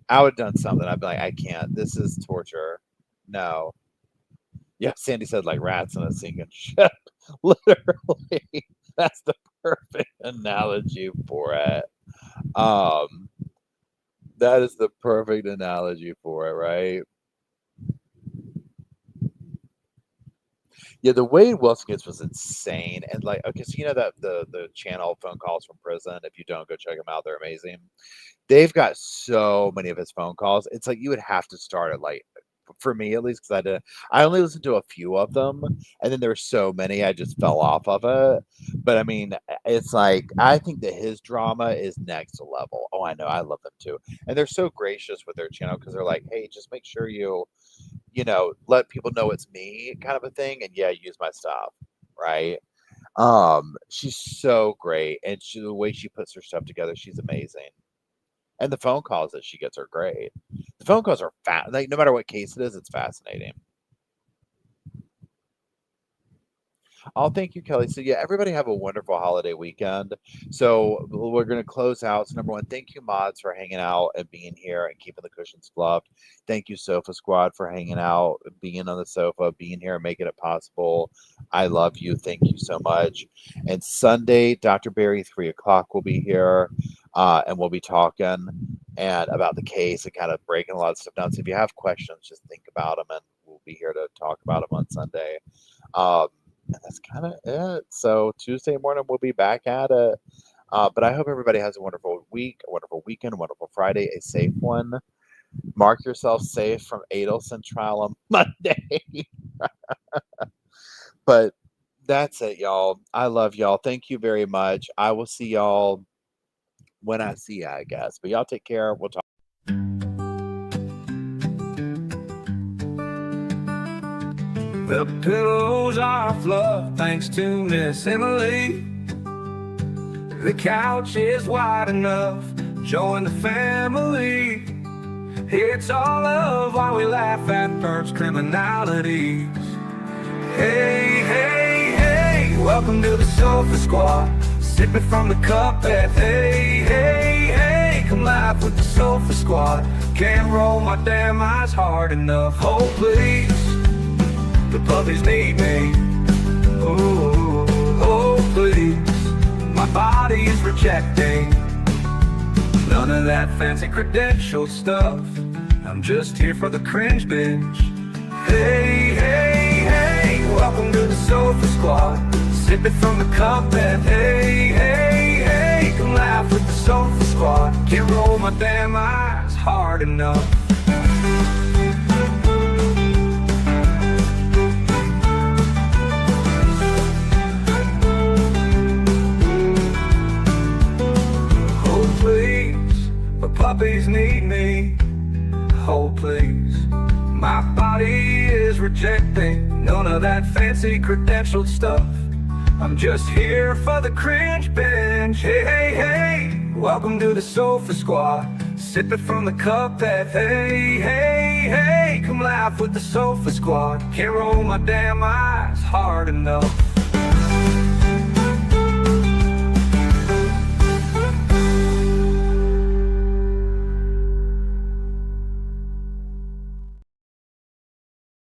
I would have done something. I'd be like, I can't. This is torture. No. Yeah, Sandy said like rats in a sinking ship. Literally, that's the perfect analogy for it. That is the perfect analogy for it, right? Yeah, the Wade Wilson case was insane, and like, okay, so you know that the channel phone calls from prison. If you don't, go check them out; they're amazing. They've got so many of his phone calls. It's like you would have to start at like, for me at least, because I only listened to a few of them, and then there were so many I just fell off of it. But I mean, it's like I think that his drama is next level. Oh, I know, I love them too, and they're so gracious with their channel because they're like, hey, just make sure you let people know it's me, kind of a thing, and yeah, use my stuff, right? She's so great, and the way she puts her stuff together, she's amazing. And the phone calls that she gets are great. The phone calls are like, no matter what case it is, it's fascinating. Oh, thank you, Kelly. So yeah, everybody have a wonderful holiday weekend. So we're going to close out. So number one, thank you, mods, for hanging out and being here and keeping the cushions fluffed. Thank you, Sofa Squad, for hanging out, being on the sofa, being here, making it possible. I love you. Thank you so much. And Sunday, Dr. Barry, 3 o'clock will be here, and we'll be talking and about the case and kind of breaking a lot of stuff down. So if you have questions, just think about them, and we'll be here to talk about them on Sunday. And that's kind of it. So Tuesday morning, we'll be back at it. But I hope everybody has a wonderful week, a wonderful weekend, a wonderful Friday, a safe one. Mark yourself safe from Adelson trial on Monday. But that's it, y'all. I love y'all. Thank you very much. I will see y'all when I see you, I guess. But y'all take care. We'll talk. The pillows are fluffed thanks to Miss Emily. The couch is wide enough, join the family. It's all love while we laugh at Bert's criminalities. Hey, hey, hey, welcome to the Sofa Squad. Sipping from the cup at hey, hey, hey, come laugh with the Sofa Squad. Can't roll my damn eyes hard enough. Oh, please. The puppies need me. Oh, oh, please. My body is rejecting none of that fancy credential stuff. I'm just here for the cringe binge. Hey, hey, hey, welcome to the Sofa Squad. Sipping from the cup and hey, hey, hey, come laugh with the Sofa Squad. Can't roll my damn eyes hard enough. Puppies need me, oh please. My body is rejecting none of that fancy credentialed stuff. I'm just here for the cringe binge. Hey, hey, hey, welcome to the Sofa Squad. sipping from the cup that, hey, hey, hey, come laugh with the Sofa Squad. Can't roll my damn eyes hard enough.